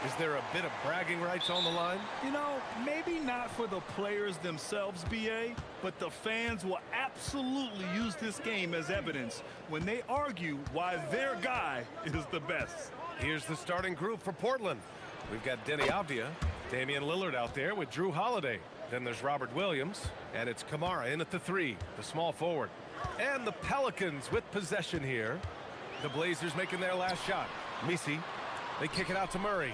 Is there a bit of bragging rights on the line? You know, maybe not for the players themselves, BA, but the fans will absolutely use this game as evidence when they argue why their guy is the best. Here's the starting group for Portland. We've got Denny Avdia, Damian Lillard out there with Drew Holiday. Then there's Robert Williams, and it's Kamara in at the 3, the small forward. And the Pelicans with possession here. The Blazers making their last shot. Misi, they kick it out to Murray.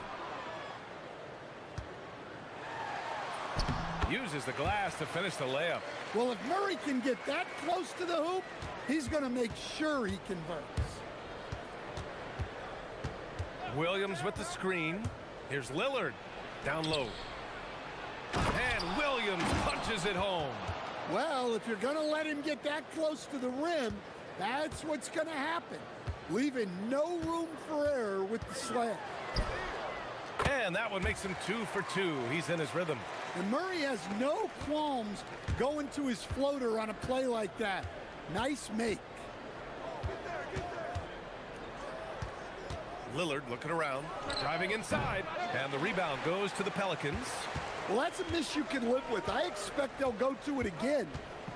Uses the glass to finish the layup. Well, if Murray can get that close to the hoop, he's going to make sure he converts. Williams with the screen. Here's Lillard, down low. And Williams punches it home. Well, if you're going to let him get that close to the rim, that's what's going to happen. Leaving no room for error with the slam. And that one makes him 2 for 2. He's in his rhythm. And Murray has no qualms going to his floater on a play like that. Nice make. Lillard looking around, driving inside, and the rebound goes to the Pelicans. Well, that's a miss you can live with. I expect they'll go to it again,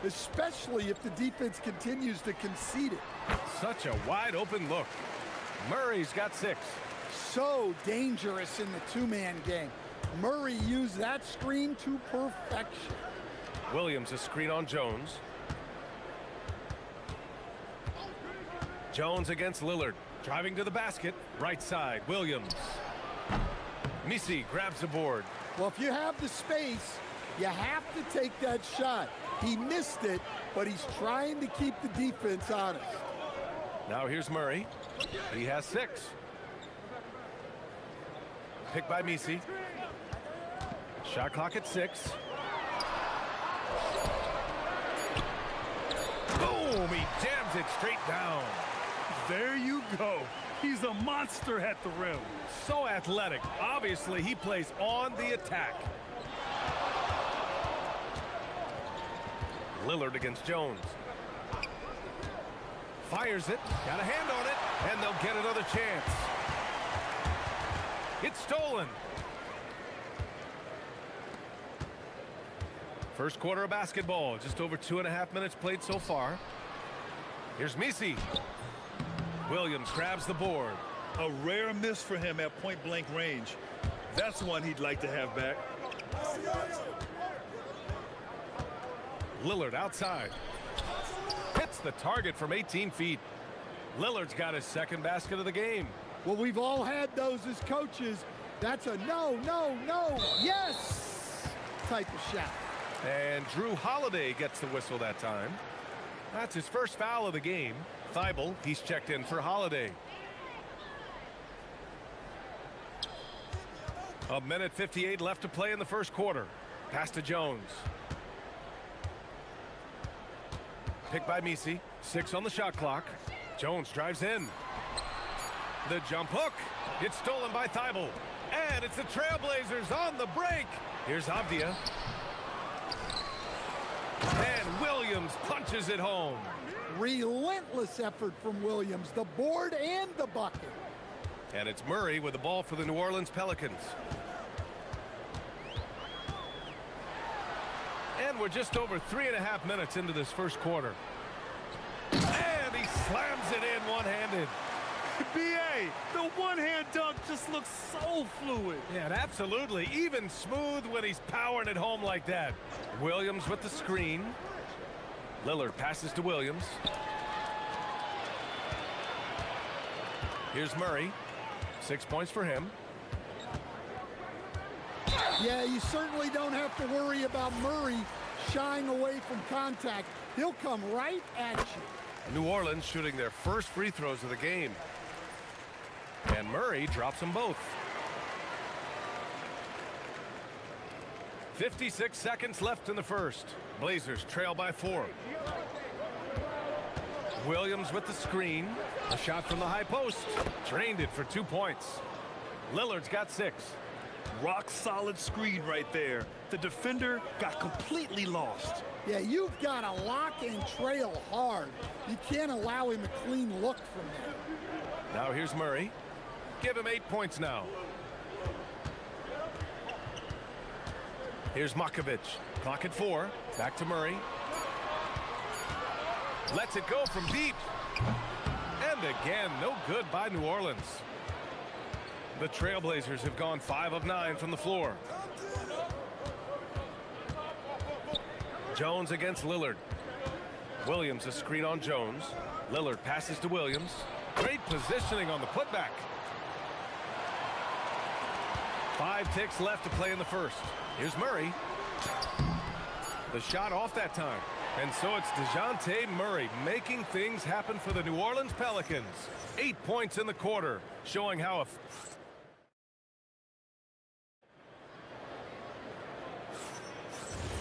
especially if the defense continues to concede it. Such a wide open look. Murray's got 6. So dangerous in the two-man game. Murray used that screen to perfection. Williams a screen on Jones. Jones against Lillard. Driving to the basket. Right side, Williams. Misi grabs the board. Well, if you have the space, you have to take that shot. He missed it, but he's trying to keep the defense honest. Now here's Murray. He has 6. Picked by Misi. Shot clock at 6. Boom! He jams it straight down. There you go. He's a monster at the rim. So athletic. Obviously, he plays on the attack. Lillard against Jones. Fires it. Got a hand on it. And they'll get another chance. It's stolen. First quarter of basketball. Just over 2.5 minutes played so far. Here's Misi. Williams grabs the board. A rare miss for him at point-blank range. That's one he'd like to have back. Lillard outside. Hits the target from 18 feet. Lillard's got his second basket of the game. Well, we've all had those as coaches. That's a no, no, no, yes type of shot. And Drew Holiday gets the whistle that time. That's his first foul of the game. Thibault, he's checked in for Holiday. 1:58 left to play in the first quarter. Pass to Jones. Picked by Misi. 6 on the shot clock. Jones drives in. The jump hook. It's stolen by Thibault. And it's the Trailblazers on the break. Here's Avdia. And Williams punches it home. Relentless effort from Williams, the board and the bucket. And it's Murray with the ball for the New Orleans Pelicans. And we're just over 3.5 minutes into this first quarter. And he slams it in one-handed. BA, the one-hand dunk just looks so fluid. Yeah, and absolutely. Even smooth when he's powering it home like that. Williams with the screen. Lillard passes to Williams. Here's Murray. 6 points for him. Yeah, you certainly don't have to worry about Murray shying away from contact. He'll come right at you. New Orleans shooting their first free throws of the game. And Murray drops them both. 56 seconds left in the first. Blazers trail by 4. Williams with the screen. A shot from the high post. Drained it for 2 points. Lillard's got 6. Rock solid screen right there. The defender got completely lost. Yeah, you've got to lock and trail hard. You can't allow him a clean look from there. Now here's Murray. Give him 8 points now. Here's Makovic. Clock at 4. Back to Murray. Lets it go from deep. And again, no good by New Orleans. The Trailblazers have gone 5 of 9 from the floor. Jones against Lillard. Williams a screen on Jones. Lillard passes to Williams. Great positioning on the putback. 5 ticks left to play in the first. Here's Murray. The shot off that time. And so it's DeJounte Murray making things happen for the New Orleans Pelicans. 8 points in the quarter, showing how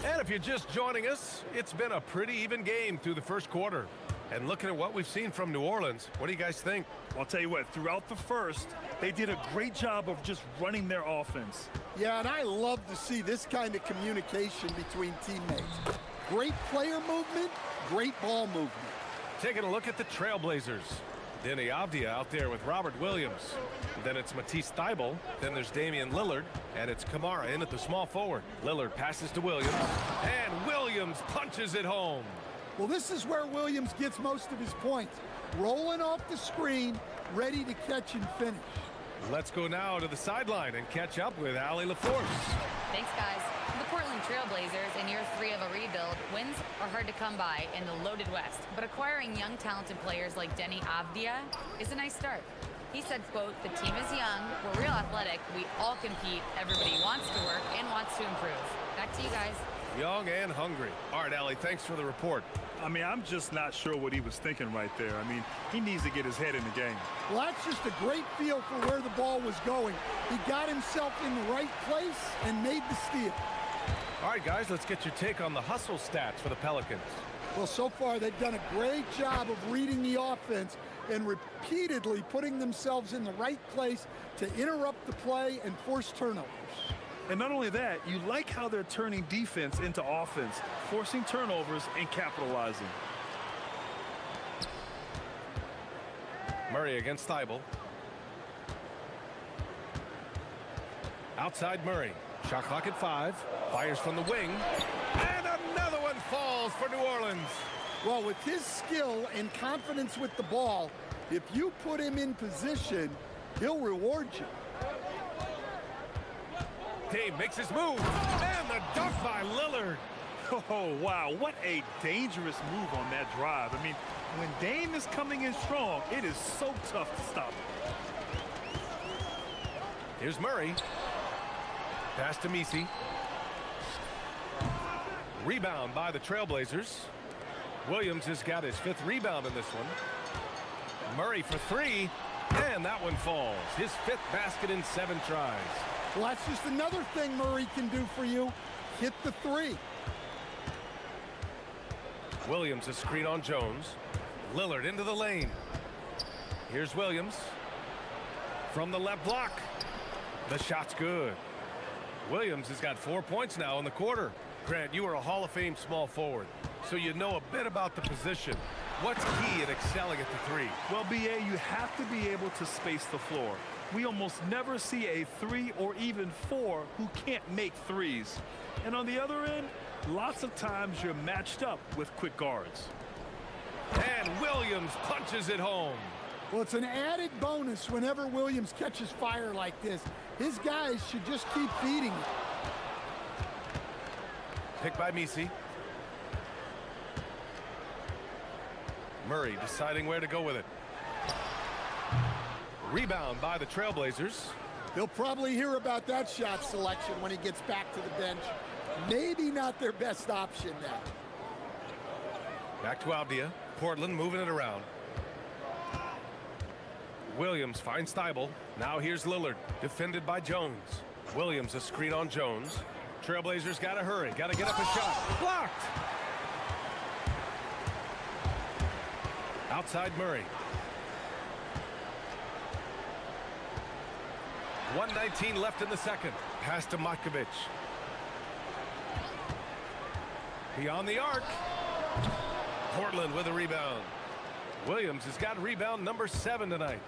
And if you're just joining us, it's been a pretty even game through the first quarter. And looking at what we've seen from New Orleans, what do you guys think? I'll tell you what, throughout the first, they did a great job of just running their offense. Yeah, and I love to see this kind of communication between teammates. Great player movement, great ball movement. Taking a look at the Trailblazers. Denny Avdia out there with Robert Williams. Then it's Matisse Thybulle. Then there's Damian Lillard. And it's Kamara in at the small forward. Lillard passes to Williams. And Williams punches it home. Well, this is where Williams gets most of his points. Rolling off the screen, ready to catch and finish. Let's go now to the sideline and catch up with Allie LaForce. Thanks, guys. The Portland Trailblazers, in year 3 of a rebuild, wins are hard to come by in the loaded West. But acquiring young, talented players like Denny Avdia is a nice start. He said, quote, "The team is young, we're real athletic, we all compete, everybody wants to work and wants to improve." Back to you guys. Young and hungry. All right, Allie, thanks for the report. I mean, I'm just not sure what he was thinking right there. I mean, he needs to get his head in the game. Well, that's just a great feel for where the ball was going. He got himself in the right place and made the steal. All right, guys, let's get your take on the hustle stats for the Pelicans. Well, so far they've done a great job of reading the offense and repeatedly putting themselves in the right place to interrupt the play and force turnovers. And not only that, you like how they're turning defense into offense, forcing turnovers and capitalizing. Murray against Thybulle. Outside Murray. Shot clock at 5. Fires from the wing. And another one falls for New Orleans. Well, with his skill and confidence with the ball, if you put him in position, he'll reward you. Dame makes his move. And the dunk by Lillard. Oh, wow. What a dangerous move on that drive. I mean, when Dame is coming in strong, it is so tough to stop him. Here's Murray. Pass to Misi. Rebound by the Trailblazers. Williams has got his 5th rebound in this one. Murray for 3. And that one falls. His 5th basket in 7 tries. Well, that's just another thing Murray can do for you. Hit the 3. Williams a screen on Jones. Lillard into the lane. Here's Williams. From the left block. The shot's good. Williams has got 4 points now in the quarter. Grant, you are a Hall of Fame small forward, so you know a bit about the position. What's key in excelling at the 3? Well, BA, you have to be able to space the floor. We almost never see a 3 or even 4 who can't make threes. And on the other end, lots of times you're matched up with quick guards. And Williams punches it home. Well, it's an added bonus whenever Williams catches fire like this. His guys should just keep feeding it. Picked by Misi. Murray deciding where to go with it. Rebound by the Trailblazers. He'll probably hear about that shot selection when he gets back to the bench. Maybe not their best option now. Back to Avdia. Portland moving it around. Williams finds Thybulle. Now here's Lillard, defended by Jones. Williams a screen on Jones. Trailblazers got to hurry. Got to get up a shot. Blocked. Outside Murray. 1:19 left in the second. Pass to Makovic. Beyond the arc. Portland with a rebound. Williams has got rebound number 7 tonight.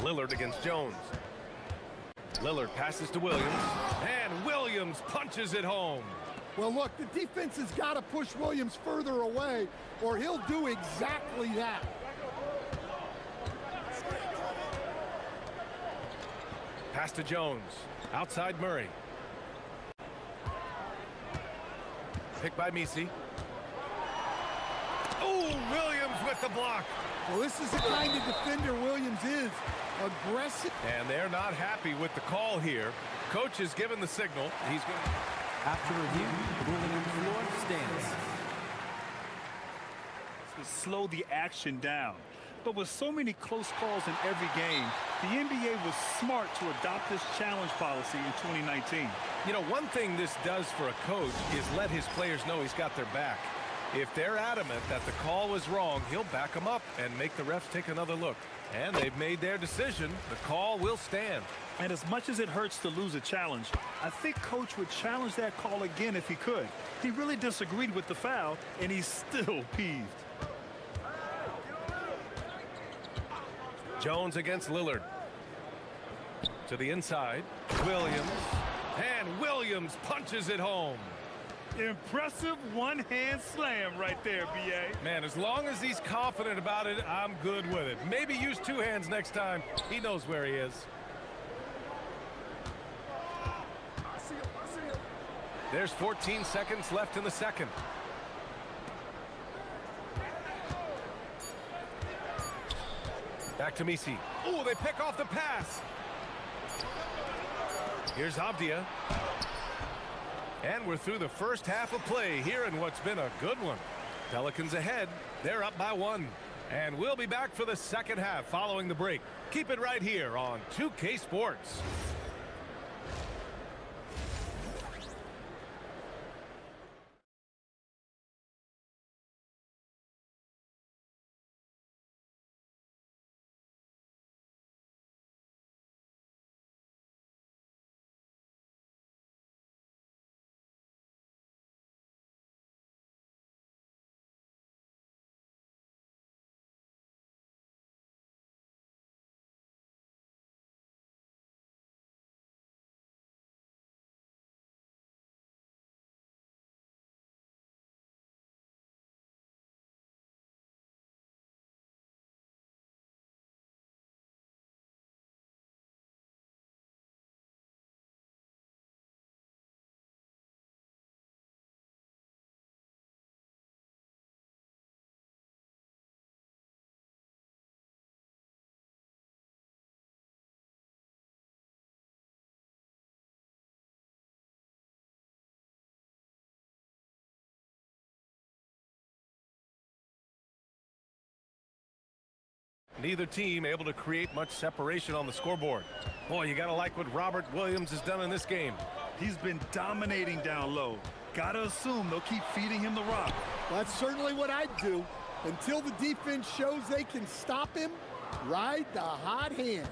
Lillard against Jones. Lillard passes to Williams, and Williams punches it home. Well, look, the defense has got to push Williams further away, or he'll do exactly that. Pass to Jones. Outside Murray. Picked by Misi. Oh, Williams with the block. Well, this is the kind of defender Williams is. Aggressive. And they're not happy with the call here. Coach has given the signal. He's going to... After review, the ruling on the floor stands. To slow the action down. But with so many close calls in every game, the NBA was smart to adopt this challenge policy in 2019. You know, one thing this does for a coach is let his players know he's got their back. If they're adamant that the call was wrong, he'll back them up and make the refs take another look. And they've made their decision. The call will stand. And as much as it hurts to lose a challenge, I think Coach would challenge that call again if he could. He really disagreed with the foul, and he's still peeved. Jones against Lillard. To the inside. Williams. And Williams punches it home. Impressive one-hand slam right there, B.A. Man, as long as he's confident about it, I'm good with it. Maybe use two hands next time. He knows where he is. There's 14 seconds left in the second. Back to Misi. Oh, they pick off the pass. Here's Avdia. And we're through the first half of play here in what's been a good one. Pelicans ahead. They're up by 1. And we'll be back for the second half following the break. Keep it right here on 2K Sports. Neither team able to create much separation on the scoreboard. Boy, you gotta like what Robert Williams has done in this game. He's been dominating down low. Gotta assume they'll keep feeding him the rock. That's certainly what I'd do. Until the defense shows they can stop him, ride the hot hand.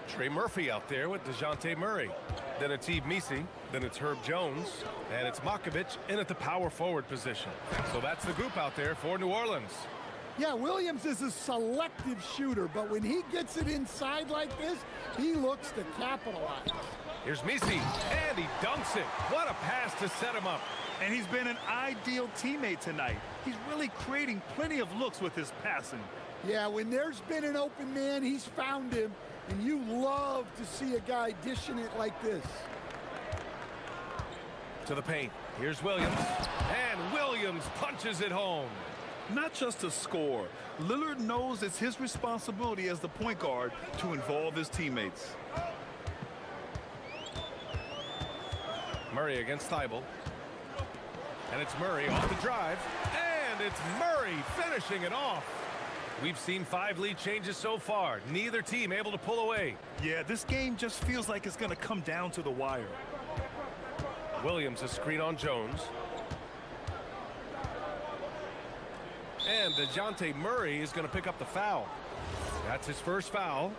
Trey Murphy out there with DeJounte Murray. Then it's Yves Misi. Then it's Herb Jones. And it's Makovich in at the power forward position. So that's the group out there for New Orleans. Yeah, Williams is a selective shooter, but when he gets it inside like this, he looks to capitalize. Here's Misi, and he dunks it. What a pass to set him up. And he's been an ideal teammate tonight. He's really creating plenty of looks with his passing. Yeah, when there's been an open man, he's found him, and you love to see a guy dishing it like this. To the paint. Here's Williams, and Williams punches it home. Not just to score, Lillard knows it's his responsibility as the point guard to involve his teammates. Murray against Thibault. And it's Murray off the drive. And it's Murray finishing it off. We've seen 5 lead changes so far. Neither team able to pull away. Yeah, this game just feels like it's going to come down to the wire. Williams a screen on Jones. And DeJounte Murray is going to pick up the foul. That's his first foul.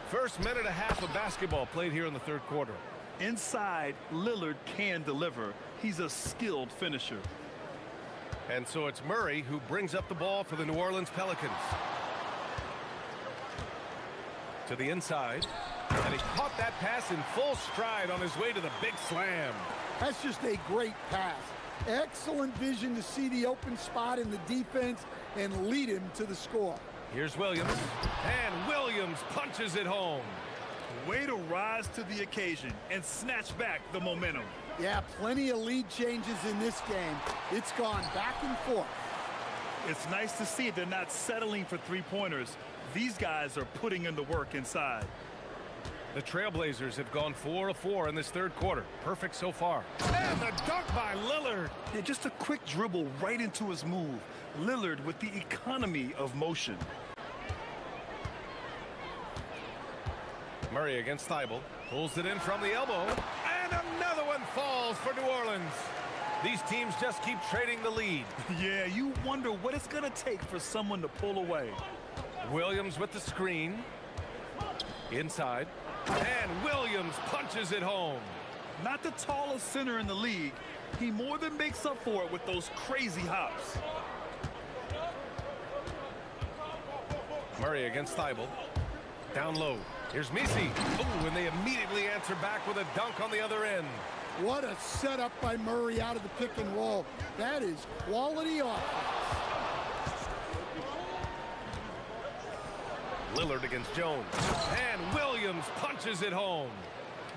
First minute and a half of basketball played here in the third quarter. Inside, Lillard can deliver. He's a skilled finisher. And so it's Murray who brings up the ball for the New Orleans Pelicans. to the inside. And he caught that pass in full stride on his way to the big slam. That's just a great pass. Excellent vision to see the open spot in the defense and lead him to the score. Here's Williams, and Williams punches it home. Way to rise to the occasion and snatch back the momentum. Yeah, plenty of lead changes in this game. It's gone back and forth. It's nice to see they're not settling for three-pointers. These guys are putting in the work inside. The Trailblazers have gone 4 of 4 in this third quarter. Perfect so far. And the dunk by Lillard. Yeah, just a quick dribble right into his move. Lillard with the economy of motion. Murray against Thibault. Pulls it in from the elbow. And another one falls for New Orleans. These teams just keep trading the lead. Yeah, you wonder what it's going to take for someone to pull away. Williams with the screen. Inside. And Williams punches it home. Not the tallest center in the league. He more than makes up for it with those crazy hops. Murray against Thibault. Down low. Here's Misi. Oh, and they immediately answer back with a dunk on the other end. What a setup by Murray out of the pick and roll. That is quality offense. Lillard against Jones. And Williams punches it home.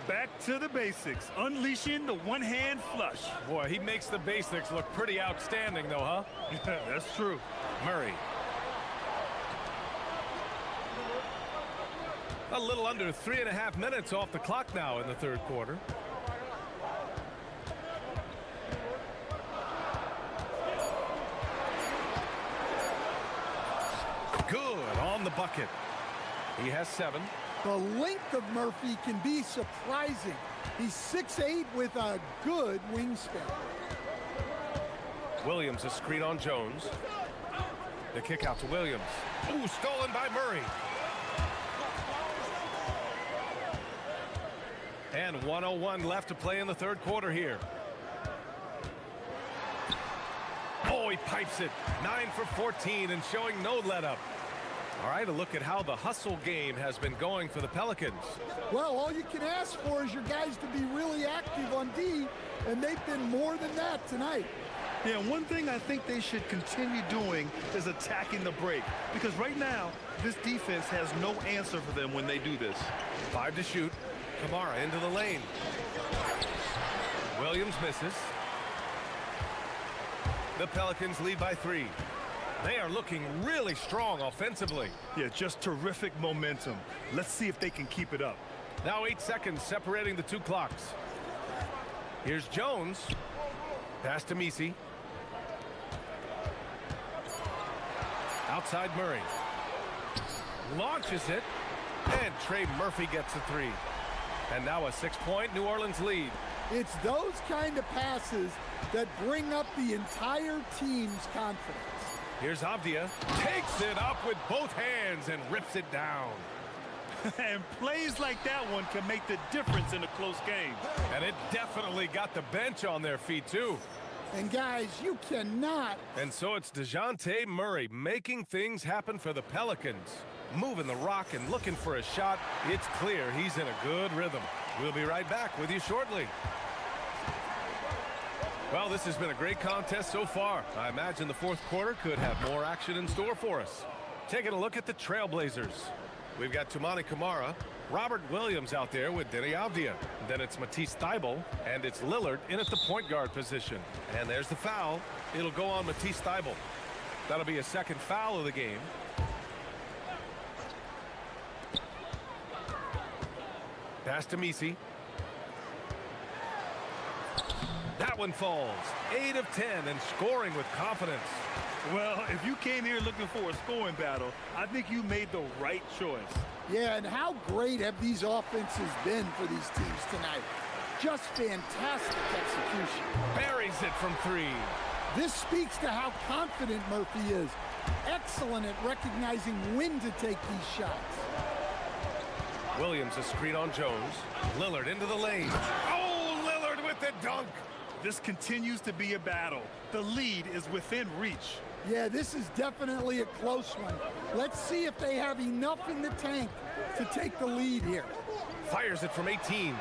Back to the basics, unleashing the one-hand flush. Boy, he makes the basics look pretty outstanding, though, huh? Yeah, that's true. Murray. A little under 3.5 minutes off the clock now in the third quarter. Good on the bucket. He has 7. The length of Murphy can be surprising. He's 6'8" with a good wingspan. Williams a screen on Jones. The kick out to Williams. Ooh, stolen by Murray. And 1:01 left to play in the third quarter here. Oh, he pipes it. 9 for 14 and showing no let-up. All right, a look at how the hustle game has been going for the Pelicans. Well, all you can ask for is your guys to be really active on D, and they've been more than that tonight. Yeah, one thing I think they should continue doing is attacking the break. Because right now, this defense has no answer for them when they do this. 5 to shoot. Kamara into the lane. Williams misses. The Pelicans lead by 3. They are looking really strong offensively. Yeah, just terrific momentum. Let's see if they can keep it up. Now 8 seconds separating the two clocks. Here's Jones. Pass to Misi. Outside Murray. Launches it. And Trey Murphy gets a 3. And now a 6-point New Orleans lead. It's those kind of passes that bring up the entire team's confidence. Here's Avdia. Takes it up with both hands and rips it down. And plays like that one can make the difference in a close game. And it definitely got the bench on their feet, too. And guys, you cannot. And so it's DeJounte Murray making things happen for the Pelicans. Moving the rock and looking for a shot. It's clear he's in a good rhythm. We'll be right back with you shortly. Well, this has been a great contest so far. I imagine the fourth quarter could have more action in store for us. Taking a look at the Trailblazers. We've got Toumani Camara, Robert Williams out there with Deni Avdia. Then it's Matisse Thybulle, and it's Lillard in at the point guard position. And there's the foul. It'll go on Matisse Thybulle. That'll be a second foul of the game. Pass to Misi. That one falls. 8 of 10 and scoring with confidence. Well, if you came here looking for a scoring battle, I think you made the right choice. Yeah, and how great have these offenses been for these teams tonight? Just fantastic execution. Buries it from 3. This speaks to how confident Murphy is. Excellent at recognizing when to take these shots. Williams a screen on Jones. Lillard into the lane. Oh, Lillard with the dunk. This continues to be a battle. The lead is within reach. Yeah, this is definitely a close one. Let's see if they have enough in the tank to take the lead here. Fires it from 18.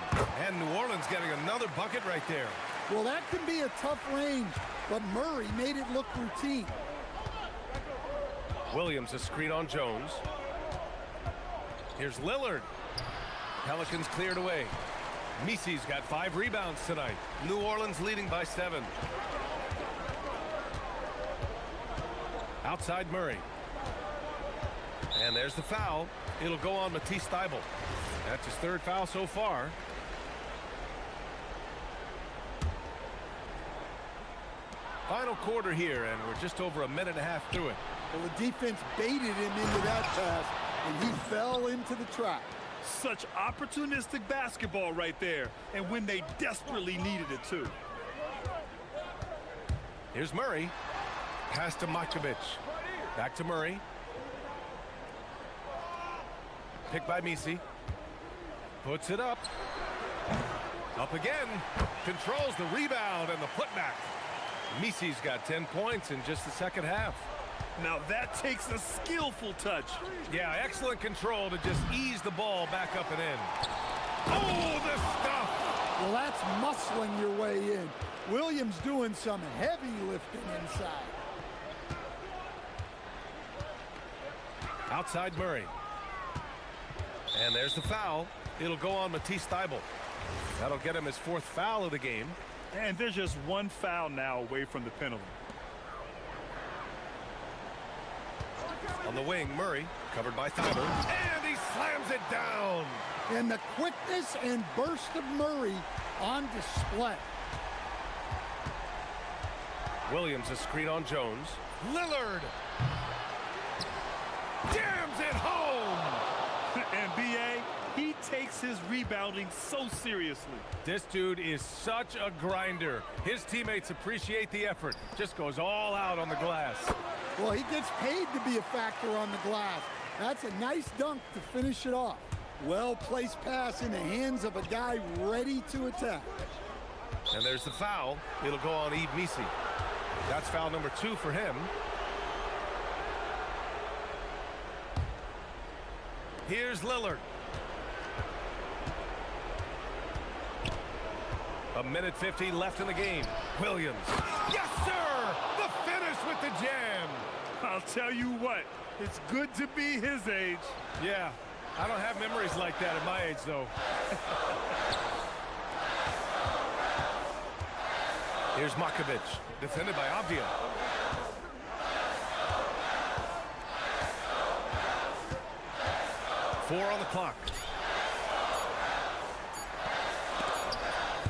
And New Orleans getting another bucket right there. Well, that can be a tough range, but Murray made it look routine. Williams a screen on Jones. Here's Lillard. Pelicans cleared away. Misi's got 5 rebounds tonight. New Orleans leading by 7. Outside Murray. And there's the foul. It'll go on Matisse Thybulle. That's his 3rd foul so far. Final quarter here, and we're just over a minute and a half through it. Well, the defense baited him into that pass, and he fell into the trap. Such opportunistic basketball right there, and when they desperately needed it too. Here's Murray. Pass to Makovic. Back to Murray. Picked by Misi. Puts it up. Up again. Controls the rebound and the putback. Misi's got 10 points in just the second half. Now that takes a skillful touch. Yeah, excellent control to just ease the ball back up and in. Oh, the stuff! Well, that's muscling your way in. Williams doing some heavy lifting inside. Outside Murray. And there's the foul. It'll go on Matisse Thybulle. That'll get him his 4th foul of the game. And there's just 1 foul now away from the penalty. On the wing, Murray, covered by Thybulle. And he slams it down! And the quickness and burst of Murray on display. Williams a screen on Jones. Lillard! Jams it home! And B.A., he takes his rebounding so seriously. This dude is such a grinder. His teammates appreciate the effort. Just goes all out on the glass. Well, he gets paid to be a factor on the glass. That's a nice dunk to finish it off. Well-placed pass in the hands of a guy ready to attack. And there's the foul. It'll go on Yves Misi. That's foul number 2 for him. Here's Lillard. A minute 15 left in the game. Williams. Yes, sir! The finish with the jam. I'll tell you what, it's good to be his age. Yeah, I don't have memories like that at my age, though. Here's Makovic, defended by Avdia. Four on the clock.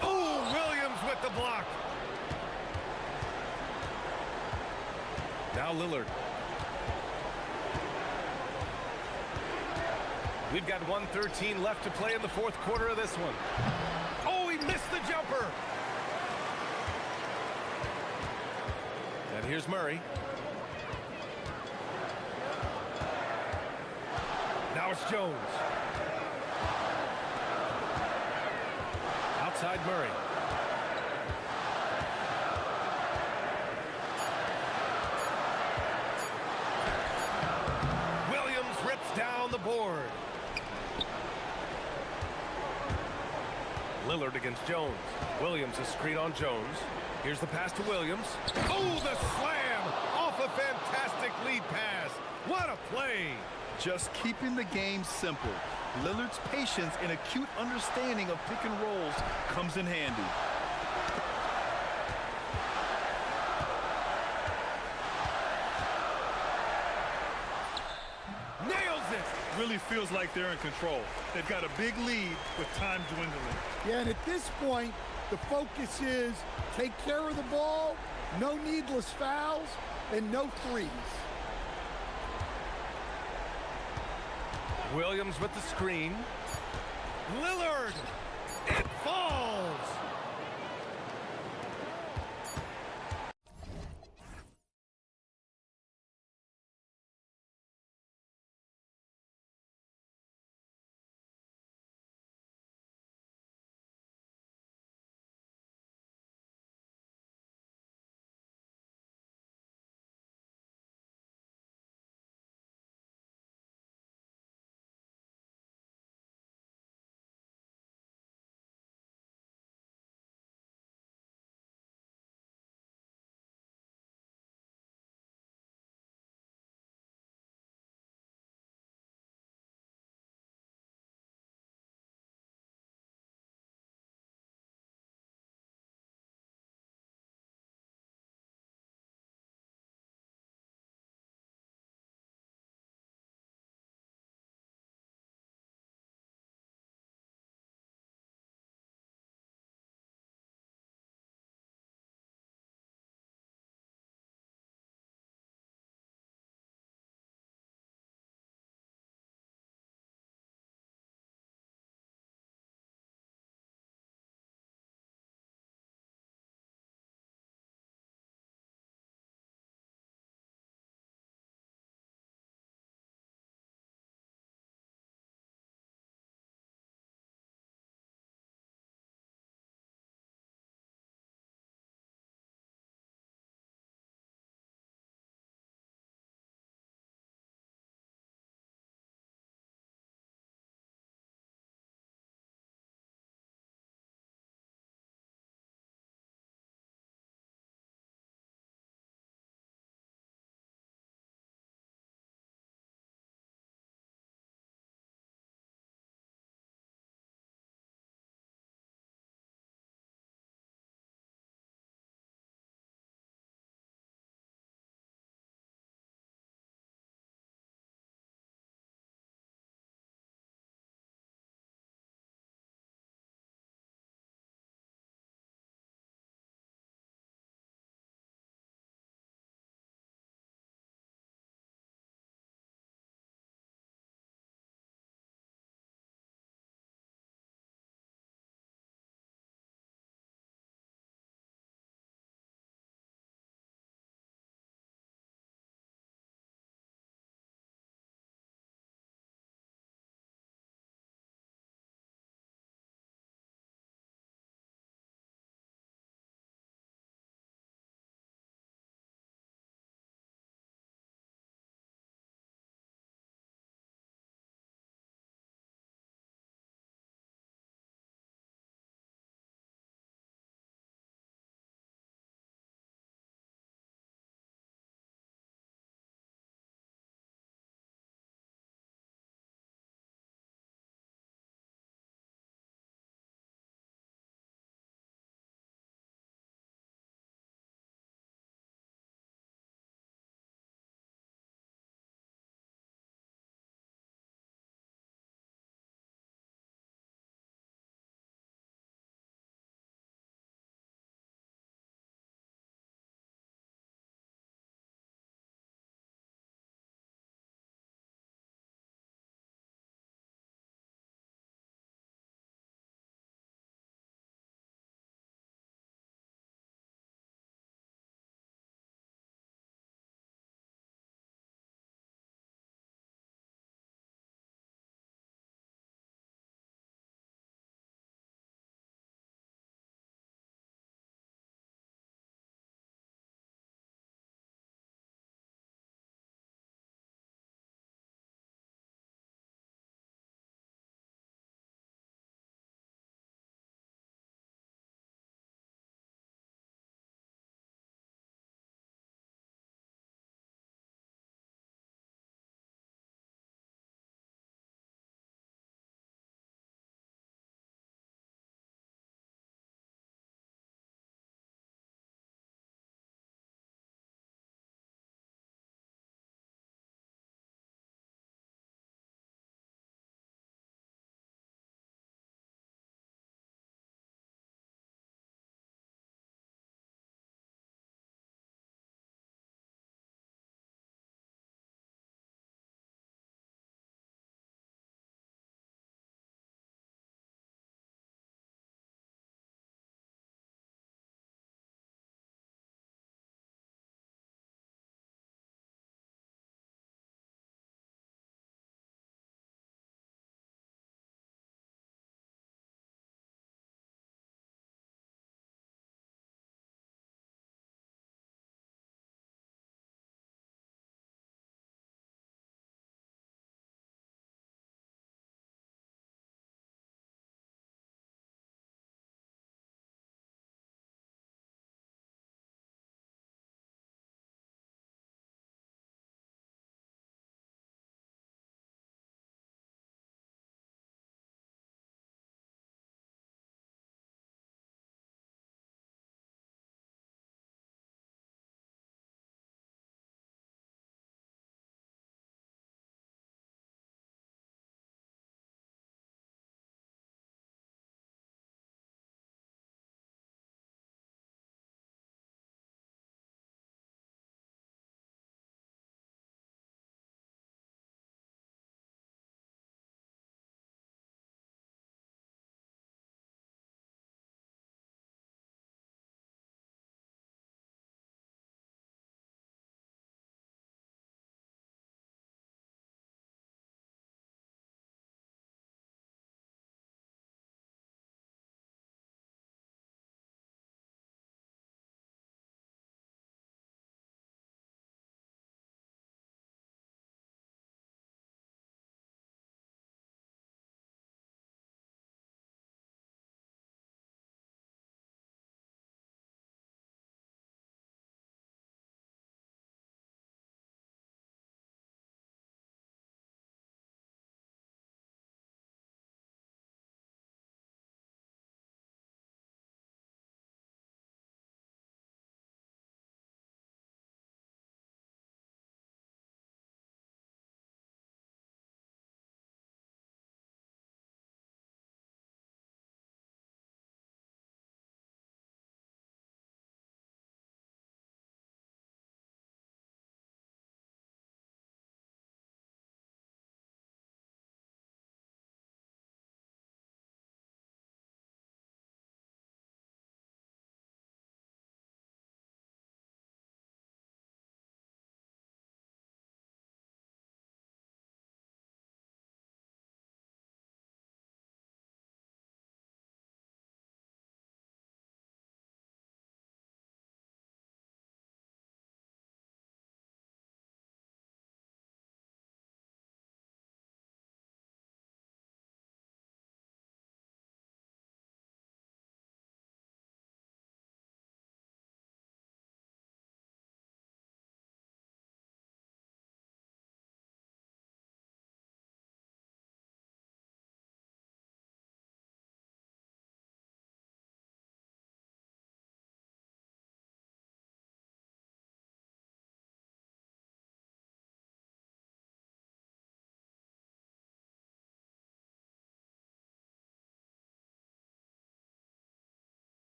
Oh, Williams with the block. Now Lillard. We've got 1:13 left to play in the 4th quarter of this one. Oh, he missed the jumper. And here's Murray. Now it's Jones. Outside Murray. Williams rips down the board. Lillard against Jones. Williams a screen on Jones. Here's the pass to Williams. Oh, the slam off a fantastic lead pass. What a play. Just keeping the game simple. Lillard's patience and acute understanding of pick and rolls comes in handy. Nails it. Really feels like they're in control. They've got a big lead with time dwindling. Yeah, and at this point, the focus is take care of the ball, no needless fouls, and no threes. Williams with the screen. Lillard. It falls.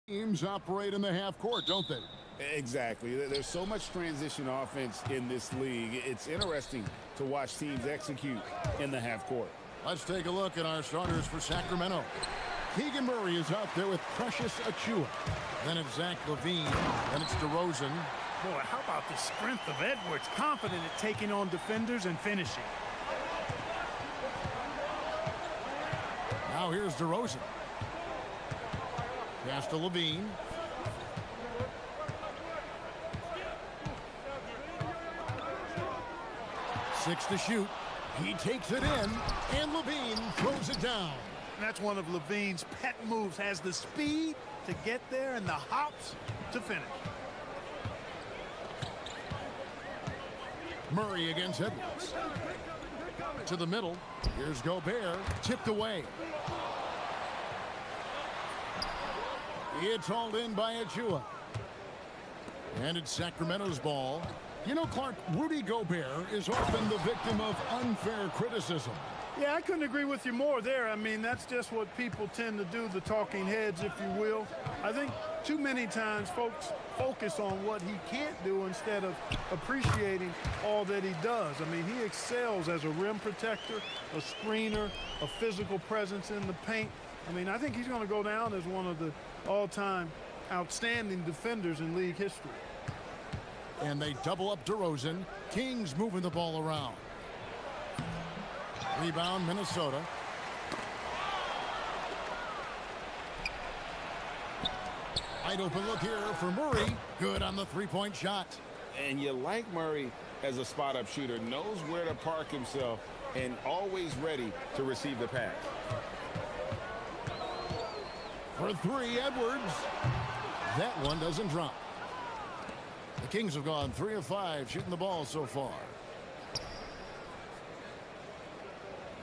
Teams operate in the half court, don't they? Exactly. There's so much transition offense in this league. It's interesting to watch teams execute in the half court. Let's take a look at our starters for Sacramento. Keegan Murray is out there with Precious Achiuwa. Then it's Zach LaVine. Then it's DeRozan. Boy, how about the strength of Edwards, confident at taking on defenders and finishing. Now here's DeRozan. Pass to LaVine. Six to shoot. He takes it in, and LaVine throws it down. That's one of LaVine's pet moves, has the speed to get there and the hops to finish. Murray against Edwards. To the middle. Here's Gobert. Tipped away. It's hauled in by Achiuwa. And it's Sacramento's ball. You know, Clark, Rudy Gobert is often the victim of unfair criticism. Yeah, I couldn't agree with you more there. I mean, that's just what people tend to do, the talking heads, if you will. I think too many times folks focus on what he can't do instead of appreciating all that he does. I mean, he excels as a rim protector, a screener, a physical presence in the paint. I mean, I think he's going to go down as one of the all-time outstanding defenders in league history. And they double up DeRozan. Kings moving the ball around. Rebound, Minnesota. Wide open look here for Murray. Good on the three-point shot. And you like Murray as a spot-up shooter, knows where to park himself, and always ready to receive the pass. For three, Edwards. That one doesn't drop. The Kings have gone 3 of 5 shooting the ball so far.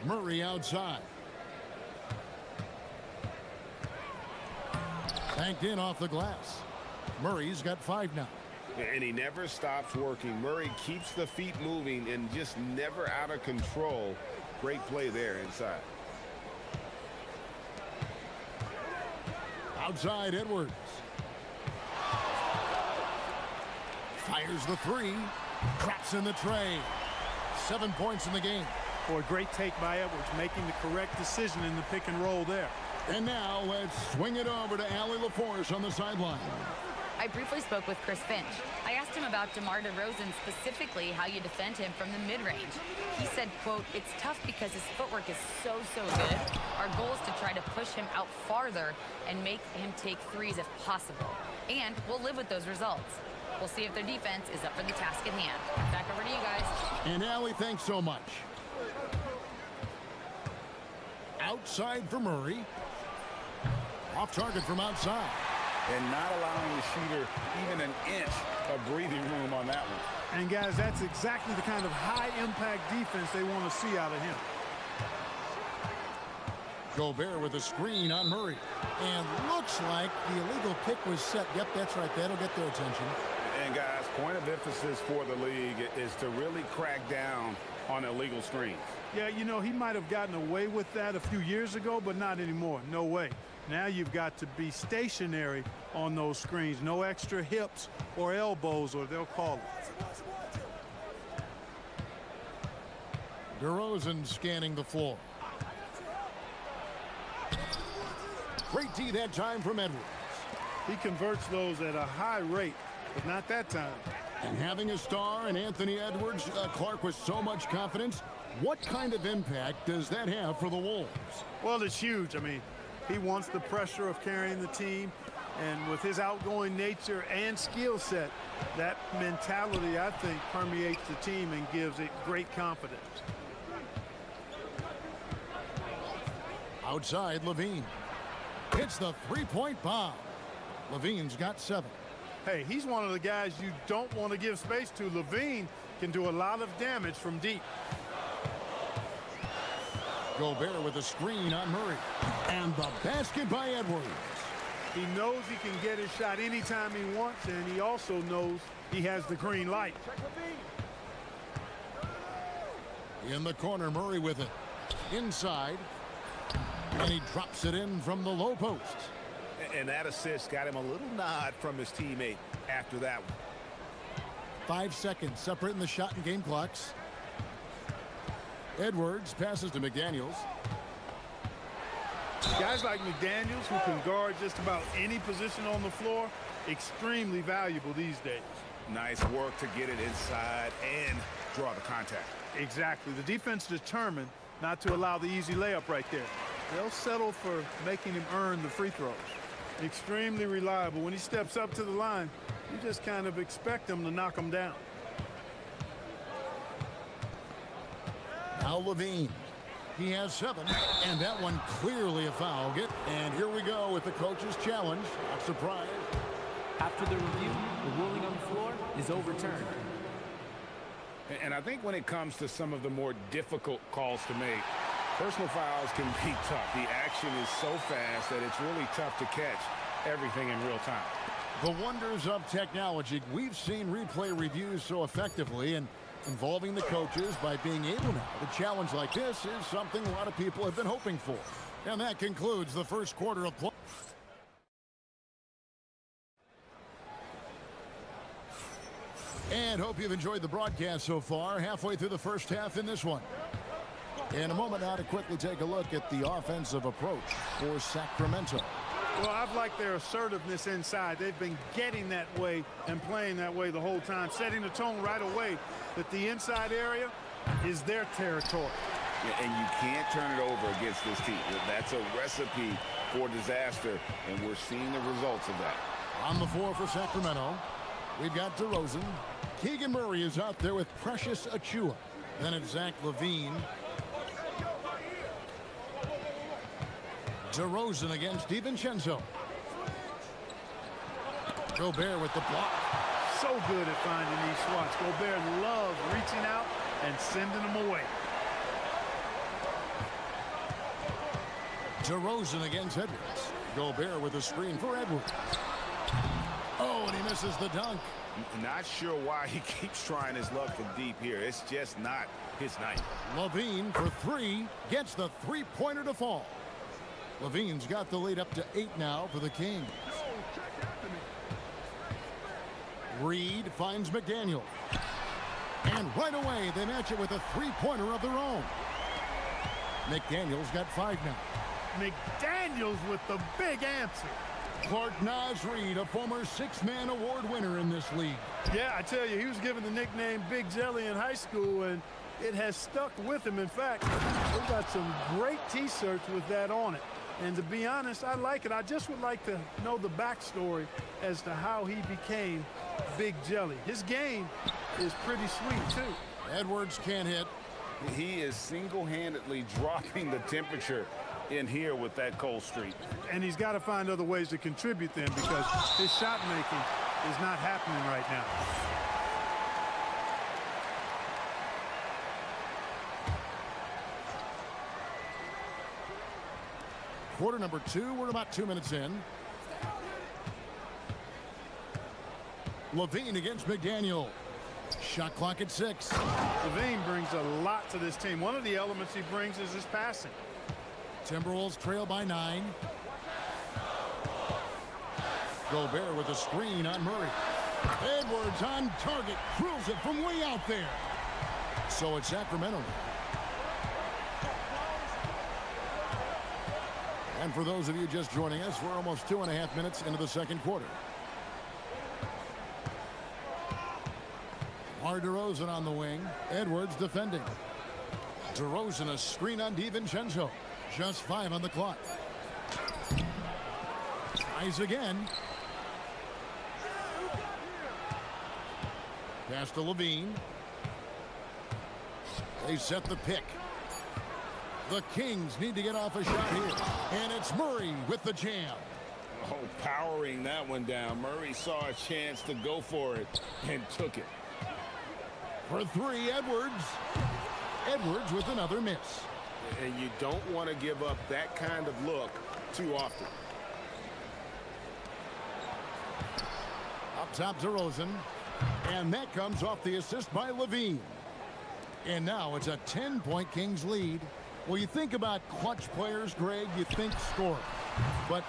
Murray outside. Banked in off the glass. Murray's got 5 now. And he never stops working. Murray keeps the feet moving and just never out of control. Great play there inside. Outside, Edwards. Fires the 3. Traps in the tray. 7 points in the game. Boy, great take by Edwards, making the correct decision in the pick and roll there. And now let's swing it over to Allie LaForce on the sideline. I briefly spoke with Chris Finch. I asked him about DeMar DeRozan, specifically how you defend him from the mid-range. He said, quote, "It's tough because his footwork is so good. Our goal is to try to push him out farther and make him take threes if possible. And we'll live with those results. We'll see if their defense is up for the task at hand." Back over to you guys. And Allie, thanks so much. Outside for Murray. Off target from outside. And not allowing the shooter even an inch of breathing room on that one. And guys, that's exactly the kind of high-impact defense they want to see out of him. Gobert with a screen on Murray. And looks like the illegal pick was set. Yep, that's right. That'll get their attention. And guys, point of emphasis for the league is to really crack down on illegal screens. Yeah, you know, he might have gotten away with that a few years ago, but not anymore. No way. Now you've got to be stationary on those screens. No extra hips or elbows, or they'll call it. DeRozan scanning the floor. Great D that time from Edwards. He converts those at a high rate, but not that time. And having a star in Anthony Edwards, Clark, with so much confidence, what kind of impact does that have for the Wolves? Well, it's huge. I mean, he wants the pressure of carrying the team, and with his outgoing nature and skill set, that mentality, I think, permeates the team and gives it great confidence. Outside, LaVine. Hits the three-point bomb. LaVine's got 7. Hey, he's one of the guys you don't want to give space to. LaVine can do a lot of damage from deep. Gobert with a screen on Murray. And the basket by Edwards. He knows he can get his shot anytime he wants, and he also knows he has the green light. In the corner, Murray with it. Inside. And he drops it in from the low post. And that assist got him a little nod from his teammate after that one. 5 seconds separating the shot and game clocks. Edwards passes to McDaniels. Guys like McDaniels, who can guard just about any position on the floor, extremely valuable these days. Nice work to get it inside and draw the contact. Exactly. The defense determined not to allow the easy layup right there. They'll settle for making him earn the free throws. Extremely reliable. When he steps up to the line, you just kind of expect him to knock him down. Now Levine. He has 7, and that one clearly a foul. And here we go with the coach's challenge. Not surprised. After the review, the ruling on the floor is overturned. And I think when it comes to some of the more difficult calls to make, personal fouls can be tough. The action is so fast that it's really tough to catch everything in real time. The wonders of technology. We've seen replay reviews so effectively, and involving the coaches by being able now to challenge like this is something a lot of people have been hoping for. And that concludes the first quarter of play. And hope you've enjoyed the broadcast so far. Halfway through the first half in this one. In a moment now to quickly take a look at the offensive approach for Sacramento. Well, I've liked their assertiveness inside. They've been getting that way and playing that way the whole time, setting the tone right away that the inside area is their territory. Yeah, and you can't turn it over against this team. That's a recipe for disaster, and we're seeing the results of that. On the floor for Sacramento, we've got DeRozan. Keegan Murray is out there with Precious Achiuwa. Then it's Zach LaVine. DeRozan against DiVincenzo. Gobert with the block. So good at finding these swats. Gobert loves reaching out and sending them away. DeRozan against Edwards. Gobert with a screen for Edwards. Oh, and he misses the dunk. Not sure why he keeps trying his luck from deep here. It's just not his night. LaVine for 3 gets the three-pointer to fall. LaVine's got the lead up to 8 now for the Kings. Reed finds McDaniel. And right away, they match it with a three-pointer of their own. McDaniel's got 5 now. McDaniels with the big answer. Clark Naz Reed, a former 6-man award winner in this league. Yeah, I tell you, he was given the nickname Big Jelly in high school, and it has stuck with him. In fact, we've got some great T-shirts with that on it. And to be honest, I like it. I just would like to know the backstory as to how he became Big Jelly. His game is pretty sweet, too. Edwards can't hit. He is single-handedly dropping the temperature in here with that cold streak. And he's got to find other ways to contribute then, because his shot making is not happening right now. Quarter number 2, we're about 2 minutes in. LaVine against McDaniel. Shot clock at 6. LaVine brings a lot to this team. One of the elements he brings is his passing. Timberwolves trail by 9. Gobert with a screen on Murray. Edwards on target. Drills it from way out there. So it's Sacramento. And for those of you just joining us, we're almost 2.5 minutes into the second quarter. DeRozan on the wing. Edwards defending. DeRozan a screen on DiVincenzo. Just 5 on the clock. Tries again. Pass to LaVine. They set the pick. The Kings need to get off a shot here. And it's Murray with the jam. Oh, powering that one down. Murray saw a chance to go for it and took it. For 3, Edwards. Edwards with another miss. And you don't want to give up that kind of look too often. Up top, DeRozan. And that comes off the assist by LaVine. And now it's a 10-point Kings lead. Well, you think about clutch players, Greg, you think score. But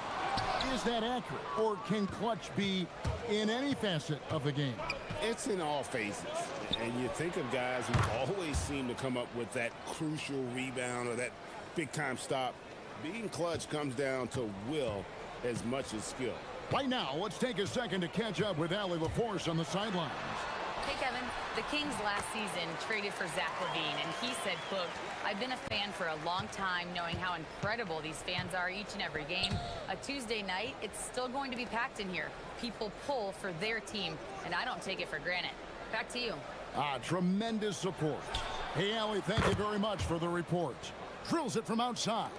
is that accurate? Or can clutch be in any facet of the game? It's in all phases. And you think of guys who always seem to come up with that crucial rebound or that big-time stop. Being clutch comes down to will as much as skill. Right now, let's take a second to catch up with Allie LaForce on the sidelines. Hey, Kevin. The Kings last season traded for Zach LaVine, and he said, quote, "I've been a fan for a long time, knowing how incredible these fans are each and every game. A Tuesday night, it's still going to be packed in here. People pull for their team, and I don't take it for granted." Back to you. Tremendous support. Hey, Allie, thank you very much for the report. Drills it from outside.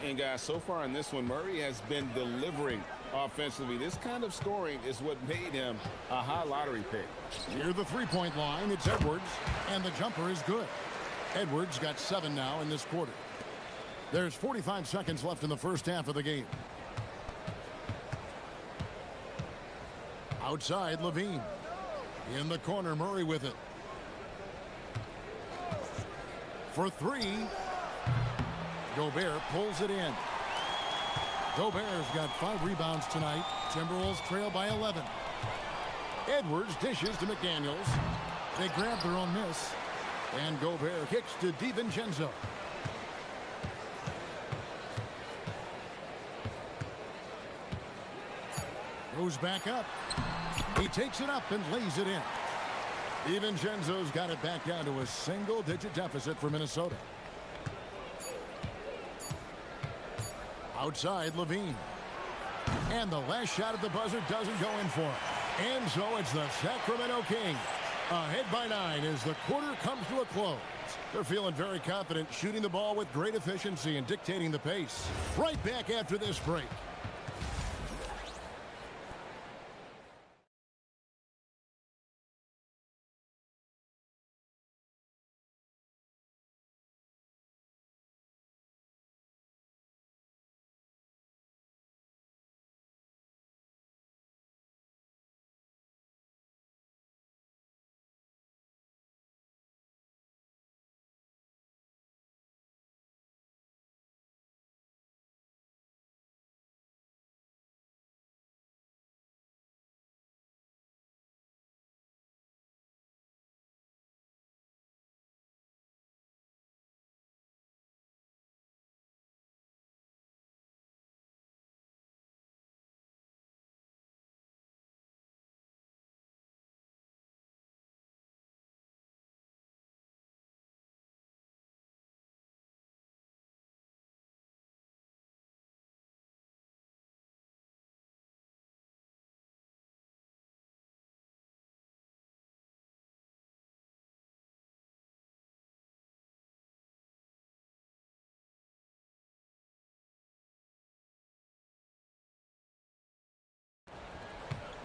And guys, so far in this one, Murray has been delivering offensively. This kind of scoring is what made him a high lottery pick. Near the three-point line, it's Edwards, and the jumper is good. Edwards got 7 now in this quarter. There's 45 seconds left in the first half of the game. Outside, LaVine. In the corner, Murray with it. For 3. Gobert pulls it in. Gobert's got 5 rebounds tonight. Timberwolves trail by 11. Edwards dishes to McDaniels. They grab their own miss. And Gobert kicks to DiVincenzo. Goes back up. He takes it up and lays it in. DiVincenzo's got it back down to a single-digit deficit for Minnesota. Outside, LaVine. And the last shot at the buzzer doesn't go in for him. And so it's the Sacramento Kings ahead by 9 as the quarter comes to a close. They're feeling very confident, shooting the ball with great efficiency and dictating the pace. Right back after this break.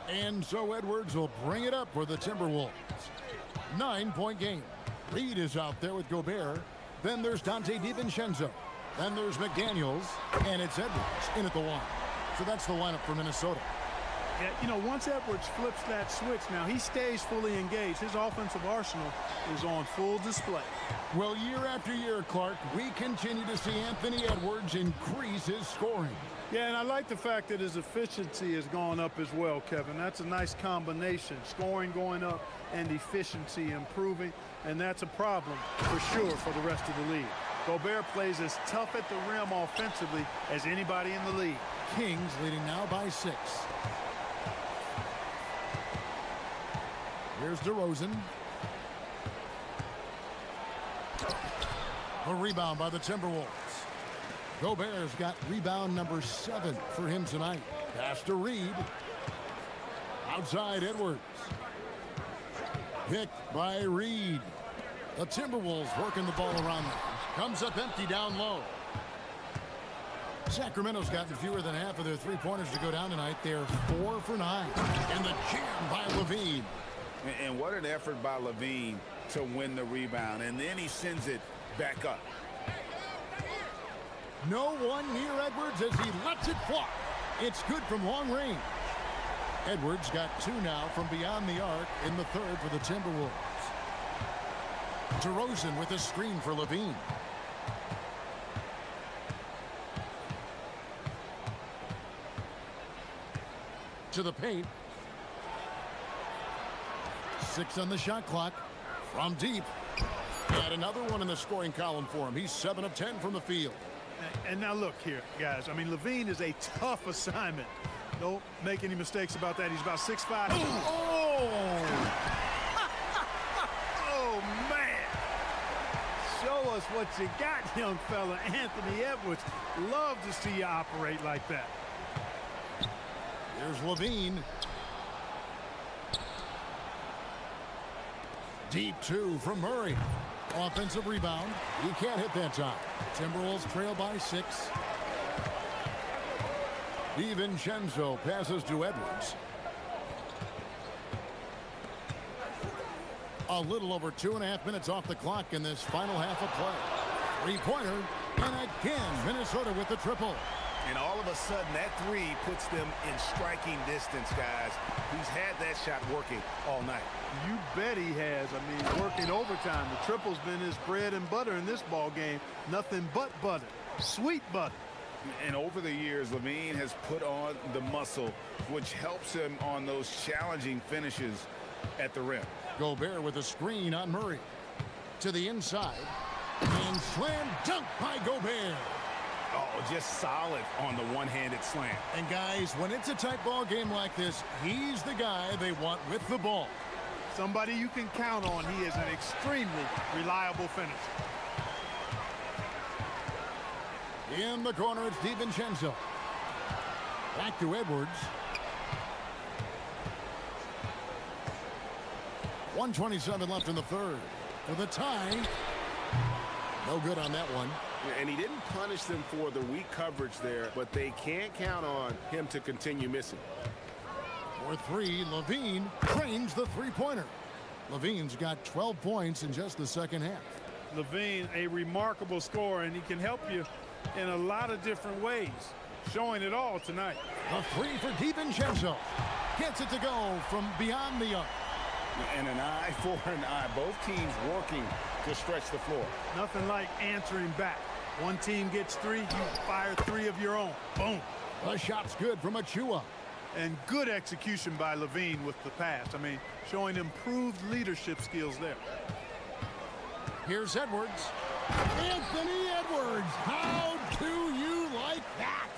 And so Edwards will bring it up for the Timberwolves. 9-point game. Reed is out there with Gobert. Then there's Dante DiVincenzo. Then there's McDaniels. And it's Edwards in at the 1. So that's the lineup for Minnesota. Yeah, you know, once Edwards flips that switch, now he stays fully engaged. His offensive arsenal is on full display. Well, year after year, Clark, we continue to see Anthony Edwards increase his scoring. Yeah, and I like the fact that his efficiency has gone up as well, Kevin. That's a nice combination. Scoring going up and efficiency improving, and that's a problem for sure for the rest of the league. Gobert plays as tough at the rim offensively as anybody in the league. Kings leading now by 6. Here's DeRozan. A rebound by the Timberwolves. Gobert's got rebound number 7 for him tonight. Pass to Reed. Outside Edwards. Picked by Reed. The Timberwolves working the ball around them. Comes up empty down low. Sacramento's gotten fewer than half of their three-pointers to go down tonight. They're 4 for 9. And the jam by LaVine. And what an effort by LaVine to win the rebound. And then he sends it back up. No one near Edwards as he lets it fly. It's good from long range. Edwards got 2 now from beyond the arc in the third for the Timberwolves. DeRozan with a screen for LaVine. To the paint. 6 on the shot clock. From deep. And another one in the scoring column for him. He's 7 of 10 from the field. And now look here, guys. I mean, Levine is a tough assignment. Don't make any mistakes about that. He's about 6'5". Oh! Oh, man. Show us what you got, young fella. Anthony Edwards. Love to see you operate like that. Here's Levine. Deep 2 from Murray. Offensive rebound. He can't hit that time. Timberwolves trail by 6. DiVincenzo passes to Edwards. A little over 2.5 minutes off the clock in this final half of play. Three-pointer, and again, Minnesota with the triple. And all of a sudden, that three puts them in striking distance, guys. He's had that shot working all night. You bet he has. I mean, working overtime. The triple's been his bread and butter in this ball game. Nothing but butter. Sweet butter. And over the years, Levine has put on the muscle, which helps him on those challenging finishes at the rim. Gobert with a screen on Murray. To the inside. And slam dunk by Gobert. Oh, just solid on the one-handed slam. And guys, when it's a tight ball game like this, he's the guy they want with the ball. Somebody you can count on. He is an extremely reliable finisher. In the corner, it's DiVincenzo. Back to Edwards. 1:27 left in the third. For the tie. No good on that one. And he didn't punish them for the weak coverage there, but they can't count on him to continue missing. For 3, Levine trains the three-pointer. Levine's got 12 points in just the second half. Levine, a remarkable scorer, and he can help you in a lot of different ways. Showing it all tonight. A 3 for DiVincenzo. Gets it to go from beyond the arc. And an eye for an eye. Both teams working to stretch the floor. Nothing like answering back. One team gets 3, you fire 3 of your own. Boom. The shot's good from Achua. And good execution by Levine with the pass. I mean, showing improved leadership skills there. Here's Edwards. Anthony Edwards. How do you like that?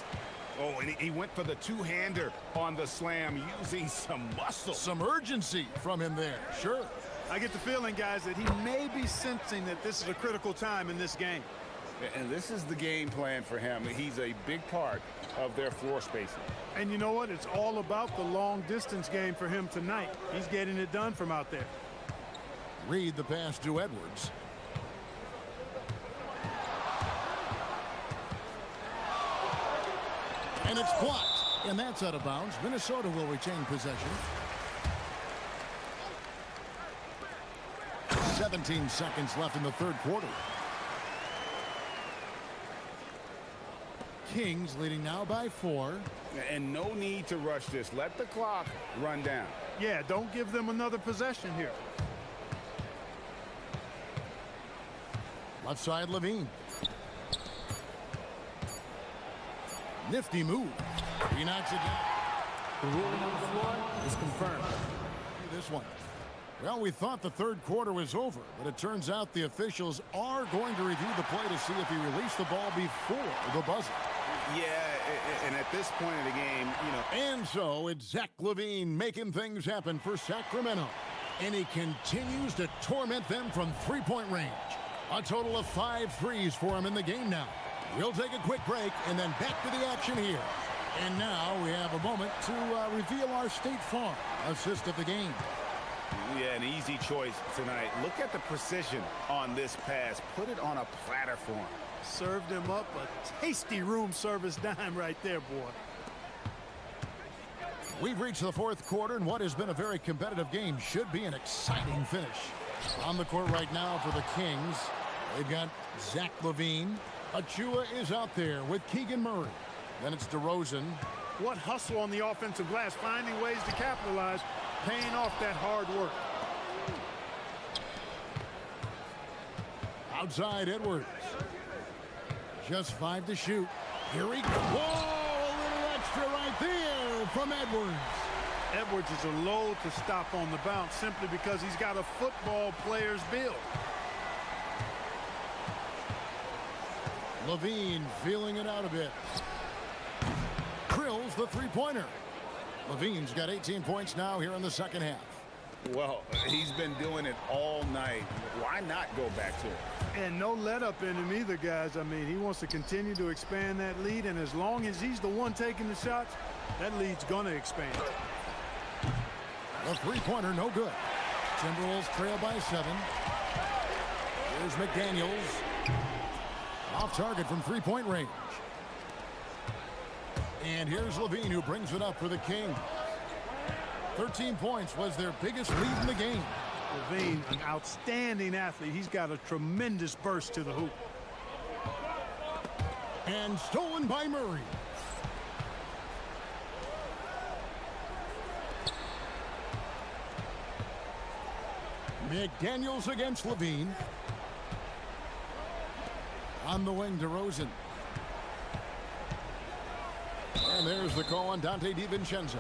Oh, and he went for the two-hander on the slam, using some muscle. Some urgency from him there. Sure. I get the feeling, guys, that he may be sensing that this is a critical time in this game. And this is the game plan for him. He's a big part of their floor spacing. And you know what? It's all about the long-distance game for him tonight. He's getting it done from out there. Read the pass to Edwards. And it's blocked. And that's out of bounds. Minnesota will retain possession. 17 seconds left in the third quarter. Kings leading now by 4. And no need to rush this. Let the clock run down. Yeah, don't give them another possession here. Left side, Levine. Nifty move. He knocks it down. The ruling on the floor is confirmed. This one. Well, we thought the third quarter was over, but it turns out the officials are going to review the play to see if he released the ball before the buzzer. Yeah, and at this point of the game, you know. And so it's Zach LaVine making things happen for Sacramento. And he continues to torment them from three-point range. A total of 5 threes for him in the game now. We'll take a quick break and then back to the action here. And now we have a moment to reveal our State Farm assist of the game. Yeah, an easy choice tonight. Look at the precision on this pass. Put it on a platter for him. Served him up a tasty room service dime right there, boy. We've reached the fourth quarter, and what has been a very competitive game should be an exciting finish. On the court right now for the Kings, they've got Zach LaVine. Achua is out there with Keegan Murray. Then it's DeRozan. What hustle on the offensive glass, finding ways to capitalize, paying off that hard work. Outside Edwards. Just 5 to shoot. Here he goes. Whoa, a little extra right there from Edwards. Edwards is a load to stop on the bounce simply because he's got a football player's build. Levine feeling it out a bit. Drills the three-pointer. Levine's got 18 points now here in the second half. Well, he's been doing it all night. Why not go back to it? And no let up in him either, guys. I mean, he wants to continue to expand that lead, and as long as he's the one taking the shots, that lead's going to expand. The three-pointer, no good. Timberwolves trail by 7. Here's McDaniels. Off target from three-point range. And here's Levine, who brings it up for the Kings. 13 points was their biggest lead in the game. Levine, an outstanding athlete. He's got a tremendous burst to the hoop. And stolen by Murray. McDaniels against Levine. On the wing, DeRozan. And there's the call on Dante DiVincenzo.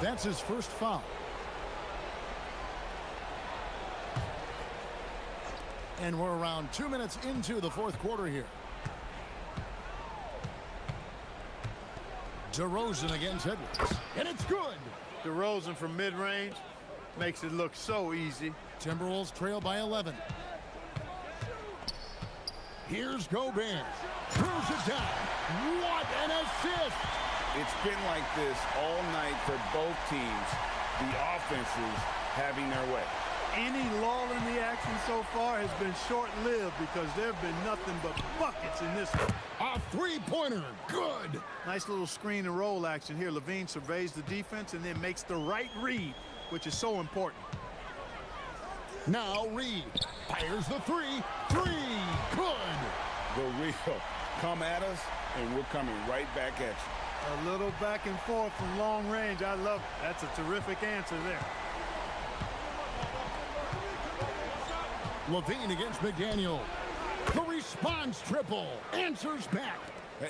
That's his first foul. And we're around 2 minutes into the fourth quarter here. DeRozan against Edwards. And it's good. DeRozan from mid-range makes it look so easy. Timberwolves trail by 11. Here's Gobert. Throws it down. What an assist! It's been like this all night for both teams. The offenses having their way. Any lull in the action so far has been short-lived because there have been nothing but buckets in this one. A three-pointer. Good. Nice little screen and roll action here. Levine surveys the defense and then makes the right read, which is so important. Now Reed fires the three. Three. Good. The real come at us, and we're coming right back at you. A little back and forth from long range. I love it. That's a terrific answer there. Levine against McDaniel. The response triple. Answers back.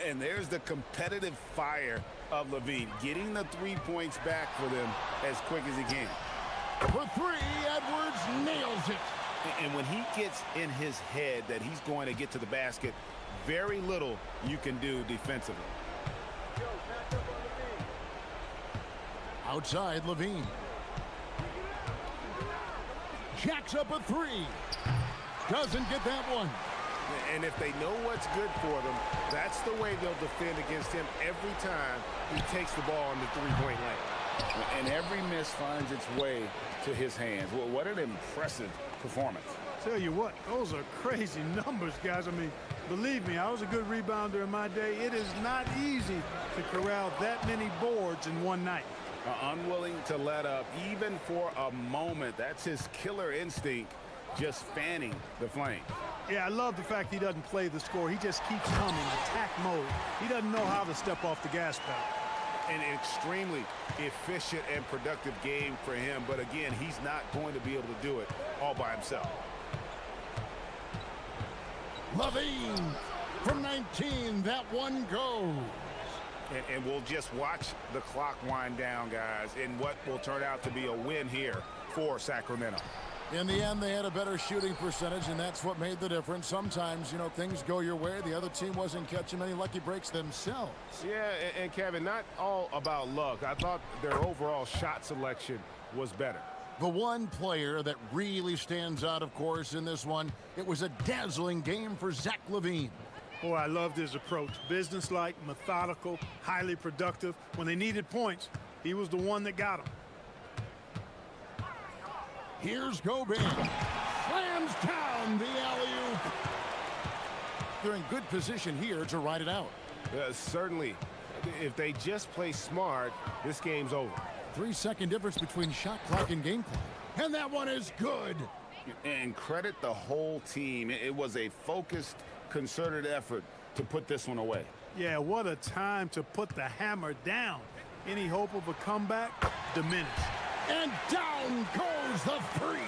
And there's the competitive fire of Levine, getting the 3 points back for them as quick as he can. For three, Edwards nails it. And when he gets in his head that he's going to get to the basket, very little you can do defensively. Outside, Levine. Jacks up a three. Doesn't get that one. And if they know what's good for them, that's the way they'll defend against him every time he takes the ball in the three-point lane. And every miss finds its way to his hands. Well, what an impressive performance. Tell you what, those are crazy numbers, guys. I mean, believe me, I was a good rebounder in my day. It is not easy to corral that many boards in one night. Unwilling to let up even for a moment. That's his killer instinct, just fanning the flame. Yeah, I love the fact he doesn't play the score. He just keeps coming, attack mode. He doesn't know how to step off the gas pedal. An extremely efficient and productive game for him. But again, he's not going to be able to do it all by himself. Levine from 19. That one goes. And we'll just watch the clock wind down, guys, in what will turn out to be a win here for Sacramento. In the end, they had a better shooting percentage, and that's what made the difference. Sometimes, you know, things go your way. The other team wasn't catching many lucky breaks themselves. Yeah, and Kevin, not all about luck. I thought their overall shot selection was better. The one player that really stands out, of course, in this one, it was a dazzling game for Zach LaVine. Boy, I loved his approach. Businesslike, methodical, highly productive. When they needed points, he was the one that got them. Here's Gobert. Slams down the alley-oop. They're in good position here to ride it out. Certainly. If they just play smart, this game's over. 3-second difference between shot clock and game clock. And that one is good. And credit the whole team. It was a focused, concerted effort to put this one away. Yeah, what a time to put the hammer down. Any hope of a comeback diminished. And down goes the three.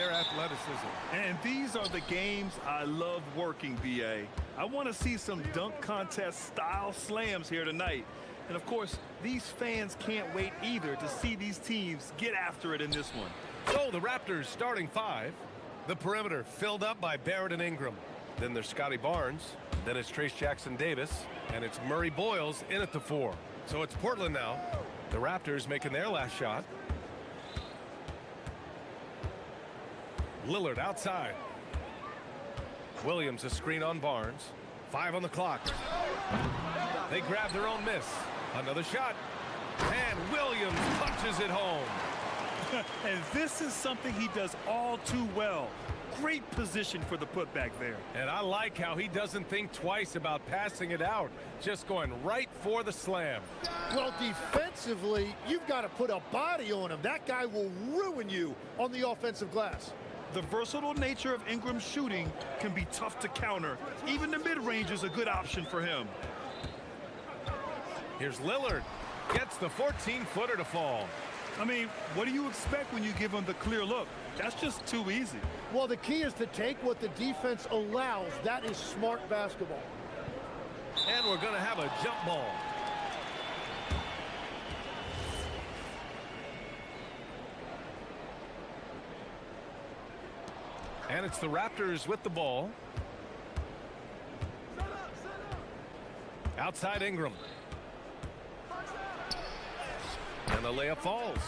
their athleticism. And these are the games I love working, BA. I want to see some dunk contest style slams here tonight. And of course, these fans can't wait either to see these teams get after it in this one. So the Raptors starting five. The perimeter filled up by Barrett and Ingram. Then there's Scotty Barnes. Then it's Trace Jackson-Davis. And it's Murray Boyles in at the 4. So it's Portland now. The Raptors making their last shot. Lillard outside. Williams a screen on Barnes. 5 on the clock. They grab their own miss. Another shot. And Williams punches it home. And this is something he does all too well. Great position for the putback there. And I like how he doesn't think twice about passing it out. Just going right for the slam. Well, defensively, you've got to put a body on him. That guy will ruin you on the offensive glass. The versatile nature of Ingram's shooting can be tough to counter. Even the mid-range is a good option for him. Here's Lillard. Gets the 14-footer to fall. I mean, what do you expect when you give him the clear look? That's just too easy. Well, the key is to take what the defense allows. That is smart basketball. And we're going to have a jump ball. And it's the Raptors with the ball. Outside Ingram. And the layup falls.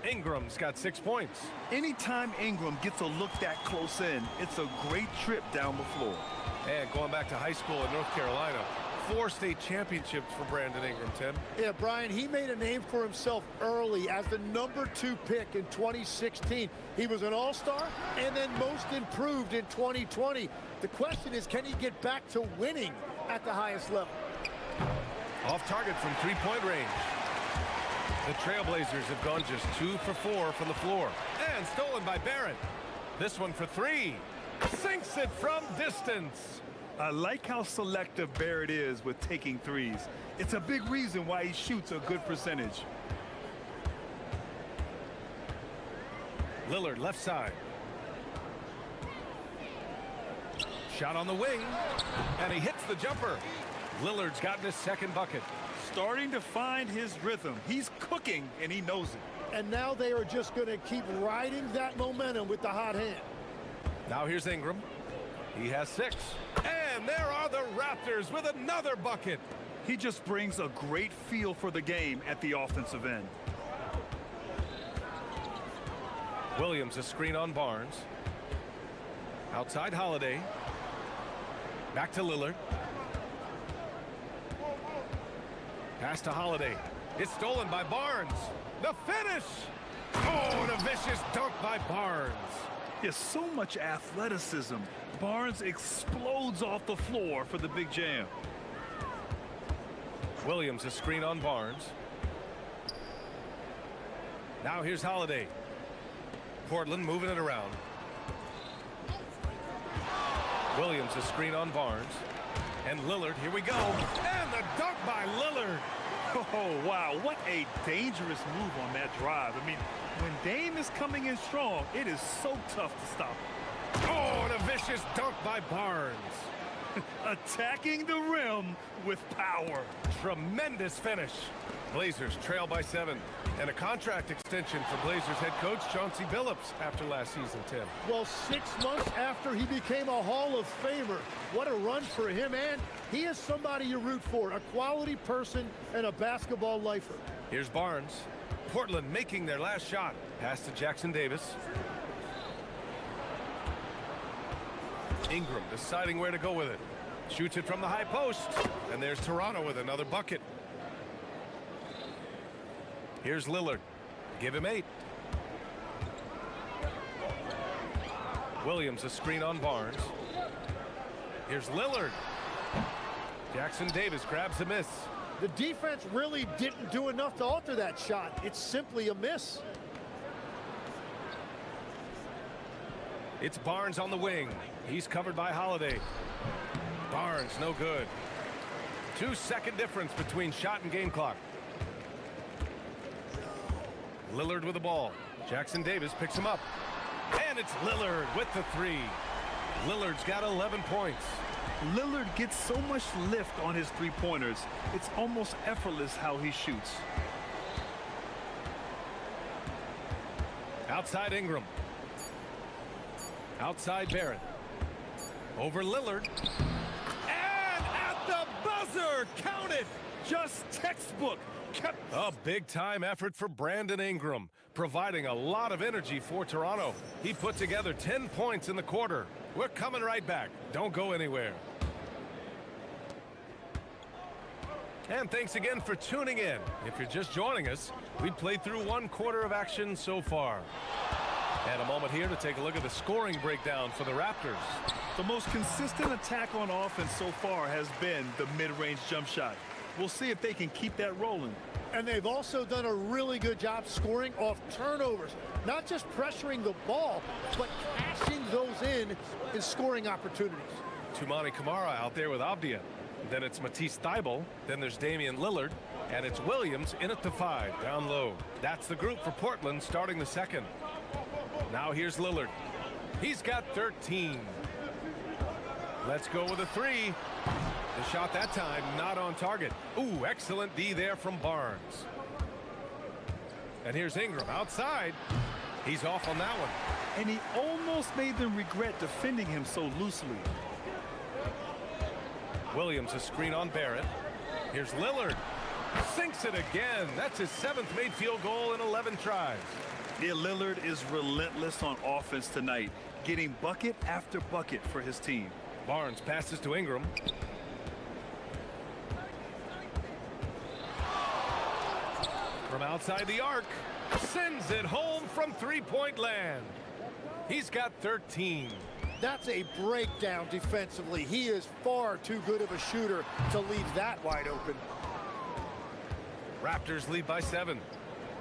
Ingram's got 6 points. Anytime Ingram gets a look that close in, it's a great trip down the floor. And going back to high school in North Carolina, 4 state championships for Brandon Ingram, Tim. Yeah, Brian, he made a name for himself early as the #2 pick in 2016. He was an all-star and then most improved in 2020. The question is, can he get back to winning at the highest level? Off target from three-point range. The Trailblazers have gone just 2 for 4 from the floor. And stolen by Barrett. This one for 3. Sinks it from distance. I like how selective Barrett is with taking threes. It's a big reason why he shoots a good percentage. Lillard left side. Shot on the wing. And he hits the jumper. Lillard's gotten his second bucket. Starting to find his rhythm. He's cooking, and he knows it. And now they are just going to keep riding that momentum with the hot hand. Now here's Ingram. He has 6. And there are the Raptors with another bucket. He just brings a great feel for the game at the offensive end. Williams a screen on Barnes. Outside Holiday. Back to Lillard. Pass to Holiday. It's stolen by Barnes. The finish! Oh, and a vicious dunk by Barnes. There's so much athleticism. Barnes explodes off the floor for the big jam. Williams a screen on Barnes. Now here's Holiday. Portland moving it around. Williams a screen on Barnes. And Lillard, here we go. And the dunk by Lillard. Oh, wow, what a dangerous move on that drive. I mean, when Dame is coming in strong, it is so tough to stop him. Oh, and a vicious dunk by Barnes. Attacking the rim with power. Tremendous finish. Blazers trail by 7. And a contract extension for Blazers head coach Chauncey Billups after last season, Tim. Well, 6 months after he became a Hall of Famer. What a run for him, and he is somebody you root for, a quality person and a basketball lifer. Here's Barnes. Portland making their last shot. Pass to Jackson-Davis. Ingram deciding where to go with it. Shoots it from the high post. And there's Toronto with another bucket. Here's Lillard. Give him 8. Williams a screen on Barnes. Here's Lillard. Jackson-Davis grabs a miss. The defense really didn't do enough to alter that shot. It's simply a miss. It's Barnes on the wing. He's covered by Holiday. Barnes no good. 2-second difference between shot and game clock. Lillard with the ball. Jackson-Davis picks him up. And it's Lillard with the three. Lillard's got 11 points. Lillard gets so much lift on his three-pointers. It's almost effortless how he shoots. Outside Ingram. Outside Barrett. Over Lillard. And at the buzzer, count it! Just textbook. A big-time effort for Brandon Ingram, providing a lot of energy for Toronto. He put together 10 points in the quarter. We're coming right back. Don't go anywhere. And thanks again for tuning in. If you're just joining us, we played through one quarter of action so far. And a moment here to take a look at the scoring breakdown for the Raptors. The most consistent attack on offense so far has been the mid-range jump shot. We'll see if they can keep that rolling. And they've also done a really good job scoring off turnovers. Not just pressuring the ball, but cashing those in scoring opportunities. Toumani Camara out there with Avdia. Then it's Matisse Thybulle. Then there's Damian Lillard. And it's Williams in at the 5, down low. That's the group for Portland starting the second. Now here's Lillard. He's got 13. Let's go with a 3. The shot that time not on target. Ooh, excellent D there from Barnes. And here's Ingram outside. He's off on that one. And he almost made them regret defending him so loosely. Williams a screen on Barrett. Here's Lillard. Sinks it again. That's his 7th made field goal in 11 tries. Yeah, Lillard is relentless on offense tonight, getting bucket after bucket for his team. Barnes passes to Ingram. From outside the arc, sends it home from three-point land. He's got 13. That's a breakdown defensively. He is far too good of a shooter to leave that wide open. Raptors lead by 7.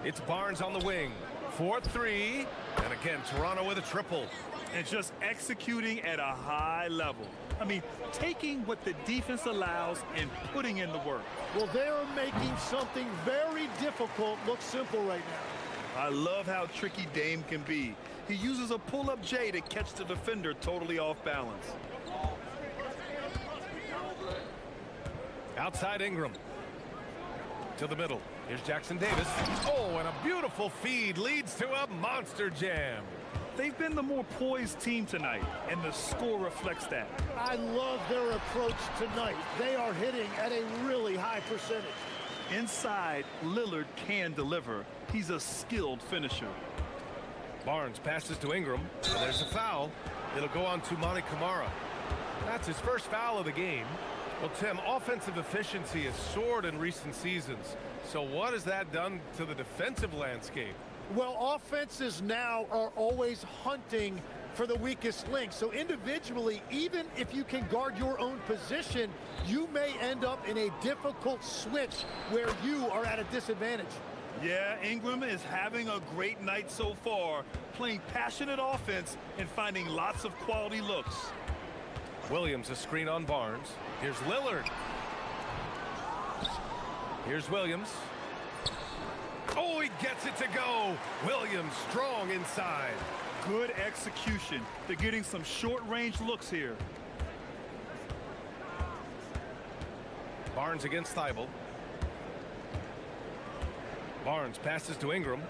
It's Barnes on the wing. 4-3. And again, Toronto with a triple. And just executing at a high level. I mean, taking what the defense allows and putting in the work. Well, they're making something very difficult look simple right now. I love how tricky Dame can be. He uses a pull-up J to catch the defender totally off balance. Outside Ingram. To the middle. Here's Jackson Davis. Oh, and a beautiful feed leads to a monster jam. They've been the more poised team tonight, and the score reflects that. I love their approach tonight. They are hitting at a really high percentage. Inside, Lillard can deliver. He's a skilled finisher. Barnes passes to Ingram. And there's a foul. It'll go on to Toumani Camara. That's his first foul of the game. Well, Tim, offensive efficiency has soared in recent seasons. So what has that done to the defensive landscape? Well, offenses now are always hunting for the weakest link. So individually, even if you can guard your own position, you may end up in a difficult switch where you are at a disadvantage. Yeah, Ingram is having a great night so far, playing passionate offense and finding lots of quality looks. Williams a screen on Barnes. Here's Lillard. Here's Williams. Oh, he gets it to go. Williams strong inside. Good execution. They're getting some short-range looks here. Barnes against Thybulle. Barnes passes to Ingram.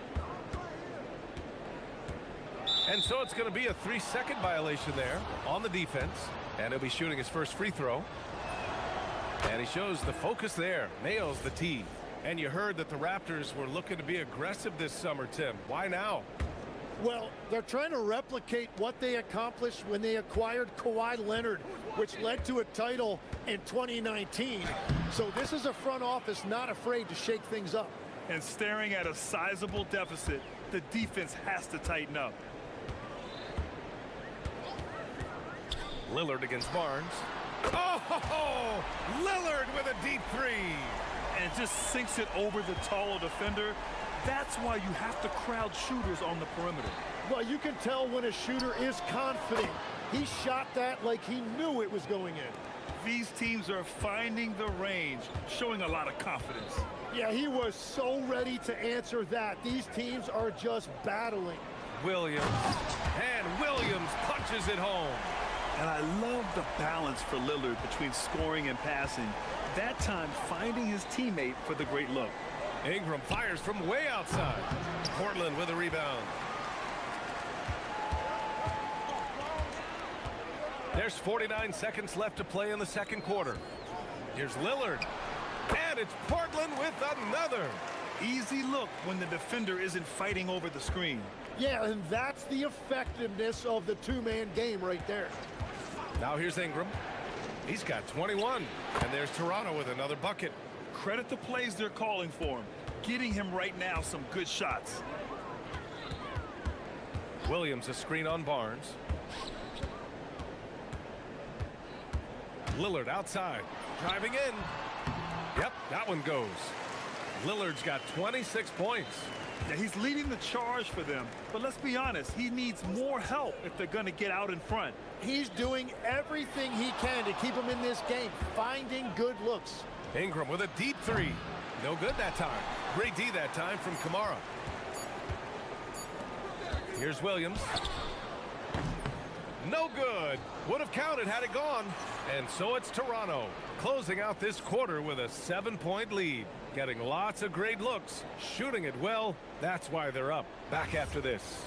And so it's going to be a 3-second violation there on the defense. And he'll be shooting his first free throw. And he shows the focus there. Nails the tee. And you heard that the Raptors were looking to be aggressive this summer, Tim. Why now? Well, they're trying to replicate what they accomplished when they acquired Kawhi Leonard, which led to a title in 2019. So this is a front office not afraid to shake things up. And staring at a sizable deficit, the defense has to tighten up. Lillard against Barnes. Oh, Lillard with a deep 3. And just sinks it over the taller defender. That's why you have to crowd shooters on the perimeter. Well, you can tell when a shooter is confident. He shot that like he knew it was going in. These teams are finding the range, showing a lot of confidence. Yeah, he was so ready to answer that. These teams are just battling. Williams. And Williams punches it home. And I love the balance for Lillard between scoring and passing. That time finding his teammate for the great look. Ingram fires from way outside. Portland with a rebound. There's 49 seconds left to play in the second quarter. Here's Lillard. And it's Portland with another. Easy look when the defender isn't fighting over the screen. Yeah, and that's the effectiveness of the two-man game right there. Now here's Ingram. He's got 21. And there's Toronto with another bucket. Credit the plays they're calling for him. Getting him right now some good shots. Williams a screen on Barnes. Lillard outside. Driving in. Yep, that one goes. Lillard's got 26 points. Now he's leading the charge for them. But let's be honest, he needs more help if they're going to get out in front. He's doing everything he can to keep him in this game, finding good looks. Ingram with a deep three. No good that time. Great D that time from Kamara. Here's Williams. No good. Would have counted had it gone. And so it's Toronto closing out this quarter with a 7-point lead. Getting lots of great looks, shooting it well. That's why they're up. Back after this.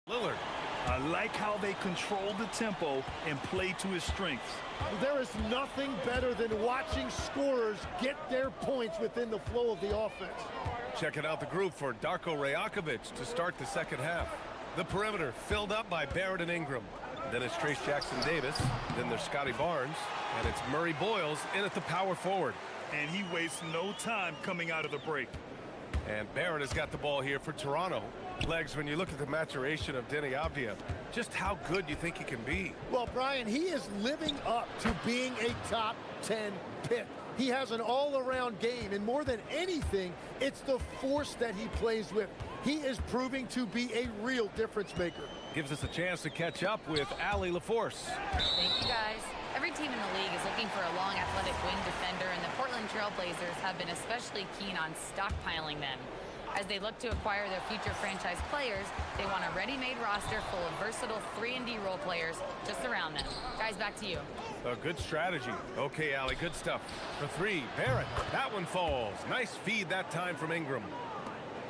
Lillard. I like how they control the tempo and play to his strengths. There is nothing better than watching scorers get their points within the flow of the offense. Checking out the group for Darko Rajakovic to start the second half. The perimeter filled up by Barrett and Ingram. Then it's Trace Jackson-Davis. Then there's Scotty Barnes. And it's Murray Boyles in at the power forward. And he wastes no time coming out of the break. And Barrett has got the ball here for Toronto. Legs, when you look at the maturation of Denny Avdia, just how good you think he can be. Well, Brian, he is living up to being a top 10 pick. He has an all-around game, and more than anything, it's the force that he plays with. He is proving to be a real difference maker. Gives us a chance to catch up with Allie LaForce. Thank you, guys. Every team in the league is looking for a long, athletic wing defender, and the Portland Trail Blazers have been especially keen on stockpiling them. As they look to acquire their future franchise players, they want a ready-made roster full of versatile 3-and-D role players just around them. Guys, back to you. A good strategy. Okay, Allie, good stuff. For three, Barrett. That one falls. Nice feed that time from Ingram.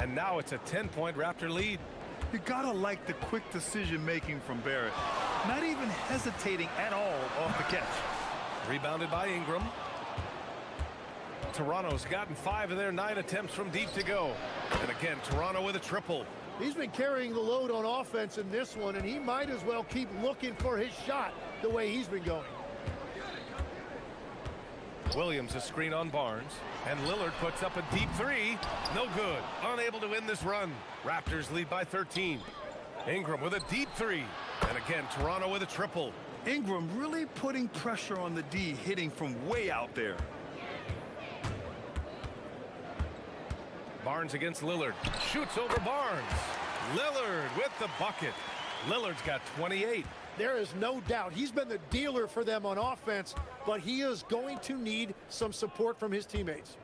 And now it's a 10-point Raptor lead. You gotta like the quick decision-making from Barrett. Not even hesitating at all off the catch. Rebounded by Ingram. Toronto's gotten 5 of their 9 attempts from deep to go. And again, Toronto with a triple. He's been carrying the load on offense in this one, and he might as well keep looking for his shot the way he's been going. Williams a screen on Barnes. And Lillard puts up a deep three. No good. Unable to win this run. Raptors lead by 13. Ingram with a deep three. And again, Toronto with a triple. Ingram really putting pressure on the D, hitting from way out there. Barnes against Lillard. Shoots over Barnes. Lillard with the bucket. Lillard's got 28. There is no doubt he's been the dealer for them on offense, but he is going to need some support from his teammates.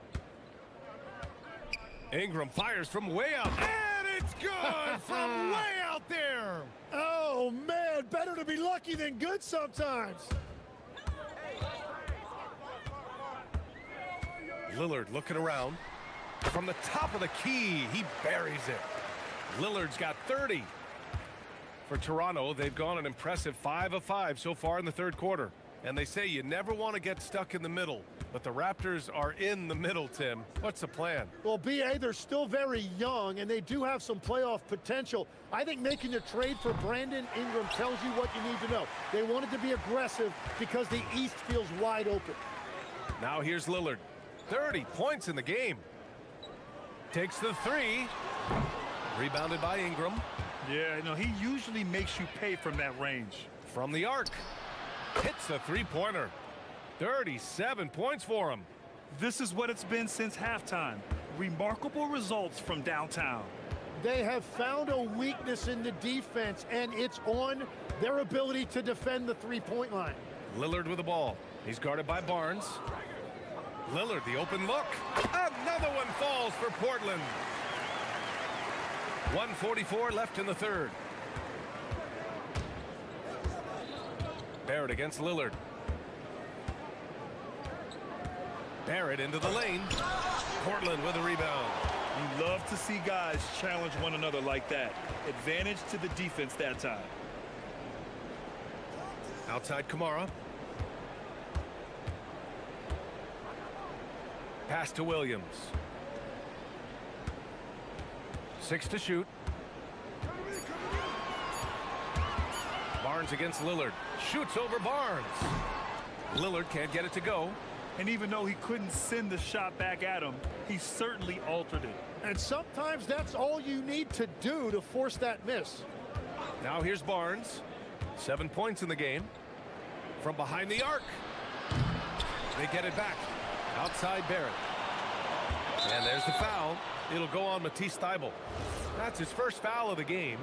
Ingram fires from way out. And it's Good from way out there. Oh, man, better to be lucky than good sometimes. Lillard looking around. From the top of the key, he buries it. Lillard's got 30. For Toronto, they've gone an impressive 5 of 5 so far in the third quarter. And they say you never want to get stuck in the middle. But the Raptors are in the middle, Tim. What's the plan? Well, B.A., they're still very young, and they do have some playoff potential. I think making a trade for Brandon Ingram tells you what you need to know. They wanted to be aggressive because the East feels wide open. Now here's Lillard. 30 points in the game. Takes the three. Rebounded by Ingram. Yeah, you know, he usually makes you pay from that range. From the arc. Hits the three-pointer. 37 points for him. This is what it's been since halftime. Remarkable results from downtown. They have found a weakness in the defense, and it's on their ability to defend the three-point line. Lillard with the ball. He's guarded by Barnes. Lillard, the open look. Another one falls for Portland. 1:44 left in the third. Barrett against Lillard. Barrett into the lane. Portland with a rebound. You love to see guys challenge one another like that. Advantage to the defense that time. Outside Kamara. Pass to Williams. 6 to shoot. Barnes against Lillard. Shoots over Barnes. Lillard can't get it to go. And even though he couldn't send the shot back at him, he certainly altered it. And sometimes that's all you need to do to force that miss. Now here's Barnes. 7 points in the game. From behind the arc. They get it back. Outside Barrett. And there's the foul. It'll go on Matisse Thybulle. That's his first foul of the game.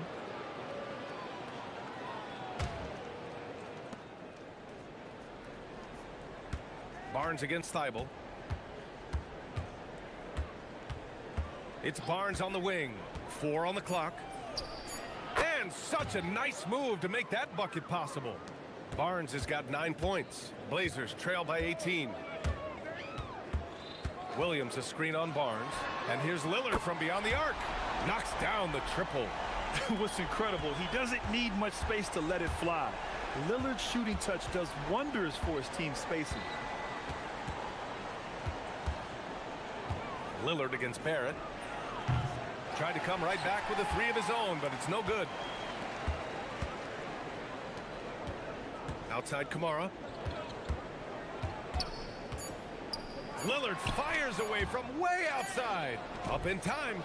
Barnes against Thybulle. It's Barnes on the wing. 4 on the clock. And such a nice move to make that bucket possible. Barnes has got 9 points. Blazers trail by 18. Williams a screen on Barnes. And here's Lillard from beyond the arc. Knocks down the triple. What's incredible, he doesn't need much space to let it fly. Lillard's shooting touch does wonders for his team's spacing. Lillard against Barrett. Tried to come right back with a three of his own, but it's no good. Outside Kamara. Lillard fires away from way outside. Up in time.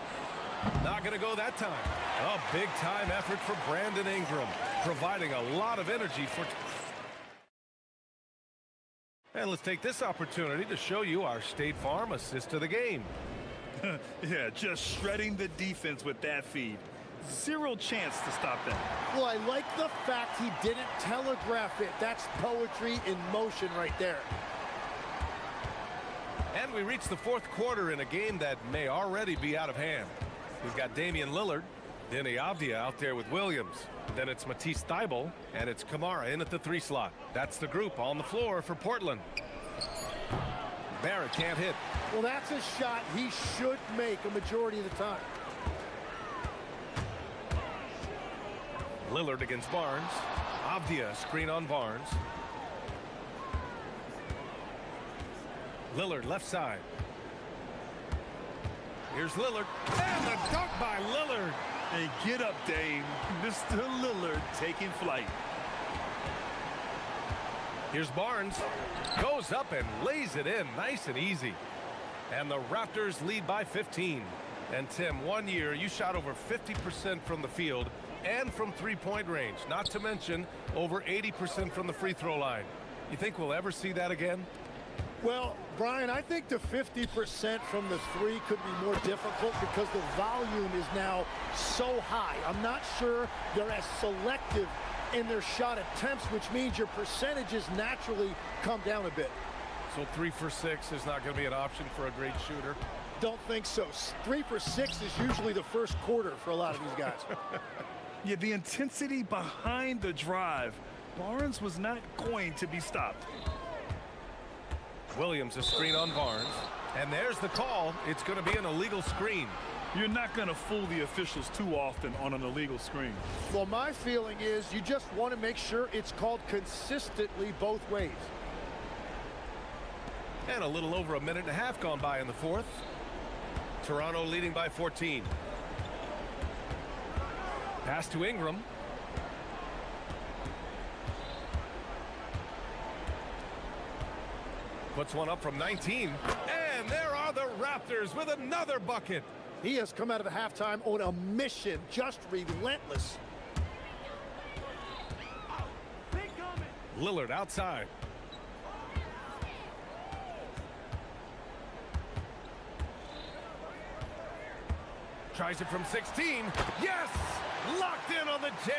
Not going to go that time. A big-time effort for Brandon Ingram, providing a lot of energy for... And let's take this opportunity to show you our State Farm assist of the game. Yeah, just shredding the defense with that feed. Zero chance to stop that. Well, I like the fact he didn't telegraph it. That's poetry in motion right there. And we reach the fourth quarter in a game that may already be out of hand. We've got Damian Lillard, Denny Avdia out there with Williams. Then it's Matisse Thybulle, and it's Kamara in at the 3 slot. That's the group on the floor for Portland. Barrett can't hit. Well, that's a shot he should make a majority of the time. Lillard against Barnes. Avdia screen on Barnes. Lillard left side. Here's Lillard. And the dunk by Lillard. And get up, Dame. Mr. Lillard taking flight. Here's Barnes. Goes up and lays it in nice and easy. And the Raptors lead by 15. And Tim, 1 year you shot over 50% from the field and from three-point range. Not to mention over 80% from the free throw line. You think we'll ever see that again? Well, Brian, I think the 50% from the 3 could be more difficult because the volume is now so high. I'm not sure they're as selective in their shot attempts, which means your percentages naturally come down a bit. So 3 for 6 is not going to be an option for a great shooter. don't think so. 3 for 6 is usually the first quarter for a lot of these guys. Yeah, the intensity behind the drive. Barnes was not going to be stopped. Williams a screen on Barnes. And there's the call. It's going to be an illegal screen. You're not going to fool the officials too often on an illegal screen. Well, my feeling is you just want to make sure it's called consistently both ways. And a little over a minute and a half gone by in the fourth. Toronto leading by 14. Pass to Ingram. Puts one up from 19. And there are the Raptors with another bucket. He has come out of the halftime on a mission, just relentless. Lillard outside. Tries it from 16. Yes! Locked in on the J.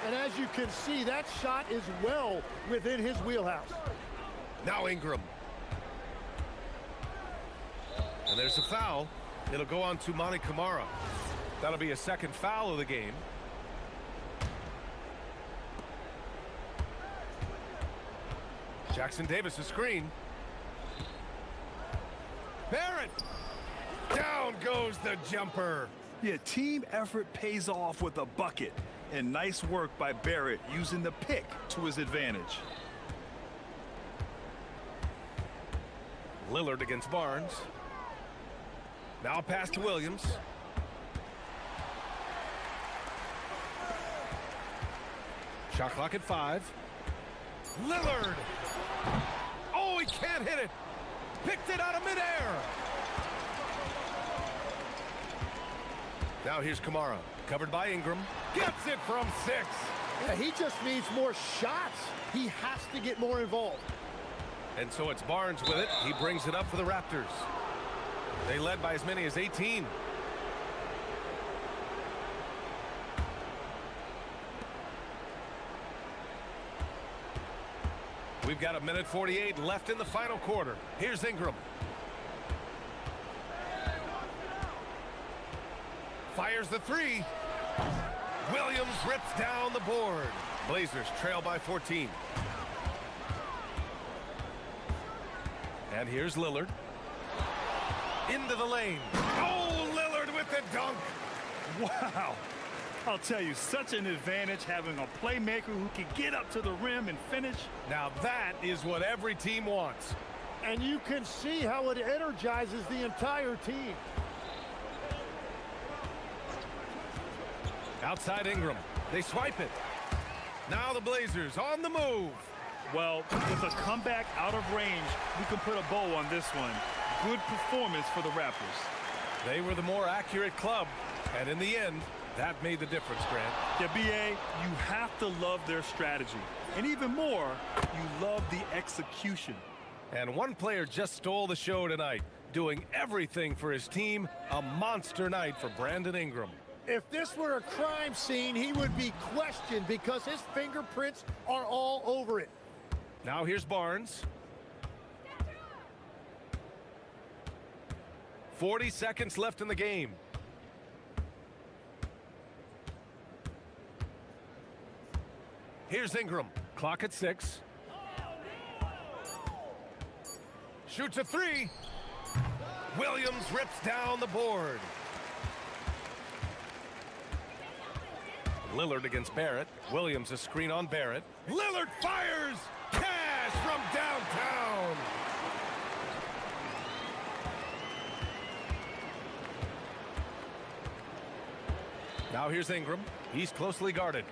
And as you can see, that shot is well within his wheelhouse. Now Ingram. And there's a foul. It'll go on to Monty Kamara. That'll be a second foul of the game. Jackson Davis a screen. Barrett. Down goes the jumper. Yeah, team effort pays off with a bucket. And nice work by Barrett using the pick to his advantage. Lillard against Barnes. Now pass to Williams. Shot clock at 5. Lillard. Oh, he can't hit it. Picked it out of midair. Now here's Kamara. Covered by Ingram. Gets it from 6. Yeah, he just needs more shots. He has to get more involved. And so it's Barnes with it. He brings it up for the Raptors. They led by as many as 18. We've got a minute 48 left in the final quarter. Here's Ingram. Fires the 3. Williams rips down the board. Blazers trail by 14. And here's Lillard. Into the lane. Oh, Lillard with the dunk. Wow. I'll tell you, such an advantage having a playmaker who can get up to the rim and finish. Now that is what every team wants. And you can see how it energizes the entire team. Outside Ingram. They swipe it. Now the Blazers on the move. Well, with a comeback out of range, we can put a bow on this one. Good performance for the Raptors. They were the more accurate club. And in the end, that made the difference, Grant. Yeah, BA, you have to love their strategy. And even more, you love the execution. And one player just stole the show tonight, doing everything for his team. A monster night for Brandon Ingram. If this were a crime scene, he would be questioned because his fingerprints are all over it. Now here's Barnes. 40 seconds left in the game. Here's Ingram. Clock at 6. Shoots a 3. Williams rips down the board. Lillard against Barrett. Williams a screen on Barrett. Lillard fires! Cash from downtown! Now here's Ingram. He's closely guarded.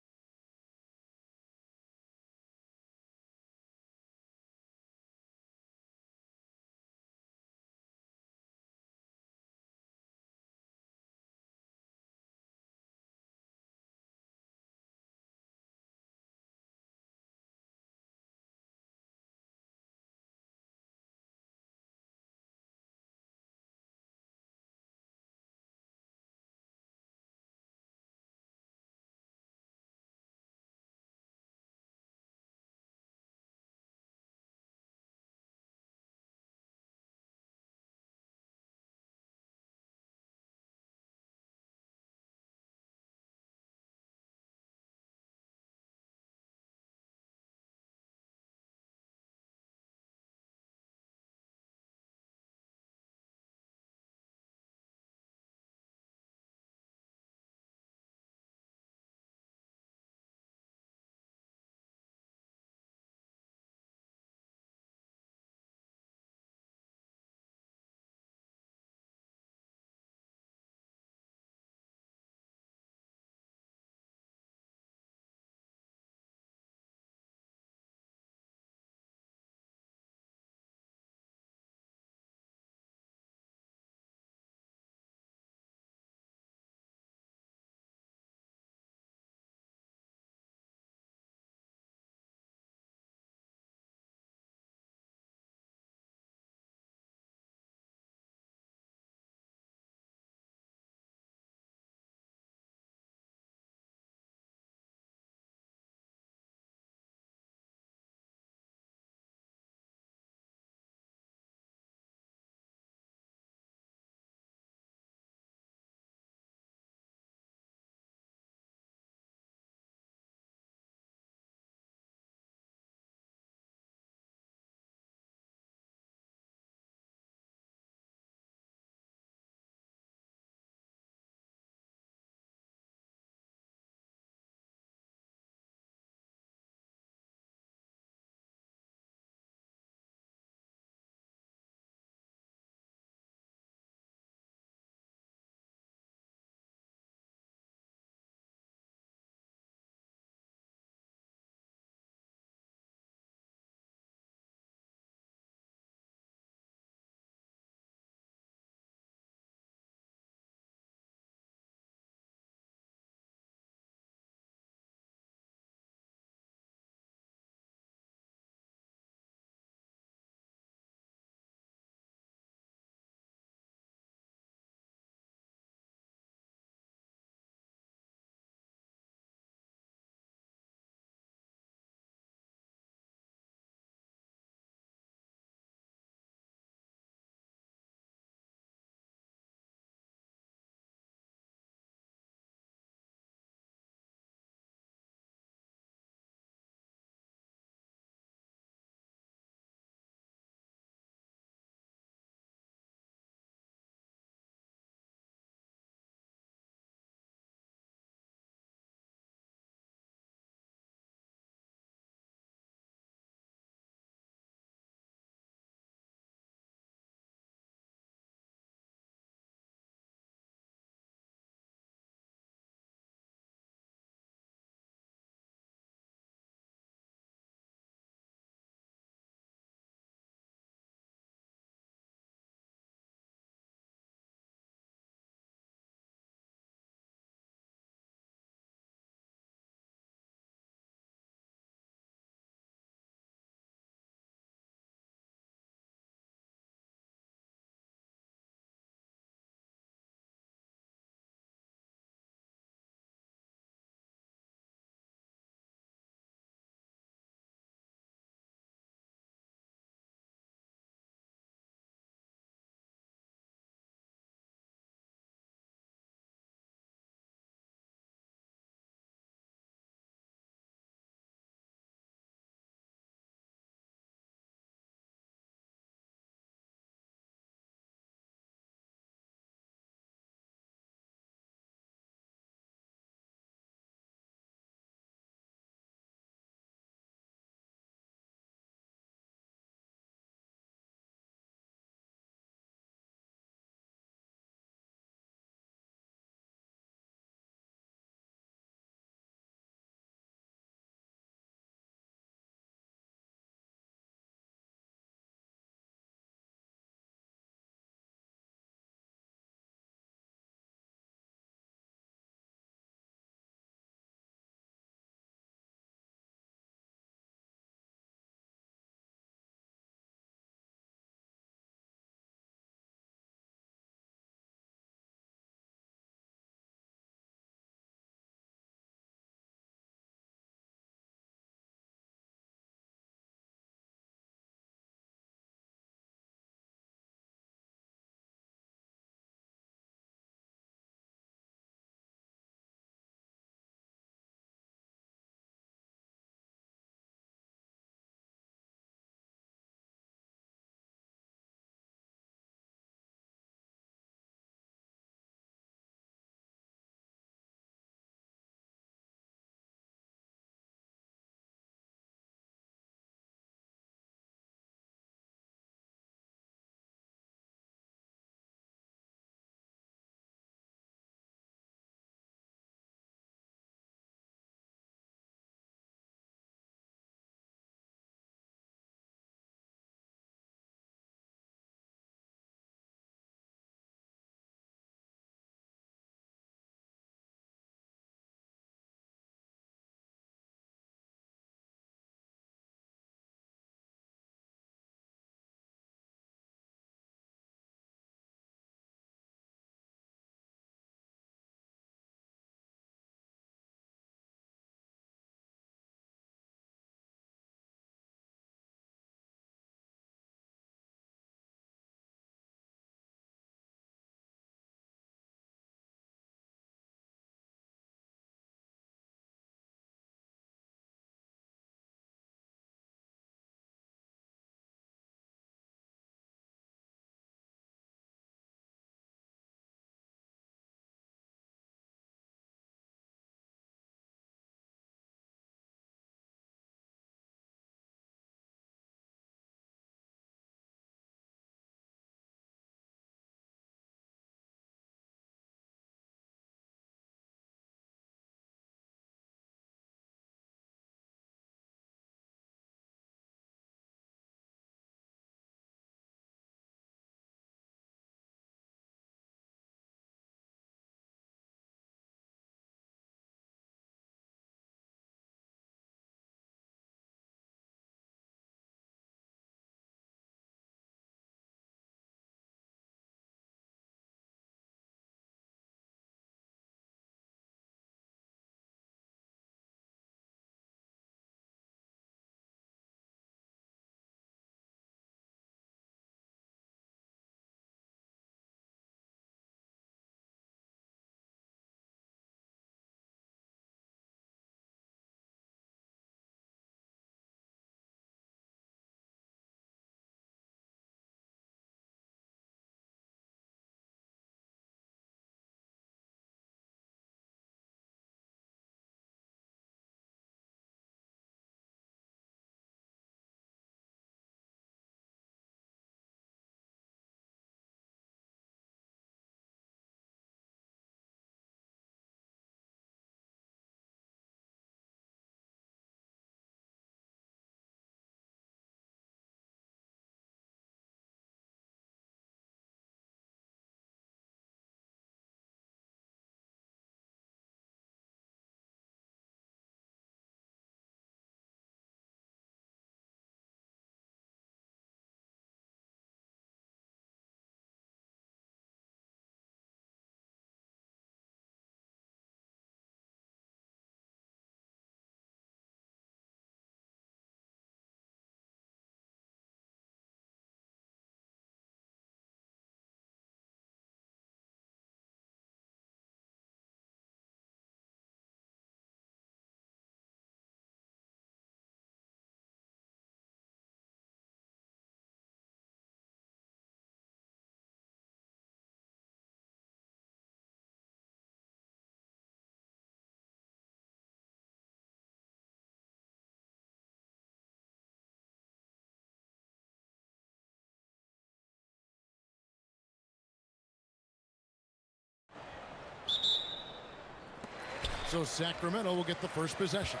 So Sacramento will get the first possession.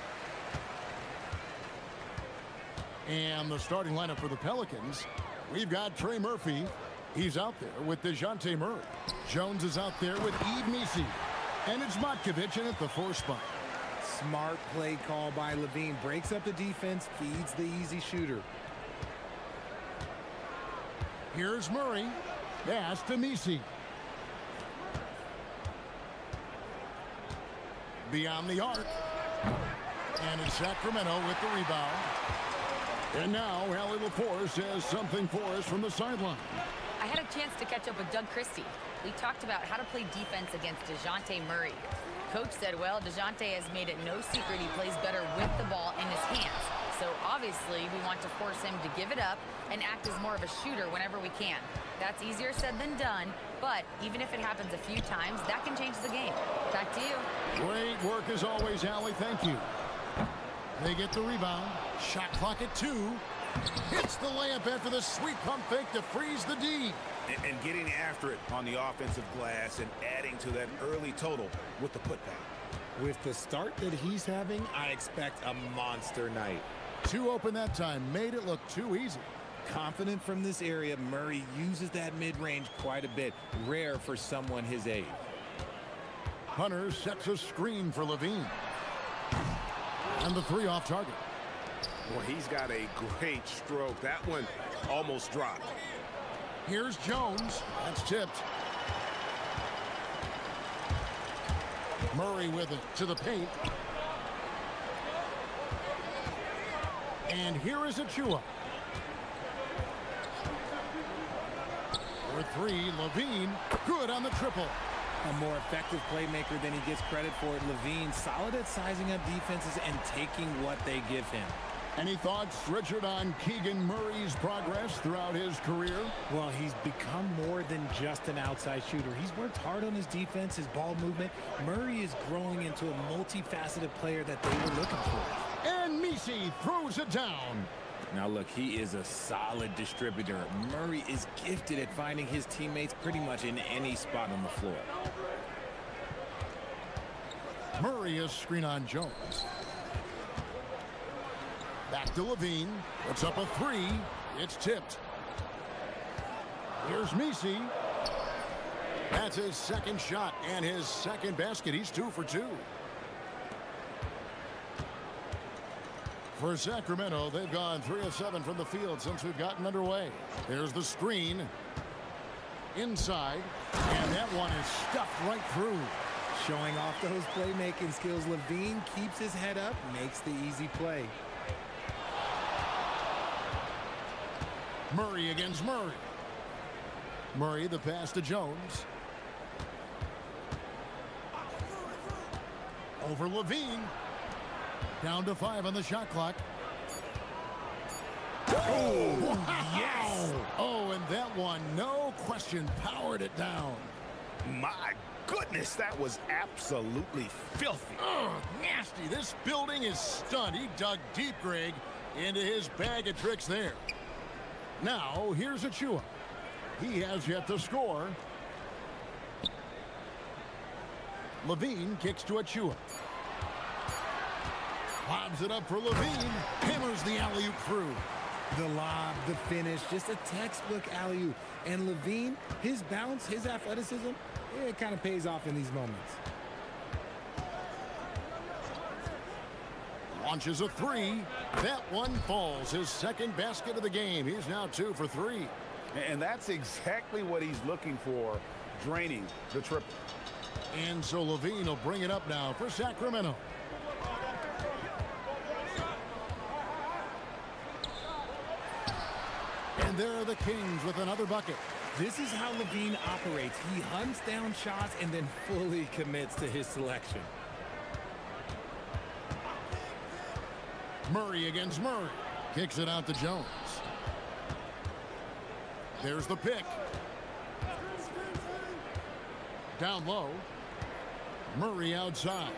And the starting lineup for the Pelicans, we've got Trey Murphy. He's out there with DeJounte Murray. Jones is out there with Misi. And it's Matkovic in at the 4 spot. Smart play call by Levine. Breaks up the defense, feeds the easy shooter. Here's Murray. Pass to Misi. Beyond the arc. And it's Sacramento with the rebound. And now Allie LaForce has something for us from the sideline. I had a chance to catch up with Doug Christie. We talked about how to play defense against DeJounte Murray. Coach said, well, DeJounte has made it no secret he plays better with the ball in his hands. So obviously we want to force him to give it up and act as more of a shooter whenever we can. That's easier said than done, but even if it happens a few times, that can change the game. Back to you. Great work as always, Allie. Thank you. They get the rebound. Shot clock at 2. Hits the layup after the sweet pump fake to freeze the D. And getting after it on the offensive glass and adding to that early total with the putback. With the start that he's having, I expect a monster night. 2 open that time. Made it look too easy. Confident from this area, Murray uses that mid-range quite a bit. Rare for someone his age. Hunter sets a screen for Levine. And the 3 off target. Well, he's got a great stroke. That one almost dropped. Here's Jones. That's tipped. Murray with it to the paint. And here is Achua. For 3, Levine. Good on the triple. A more effective playmaker than he gets credit for. Levine solid at sizing up defenses and taking what they give him. Any thoughts, Richard, on Keegan Murray's progress throughout his career? Well, he's become more than just an outside shooter. He's worked hard on his defense, his ball movement. Murray is growing into a multifaceted player that they were looking for. And Misi throws it down. Now look, he is a solid distributor. Murray is gifted at finding his teammates pretty much in any spot on the floor. Murray is screen on Jones. Back to Levine. Puts up a 3. It's tipped. Here's Misi. That's his second shot and his second basket. He's 2 for 2. For Sacramento, they've gone 3 of 7 from the field since we've gotten underway. There's the screen. Inside. And that one is stuffed right through. Showing off those playmaking skills, Levine keeps his head up, makes the easy play. Murray against Murray. Murray, the pass to Jones. Over Levine. Down to 5 on the shot clock. Oh, wow. Yes! Oh, and that one, no question, powered it down. My goodness, that was absolutely filthy. Oh, nasty. This building is stunned. He dug deep, Greg, into his bag of tricks there. Now, here's Achua. He has yet to score. Levine kicks to Achua. Lobs it up for Levine. Hammers the alley-oop through. The lob, the finish, just a textbook alley-oop. And Levine, his bounce, his athleticism, it kind of pays off in these moments. Launches a 3. That one falls. His second basket of the game. He's now 2 for 3. And that's exactly what he's looking for, draining the triple. And so Levine will bring it up now for Sacramento. And there are the Kings with another bucket. This is how Levine operates. He hunts down shots and then fully commits to his selection. Murray against Murray. Kicks it out to Jones. There's the pick. Down low. Murray outside.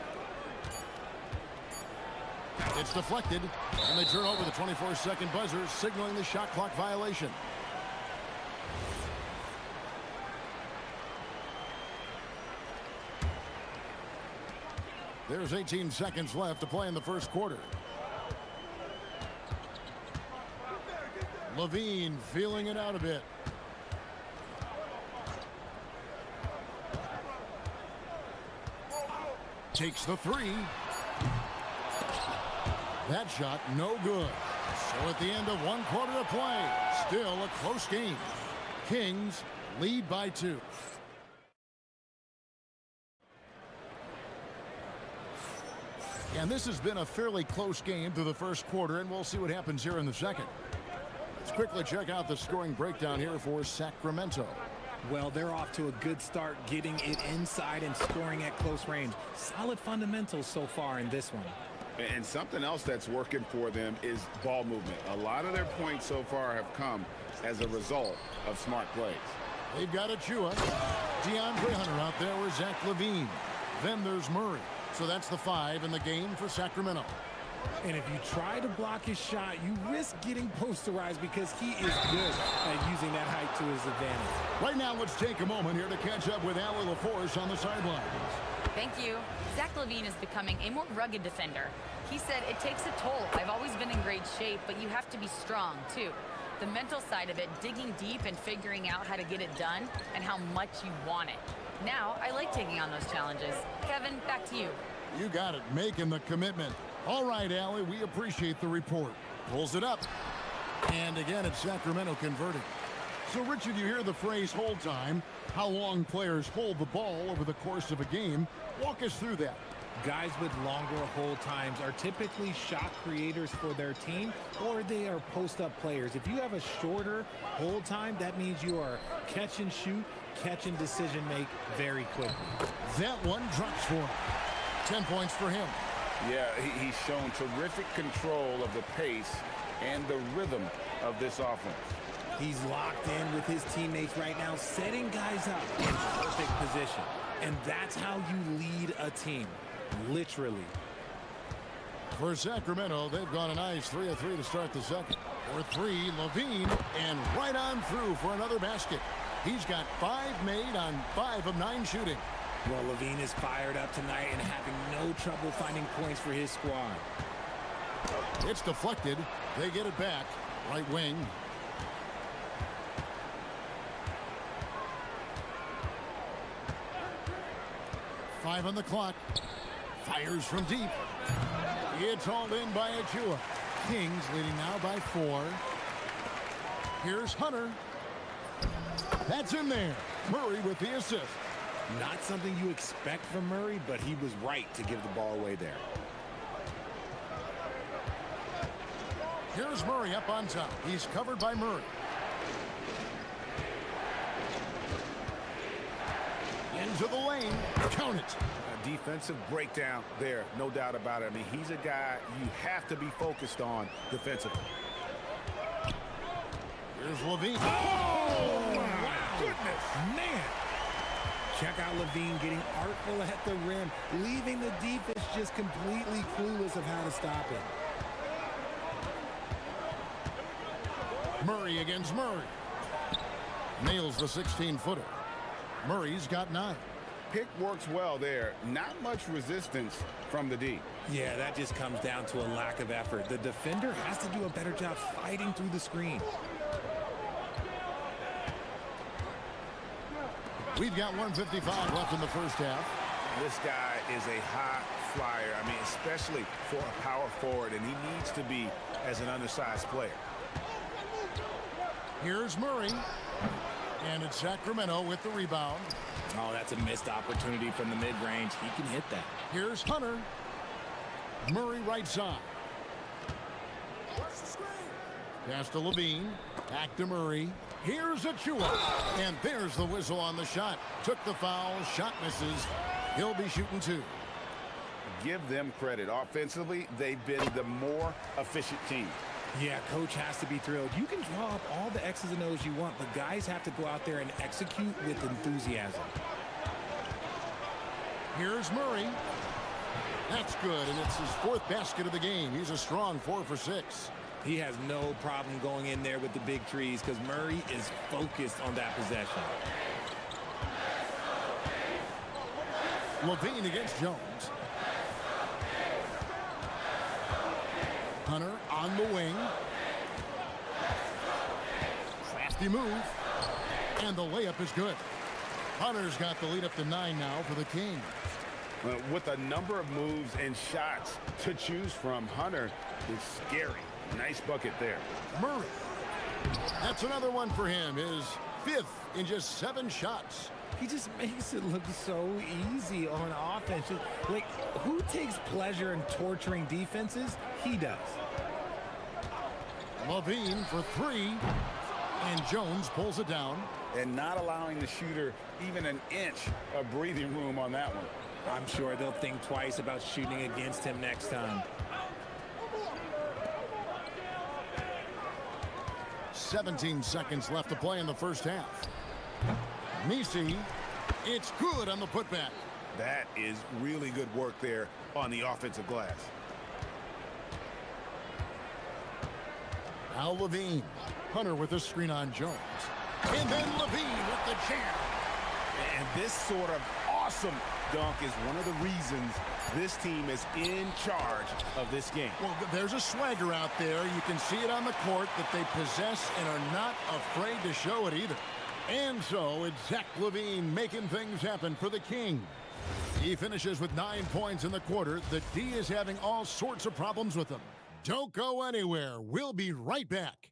It's deflected, and they turn over the 24-second buzzer, signaling the shot clock violation. There's 18 seconds left to play in the first quarter. Levine feeling it out a bit. Takes the three. That shot no good. So at the end of one quarter of play, still a close game. Kings lead by 2. And this has been a fairly close game through the first quarter, and we'll see what happens here in the second. Let's quickly check out the scoring breakdown here for Sacramento. Well, they're off to a good start, getting it inside and scoring at close range. Solid fundamentals so far in this one. And something else that's working for them is ball movement. A lot of their points so far have come as a result of smart plays. They've got Achua, DeAndre Hunter out there with Zach Levine. Then there's Murray. So that's the 5 in the game for Sacramento. And if you try to block his shot, you risk getting posterized because he is good at using that height to his advantage. Right now, let's take a moment here to catch up with Allie LaForce on the sidelines. Thank you. Zach Levine is becoming a more rugged defender. He said it takes a toll. I've always been in great shape, but you have to be strong, too. The mental side of it, digging deep and figuring out how to get it done and how much you want it. Now, I like taking on those challenges. Kevin, back to you. You got it, making the commitment. All right, Allie, we appreciate the report. Pulls it up. And again, it's Sacramento converting. So, Richard, you hear the phrase hold time, how long players hold the ball over the course of a game. Walk us through that. Guys with longer hold times are typically shot creators for their team, or they are post-up players. If you have a shorter hold time, that means you are catch and shoot, catch and decision make very quickly. That one drops for him. 10 points for him. Yeah, he's shown terrific control of the pace and the rhythm of this offense. He's locked in with his teammates right now, setting guys up in perfect position. And that's how you lead a team, literally. For Sacramento, they've gone a nice 3 of 3 to start the second. For 3, Levine, and right on through for another basket. He's got 5 made on 5 of 9 shooting. Well, Levine is fired up tonight and having no trouble finding points for his squad. It's deflected. They get it back. Right wing. Five on the clock. Fires from deep. It's hauled in by Achua. Kings leading now by 4. Here's Hunter. That's in there. Murray with the assist. Not something you expect from Murray, but he was right to give the ball away there. Here's Murray up on top. He's covered by Murray. Into the lane. Count it. A defensive breakdown there, no doubt about it. I mean, he's a guy you have to be focused on defensively. Here's Levine. Oh, wow. Goodness, man. Check out Levine getting artful at the rim, leaving the defense just completely clueless of how to stop it. Murray against Murray. Nails the 16-footer. Murray's got 9. Pick works well there. Not much resistance from the D. Yeah, that just comes down to a lack of effort. The defender has to do a better job fighting through the screen. We've got 1:55 left in the first half. This guy is a high flyer. I mean, especially for a power forward, and he needs to be as an undersized player. Here's Murray. And it's Sacramento with the rebound. Oh, that's a missed opportunity from the mid-range. He can hit that. Here's Hunter. Murray right side. Pass to Levine. Back to Murray. Here's Achua. And there's the whistle on the shot. Took the foul. Shot misses. He'll be shooting 2. Give them credit. Offensively, they've been the more efficient team. Yeah, coach has to be thrilled. You can draw up all the X's and O's you want, but guys have to go out there and execute with enthusiasm. Here's Murray. That's good, and it's his 4th basket of the game. He's a strong 4 for 6. He has no problem going in there with the big trees because Murray is focused on that possession. Levine against Jones. Hunter on the wing. Crafty move. And the layup is good. Hunter's got the lead up to 9 now for the Kings. With a number of moves and shots to choose from, Hunter is scary. Nice bucket there. Murray. That's another one for him. His 5th in just 7 shots. He just makes it look so easy on offense. Like, who takes pleasure in torturing defenses? He does. Levine for 3. And Jones pulls it down. And not allowing the shooter even an inch of breathing room on that one. I'm sure they'll think twice about shooting against him next time. 17 seconds left to play in the first half. Misi, it's good on the putback. That is really good work there on the offensive glass. Now Levine. Hunter with a screen on Jones. And then Levine with the jam. And this sort of awesome dunk is one of the reasons this team is in charge of this game. Well, there's a swagger out there. You can see it on the court that they possess and are not afraid to show it either. And so it's Zach Levine making things happen for the King. He finishes with 9 points in the quarter. The D is having all sorts of problems with them. Don't go anywhere. We'll be right back.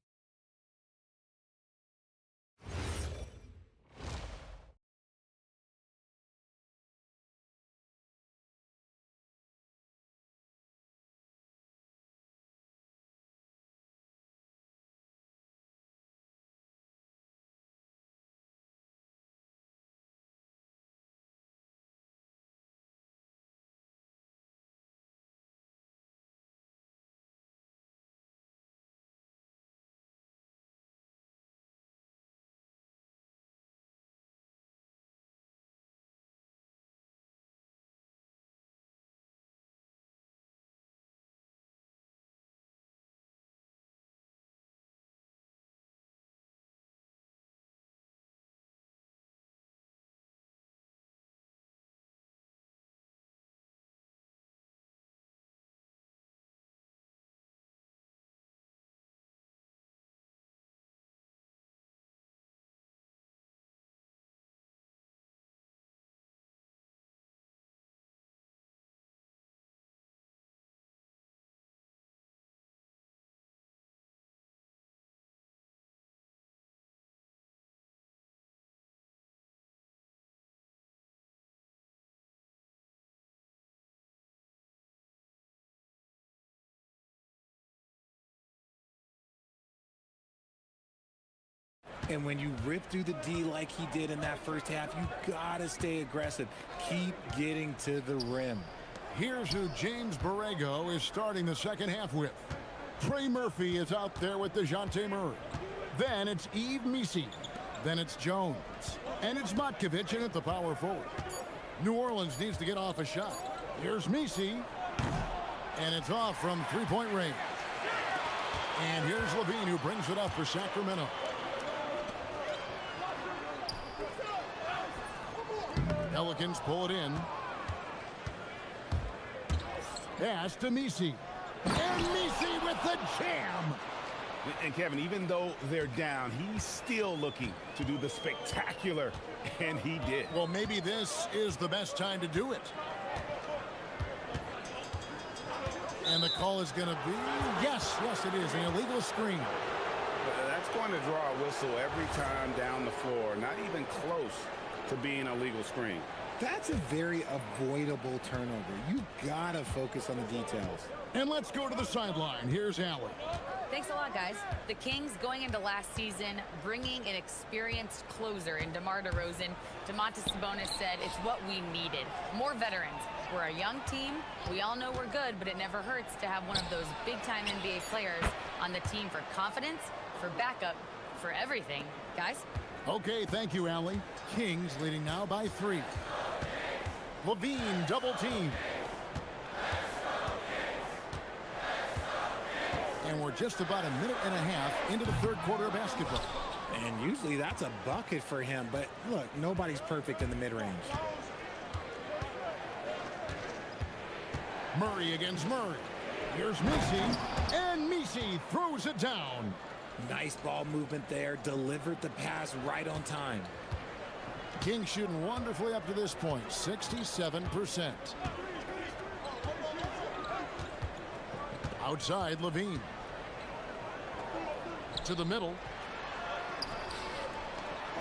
And when you rip through the D like he did in that first half, you gotta stay aggressive. Keep getting to the rim. Here's who James Borrego is starting the second half with. Trey Murphy is out there with DeJounte Murray. Then it's Yves Misi. Then it's Jones. And it's Matkovic in at the power forward. New Orleans needs to get off a shot. Here's Misi. And it's off from three-point range. And here's Levine who brings it up for Sacramento. Pelicans pull it in. Pass to Misi. And Misi with the jam. And Kevin, even though they're down, he's still looking to do the spectacular, and he did. Well, maybe this is the best time to do it. And the call is going to be, yes, it is, an illegal screen. That's going to draw a whistle every time down the floor, not even close to being a legal screen. That's a very avoidable turnover. You gotta focus on the details. And let's go to the sideline. Here's Allen. Thanks a lot, guys. The Kings going into last season, bringing an experienced closer in DeMar DeRozan. Domantas Sabonis said it's what we needed. More veterans. We're a young team. We all know we're good, but it never hurts to have one of those big-time NBA players on the team for confidence, for backup, for everything. Guys? Okay, thank you, Allie. Kings leading now by 3. Levine double team. And we're just about a minute and a half into the third quarter of basketball. And usually that's a bucket for him, but look, nobody's perfect in the mid-range. Murray against Murray. Here's Misi, and Misi throws it down. Nice ball movement there. Delivered the pass right on time. Kings shooting wonderfully up to this point, 67%. Outside, Levine. To the middle.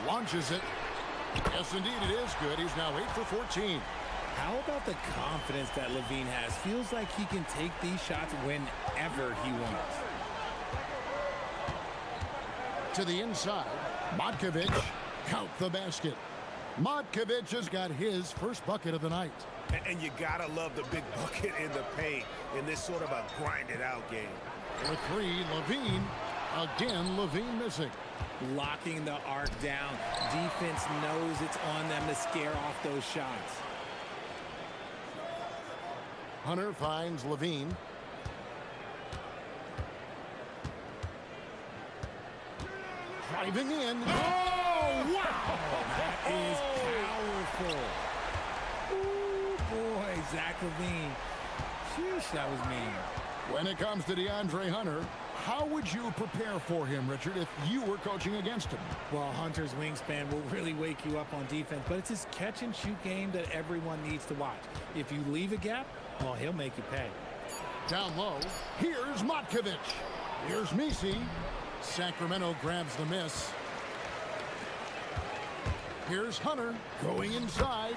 Launches it. Yes, indeed, it is good. He's now 8 for 14. How about the confidence that Levine has? Feels like he can take these shots whenever he wants. To the inside, Matkovic, count the basket. Matkovic has got his first bucket of the night. And you gotta love the big bucket in the paint in this sort of a grinded-out game. For three, Levine. Again, Levine missing. Locking the arc down. Defense knows it's on them to scare off those shots. Hunter finds Levine. Driving in. Oh, wow! That is powerful. Ooh, boy, Zach Levine. Sheesh, that was mean. When it comes to DeAndre Hunter, how would you prepare for him, Richard, if you were coaching against him? Well, Hunter's wingspan will really wake you up on defense, but it's his catch-and-shoot game that everyone needs to watch. If you leave a gap, well, he'll make you pay. Down low, here's Matkovic. Here's Misi. Sacramento grabs the miss. Here's Hunter going inside.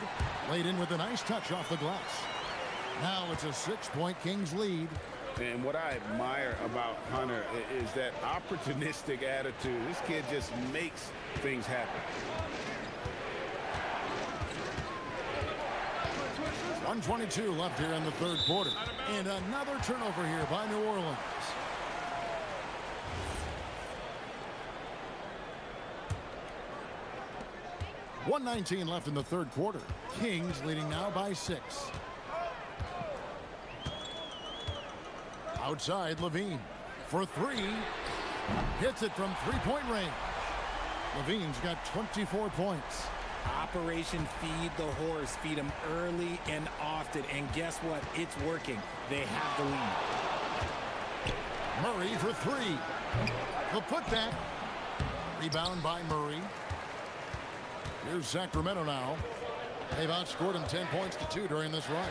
Laid in with a nice touch off the glass. Now it's a 6-point Kings lead. And what I admire about Hunter is that opportunistic attitude. This kid just makes things happen. 1:22 left here in the third quarter. And another turnover here by New Orleans. .119 left in the third quarter. Kings leading now by 6. Outside, Levine for 3. Hits it from three-point range. Levine's got 24 points. Operation Feed the Horse. Feed him early and often. And guess what? It's working. They have the lead. Murray for 3. The putback. Rebound by Murray. Here's Sacramento now. They've outscored him 10 points to 2 during this run.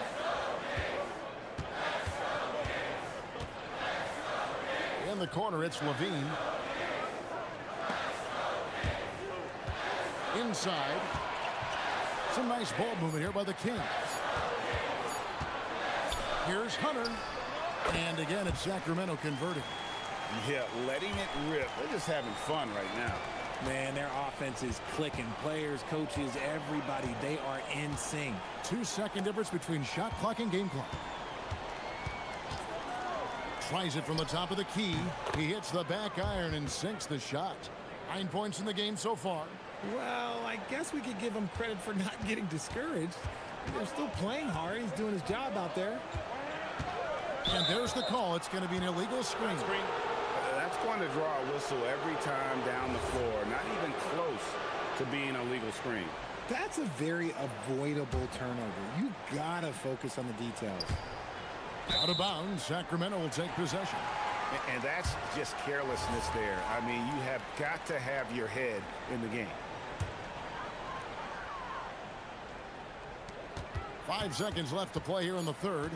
In the corner, it's Levine. Inside. Some nice ball movement here by the Kings. Here's Hunter. And again, it's Sacramento converting. Yeah, letting it rip. They're just having fun right now. Man, their offense is clicking. Players, coaches, everybody, they are in sync. 2-second difference between shot clock and game clock. Tries it from the top of the key. He hits the back iron and sinks the shot. 9 points in the game so far. Well, I guess we could give him credit for not getting discouraged. They're still playing hard. He's doing his job out there. And there's the call. It's going to be an illegal screen. That's going to draw a whistle every time down the floor. Not even close to being a legal screen. That's a very avoidable turnover. You got to focus on the details. Out of bounds, Sacramento will take possession. And that's just carelessness there. I mean, you have got to have your head in the game. 5 seconds left to play here in the third.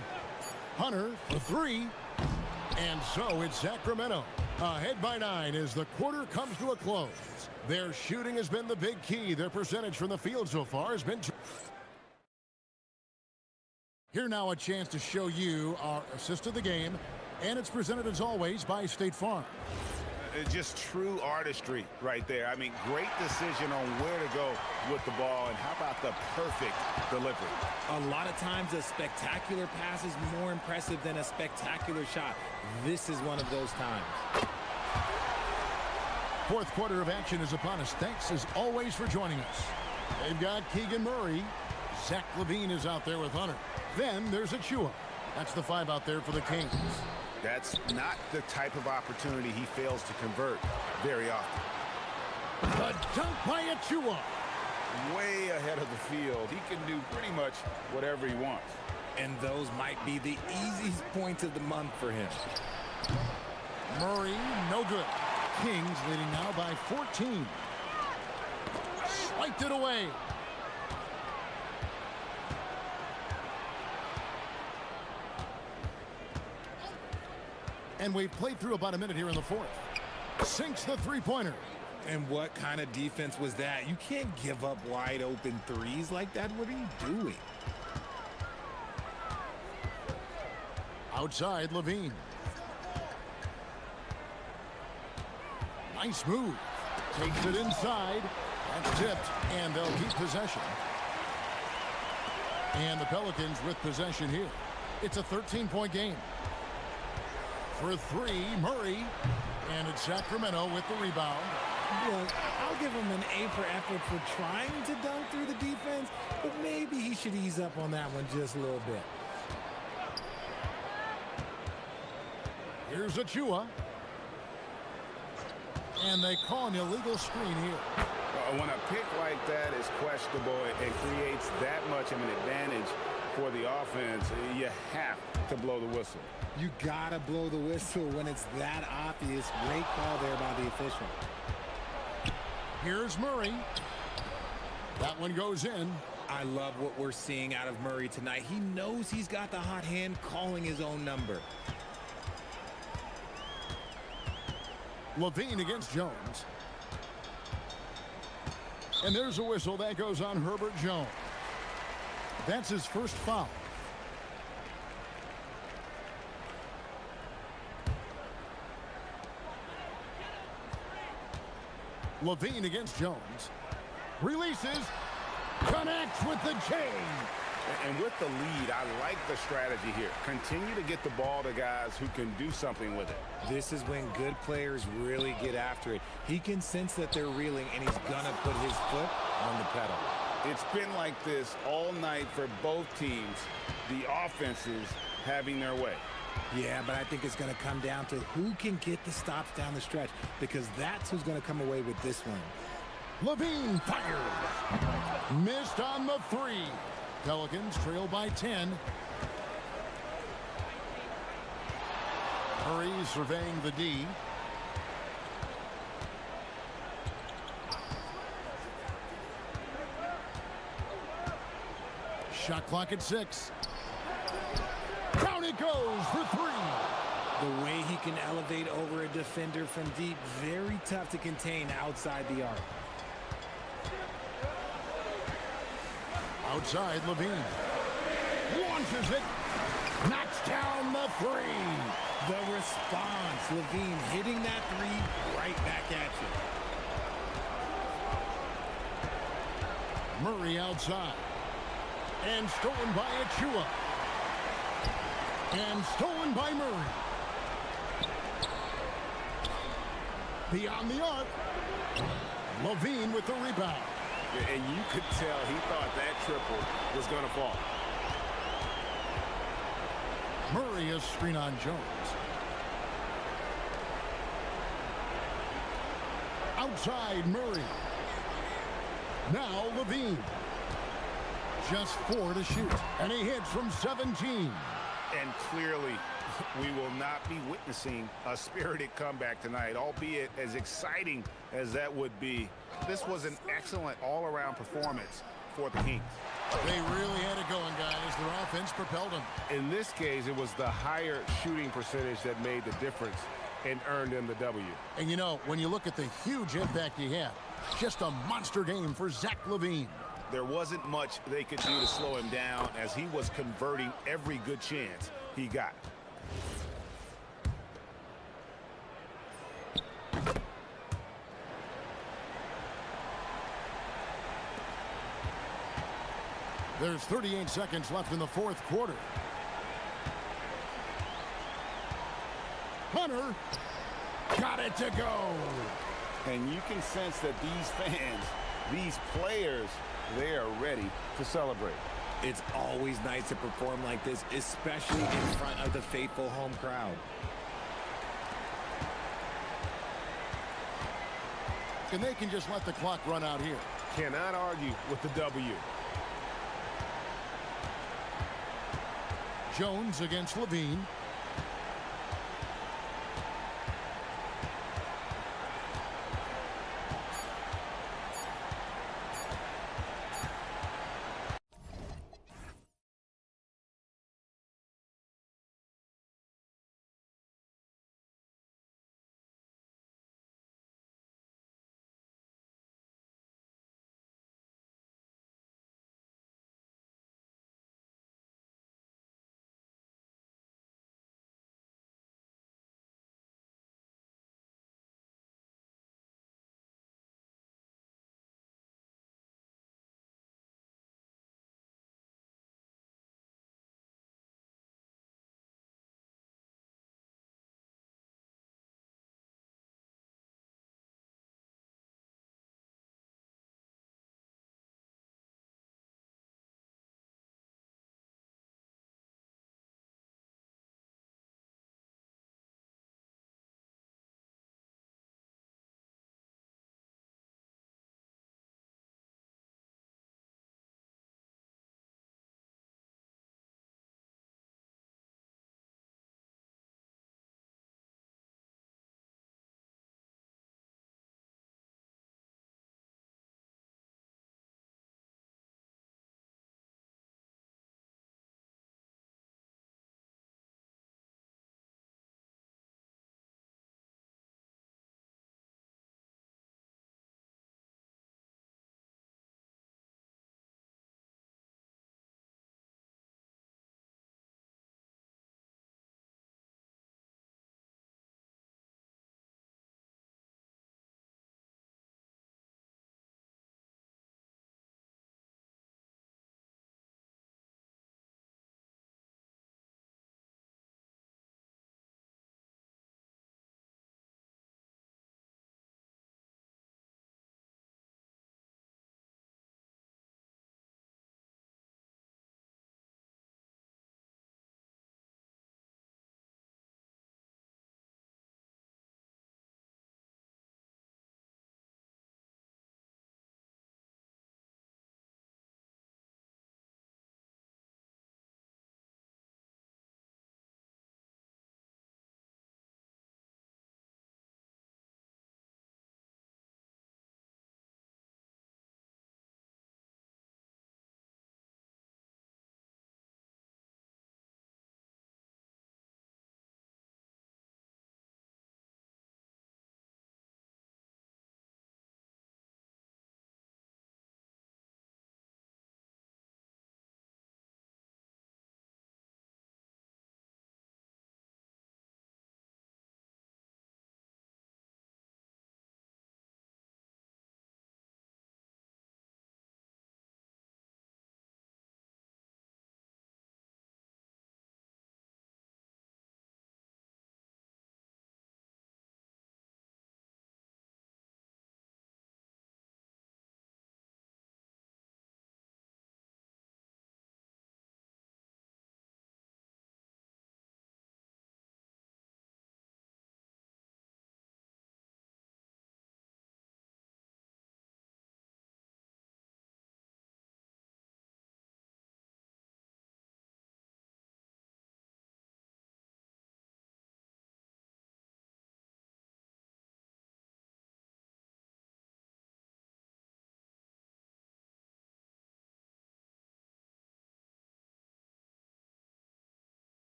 Hunter for 3. And so it's Sacramento ahead by 9 as the quarter comes to a close. Their shooting has been the big key. Their percentage from the field so far has been... Here now a chance to show you our assist of the game. And it's presented as always by State Farm. Just true artistry right there. I mean, great decision on where to go with the ball, and how about the perfect delivery? A lot of times a spectacular pass is more impressive than a spectacular shot. This is one of those times. Fourth quarter of action is upon us. Thanks as always for joining us. They've got Keegan Murray. Zach Levine is out there with Hunter. Then there's Achua. That's the 5 out there for the Kings. That's not the type of opportunity he fails to convert very often. The dunk by Achua. Way ahead of the field. He can do pretty much whatever he wants. And those might be the easiest points of the month for him. Murray, no good. Kings leading now by 14. Swiped it away. And we've played through about a minute here in the fourth. Sinks the three-pointer. And what kind of defense was that? You can't give up wide open threes like that. What are you doing? Outside, Levine. Nice move. Takes it inside. That's tipped, and they'll keep possession. And the Pelicans with possession here. It's a 13-point game. For three, Murray. And it's Sacramento with the rebound. Look, I'll give him an A for effort for trying to dunk through the defense, but maybe he should ease up on that one just a little bit. Here's Achua. And they call an illegal screen here. When a pick like that is questionable, it creates that much of an advantage for the offense. You have to blow the whistle. You gotta blow the whistle when it's that obvious. Great call there by the official. Here's Murray. That one goes in. I love what we're seeing out of Murray tonight. He knows he's got the hot hand, calling his own number. Levine against Jones. And there's a whistle that goes on Herbert Jones. That's his first foul. Levine against Jones. Releases. Connects with the chain. And with the lead, I like the strategy here. Continue to get the ball to guys who can do something with it. This is when good players really get after it. He can sense that they're reeling, and he's gonna put his foot on the pedal. It's been like this all night for both teams. The offenses having their way. Yeah, but I think it's going to come down to who can get the stops down the stretch, because that's who's going to come away with this one. Levine fires. Missed on the three. Pelicans trail by 10. Murray surveying the D. Shot clock at 6. Down it goes for 3. The way he can elevate over a defender from deep, very tough to contain outside the arc. Outside, Levine. Launches it. Knocks down the 3. The response, Levine hitting that 3 right back at you. Murray outside. And stolen by Achua. And stolen by Murray. Beyond the arc. Levine with the rebound. And you could tell he thought that triple was going to fall. Murray a screen on Jones. Outside Murray. Now Levine. Just 4 to shoot. And he hits from 17. And clearly, we will not be witnessing a spirited comeback tonight, albeit as exciting as that would be. This was an excellent all-around performance for the Kings. They really had it going, guys. Their offense propelled them. In this case, it was the higher shooting percentage that made the difference and earned them the W. And you know, when you look at the huge impact he had, just a monster game for Zach LaVine. There wasn't much they could do to slow him down as he was converting every good chance he got. There's 38 seconds left in the fourth quarter. Hunter got it to go. And you can sense that these fans, these players, they are ready to celebrate. It's always nice to perform like this, especially in front of the faithful home crowd. And they can just let the clock run out here. Cannot argue with the W. Jones against Levine.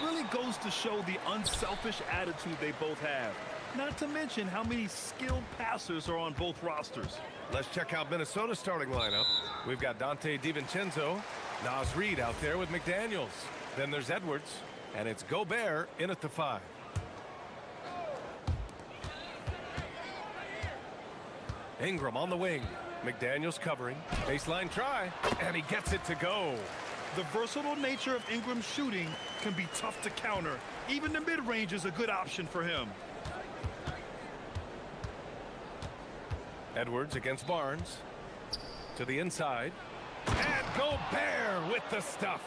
Really goes to show the unselfish attitude they both have. Not to mention how many skilled passers are on both rosters. Let's check out Minnesota's starting lineup. We've got Dante DiVincenzo, Naz Reid out there with McDaniels. Then there's Edwards, and it's Gobert in at the 5. Ingram on the wing. McDaniels covering. Baseline try, and he gets it to go. The versatile nature of Ingram's shooting can be tough to counter. Even the mid-range is a good option for him. Edwards against Barnes. To the inside. And Gobert with the stuff.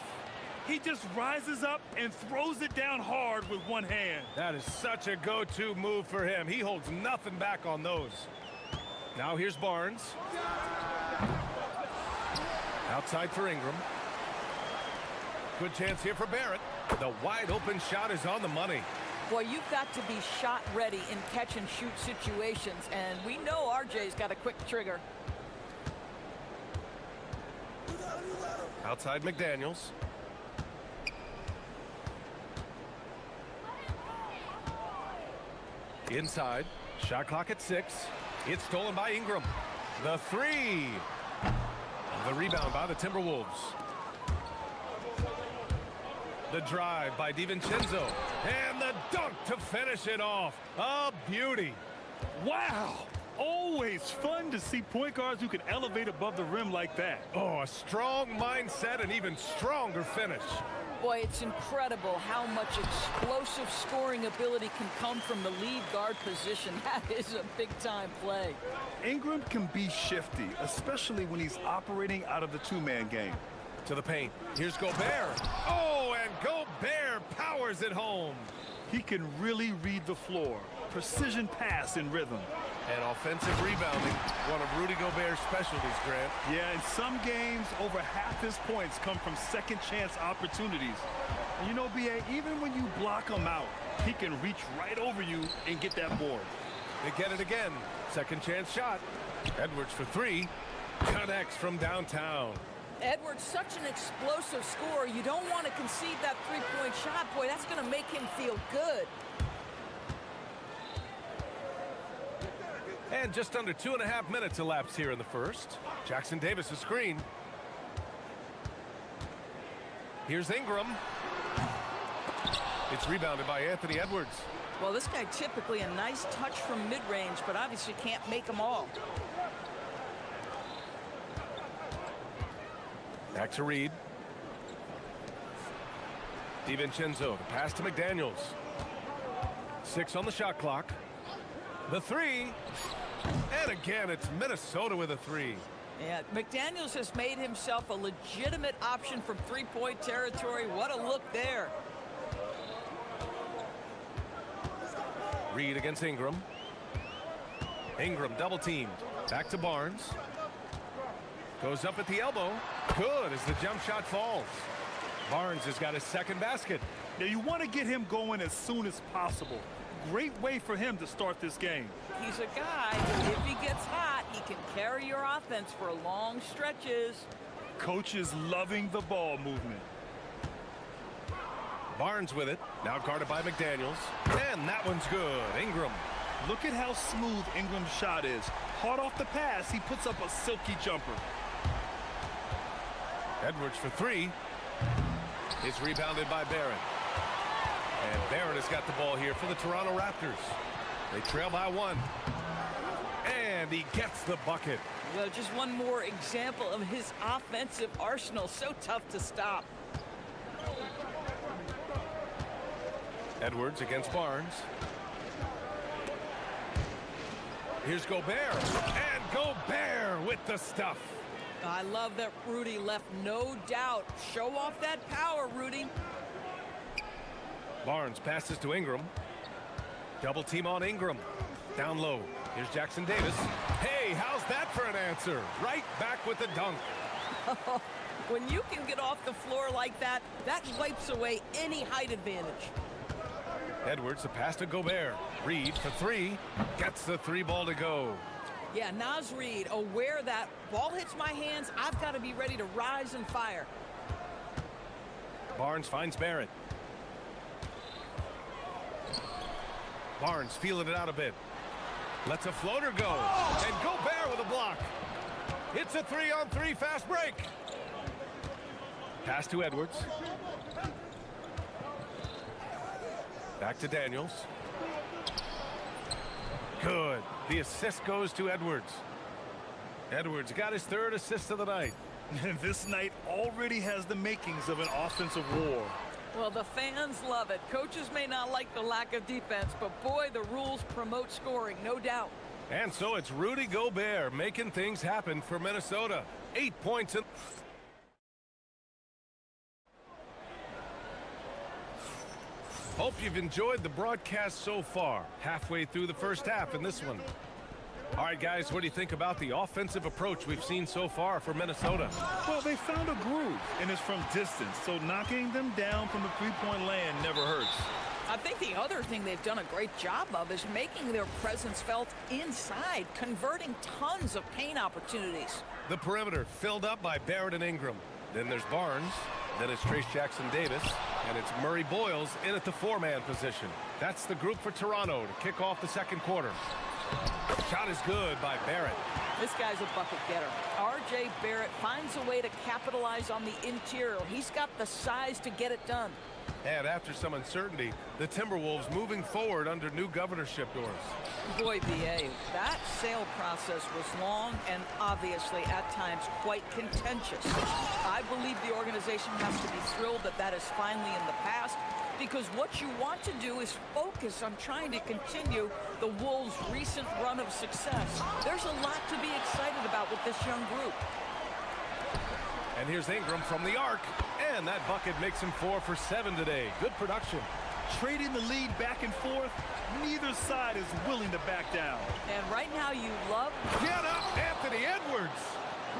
He just rises up and throws it down hard with one hand. That is such a go-to move for him. He holds nothing back on those. Now here's Barnes. Outside for Ingram. Good chance here for Barrett. The wide open shot is on the money. Boy, you've got to be shot ready in catch and shoot situations, and we know RJ's got a quick trigger. Outside McDaniels. Inside. Shot clock at 6. It's stolen by Ingram. The 3. The rebound by the Timberwolves. The drive by DiVincenzo. And the dunk to finish it off. A beauty. Wow! Always fun to see point guards who can elevate above the rim like that. Oh, a strong mindset and even stronger finish. Boy, it's incredible how much explosive scoring ability can come from the lead guard position. That is a big-time play. Ingram can be shifty, especially when he's operating out of the two-man game. To the paint. Here's Gobert. Oh, and Gobert powers it home. He can really read the floor. Precision pass in rhythm. And offensive rebounding, one of Rudy Gobert's specialties, Grant. Yeah, in some games, over half his points come from second-chance opportunities. And you know, B.A., even when you block him out, he can reach right over you and get that board. They get it again. Second-chance shot. Edwards for 3. Connects from downtown. Edwards, such an explosive scorer. You don't want to concede that three-point shot. Boy, that's going to make him feel good. And just under 2.5 minutes elapsed here in the first. Jackson Davis a screen. Here's Ingram. It's rebounded by Anthony Edwards. Well, this guy typically a nice touch from mid-range, but obviously can't make them all. Back to Reid. DiVincenzo, the pass to McDaniels. 6 on the shot clock. The 3. And again, it's Minnesota with a 3. Yeah, McDaniels has made himself a legitimate option from three-point territory. What a look there. Reid against Ingram. Ingram double teamed. Back to Barnes. Goes up at the elbow. Good as the jump shot falls. Barnes has got his second basket. Now you want to get him going as soon as possible. Great way for him to start this game. He's a guy, if he gets hot, he can carry your offense for long stretches. Coach is loving the ball movement. Barnes with it. Now guarded by McDaniels. And that one's good. Ingram. Look at how smooth Ingram's shot is. Hard off the pass, he puts up a silky jumper. Edwards for 3. It's rebounded by Barrett. And Barrett has got the ball here for the Toronto Raptors. They trail by 1. And he gets the bucket. Well, just one more example of his offensive arsenal. So tough to stop. Edwards against Barnes. Here's Gobert. And Gobert with the stuff. I love that Rudy left no doubt. Show off that power, Rudy. Barnes passes to Ingram. Double team on Ingram. Down low. Here's Jackson Davis. Hey, how's that for an answer? Right back with the dunk. When you can get off the floor like that, that wipes away any height advantage. Edwards, the pass to Gobert. Reid for 3. Gets the 3 ball to go. Yeah, Naz Reid, aware that ball hits my hands, I've got to be ready to rise and fire. Barnes finds Barrett. Barnes feeling it out a bit. Lets a floater go. And Gobert with a block. It's a 3-on-3 fast break. Pass to Edwards. Back to Daniels. Good. The assist goes to Edwards. Edwards got his third assist of the night. This night already has the makings of an offensive war. Well, the fans love it. Coaches may not like the lack of defense, but boy, the rules promote scoring, no doubt. And so it's Rudy Gobert making things happen for Minnesota. 8 points. Hope you've enjoyed the broadcast so far. Halfway through the first half in this one. All right, guys, what do you think about the offensive approach we've seen so far for Minnesota? Well, they found a groove, and it's from distance, so knocking them down from the three-point land never hurts. I think the other thing they've done a great job of is making their presence felt inside, converting tons of paint opportunities. The perimeter filled up by Barrett and Ingram. Then there's Barnes. Then it's Trace Jackson-Davis. And it's Murray Boyles in at the four-man position. That's the group for Toronto to kick off the second quarter. Shot is good by Barrett. This guy's a bucket getter. R.J. Barrett finds a way to capitalize on the interior. He's got the size to get it done. And after some uncertainty, the Timberwolves moving forward under new governorship doors. Boy, B.A., that sale process was long and obviously at times quite contentious. I believe the organization has to be thrilled that that is finally in the past, because what you want to do is focus on trying to continue the Wolves' recent run of success. There's a lot to be excited about with this young group. And here's Ingram from the arc, and that bucket makes him 4 for 7 today. Good production. Trading the lead back and forth, neither side is willing to back down. And right now you love... Get up, Anthony Edwards!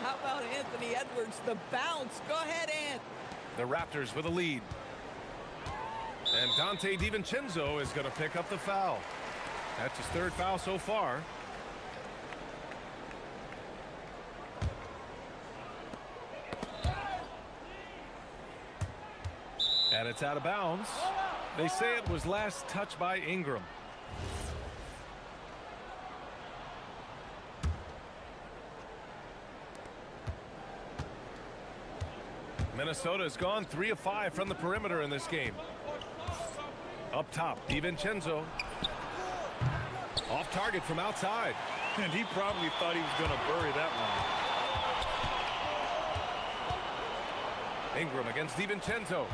How about Anthony Edwards? The bounce. Go ahead, Ant. The Raptors with a lead. And Dante DiVincenzo is going to pick up the foul. That's his third foul so far. And it's out of bounds. They say it was last touched by Ingram. Minnesota has gone 3 of 5 from the perimeter in this game. Up top, DiVincenzo. Off target from outside. And he probably thought he was going to bury that one. Ingram against DiVincenzo.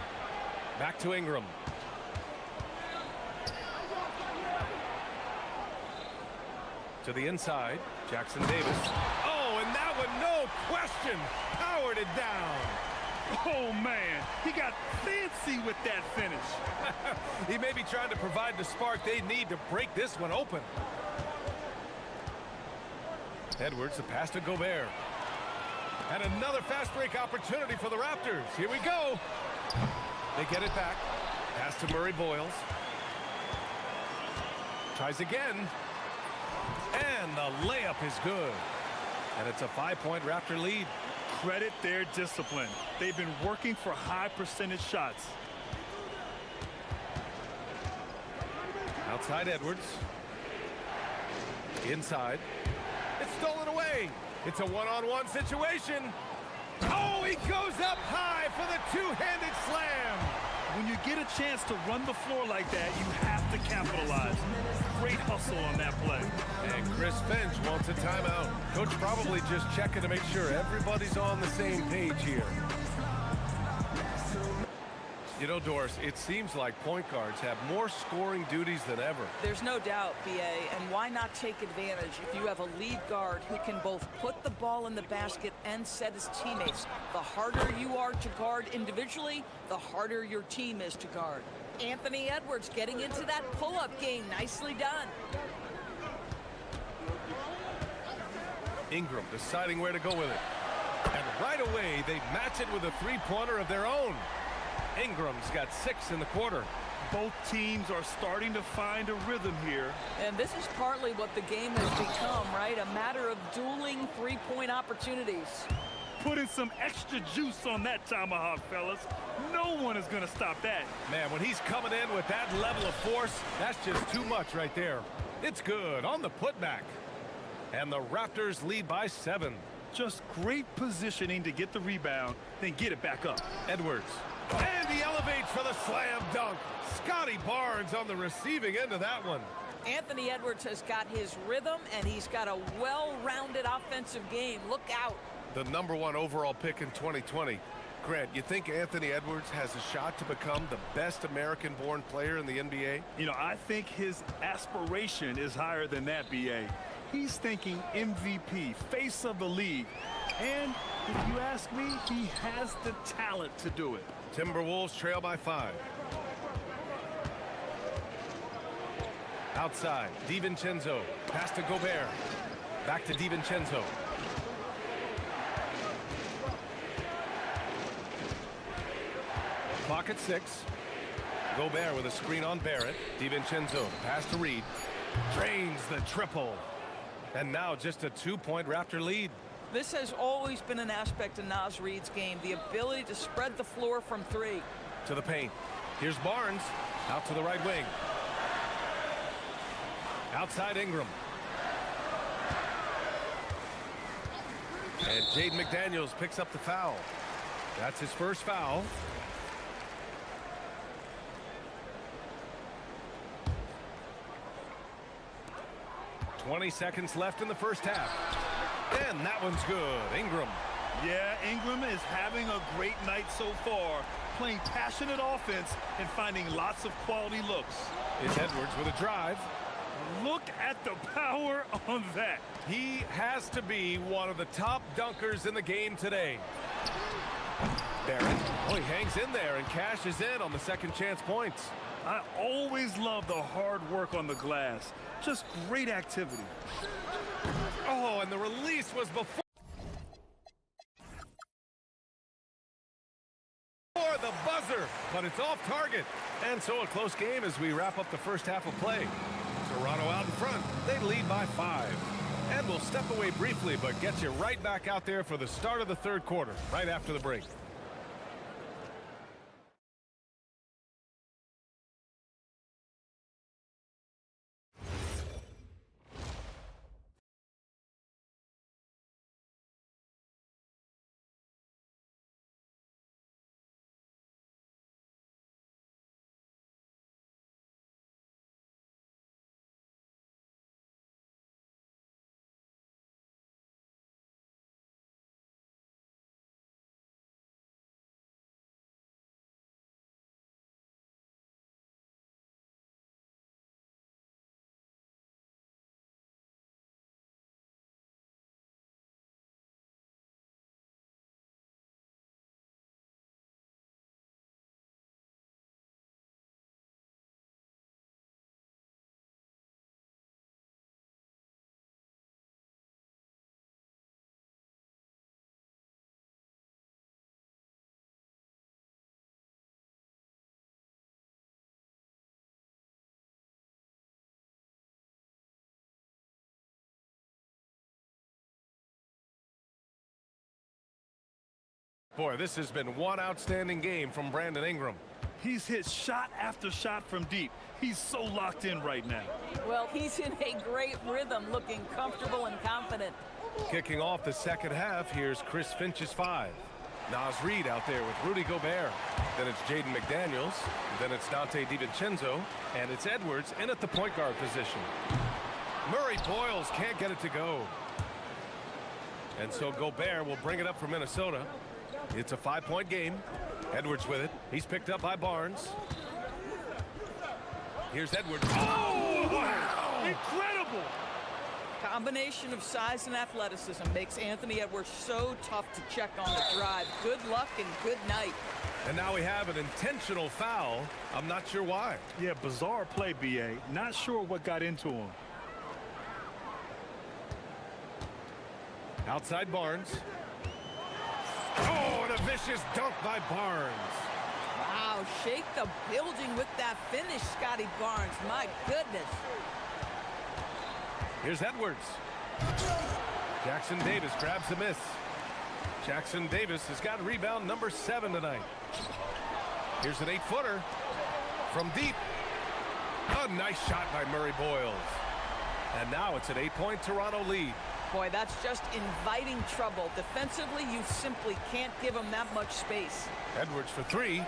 Back to Ingram. To the inside, Jackson-Davis. Oh, and that one, no question, powered it down. Oh, man, he got fancy with that finish. He may be trying to provide the spark they need to break this one open. Edwards, the pass to Gobert. And another fast break opportunity for the Raptors. Here we go. They get it back. Pass to Murray Boyles. Tries again. And the layup is good. And it's a 5-point Raptor lead. Credit their discipline. They've been working for high percentage shots. Outside Edwards. Inside. It's stolen away. It's a one-on-one situation. Oh, he goes up high for the two-handed slam. When you get a chance to run the floor like that, you have to capitalize. Great hustle on that play. And Chris Finch wants a timeout. Coach probably just checking to make sure everybody's on the same page here. You know, Doris, it seems like point guards have more scoring duties than ever. There's no doubt, B.A., and why not take advantage if you have a lead guard who can both put the ball in the basket and set his teammates. The harder you are to guard individually, the harder your team is to guard. Anthony Edwards getting into that pull-up game. Nicely done. Ingram deciding where to go with it. And right away, they match it with a three-pointer of their own. Ingram's got 6 in the quarter. Both teams are starting to find a rhythm here. And this is partly what the game has become, right? A matter of dueling three-point opportunities. putting some extra juice on that tomahawk, fellas. No one is going to stop that. Man, when he's coming in with that level of force, that's just too much right there. It's good on the putback. And the Raptors lead by 7. Just great positioning to get the rebound, then get it back up. Edwards. And he elevates for the slam dunk. Scotty Barnes on the receiving end of that one. Anthony Edwards has got his rhythm, and he's got a well-rounded offensive game. Look out. The #1 overall pick in 2020. Grant, you think Anthony Edwards has a shot to become the best American-born player in the NBA? You know, I think his aspiration is higher than that, B.A. He's thinking MVP, face of the league. And if you ask me, he has the talent to do it. Timberwolves trail by 5. Outside, DiVincenzo. Pass to Gobert. Back to DiVincenzo. Clock at 6. Gobert with a screen on Barrett. DiVincenzo. Pass to Reed. Drains the triple. And now just a 2-point Raptor lead. This has always been an aspect of Naz Reid's game, the ability to spread the floor from 3. To the paint. Here's Barnes. Out to the right wing. Outside Ingram. And Jaden McDaniels picks up the foul. That's his first foul. "20 seconds left in the first half. And that one's good. Ingram. Yeah, Ingram is having a great night so far, playing passionate offense and finding lots of quality looks. It's Edwards with a drive. Look at the power on that. He has to be one of the top dunkers in the game today. Barrett. Oh, he hangs in there and cashes in on the second chance points. I always love the hard work on the glass. Just great activity. Oh, and the release was before the buzzer, but it's off target. And so a close game as we wrap up the first half of play. Toronto out in front. They lead by 5. And we'll step away briefly, but get you right back out there for the start of the third quarter, right after the break. Boy, this has been one outstanding game from Brandon Ingram. He's hit shot after shot from deep. He's so locked in right now. Well, he's in a great rhythm, looking comfortable and confident. Kicking off the second half, here's Chris Finch's 5. Naz Reid out there with Rudy Gobert. Then it's Jaden McDaniels. Then it's Dante DiVincenzo. And it's Edwards in at the point guard position. Murray Boyles can't get it to go. And so Gobert will bring it up for Minnesota. It's a 5-point game. Edwards with it. He's picked up by Barnes. Here's Edwards. Oh, wow! Incredible! Combination of size and athleticism makes Anthony Edwards so tough to check on the drive. Good luck and good night. And now we have an intentional foul. I'm not sure why. Yeah, bizarre play, B.A. Not sure what got into him. Outside Barnes. Oh, and a vicious dunk by Barnes. Wow, shake the building with that finish, Scotty Barnes. My goodness. Here's Edwards. Jackson Davis grabs the miss. Jackson Davis has got rebound number 7 tonight. Here's an 8-footer from deep. A nice shot by Murray Boyles. And now it's an 8-point Toronto lead. Boy, that's just inviting trouble. Defensively, you simply can't give him that much space. Edwards for 3.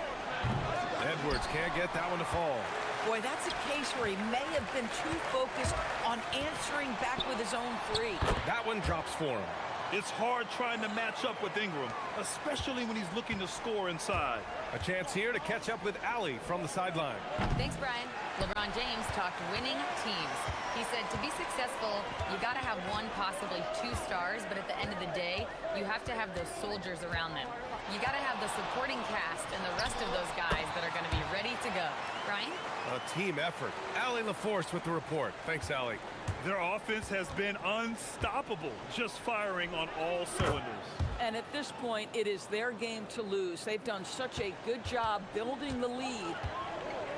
Edwards can't get that one to fall. Boy, that's a case where he may have been too focused on answering back with his own 3. That one drops for him. It's hard trying to match up with Ingram, especially when he's looking to score inside. A chance here to catch up with Allie from the sideline. Thanks, Brian. LeBron James talked winning teams. He said to be successful, you got to have 1, possibly 2 stars, but at the end of the day, you have to have those soldiers around them. You got to have the supporting cast and the rest of those guys that are going to be ready to go. Brian? A team effort. Allie LaForce with the report. Thanks, Allie. Their offense has been unstoppable, just firing on all cylinders. And at this point, it is their game to lose. They've done such a good job building the lead.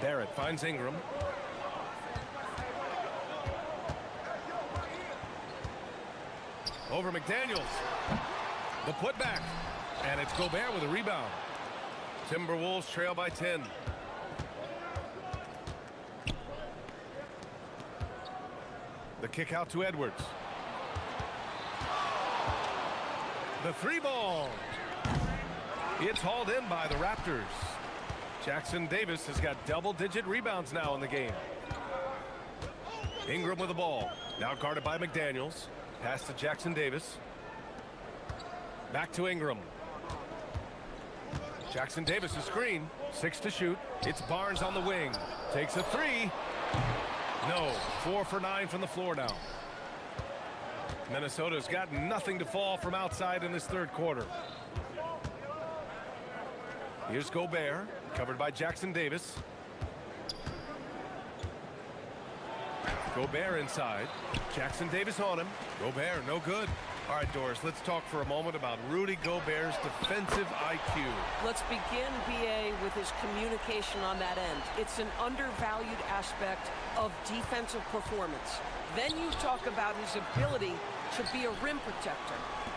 Barrett finds Ingram. Over McDaniels. The putback. And it's Gobert with a rebound. Timberwolves trail by 10. The kick out to Edwards. The 3-ball. It's hauled in by the Raptors. Jackson Davis has got double-digit rebounds now in the game. Ingram with the ball. Now guarded by McDaniels. Pass to Jackson Davis. Back to Ingram. Jackson Davis' screen. 6 to shoot. It's Barnes on the wing. Takes a 3. No. 4 for 9 from the floor now. Minnesota's got nothing to fall from outside in this third quarter. Here's Gobert, covered by Jackson Davis. Gobert inside. Jackson Davis on him. Gobert, no good. All right, Doris, let's talk for a moment about Rudy Gobert's defensive IQ. Let's begin, BA, with his communication on that end. It's an undervalued aspect of defensive performance. Then you talk about his ability to be a rim protector,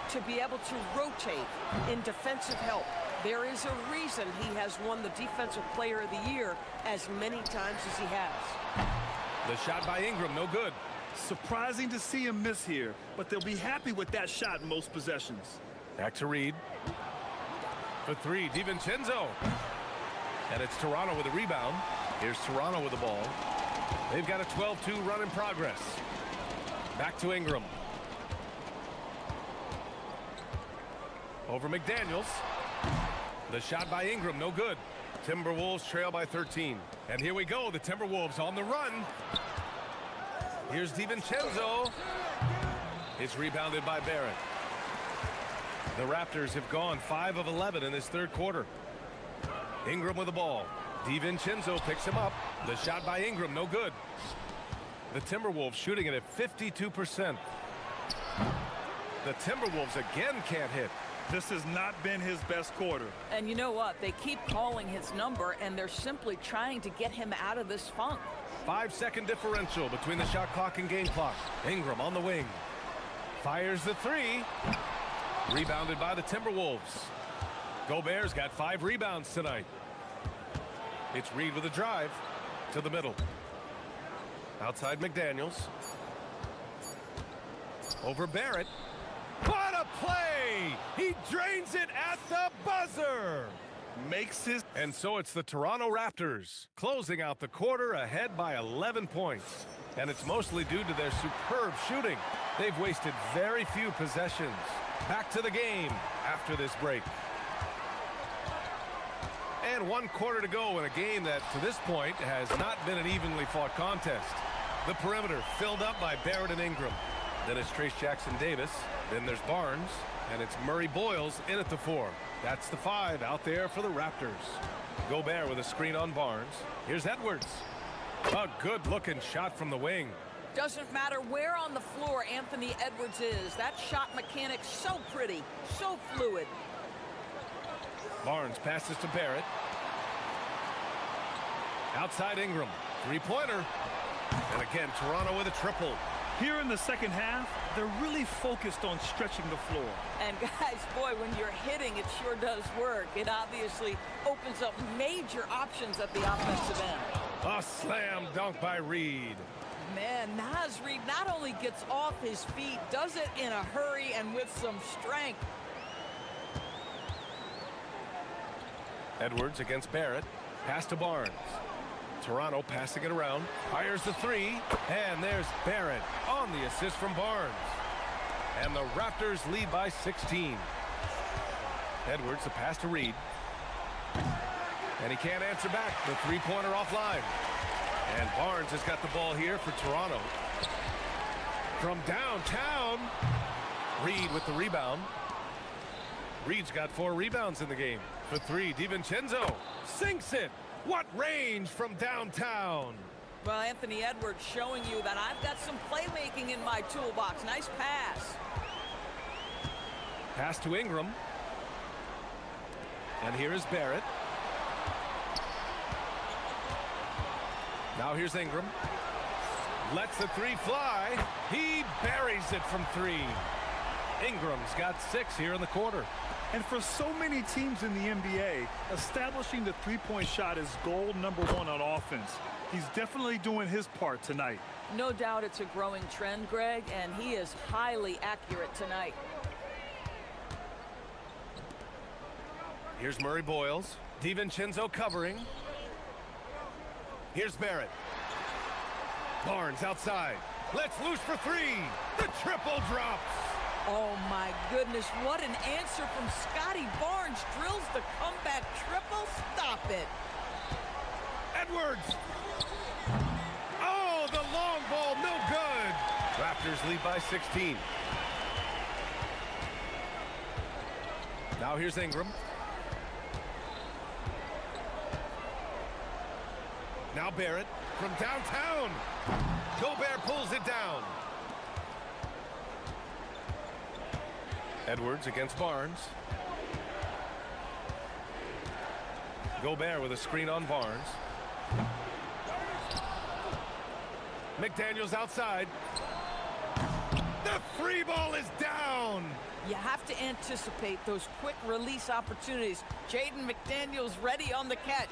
to be able to rotate in defensive help. There is a reason he has won the Defensive Player of the Year as many times as he has. The shot by Ingram, no good. Surprising to see him miss here, but they'll be happy with that shot in most possessions. Back to Reed. For 3, DiVincenzo. And it's Toronto with a rebound. Here's Toronto with the ball. They've got a 12-2 run in progress. Back to Ingram. Over McDaniels. The shot by Ingram, no good. Timberwolves trail by 13. And here we go, the Timberwolves on the run. Here's DiVincenzo. It's rebounded by Barrett. The Raptors have gone 5 of 11 in this third quarter. Ingram with the ball. DiVincenzo picks him up. The shot by Ingram, no good. The Timberwolves shooting it at 52%. The Timberwolves again can't hit. This has not been his best quarter. And you know what? They keep calling his number, and they're simply trying to get him out of this funk. 5-second differential between the shot clock and game clock. Ingram on the wing. Fires the 3. Rebounded by the Timberwolves. Gobert's got 5 rebounds tonight. It's Reed with a drive to the middle. Outside McDaniels. Over Barrett. What a play! He drains it at the buzzer. Makes his... And so it's the Toronto Raptors closing out the quarter ahead by 11 points. And it's mostly due to their superb shooting. They've wasted very few possessions. Back to the game after this break. And 1 quarter to go in a game that, to this point, has not been an evenly fought contest. The perimeter filled up by Barrett and Ingram. Then it's Trace Jackson Davis. Then there's Barnes. And it's Murray Boyles in at the 4. That's the 5 out there for the Raptors. Gobert with a screen on Barnes. Here's Edwards. A good-looking shot from the wing. Doesn't matter where on the floor Anthony Edwards is. That shot mechanic so pretty, so fluid. Barnes passes to Barrett. Outside Ingram. 3-pointer. And again, Toronto with a triple. Here in the second half, they're really focused on stretching the floor. And guys, boy, when you're hitting, it sure does work. It obviously opens up major options at the offensive end. A slam dunk by Reed. Man, Naz Reid not only gets off his feet, does it in a hurry and with some strength. Edwards against Barrett. Pass to Barnes. Toronto passing it around. Fires the three. And there's Barrett on the assist from Barnes. And the Raptors lead by 16. Edwards, the pass to Reed. And he can't answer back. The three-pointer offline. And Barnes has got the ball here for Toronto. From downtown, Reed with the rebound. Reed's got 4 rebounds in the game. For 3, DiVincenzo sinks it. What range from downtown? Well, Anthony Edwards showing you that I've got some playmaking in my toolbox. Nice pass. Pass to Ingram. And here is Barrett. Now here's Ingram. Lets the three fly. He buries it from 3. Ingram's got 6 here in the quarter. And for so many teams in the NBA, establishing the three-point shot is goal number 1 on offense. He's definitely doing his part tonight. No doubt it's a growing trend, Greg, and he is highly accurate tonight. Here's Murray Boyles. DiVincenzo covering. Here's Barrett. Barnes outside. Let's loose for 3. The triple drops. Oh, my goodness. What an answer from Scotty Barnes. Drills the comeback triple. Stop it. Edwards. Oh, the long ball. No good. Raptors lead by 16. Now here's Ingram. Now Barrett from downtown. Gobert pulls it down. Edwards against Barnes. Gobert with a screen on Barnes. McDaniels outside. The free ball is down. You have to anticipate those quick release opportunities. Jaden McDaniels ready on the catch.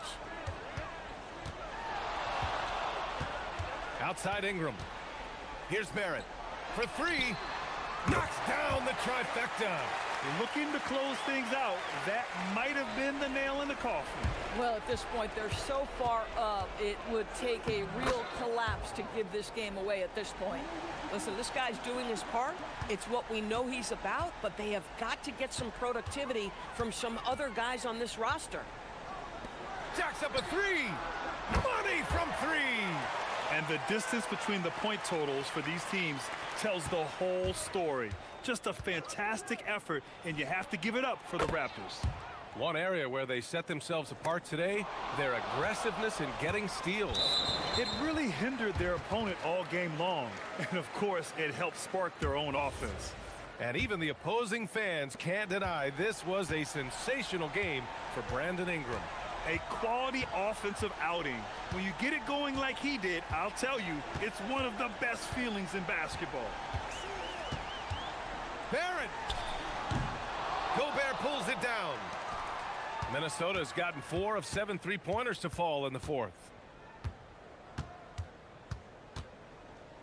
Outside Ingram. Here's Barrett for 3. Knocks down the trifecta. Looking to close things out. That might have been the nail in the coffin. Well, at this point, they're so far up, it would take a real collapse to give this game away at this point. Listen, this guy's doing his part. It's what we know he's about, but they have got to get some productivity from some other guys on this roster. Jacks up a 3. Money from 3. And the distance between the point totals for these teams tells the whole story. Just a fantastic effort, and you have to give it up for the Raptors. One area where they set themselves apart today, their aggressiveness in getting steals. It really hindered their opponent all game long. And of course, it helped spark their own offense. And even the opposing fans can't deny this was a sensational game for Brandon Ingram. A quality offensive outing. When you get it going like he did, I'll tell you, it's one of the best feelings in basketball. Barrett. Gobert pulls it down. Minnesota's gotten 4 of 7 three-pointers to fall in the 4th.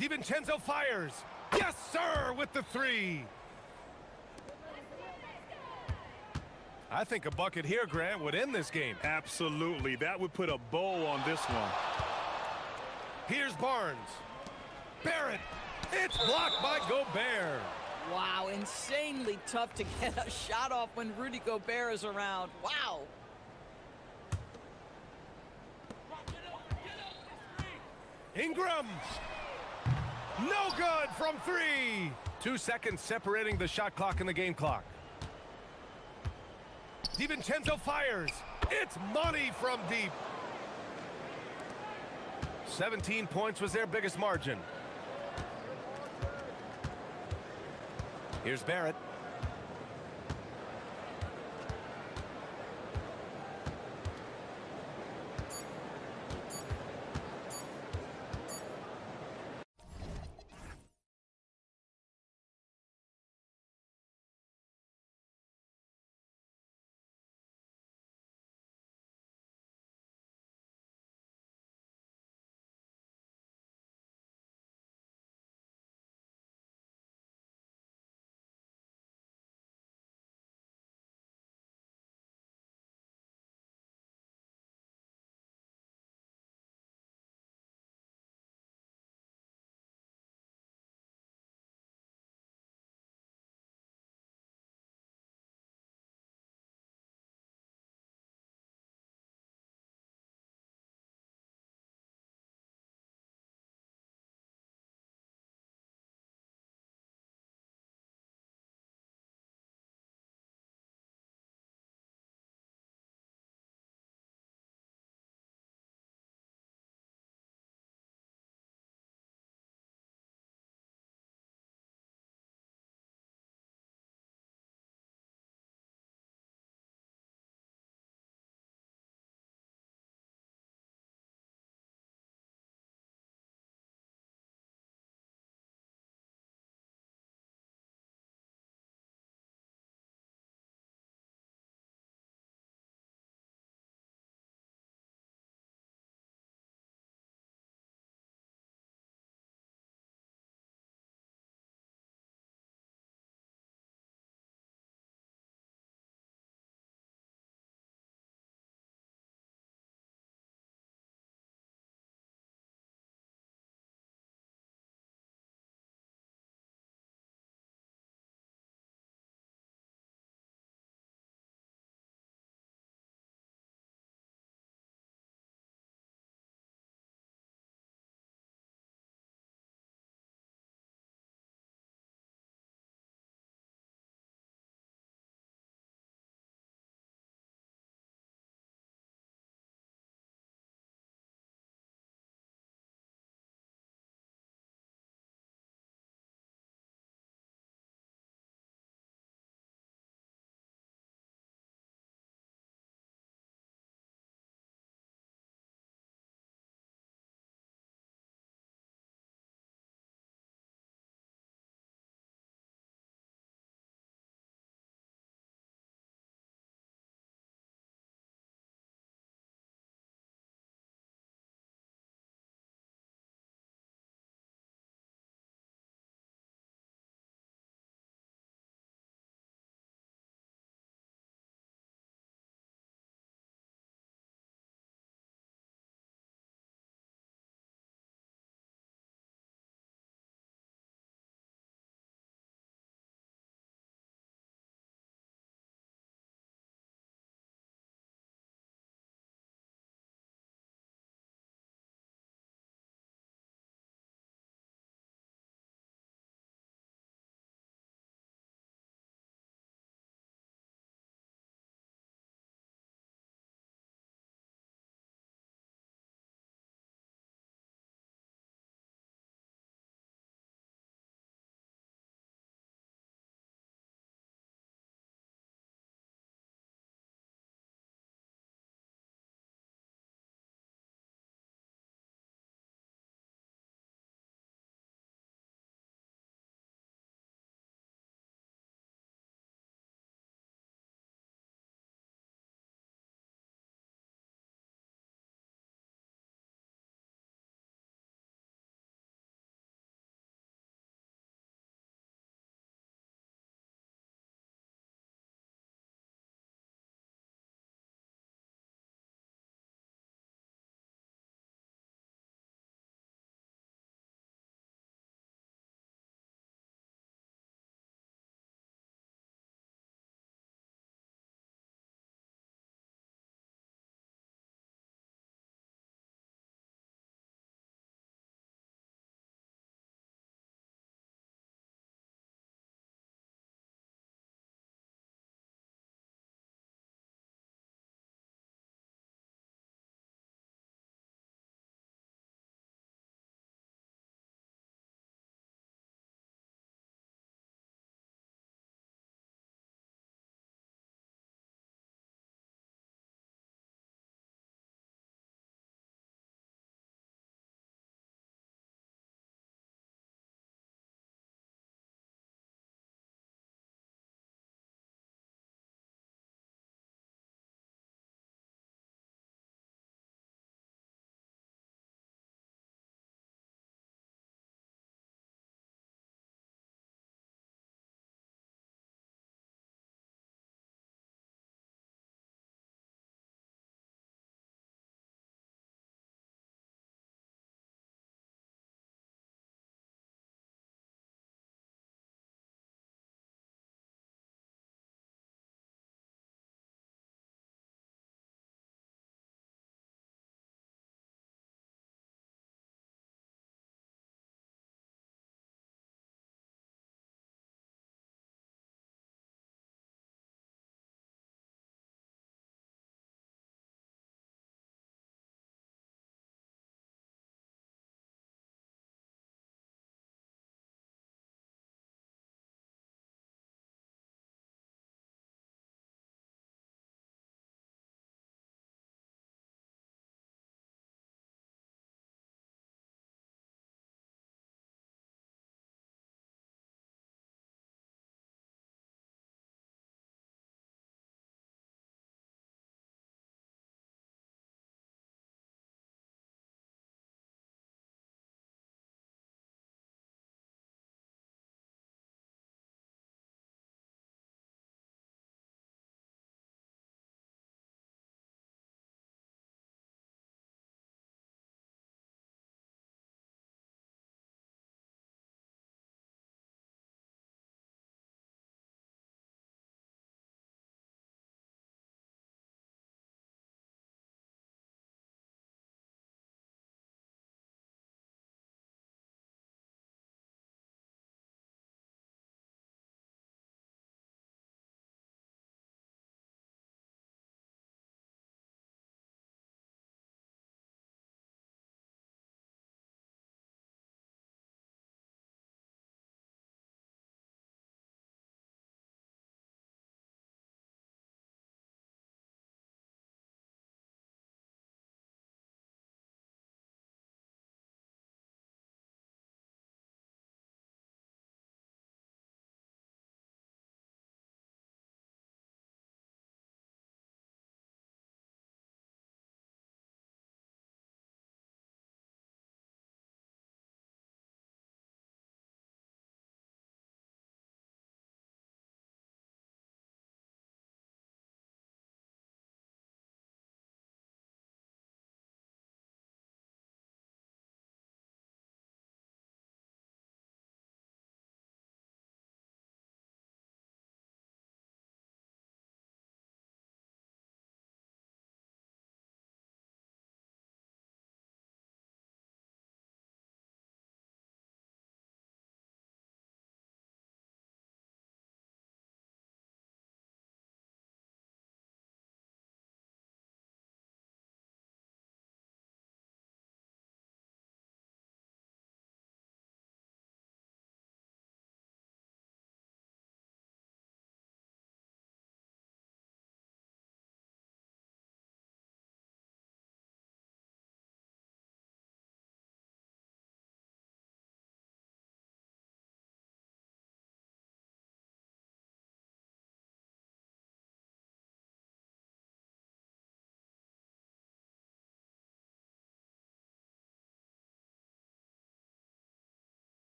DiVincenzo fires. Yes, sir, with the 3. I think a bucket here, Grant, would end this game. Absolutely. That would put a bow on this one. Here's Barnes. Barrett. It's blocked by Gobert. Wow, insanely tough to get a shot off when Rudy Gobert is around. Wow. Ingram. No good from 3. 2 seconds separating the shot clock and the game clock. DiVincenzo fires. It's money from deep. 17 points was their biggest margin. Here's Barrett.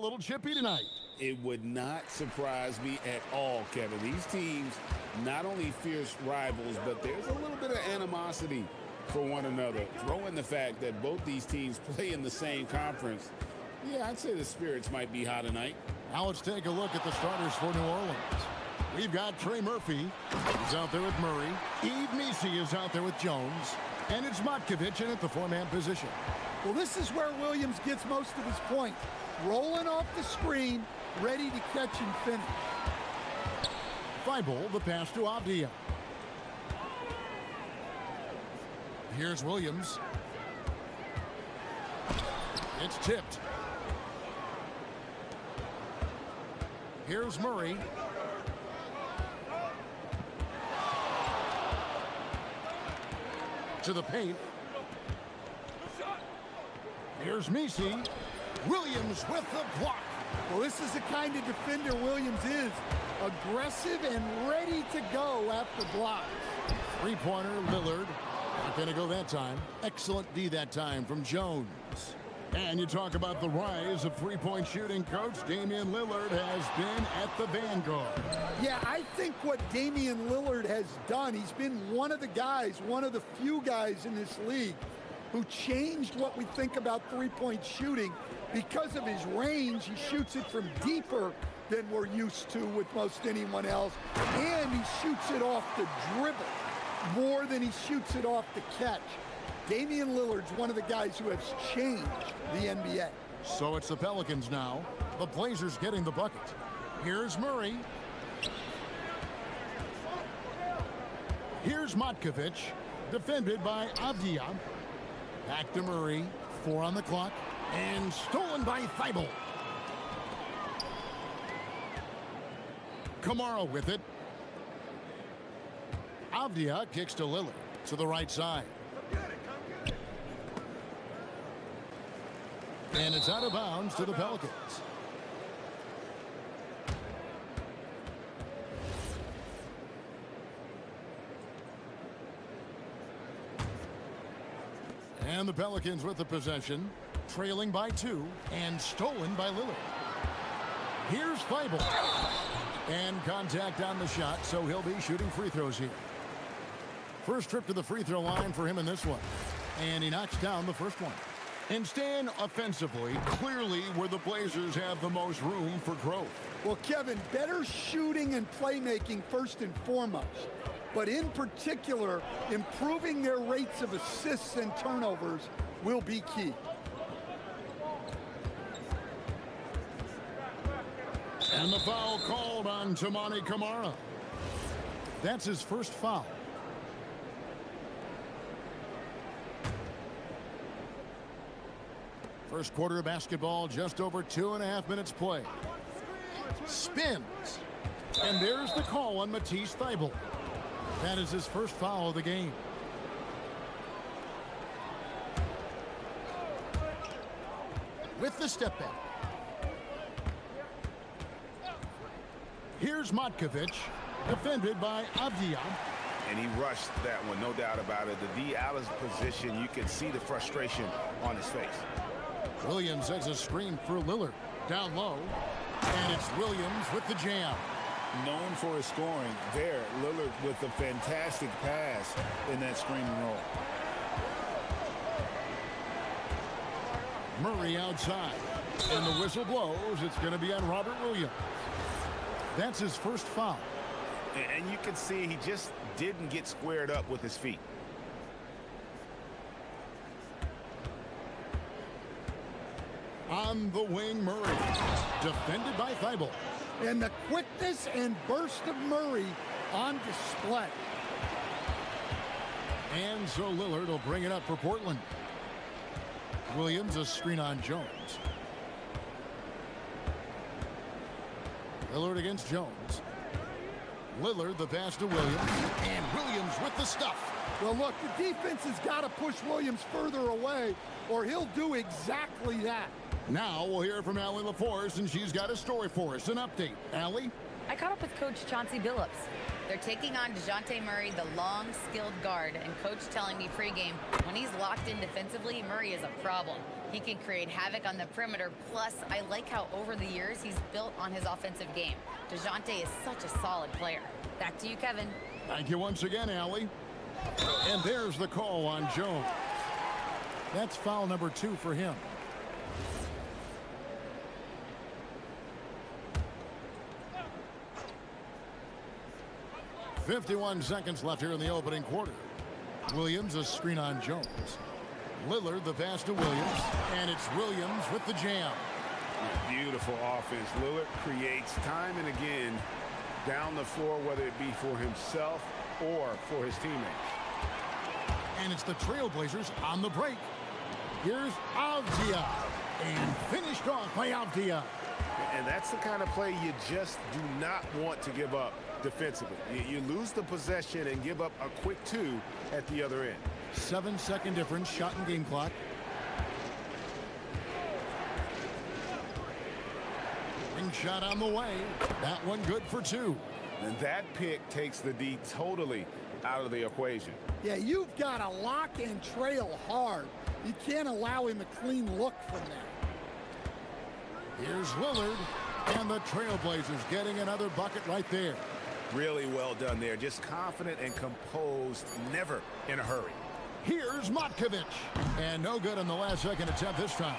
A little chippy tonight. It would not surprise me at all, Kevin. These teams, not only fierce rivals, but there's a little bit of animosity for one another. Throw in the fact that both these teams play in the same conference. Yeah, I'd say the spirits might be high tonight. Now let's take a look at the starters for New Orleans. We've got Trey Murphy. He's out there with Murray. Eve Messi is out there with Jones. And it's Matkovic in at the four-man position. Well, this is where Williams gets most of his points. Rolling off the screen, ready to catch and finish. Thibault, the pass to Avdia. Here's Williams. It's tipped. Here's Murray. To the paint. Here's Messi. Williams with the block. Well, this is the kind of defender Williams is. Aggressive and ready to go after blocks. Three-pointer, Lillard. Not going to go that time. Excellent D that time from Jones. And you talk about the rise of three-point shooting, Coach. Damian Lillard has been at the vanguard. Yeah, I think what Damian Lillard has done, he's been one of the guys, one of the few guys in this league who changed what we think about three-point shooting. Because of his range, he shoots it from deeper than we're used to with most anyone else. And he shoots it off the dribble more than he shoots it off the catch. Damian Lillard's one of the guys who has changed the NBA. So it's the Pelicans now. The Blazers getting the bucket. Here's Murray. Here's Matkovic, defended by Avdia. Back to Murray, 4 on the clock, and stolen by Thibault. Kamara with it. Avdia kicks to Lillard to the right side. And it's out of bounds to the Pelicans. And the Pelicans with the possession, trailing by 2 and stolen by Lillard. Here's Thibault. And contact on the shot, so he'll be shooting free throws here. First trip to the free throw line for him in this one. And he knocks down the first one. And staying offensively, clearly where the Blazers have the most room for growth. Well, Kevin, better shooting and playmaking first and foremost. But in particular, improving their rates of assists and turnovers will be key. And the foul called on Toumani Camara. That's his first foul. First quarter of basketball, just over 2.5 minutes play. Spins. And there's the call on Matisse Thybulle. That is his first foul of the game. With the step back. Here's Matkovic, defended by Avdia. And he rushed that one, no doubt about it. The D out of position, you can see the frustration on his face. Williams has a screen for Lillard. Down low. And it's Williams with the jam. Known for his scoring, there, Lillard with a fantastic pass in that screen and roll. Murray outside. And the whistle blows. It's going to be on Robert Williams. That's his first foul. And you can see he just didn't get squared up with his feet. On the wing, Murray. Defended by Thybulle. And the quickness and burst of Murray on display. And so Lillard will bring it up for Portland. Williams a screen on Jones. Lillard against Jones. Lillard the pass to Williams. And Williams with the stuff. Well, look, the defense has got to push Williams further away, or he'll do exactly that. Now we'll hear from Allie LaForce, and she's got a story for us. An update. Allie? I caught up with Coach Chauncey Billups. They're taking on DeJounte Murray, the long, skilled guard, and coach telling me pregame, when he's locked in defensively, Murray is a problem. He can create havoc on the perimeter, plus I like how over the years he's built on his offensive game. DeJounte is such a solid player. Back to you, Kevin. Thank you once again, Allie. And there's the call on Jones. That's foul number 2 for him. .51 seconds left here in the opening quarter. Williams, a screen on Jones. Lillard, the pass to Williams, and it's Williams with the jam. Beautiful offense. Lillard creates time and again down the floor, whether it be for himself or for his teammates. And it's the Trailblazers on the break. Here's Avdia, and finished off by Avdia. And that's the kind of play you just do not want to give up defensively. You lose the possession and give up a quick 2 at the other end. 7-second difference, shot and game clock. Ring shot on the way. That one good for 2. And that pick takes the D totally out of the equation. Yeah, you've got to lock and trail hard. You can't allow him a clean look from that. Here's Lillard, and the Trailblazers getting another bucket right there. Really well done there. Just confident and composed, never in a hurry. Here's Matkovic, and no good on the last second attempt this time.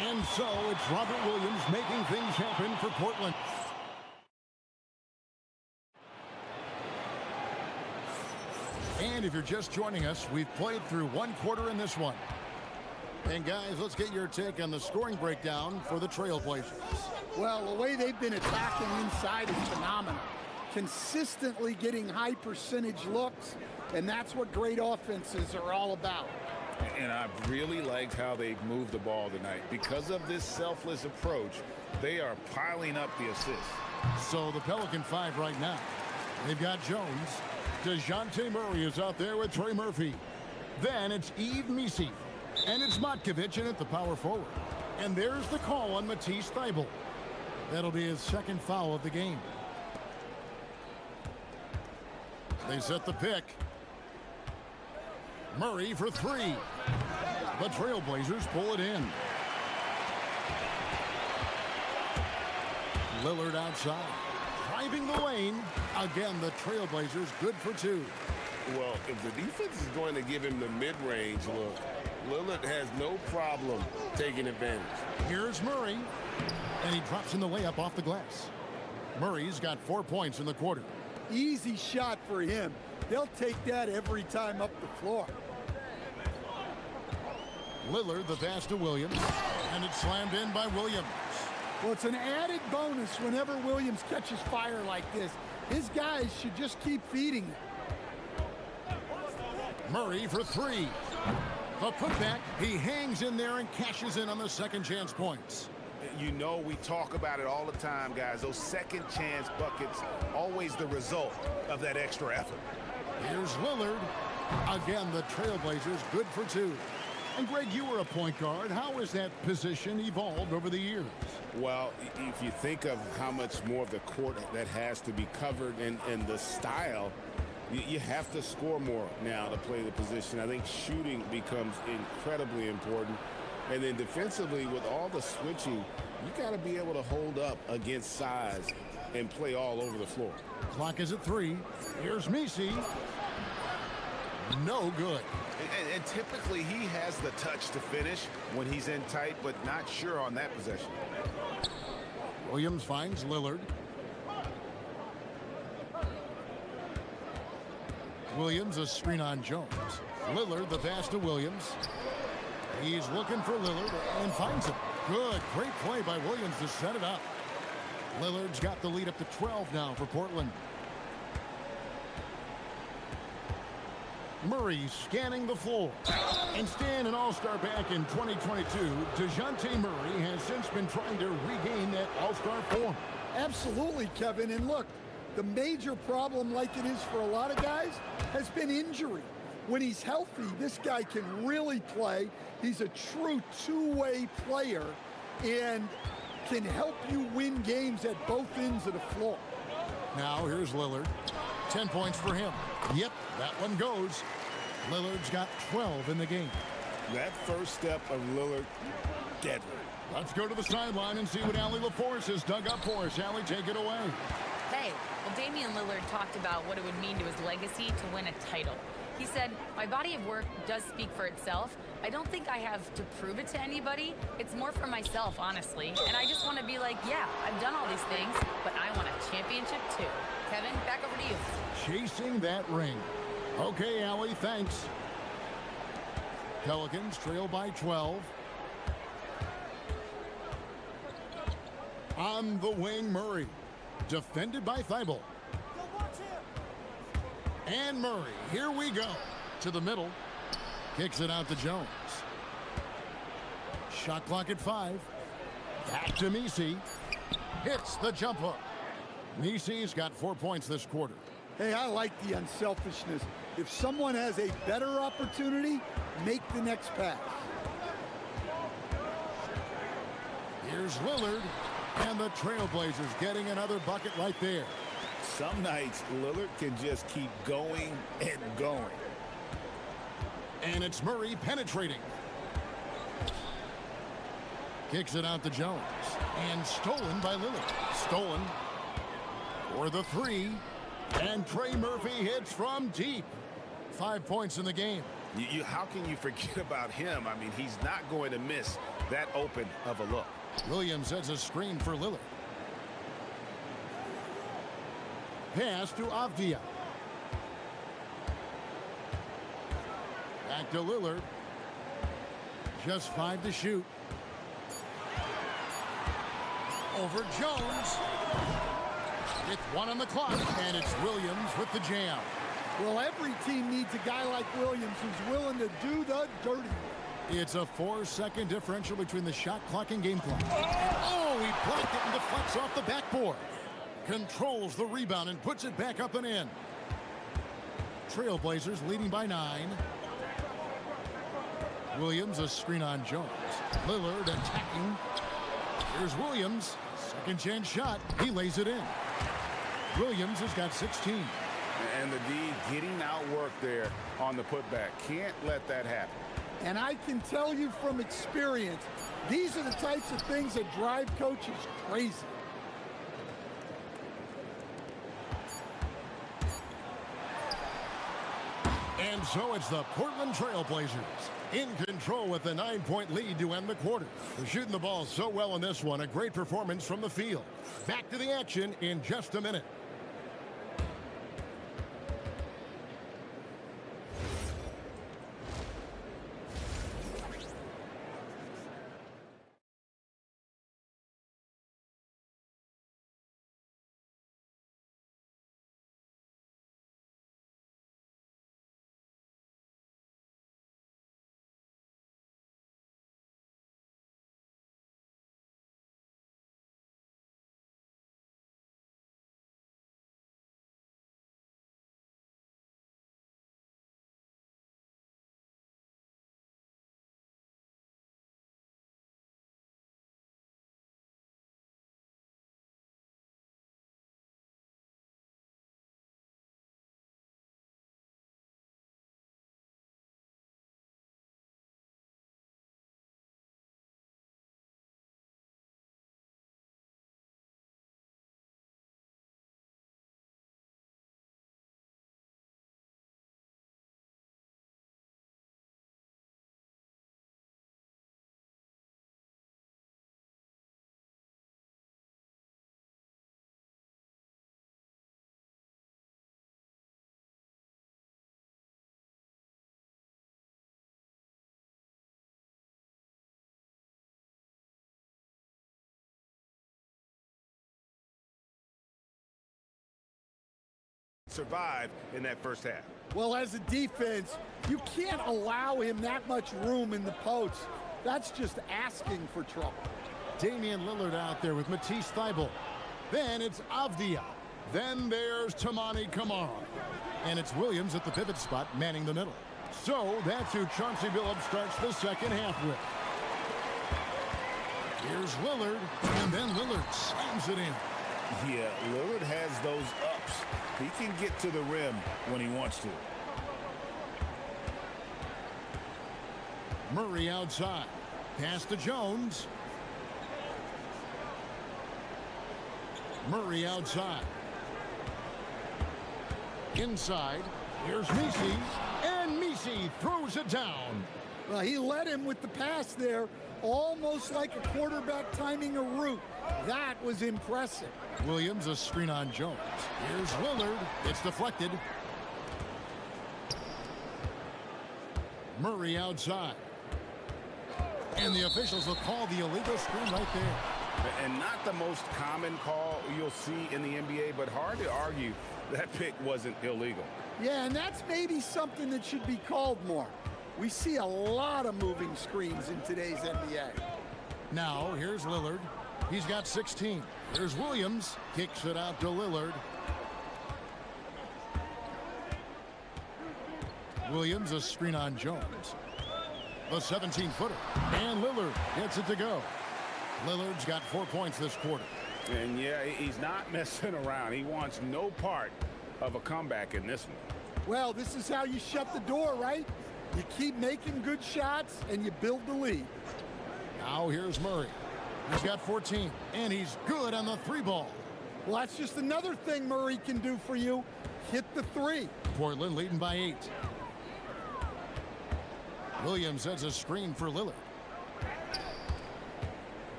And so it's Robert Williams making things happen for Portland. And if you're just joining us, we've played through 1 quarter in this one. And guys, let's get your take on the scoring breakdown for the Trailblazers. Well, the way they've been attacking inside is phenomenal. Consistently getting high percentage looks, and that's what great offenses are all about. And I really liked how they moved the ball tonight. Because of this selfless approach, they are piling up the assists. So the Pelican 5 right now. They've got Jones. DeJounte Murray is out there with Trey Murphy. Then it's Yves Missi. And it's Matkovic in at the power forward. And there's the call on Matisse Thybulle. That'll be his 2nd foul of the game. They set the pick. Murray for 3. The Trailblazers pull it in. Lillard outside. Driving the lane. Again, the Trailblazers good for 2. Well, if the defense is going to give him the mid-range look, Lillard has no problem taking advantage. Here's Murray. And he drops in the layup off the glass. Murray's got 4 points in the quarter. Easy shot for him. They'll take that every time up the floor. Lillard, the pass to Williams. And it's slammed in by Williams. Well, it's an added bonus whenever Williams catches fire like this. His guys should just keep feeding it. Murray for 3. The putback. He hangs in there and cashes in on the second chance points. You know, we talk about it all the time, guys. Those second chance buckets, always the result of that extra effort. Here's Lillard. Again, the Trailblazers good for 2. And Greg, you were a point guard. How has that position evolved over the years? Well, if you think of how much more of the court that has to be covered and the style, you have to score more now to play the position. I think shooting becomes incredibly important. And then defensively, with all the switching, you got to be able to hold up against size and play all over the floor. Clock is at 3. Here's Missi. No good. And typically he has the touch to finish when he's in tight, but not sure on that possession. Williams finds Lillard. Williams, a screen on Jones. Lillard, the pass to Williams. He's looking for Lillard and finds him. Good, great play by Williams to set it up. Lillard's got the lead up to 12 now for Portland. Murray scanning the floor. And Stan, an all-star back in 2022, DeJounte Murray has since been trying to regain that all-star form. Absolutely, Kevin. And look, the major problem, like it is for a lot of guys, has been injury. When he's healthy, this guy can really play. He's a true two-way player and can help you win games at both ends of the floor. Now here's Lillard. 10 points for him. Yep, that one goes. Lillard's got 12 in the game. That first step of Lillard, deadly. Let's go to the sideline and see what Allie LaForce has dug up for us. Allie, take it away. Hey, well, Damian Lillard talked about what it would mean to his legacy to win a title. He said, my body of work does speak for itself. I don't think I have to prove it to anybody. It's more for myself, honestly. And I just want to be like, yeah, I've done all these things, but I want a championship too. Kevin, back over to you. Chasing that ring. Okay, Allie, thanks. Pelicans trail by 12. On the wing, Murray. Defended by Thibault. And Murray, here we go. To the middle. Kicks it out to Jones. Shot clock at 5. Back to Misi. Hits the jump hook. Misi's got 4 points this quarter. Hey, I like the unselfishness. If someone has a better opportunity, make the next pass. Here's Lillard. And the Trailblazers getting another bucket right there. Some nights, Lillard can just keep going and going. And it's Murray penetrating. Kicks it out to Jones. And stolen by Lillard. Stolen for the 3. And Trey Murphy hits from deep. 5 points in the game. How can you forget about him? I mean, he's not going to miss that open of a look. Williams sets a screen for Lillard. Pass to Avdia. Back to Lillard. Just 5 to shoot. Over Jones. With 1 on the clock. And it's Williams with the jam. Well, every team needs a guy like Williams who's willing to do the dirty work. It's a 4-second differential between the shot clock and game clock. Oh, he blocked it and deflects off the backboard. Controls the rebound and puts it back up and in. Trailblazers leading by 9. Williams a screen on Jones. Lillard attacking. Here's Williams. Second chance shot. He lays it in. Williams has got 16. And the D getting outworked there on the putback. Can't let that happen. And I can tell you from experience, these are the types of things that drive coaches crazy. And so it's the Portland Trailblazers in control with the 9-point lead to end the quarter. They're shooting the ball so well in this one. A great performance from the field. Back to the action in just a minute. Survive in that first half. Well, as a defense, you can't allow him that much room in the post. That's just asking for trouble. Damian Lillard out there with Matisse Thybulle. Then it's Avdia. Then there's Tamani Kamara. And it's Williams at the pivot spot manning the middle. So that's who Chauncey Billups starts the second half with. Here's Lillard, and then Lillard slams it in. Yeah, Lillard has those ups. He can get to the rim when he wants to. Murray outside. Pass to Jones. Murray outside. Inside. Here's Messi. And Messi throws it down. Well, he led him with the pass there, almost like a quarterback timing a route. That was impressive. Williams, a screen on Jones. Here's Lillard. It's deflected. Murray outside. And the officials will call the illegal screen right there. And not the most common call you'll see in the NBA, but hard to argue that pick wasn't illegal. Yeah, and that's maybe something that should be called more. We see a lot of moving screens in today's NBA. Now, here's Lillard. He's got 16. Here's Williams. Kicks it out to Lillard. Williams, a screen on Jones. The 17-footer. And Lillard gets it to go. Lillard's got 4 points this quarter. And yeah, he's not messing around. He wants no part of a comeback in this one. Well, this is how you shut the door, right? You keep making good shots and you build the lead. Now here's Murray. He's got 14, and he's good on the three ball. Well, that's just another thing Murray can do for you. Hit the three. Portland leading by 8. Williams sets a screen for Lillard.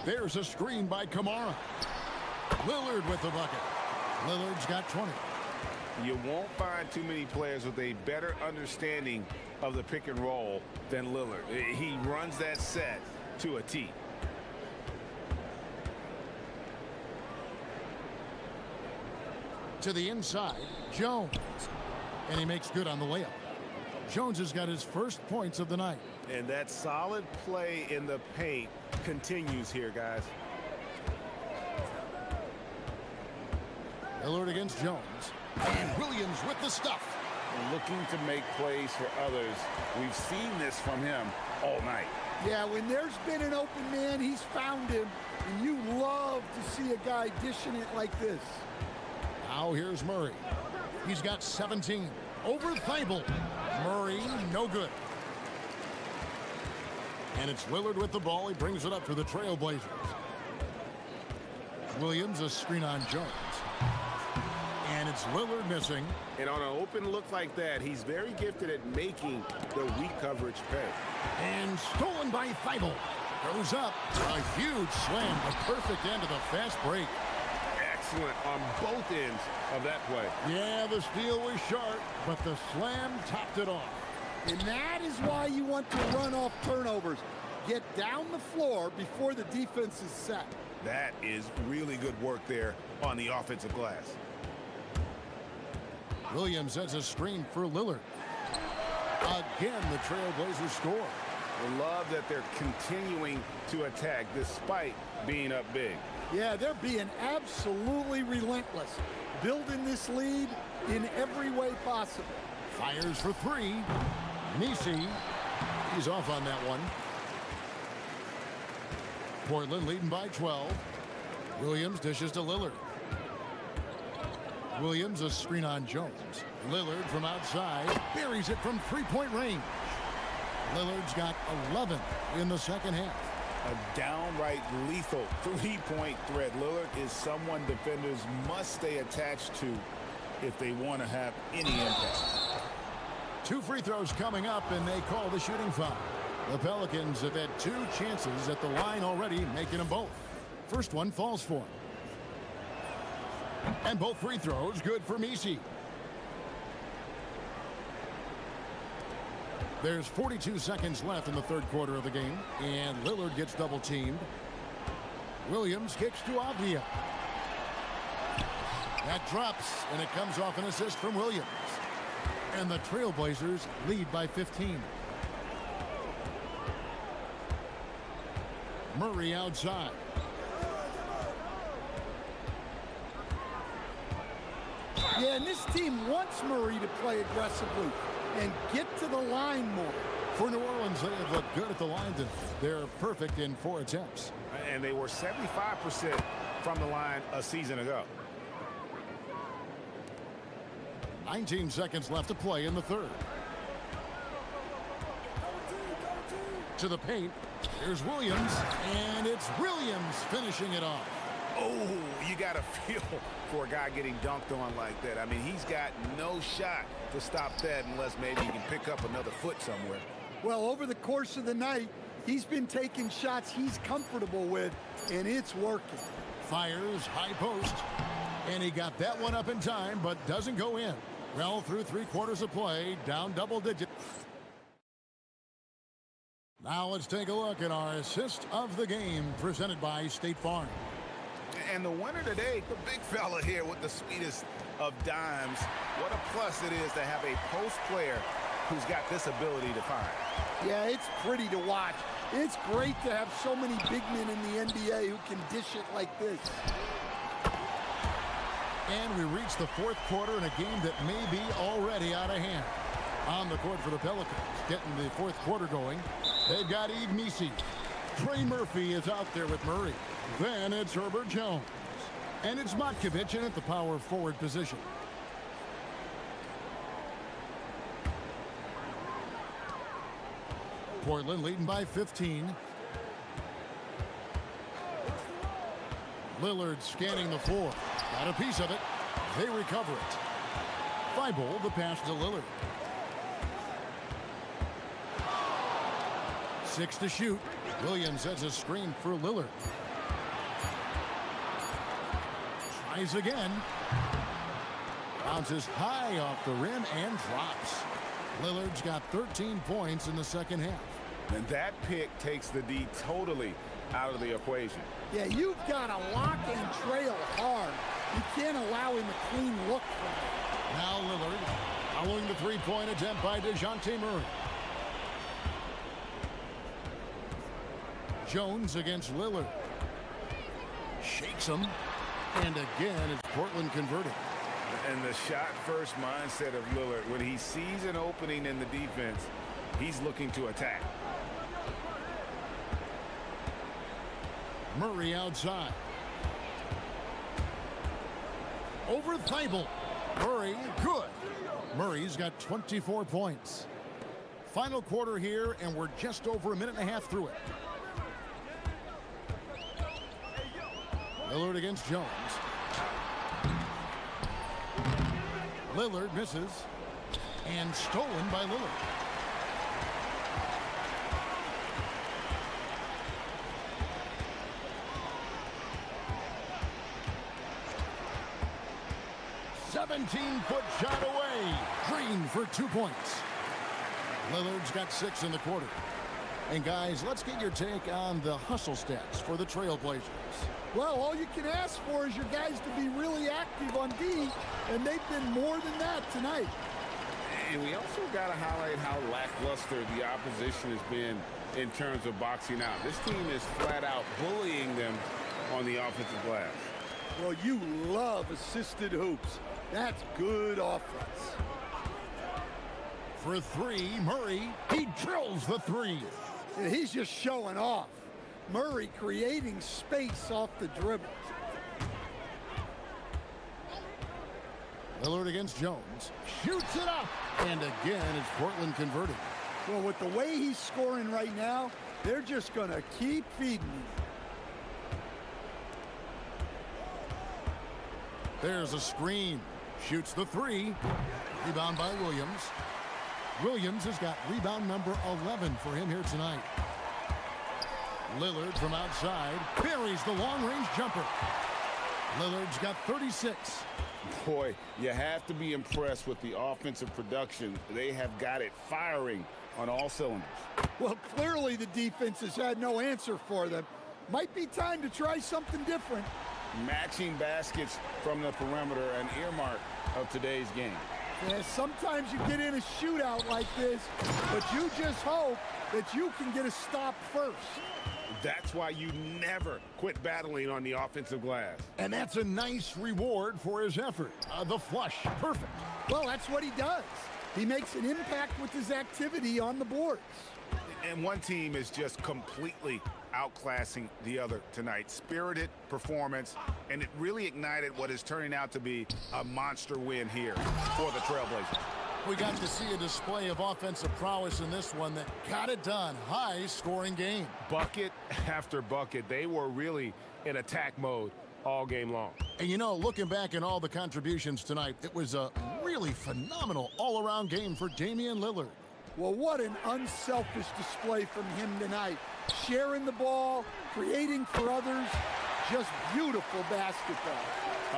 There's a screen by Kamara. Lillard with the bucket. Lillard's got 20. You won't find too many players with a better understanding of the pick and roll than Lillard. He runs that set to a T. To the inside, Jones. And he makes good on the layup. Jones has got his first points of the night. And that solid play in the paint continues here, guys. Lillard against Jones. And Williams with the stuff. Looking to make plays for others. We've seen this from him all night. Yeah, when there's been an open man, he's found him. And you love to see a guy dishing it like this. Now here's Murray. He's got 17. Over Thibault. Murray, no good. And it's Lillard with the ball. He brings it up for the Trailblazers. Williams, a screen on Jones. And it's Lillard missing. And on an open look like that, he's very gifted at making the weak coverage pay. And stolen by Thibault. Goes up. A huge slam. The perfect end of the fast break. Excellent on both ends of that play. Yeah, the steal was sharp, but the slam topped it off. And that is why you want to run off turnovers. Get down the floor before the defense is set. That is really good work there on the offensive glass. Williams sets a screen for Lillard. Again, the Trailblazers score. I love that they're continuing to attack despite being up big. Yeah, they're being absolutely relentless. Building this lead in every way possible. Fires for 3. Messi, he's off on that one. Portland leading by 12. Williams dishes to Lillard. Williams, a screen on Jones. Lillard from outside, buries it from three-point range. Lillard's got 11 in the second half. A downright lethal three-point threat. Lillard is someone defenders must stay attached to if they want to have any impact. 2 free throws coming up, and they call the shooting foul. The Pelicans have had 2 chances at the line already, making them both. First one falls for him. And both free throws good for Messi. There's 42 seconds left in the third quarter of the game, and Lillard gets double-teamed. Williams kicks to Avdia. That drops, and it comes off an assist from Williams. And the Trailblazers lead by 15. Murray outside. Yeah, and this team wants Murray to play aggressively and get to the line more. For New Orleans, they have looked good at the line tonight. They're perfect in 4 attempts. and they were 75% from the line a season ago. 19 seconds left to play in the third. To the paint. Here's Williams, and it's Williams finishing it off. Oh, you got to feel for a guy getting dunked on like that. I mean, he's got no shot to stop that unless maybe he can pick up another foot somewhere. Well, over the course of the night, he's been taking shots he's comfortable with, and it's working. Fires high post, and he got that one up in time, but doesn't go in. Well, through 3/4 of play, down double digits. Now let's take a look at our assist of the game presented by State Farm. And the winner today, the big fella here with the sweetest of dimes. What a plus it is to have a post player who's got this ability to find. Yeah, it's pretty to watch. It's great to have so many big men in the NBA who can dish it like this. And we reach the 4th quarter in a game that may be already out of hand. On the court for the Pelicans, getting the 4th quarter going. They've got Eve Misi. Trey Murphy is out there with Murray. Then it's Herbert Jones. And it's Matkovic in at the power forward position. Portland leading by 15. Lillard scanning the floor. Got a piece of it. They recover it. Thibault the pass to Lillard. 6 to shoot. Williams has a screen for Lillard. Tries again. Bounces high off the rim and drops. Lillard's got 13 points in the second half. And that pick takes the D totally out of the equation. Yeah, you've got to lock and trail hard. You can't allow him a clean look from it. Now Lillard following the three-point attempt by DeJounte Murray. Jones against Lillard. Shakes him. And again, it's Portland converting. And the shot-first mindset of Lillard, when he sees an opening in the defense, he's looking to attack. Murray outside. Over Thibault. Murray, good. Murray's got 24 points. Final quarter here, and we're just over a minute and a half through it. Lillard against Jones. Lillard misses. And stolen by Lillard. Foot shot away. Green for 2 points. Lillard's got 6 in the quarter. And guys, let's get your take on the hustle stats for the Trailblazers. Well, all you can ask for is your guys to be really active on D, and they've been more than that tonight. And we also got to highlight how lackluster the opposition has been in terms of boxing out. This team is flat out bullying them on the offensive glass. Well, you love assisted hoops. That's good offense. For 3, Murray, he drills the 3. And he's just showing off. Murray creating space off the dribble. Lillard against Jones. Shoots it up. And again, it's Portland converting. Well, with the way he's scoring right now, they're just going to keep feeding him. There's a screen. Shoots the 3. Rebound by Williams. Williams has got rebound number 11 for him here tonight. Lillard from outside buries the long-range jumper. Lillard's got 36. Boy, you have to be impressed with the offensive production. They have got it firing on all cylinders. Well, clearly the defense has had no answer for them. Might be time to try something different. Matching baskets from the perimeter, an earmark of today's game. Yeah, sometimes you get in a shootout like this, but you just hope that you can get a stop first. That's why you never quit battling on the offensive glass. And that's a nice reward for his effort. The flush, perfect. Well, that's what he does. He makes an impact with his activity on the boards. And one team is just completely outclassing the other tonight. Spirited performance, and it really ignited what is turning out to be a monster win here for the Trailblazers. We got to see a display of offensive prowess in this one that got it done. High-scoring game. Bucket after bucket. They were really in attack mode all game long. And you know, looking back at all the contributions tonight, it was a really phenomenal all-around game for Damian Lillard. Well, what an unselfish display from him tonight. Sharing the ball, creating for others, just beautiful basketball.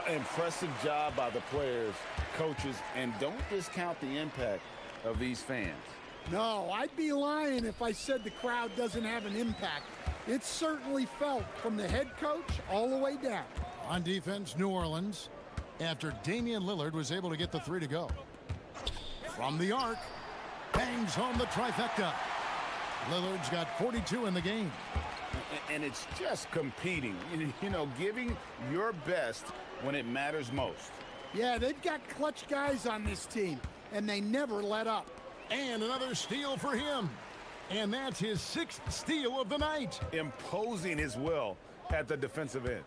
Impressive job by the players, coaches, and don't discount the impact of these fans. No, I'd be lying if I said the crowd doesn't have an impact. It's certainly felt from the head coach all the way down. On defense, New Orleans, after Damian Lillard was able to get the three to go. From the arc, bangs home the trifecta. Lillard's got 42 in the game. And it's just competing, you know, giving your best when it matters most. Yeah, they've got clutch guys on this team, and they never let up. And another steal for him. And that's his 6th steal of the night. Imposing his will at the defensive end.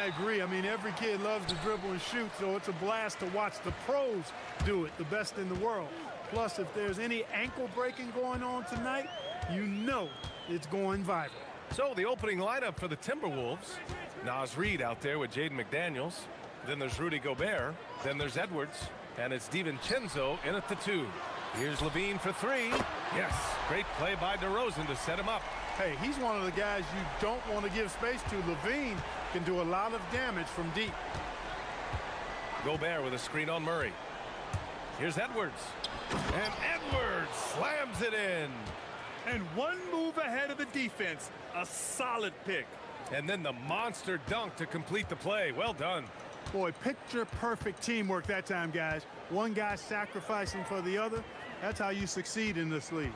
agree. I mean, every kid loves to dribble and shoot, so it's a blast to watch the pros do it, the best in the world. Plus, if there's any ankle breaking going on tonight, you know it's going viral. So the opening lineup for the Timberwolves. Naz Reid out there with Jaden McDaniels. Then there's Rudy Gobert. Then there's Edwards. And it's DiVincenzo in at the 2. Here's Levine for 3. Yes, great play by DeRozan to set him up. Hey, he's one of the guys you don't want to give space to. Levine can do a lot of damage from deep. Gobert with a screen on Murray. Here's Edwards. And Edwards slams it in. And one move ahead of the defense. A solid pick. And then the monster dunk to complete the play. Well done. Boy, picture-perfect teamwork that time, guys. One guy sacrificing for the other. That's how you succeed in this league.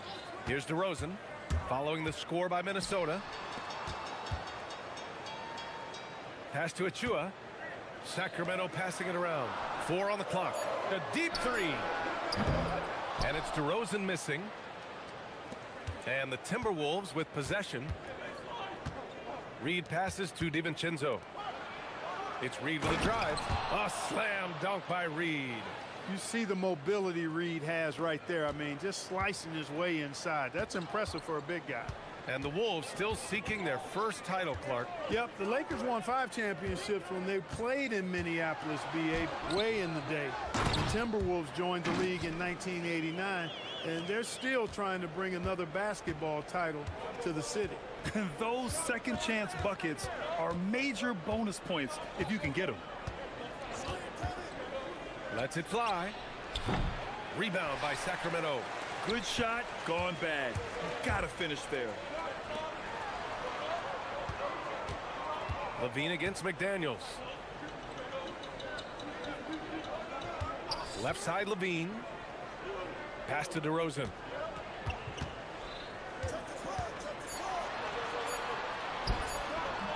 Here's DeRozan, following the score by Minnesota. Pass to Achua. Sacramento passing it around. 4 on the clock. A deep 3. And it's DeRozan missing. And the Timberwolves with possession. Reid passes to DiVincenzo. It's Reid with a drive. A slam dunk by Reid. You see the mobility Reid has right there. I mean, just slicing his way inside. That's impressive for a big guy. And the Wolves still seeking their first title, Clark. Yep, the Lakers won 5 championships when they played in Minneapolis, BA, way in the day. The Timberwolves joined the league in 1989, and they're still trying to bring another basketball title to the city. And those second chance buckets are major bonus points if you can get them. Lets it fly. Rebound by Sacramento. Good shot, gone bad. You gotta finish there. Levine against McDaniels. Left side Levine. Pass to DeRozan.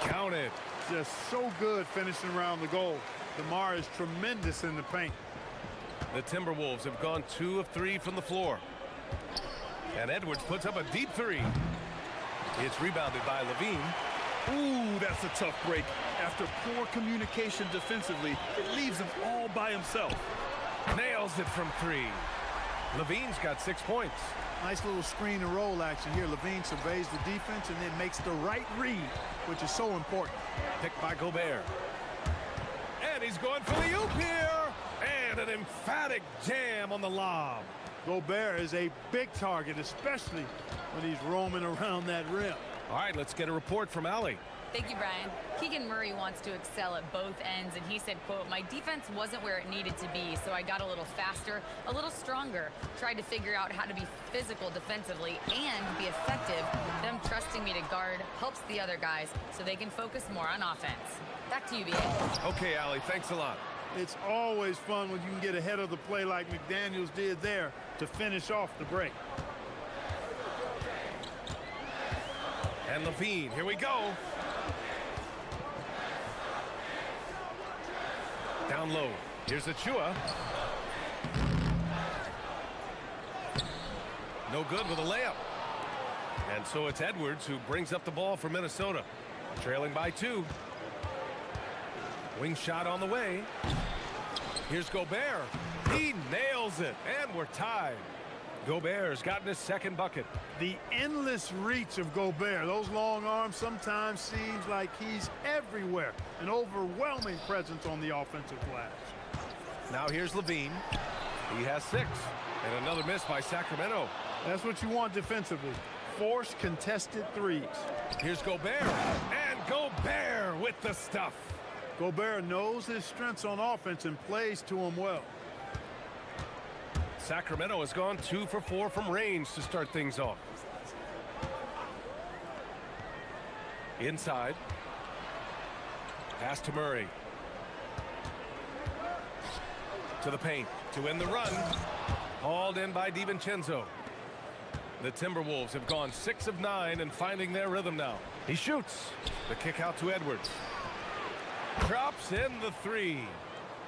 Count it. Just so good finishing around the goal. DeMar is tremendous in the paint. The Timberwolves have gone 2 of 3 from the floor. And Edwards puts up a deep 3. It's rebounded by Levine. Ooh, that's a tough break. After poor communication defensively, it leaves him all by himself. Nails it from 3. Levine's got 6 points. Nice little screen and roll action here. Levine surveys the defense and then makes the right read, which is so important. Picked by Gobert. And he's going for the oop here. And an emphatic jam on the lob. Gobert is a big target, especially when he's roaming around that rim. All right, let's get a report from Allie. Thank you, Brian. Keegan Murray wants to excel at both ends, and he said, quote, "My defense wasn't where it needed to be, so I got a little faster, a little stronger, tried to figure out how to be physical defensively and be effective. Them trusting me to guard helps the other guys so they can focus more on offense." Back to you, BA. Okay, Allie, thanks a lot. It's always fun when you can get ahead of the play like McDaniels did there to finish off the break. And Levine, here we go. Down low. Here's Achua. No good with a layup. And so it's Edwards who brings up the ball for Minnesota. Trailing by 2. Wing shot on the way. Here's Gobert. He nails it. And we're tied. Gobert's gotten his second bucket. The endless reach of Gobert. Those long arms sometimes seems like he's everywhere. An overwhelming presence on the offensive glass. Now here's Levine. He has 6. And another miss by Sacramento. That's what you want defensively. Force contested threes. Here's Gobert. And Gobert with the stuff. Gobert knows his strengths on offense and plays to them well. Sacramento has gone 2 for 4 from range to start things off. Inside. Pass to Murray. To the paint to end the run. Hauled in by DiVincenzo. The Timberwolves have gone 6 of 9 and finding their rhythm now. He shoots. The kick out to Edwards. Drops in the 3.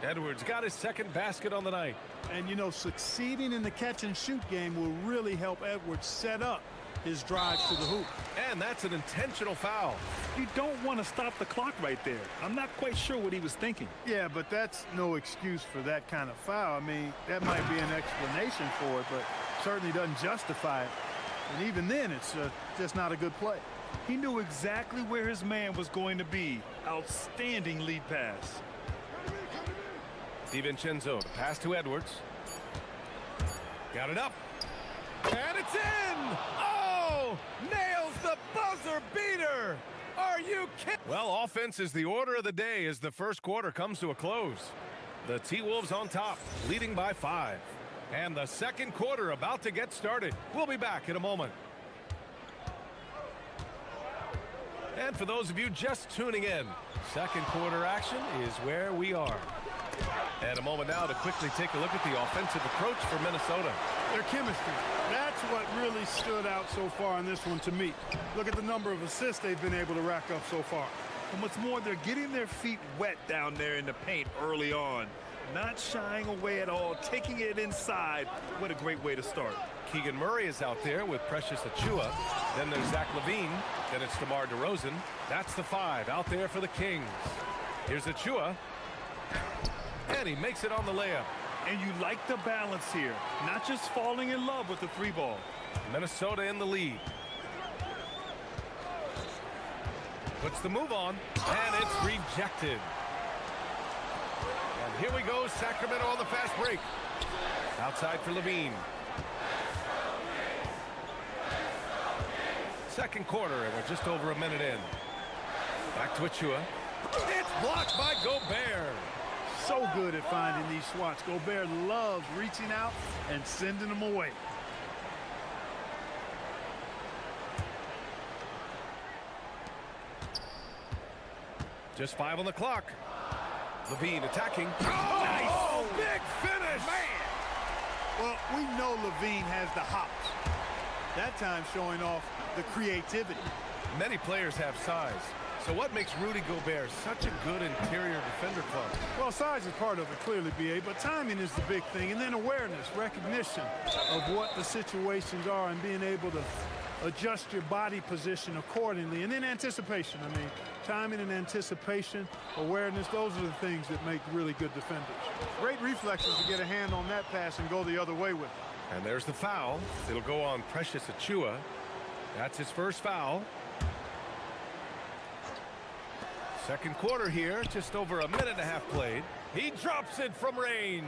Edwards got his second basket on the night. And, you know, succeeding in the catch-and-shoot game will really help Edwards set up his drives to the hoop. And that's an intentional foul. You don't want to stop the clock right there. I'm not quite sure what he was thinking. Yeah, but that's no excuse for that kind of foul. I mean, that might be an explanation for it, but certainly doesn't justify it. And even then, it's just not a good play. He knew exactly where his man was going to be. Outstanding lead pass. DiVincenzo, the pass to Edwards. Got it up. And it's in! Oh! Nails the buzzer beater! Are you kidding? Well, offense is the order of the day as the first quarter comes to a close. The T-Wolves on top, leading by 5. And the second quarter about to get started. We'll be back in a moment. And for those of you just tuning in, second quarter action is where we are. And a moment now to quickly take a look at the offensive approach for Minnesota. Their chemistry. That's what really stood out so far in this one to me. Look at the number of assists they've been able to rack up so far. And what's more, they're getting their feet wet down there in the paint early on. Not shying away at all, taking it inside. What a great way to start. Keegan Murray is out there with Precious Achiuwa. Then there's Zach LaVine. Then it's DeMar DeRozan. That's the 5 out there for the Kings. Here's Achiuwa. And he makes it on the layup. And you like the balance here. Not just falling in love with the 3-ball. Minnesota in the lead. Puts the move on. And it's rejected. And here we go. Sacramento on the fast break. Outside for LaVine. Second quarter, and we're just over a minute in. Back to Achiuwa. It's blocked by Gobert. So good at finding these swats. Gobert loves reaching out and sending them away. Just 5 on the clock. LaVine attacking. Oh, Nice! oh, Big finish! Man! Well, we know LaVine has the hops. That time showing off the creativity. Many players have size. So what makes Rudy Gobert such a good interior defender club? Well, size is part of it, clearly, B.A., but timing is the big thing. And then awareness, recognition of what the situations are and being able to adjust your body position accordingly. And then anticipation. I mean, timing and anticipation, awareness, those are the things that make really good defenders. Great reflexes to get a hand on that pass and go the other way with it. And there's the foul. It'll go on Precious Achiuwa. That's his first foul. Second quarter here, just over a minute and a half played. He drops it from range.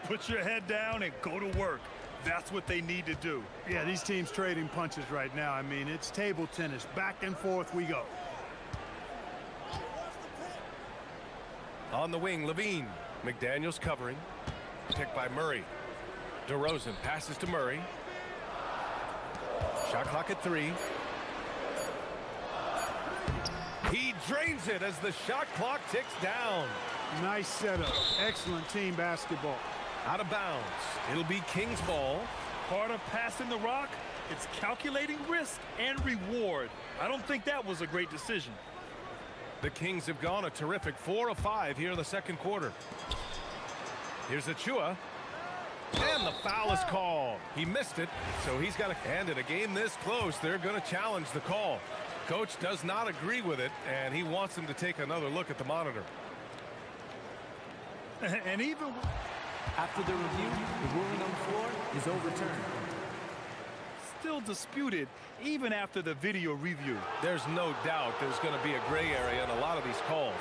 Put your head down and go to work. That's what they need to do. Yeah, these teams trading punches right now. I mean, it's table tennis. Back and forth we go. On the wing, LaVine. McDaniels covering. Picked by Murray. DeRozan passes to Murray. Shot clock at 3. He drains it as the shot clock ticks down. Nice setup. Excellent team basketball. Out of bounds. It'll be Kings ball. Part of passing the rock, it's calculating risk and reward. I don't think that was a great decision. The Kings have gone a terrific 4 of 5 here in the second quarter. Here's Achiuwa. And the foul is called. He missed it, so he's got to end it. A game this close, they're going to challenge the call. Coach does not agree with it, and he wants him to take another look at the monitor. And even after the review, the ruling on the floor is overturned. Still disputed, even after the video review. There's no doubt there's going to be a gray area in a lot of these calls.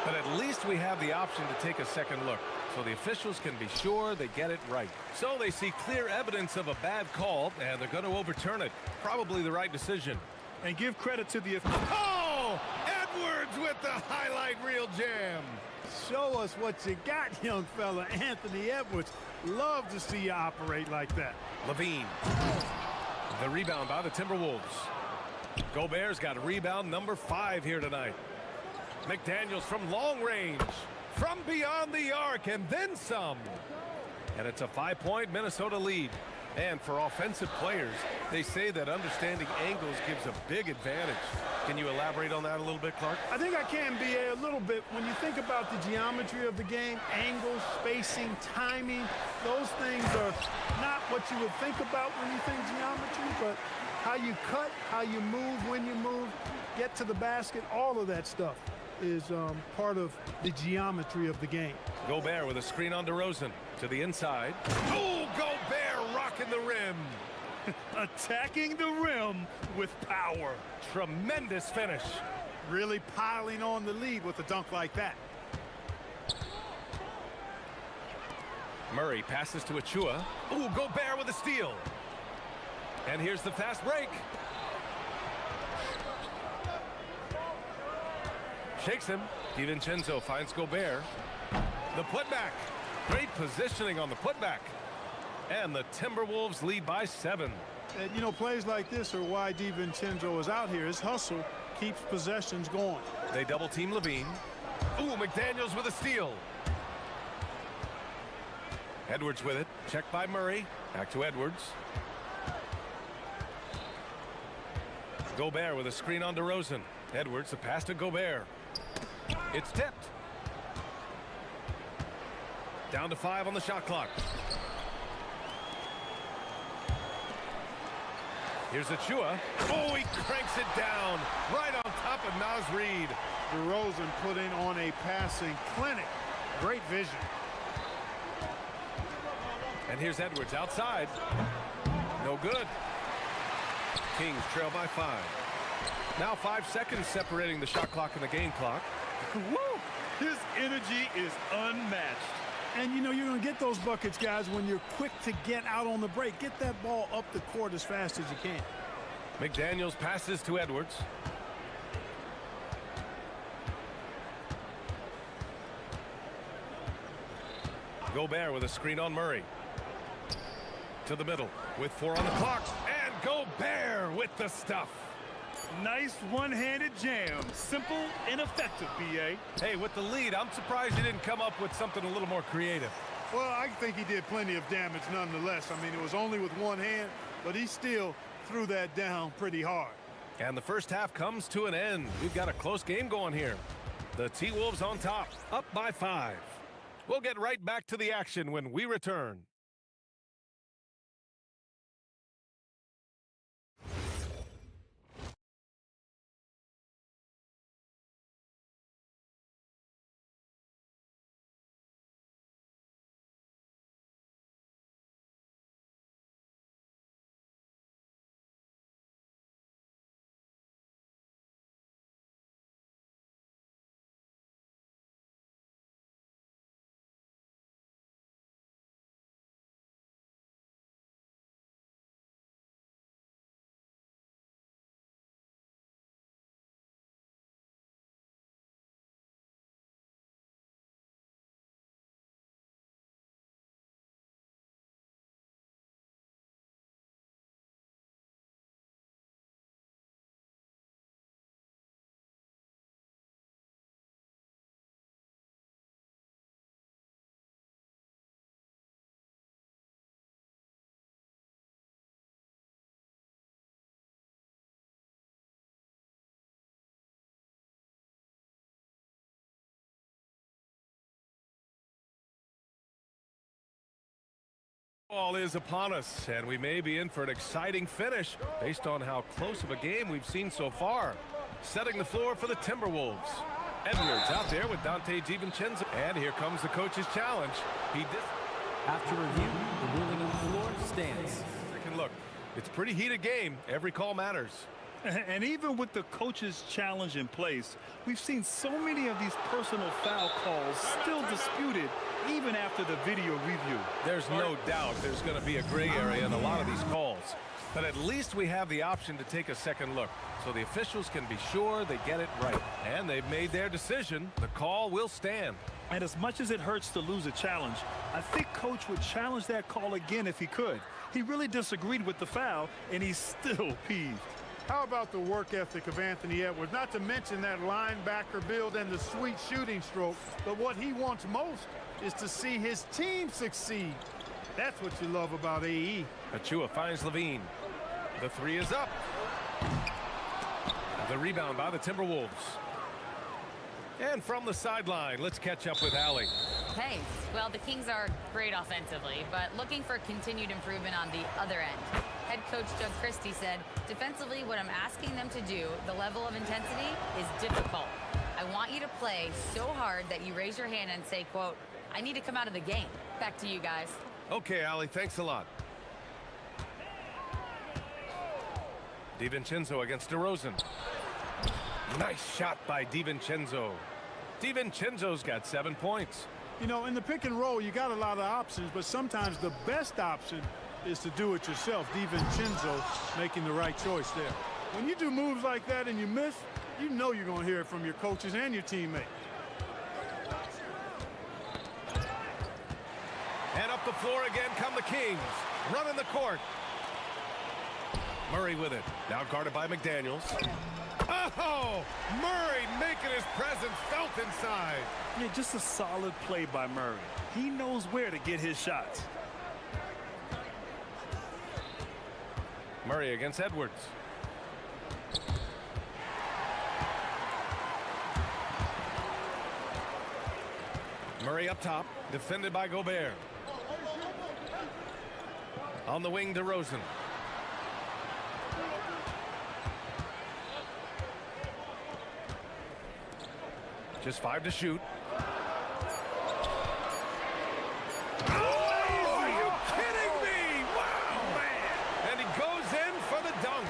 But at least we have the option to take a second look, so the officials can be sure they get it right. So they see clear evidence of a bad call, and they're going to overturn it. Probably the right decision. And give credit to the... Oh! Edwards with the highlight reel jam. Show us what you got, young fella. Anthony Edwards. Love to see you operate like that. LaVine. The rebound by the Timberwolves. Gobert's got rebound number 5 here tonight. McDaniels from long range. From beyond the arc and then some. And it's a 5-point Minnesota lead. And for offensive players, they say that understanding angles gives a big advantage. Can you elaborate on that a little bit, Clark? I think I can, BA, a little bit. When you think about the geometry of the game, angles, spacing, timing, those things are not what you would think about when you think geometry, but how you cut, how you move, when you move, get to the basket, all of that stuff is part of the geometry of the game. Gobert with a screen on DeRozan to the inside. Oh, Gobert rocking the rim. Attacking the rim with power. Tremendous finish. Really piling on the lead with a dunk like that. Murray passes to Achua. Ooh, Gobert with a steal. And here's the fast break. Shakes him. DiVincenzo finds Gobert. The putback. Great positioning on the putback. And the Timberwolves lead by 7. And, you know, plays like this are why DiVincenzo is out here. His hustle keeps possessions going. They double team Levine. Ooh, McDaniels with a steal. Edwards with it. Checked by Murray. Back to Edwards. Gobert with a screen on DeRozan. Edwards, the pass to Gobert. It's tipped. Down to 5 on the shot clock. Here's Achua. Oh, he cranks it down right on top of Naz Reid. DeRozan putting on a passing clinic. Great vision. And here's Edwards outside. No good. Kings trail by 5. Now 5 seconds separating the shot clock and the game clock. Woo! His energy is unmatched. And, you know, you're going to get those buckets, guys, when you're quick to get out on the break. Get that ball up the court as fast as you can. McDaniels passes to Edwards. Gobert with a screen on Murray. To the middle with 4 on the clock. And Gobert with the stuff. Nice one-handed jam. Simple and effective, B.A. Hey, with the lead, I'm surprised he didn't come up with something a little more creative. Well, I think he did plenty of damage nonetheless. I mean, it was only with one hand, but he still threw that down pretty hard. And the first half comes to an end. We've got a close game going here. The T-Wolves on top, up by 5. We'll get right back to the action when we return. Ball is upon us, and we may be in for an exciting finish based on how close of a game we've seen so far. Setting the floor for the Timberwolves. Edwards out there with Dante DiVincenzo. And here comes the coach's challenge. After review, the ruling on the floor stands. Second look. It's a pretty heated game. Every call matters. And even with the coach's challenge in place, we've seen so many of these personal foul calls still disputed even after the video review. There's no doubt there's going to be a gray area in a lot of these calls. But at least we have the option to take a second look, so the officials can be sure they get it right. And they've made their decision. The call will stand. And as much as it hurts to lose a challenge, I think Coach would challenge that call again if he could. He really disagreed with the foul, and he's still peeved. How about the work ethic of Anthony Edwards? Not to mention that linebacker build and the sweet shooting stroke, but what he wants most is to see his team succeed. That's what you love about AE. Achua finds Levine. The three is up. The rebound by the Timberwolves. And from the sideline, let's catch up with Allie. Hey, well, the Kings are great offensively, but looking for continued improvement on the other end. Head coach Doug Christie said, defensively, what I'm asking them to do, the level of intensity, is difficult. I want you to play so hard that you raise your hand and say, quote, I need to come out of the game. Back to you guys. Okay, Allie, thanks a lot. DiVincenzo against DeRozan. Nice shot by DiVincenzo. DiVincenzo's got 7 points. You know, in the pick and roll, you got a lot of options, but sometimes the best option is to do it yourself. DiVincenzo making the right choice there. When you do moves like that and you miss, you know you're going to hear it from your coaches and your teammates. And up the floor again come the Kings. Running the court. Murray with it. Now guarded by McDaniels. Oh! Murray making his presence felt inside. Yeah, just a solid play by Murray. He knows where to get his shots. Murray against Edwards. Murray up top, defended by Gobert. On the wing, DeRozan. Just 5 to shoot. Oh, are you kidding me? Wow, man. And he goes in for the dunk.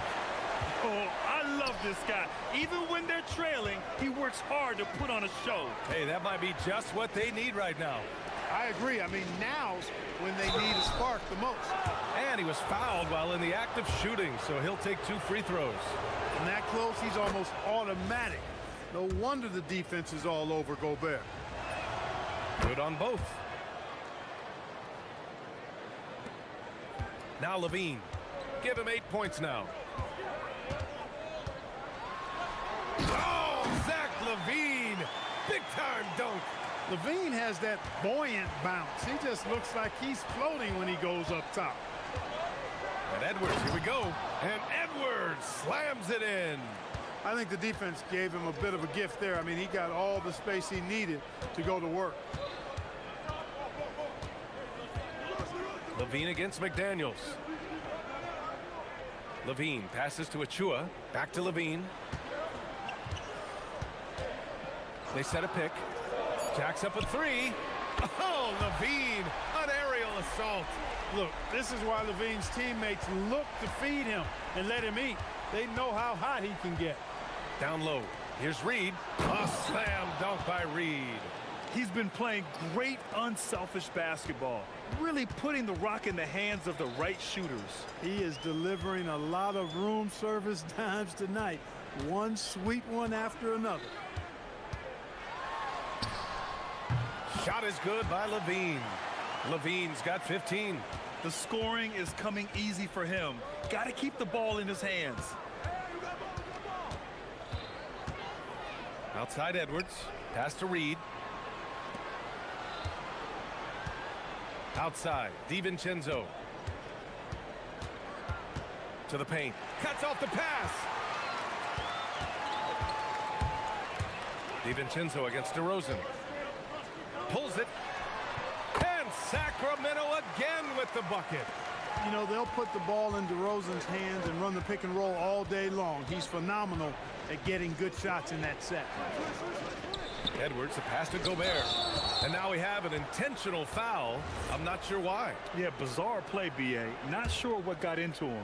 Oh, I love this guy. Even when they're trailing, he works hard to put on a show. Hey, that might be just what they need right now. I agree. I mean, now's when they need a spark the most. And he was fouled while in the act of shooting, so he'll take 2 free throws. And that close, he's almost automatic. No wonder the defense is all over Gobert. Good on both. Now Levine. Give him 8 points now. Oh, Zach Levine. Big time dunk. Levine has that buoyant bounce. He just looks like he's floating when he goes up top. And Edwards, here we go. And Edwards slams it in. I think the defense gave him a bit of a gift there. I mean, he got all the space he needed to go to work. Levine against McDaniels. Levine passes to Achua. Back to Levine. They set a pick. Jacks up a 3. Oh, Levine, an aerial assault. Look, this is why Levine's teammates look to feed him and let him eat. They know how hot he can get. Down low. Here's Reed. A slam dunk by Reed. He's been playing great unselfish basketball, really putting the rock in the hands of the right shooters. He is delivering a lot of room service dimes tonight. One sweet one after another. Shot is good by Levine. Levine's got 15. The scoring is coming easy for him. Got to keep the ball in his hands. Outside Edwards. Pass to Reed. Outside. DiVincenzo. To the paint. Cuts off the pass. DiVincenzo against DeRozan. Pulls it. And Sacramento again with the bucket. You know, they'll put the ball in DeRozan's hands and run the pick and roll all day long. He's phenomenal at getting good shots in that set. Edwards, a pass to Gobert. And now we have an intentional foul. I'm not sure why. Yeah, bizarre play, B.A. Not sure what got into him.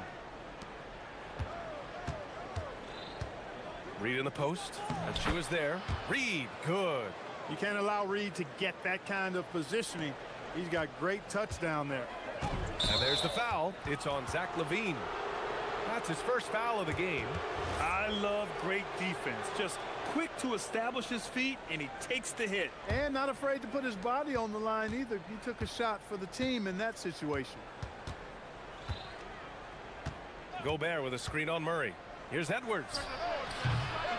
Reed in the post. Achua's there. Reed, good. You can't allow Reed to get that kind of positioning. He's got great touch down there. And there's the foul. It's on Zach Levine. That's his first foul of the game. I love great defense. Just quick to establish his feet, and he takes the hit. And not afraid to put his body on the line either. He took a shot for the team in that situation. Gobert with a screen on Murray. Here's Edwards.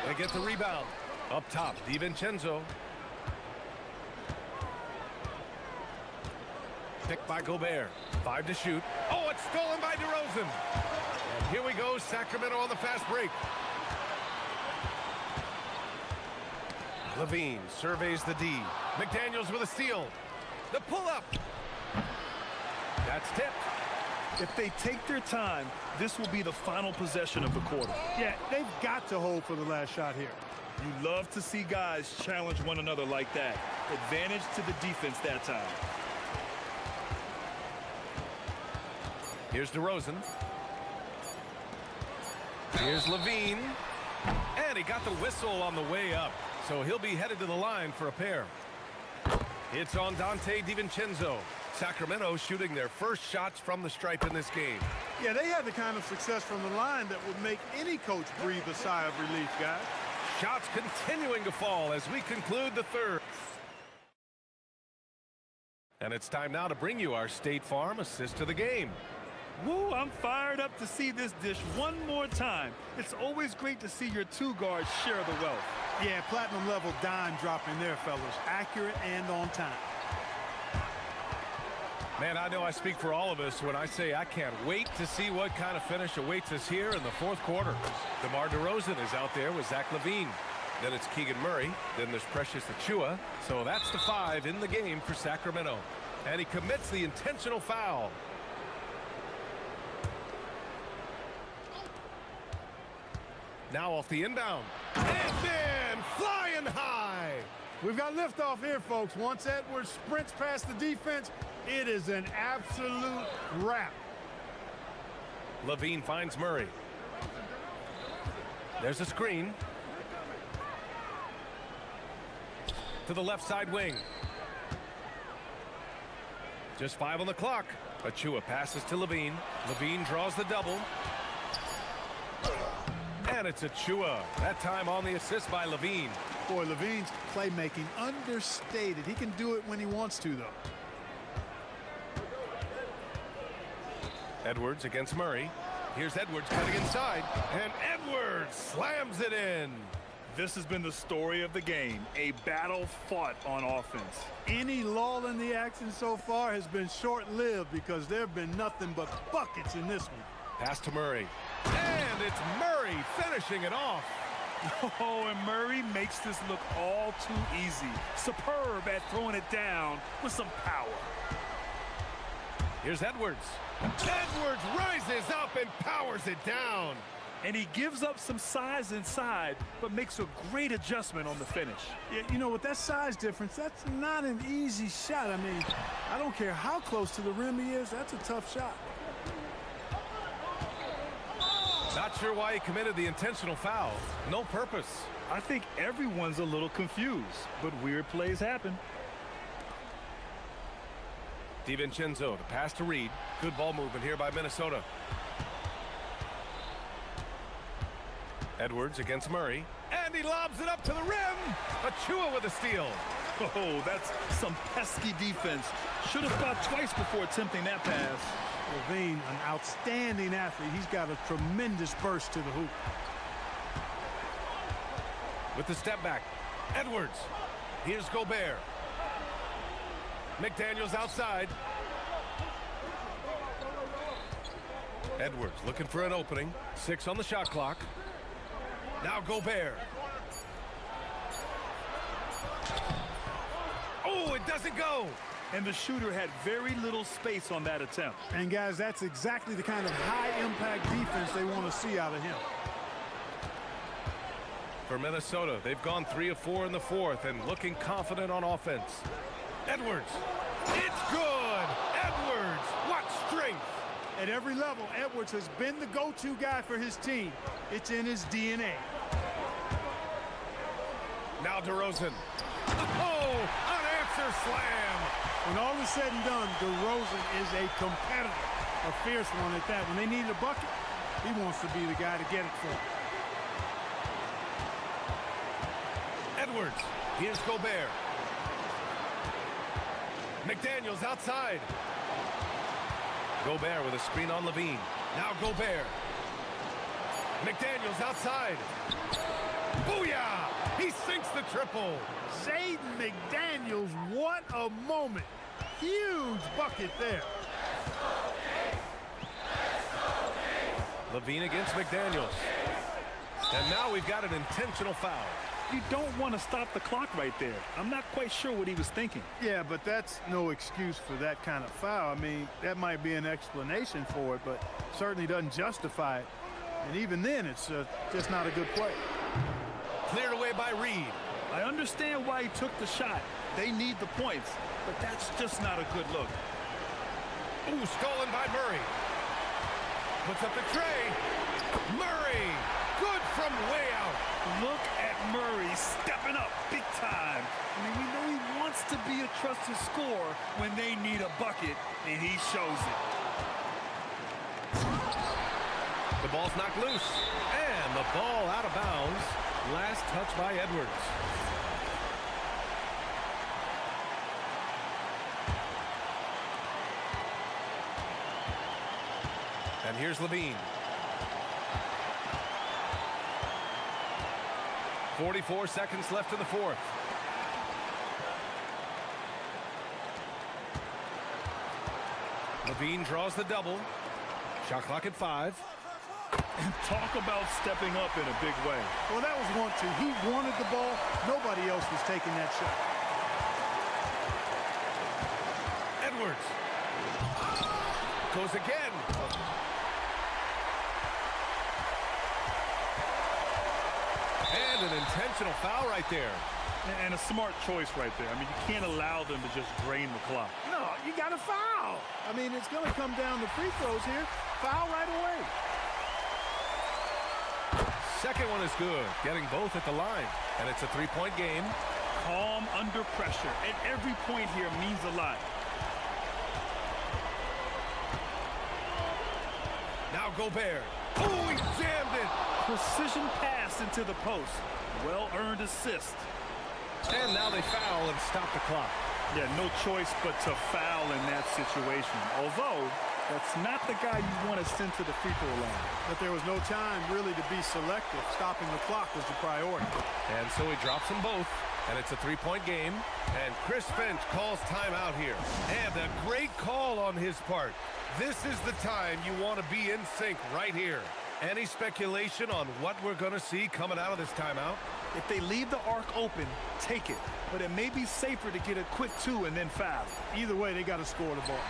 They get the rebound. Up top, DiVincenzo. Picked by Gobert. 5 to shoot. Oh, it's stolen by DeRozan. And here we go, Sacramento on the fast break. Levine surveys the D. McDaniels with a steal. The pull-up. That's tipped. If they take their time, this will be the final possession of the quarter. Yeah, they've got to hold for the last shot here. You love to see guys challenge one another like that. Advantage to the defense that time. Here's DeRozan. Here's Levine. And he got the whistle on the way up. So he'll be headed to the line for a pair. It's on Dante DiVincenzo. Sacramento shooting their first shots from the stripe in this game. Yeah, they had the kind of success from the line that would make any coach breathe a sigh of relief, guys. Shots continuing to fall as we conclude the third. And it's time now to bring you our State Farm assist to the game. Woo, I'm fired up to see this dish one more time. It's always great to see your two guards share the wealth. Yeah, platinum level dime dropping there, fellas. Accurate and on time. Man, I know I speak for all of us when I say I can't wait to see what kind of finish awaits us here in the fourth quarter. DeMar DeRozan is out there with Zach LaVine. Then it's Keegan Murray. Then there's Precious Achiuwa. So that's the 5 in the game for Sacramento. And he commits the intentional foul. Now off the inbound. And then flying high. We've got liftoff here, folks. Once Edwards sprints past the defense, it is an absolute wrap. Levine finds Murray. There's a screen. To the left side wing. Just 5 on the clock. Achiuwa passes to Levine. Levine draws the double. And it's Achiuwa. That time on the assist by Levine. Boy, Levine's playmaking understated. He can do it when he wants to, though. Edwards against Murray. Here's Edwards cutting inside. And Edwards slams it in. This has been the story of the game, a battle fought on offense. Any lull in the action so far has been short-lived because there have been nothing but buckets in this one. Pass to Murray. And it's Murray finishing it off. Oh, and Murray makes this look all too easy. Superb at throwing it down with some power. Here's Edwards. Edwards rises up and powers it down. And he gives up some size inside, but makes a great adjustment on the finish. Yeah, you know, with that size difference, that's not an easy shot. I mean, I don't care how close to the rim he is, that's a tough shot. Not sure why he committed the intentional foul. No purpose. I think everyone's a little confused, but weird plays happen. DiVincenzo, the pass to Reed. Good ball movement here by Minnesota. Edwards against Murray. And he lobs it up to the rim. Achiuwa with a steal. Oh, that's some pesky defense. Should have thought twice before attempting that pass. Levine, an outstanding athlete. He's got a tremendous burst to the hoop. With the step back, Edwards. Here's Gobert. McDaniels outside. Edwards looking for an opening. 6 on the shot clock. Now Gobert. Oh, it doesn't go. And the shooter had very little space on that attempt. And guys, that's exactly the kind of high-impact defense they want to see out of him. For Minnesota, they've gone 3 of 4 in the fourth and looking confident on offense. Edwards. It's good. Edwards. What strength. At every level, Edwards has been the go-to guy for his team. It's in his DNA. Now DeRozan. Oh, unanswered slam. When all is said and done, DeRozan is a competitor, a fierce one at that. When they need a bucket, he wants to be the guy to get it for them. Edwards. Here's Gobert. McDaniels outside. Gobert with a screen on Levine. Now Gobert. McDaniels outside. Booyah! He sinks the triple. Jaden McDaniels, what a moment. Huge bucket there. Levine against McDaniels. And now we've got an intentional foul. You don't want to stop the clock right there. I'm not quite sure what he was thinking. Yeah, but that's no excuse for that kind of foul. I mean, that might be an explanation for it, but certainly doesn't justify it. And even then, it's just not a good play. Cleared away by Reed. I understand why he took the shot. They need the points, but that's just not a good look. Ooh, stolen by Murray. Puts up the tray. Murray, good from way out. Look at Murray stepping up big time. I mean, we know he wants to be a trusted scorer when they need a bucket, and he shows it. The ball's knocked loose, and the ball out of bounds. Last touch by Edwards. And here's Levine. 44 seconds left in the fourth. Levine draws the double. Shot clock at 5. And talk about stepping up in a big way. Well, that was 1-2. He wanted the ball. Nobody else was taking that shot. Edwards. Goes again. And an intentional foul right there. And a smart choice right there. I mean, you can't allow them to just drain the clock. No, you got to foul. I mean, it's going to come down to free throws here. Foul right away. Second one is good, getting both at the line. And it's a three-point game. Calm under pressure. And every point here means a lot. Now Gobert. Oh, he jammed it. Precision pass into the post. Well-earned assist. And now they foul and stop the clock. Yeah, no choice but to foul in that situation. Although, that's not the guy you want to send to the free throw line. But there was no time really to be selective. Stopping the clock was the priority. And so he drops them both. And it's a three-point game. And Chris Finch calls timeout here. And a great call on his part. This is the time you want to be in sync right here. Any speculation on what we're going to see coming out of this timeout? If they leave the arc open, take it. But it may be safer to get a quick 2 and then foul. Either way, they got to score the ball.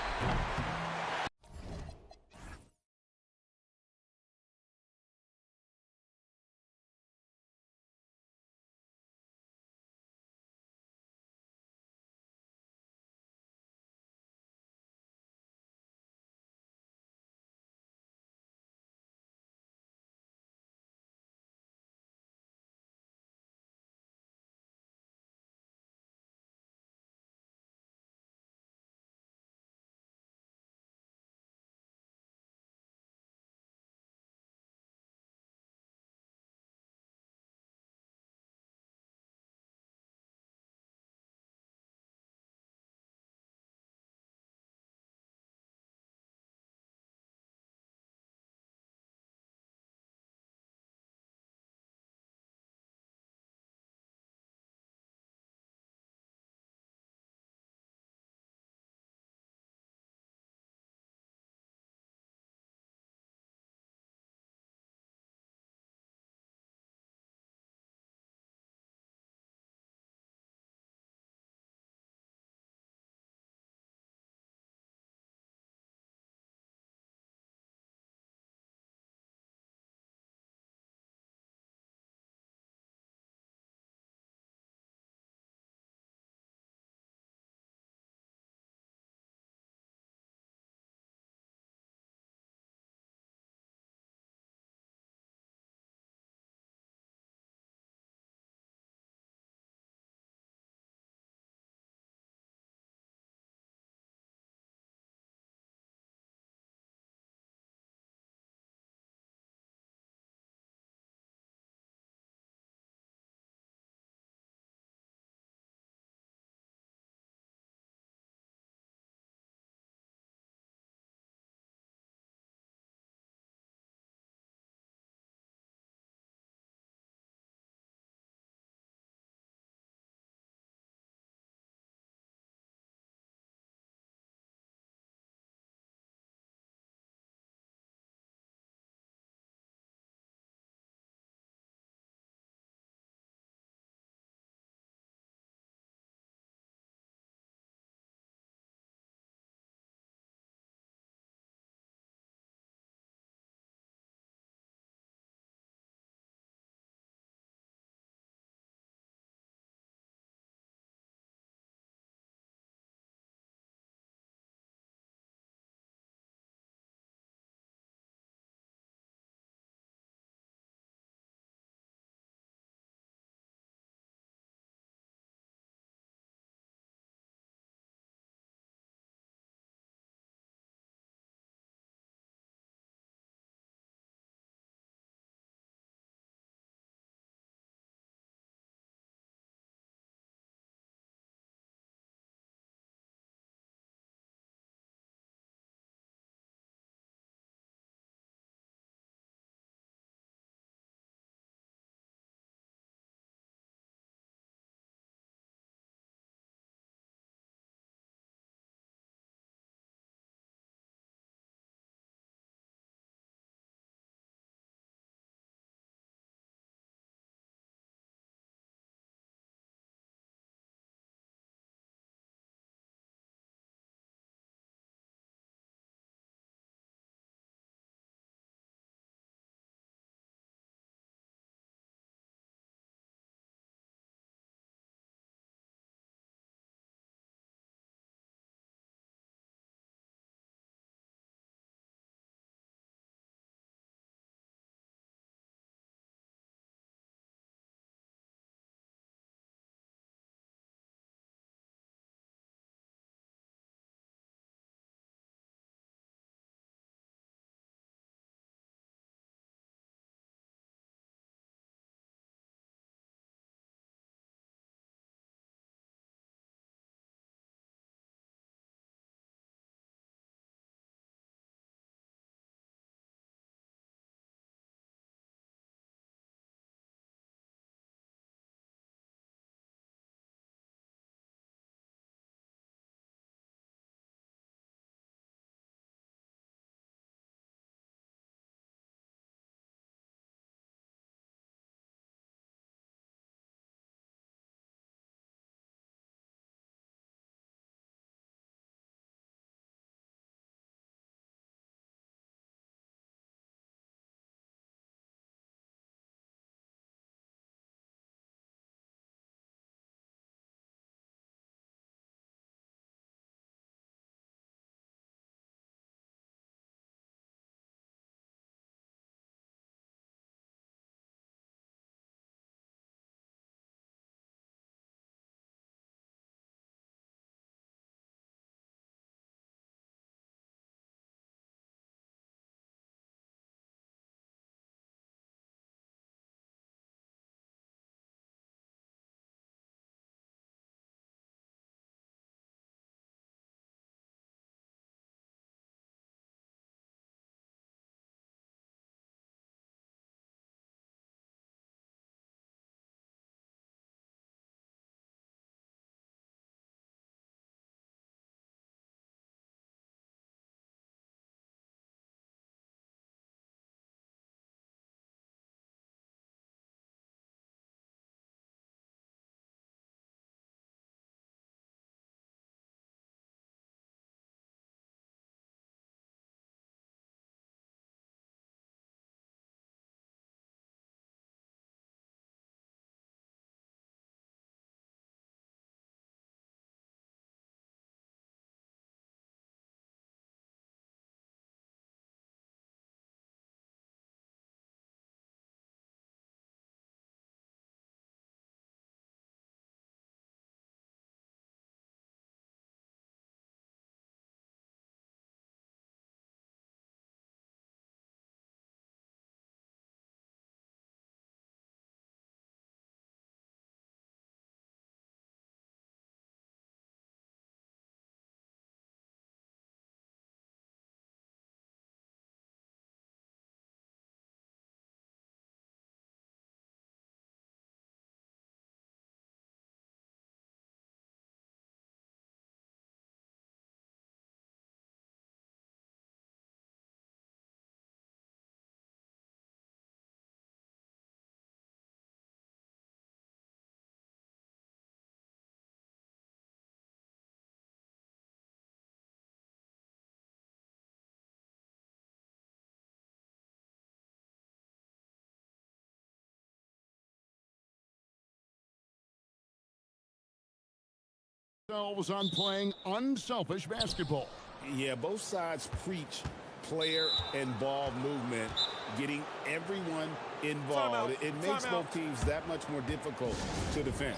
themselves on playing unselfish basketball. Yeah, both sides preach player and ball movement, getting everyone involved. It makes both teams that much more difficult to defend.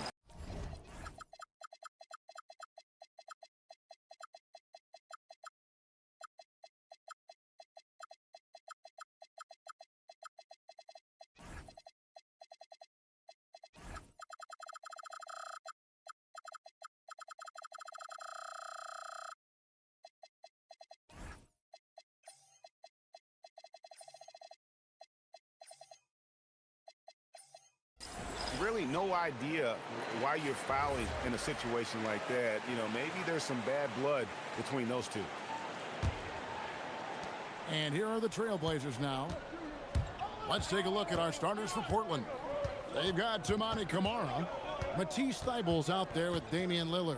Really no idea why you're fouling in a situation like that. You know, maybe there's some bad blood between those two. And here are the Trailblazers now. Let's take a look at our starters for Portland. They've got Toumani Camara. Matisse Thybulle's out there with Damian Lillard.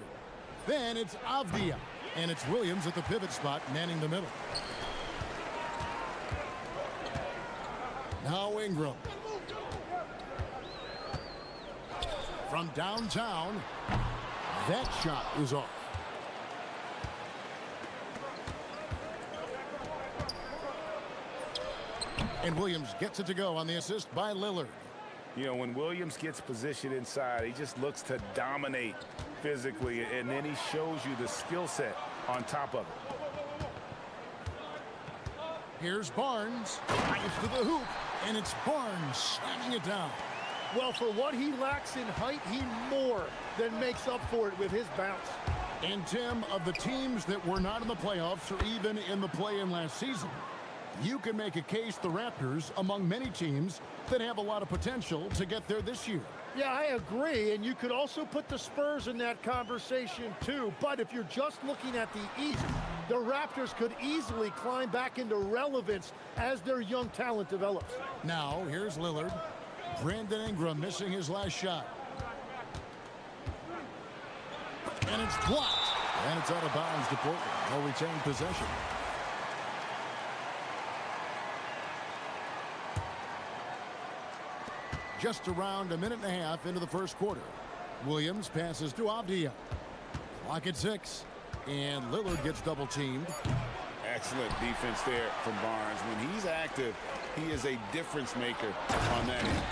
Then it's Avdia. And it's Williams at the pivot spot, manning the middle. Now Ingram. From downtown, that shot is off. And Williams gets it to go on the assist by Lillard. You know, when Williams gets positioned inside, he just looks to dominate physically, and then he shows you the skill set on top of it. Here's Barnes, drives to the hoop, and it's Barnes slamming it down. Well, for what he lacks in height, he more than makes up for it with his bounce. And Tim, of the teams that were not in the playoffs or even in the play-in last season, you can make a case the Raptors among many teams that have a lot of potential to get there this year. Yeah, I agree, and you could also put the Spurs in that conversation too. But if you're just looking at the East, the Raptors could easily climb back into relevance as their young talent develops. Now, here's Lillard. Brandon Ingram missing his last shot. And it's blocked. And it's out of bounds to Portland. They'll retain possession. Just around a minute and a half into the first quarter. Williams passes to Avdia. Clock at 6. And Lillard gets double teamed. Excellent defense there from Barnes. When he's active, he is a difference maker on that end.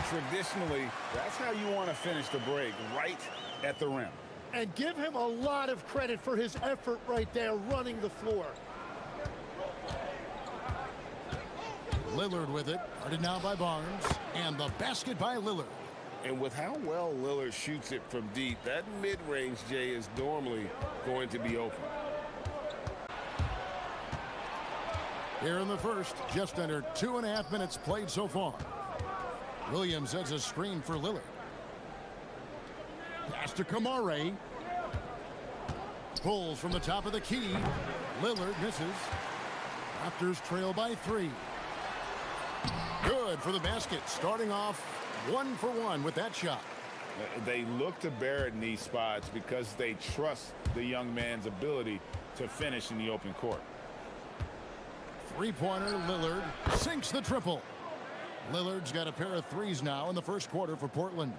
Traditionally, that's how you want to finish the break, right at the rim. And give him a lot of credit for his effort right there running the floor. Lillard with it. Guarded now by Barnes. And the basket by Lillard. And with how well Lillard shoots it from deep, that mid-range, Jay, is normally going to be open. Here in the first, just under 2.5 minutes played so far. Williams sets a screen for Lillard. Pass to Camara. Pulls from the top of the key. Lillard misses. Raptors trail by 3. Good for the basket. Starting off 1 for 1 with that shot. They look to Barrett in these spots because they trust the young man's ability to finish in the open court. Three-pointer, Lillard sinks the triple. Lillard's got a pair of threes now in the first quarter for Portland.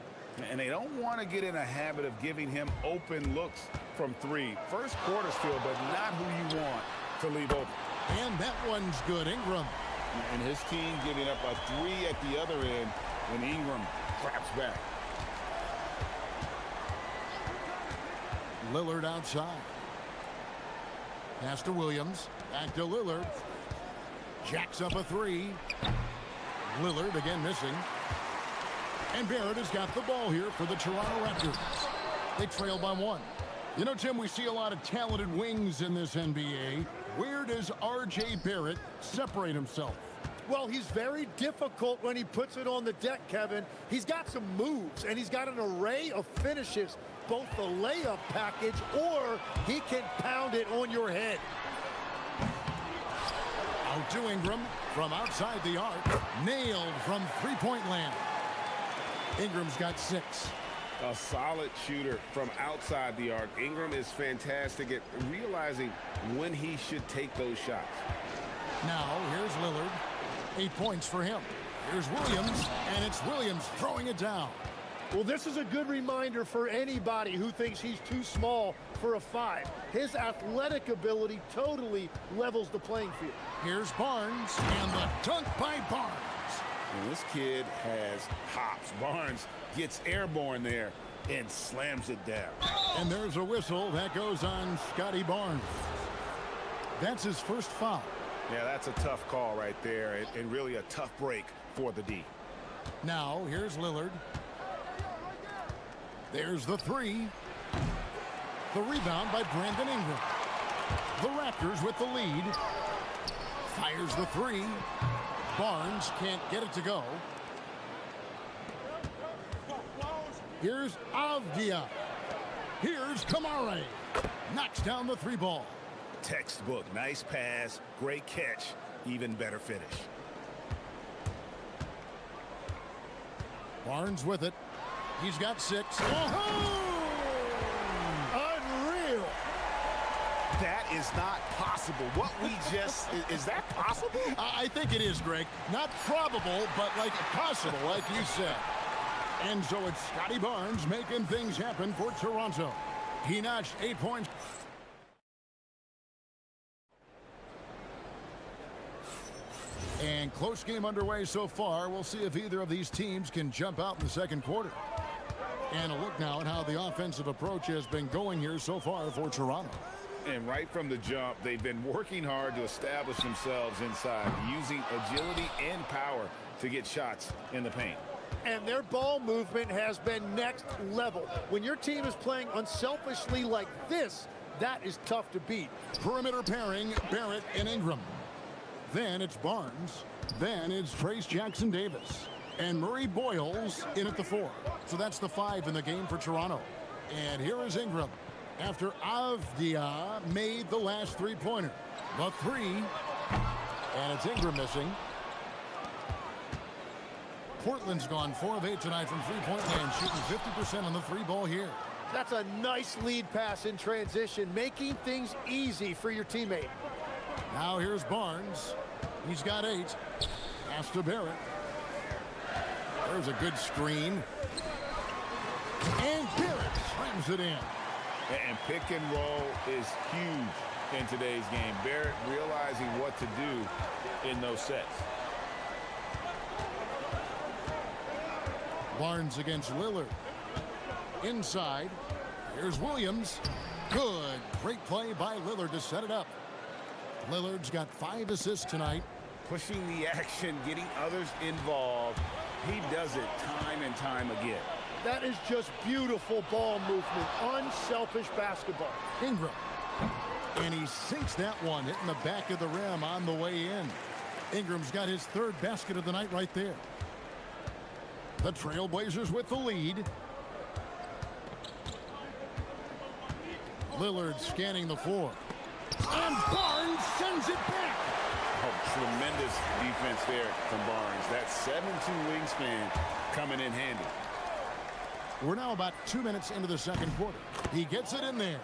And they don't want to get in a habit of giving him open looks from 3. First quarter still, but not who you want to leave open. And that one's good. Ingram. And his team giving up a 3 at the other end when Ingram claps back. Lillard outside. Pass to Williams. Back to Lillard. Jacks up a 3. Lillard again missing. And Barrett has got the ball here for the Toronto Raptors. They trail by 1. You know, Tim, we see a lot of talented wings in this NBA. Where does R.J. Barrett separate himself? Well, he's very difficult when he puts it on the deck, Kevin. He's got some moves, and he's got an array of finishes, both the layup package, or he can pound it on your head. Out to Ingram from outside the arc. Nailed from three-point land. Ingram's got 6. A solid shooter from outside the arc. Ingram is fantastic at realizing when he should take those shots. Now, here's Lillard. 8 points for him. Here's Williams, and it's Williams throwing it down. Well, this is a good reminder for anybody who thinks he's too small for a 5. His athletic ability totally levels the playing field. Here's Barnes, and the dunk by Barnes. And this kid has hops. Barnes gets airborne there and slams it down. And there's a whistle that goes on Scotty Barnes. That's his first foul. Yeah, that's a tough call right there, and really a tough break for the D. Now, here's Lillard. There's the 3. The rebound by Brandon Ingram. The Raptors with the lead. Fires the 3. Barnes can't get it to go. Here's Avdia. Here's Kamare. Knocks down the 3 ball. Textbook. Nice pass. Great catch. Even better finish. Barnes with it. He's got 6. Oh! Unreal. That is not possible. What we just... is that possible? I think it is, Greg. Not probable, but like possible, like you said. And so it's Scotty Barnes making things happen for Toronto. He notched 8 points. And close game underway so far. We'll see if either of these teams can jump out in the second quarter. And a look now at how the offensive approach has been going here so far for Toronto. And right from the jump, they've been working hard to establish themselves inside, using agility and power to get shots in the paint. And their ball movement has been next level. When your team is playing unselfishly like this, that is tough to beat. Perimeter pairing, Barrett and Ingram. Then it's Barnes. Then it's Trace Jackson-Davis. And Murray Boyles in at the 4. So that's the 5 in the game for Toronto. And here is Ingram. After Avdia made the last 3-pointer. The 3. And it's Ingram missing. Portland's gone 4 of 8 tonight from three-point land, shooting 50% on the 3 ball here. That's a nice lead pass in transition, making things easy for your teammate. Now here's Barnes. He's got 8. Pass to Barrett. There's a good screen. And Barrett slams it in. And pick and roll is huge in today's game. Barrett realizing what to do in those sets. Barnes against Lillard. Inside. Here's Williams. Good. Great play by Lillard to set it up. Lillard's got 5 assists tonight. Pushing the action, getting others involved. He does it time and time again. That is just beautiful ball movement. Unselfish basketball. Ingram. And he sinks that one, hitting the back of the rim on the way in. Ingram's got his 3rd basket of the night right there. The Trailblazers with the lead. Lillard scanning the floor. And Barnes sends it back. Oh, tremendous defense there from Barnes. That 7'2" wingspan coming in handy. We're now about 2 minutes into the second quarter. He gets it in there.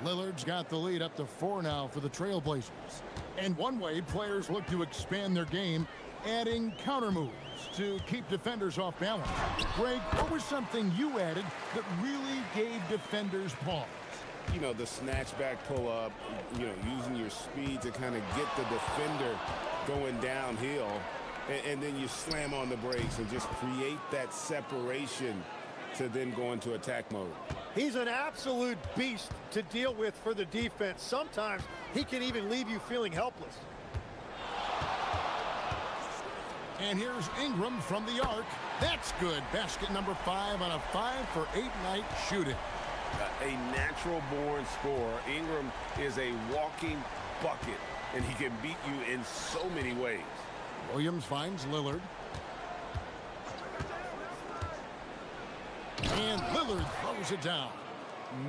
Lillard's got the lead up to 4 now for the Trailblazers. And one way players look to expand their game, adding counter moves to keep defenders off balance. Greg, what was something you added that really gave defenders pause? You know, the snatch back pull up, you know, using your speed to kind of get the defender going downhill, and then you slam on the brakes and just create that separation to then go into attack mode. He's an absolute beast to deal with for the defense. Sometimes he can even leave you feeling helpless. And here's Ingram from the arc. That's good. Basket number 5 on a 5-for-8 night shooting. A natural-born scorer. Ingram is a walking bucket, and he can beat you in so many ways. Williams finds Lillard. And Lillard throws it down.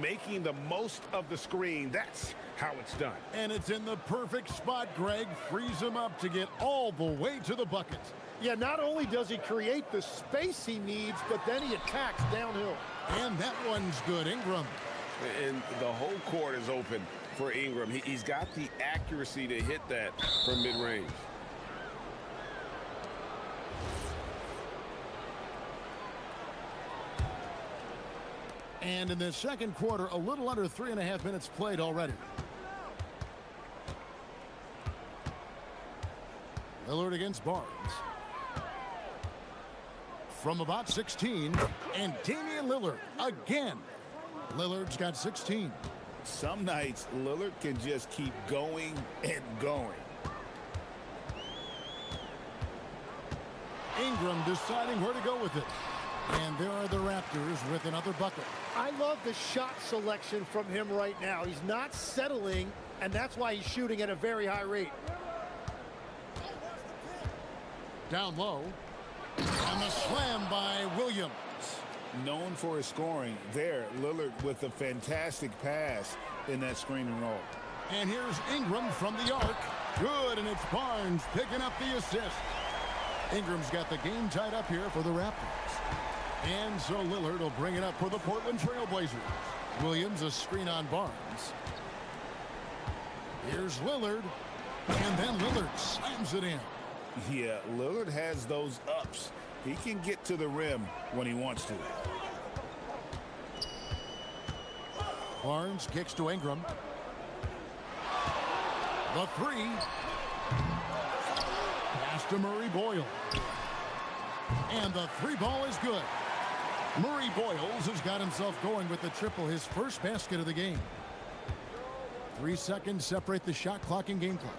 Making the most of the screen. That's how it's done. And it's in the perfect spot, Greg. Frees him up to get all the way to the bucket. Yeah, not only does he create the space he needs, but then he attacks downhill. And that one's good, Ingram. And the whole court is open for Ingram. He's got the accuracy to hit that from mid-range. And in the second quarter, a little under 3.5 minutes played already. Lillard against Barnes. From about 16, and Damian Lillard again. Lillard's got 16. Some nights, Lillard can just keep going and going. Ingram deciding where to go with it. And there are the Raptors with another bucket. I love the shot selection from him right now. He's not settling, and that's why he's shooting at a very high rate. Down low. And the slam by Williams. Known for his scoring, there, Lillard with a fantastic pass in that screen and roll. And here's Ingram from the arc. Good, and it's Barnes picking up the assist. Ingram's got the game tied up here for the Raptors. And so Lillard will bring it up for the Portland Trail Blazers. Williams a screen on Barnes. Here's Lillard. And then Lillard slams it in. Yeah, Lillard has those ups. He can get to the rim when he wants to. Barnes kicks to Ingram. The three. Pass to Murray Boyle. And the three ball is good. Murray Boyles has got himself going with the triple, his first basket of the game. 3 seconds separate the shot clock and game clock.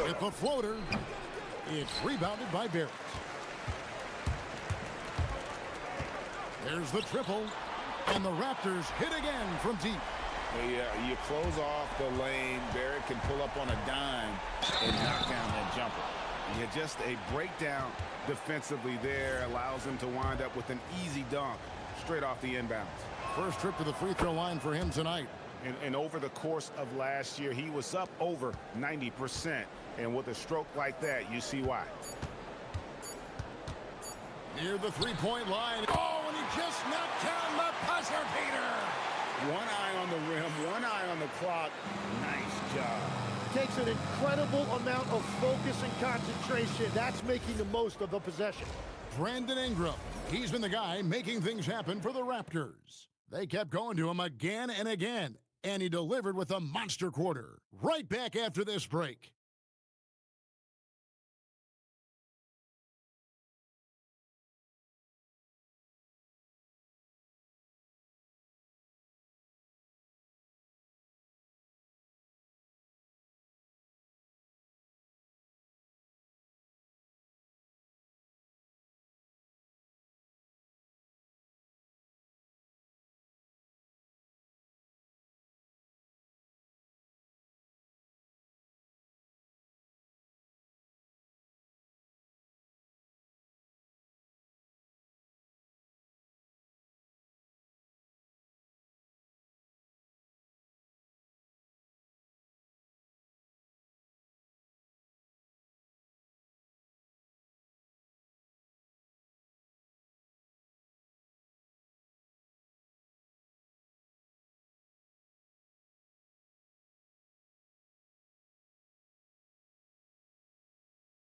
With the floater, it's rebounded by Barrett. There's the triple, and the Raptors hit again from deep. Yeah, you close off the lane, Barrett can pull up on a dime and knock down that jumper. Yeah, just a breakdown defensively there allows him to wind up with an easy dunk straight off the inbounds. First trip to the free throw line for him tonight. And over the course of last year, he was up over 90%. And with a stroke like that, you see why. Near the three-point line. Oh, and he just knocked down the buzzer beater. One eye on the rim, one eye on the clock. Nice job. Takes an incredible amount of focus and concentration. That's making the most of the possession. Brandon Ingram. He's been the guy making things happen for the Raptors. They kept going to him again and again, and he delivered with a monster quarter. Right back after this break.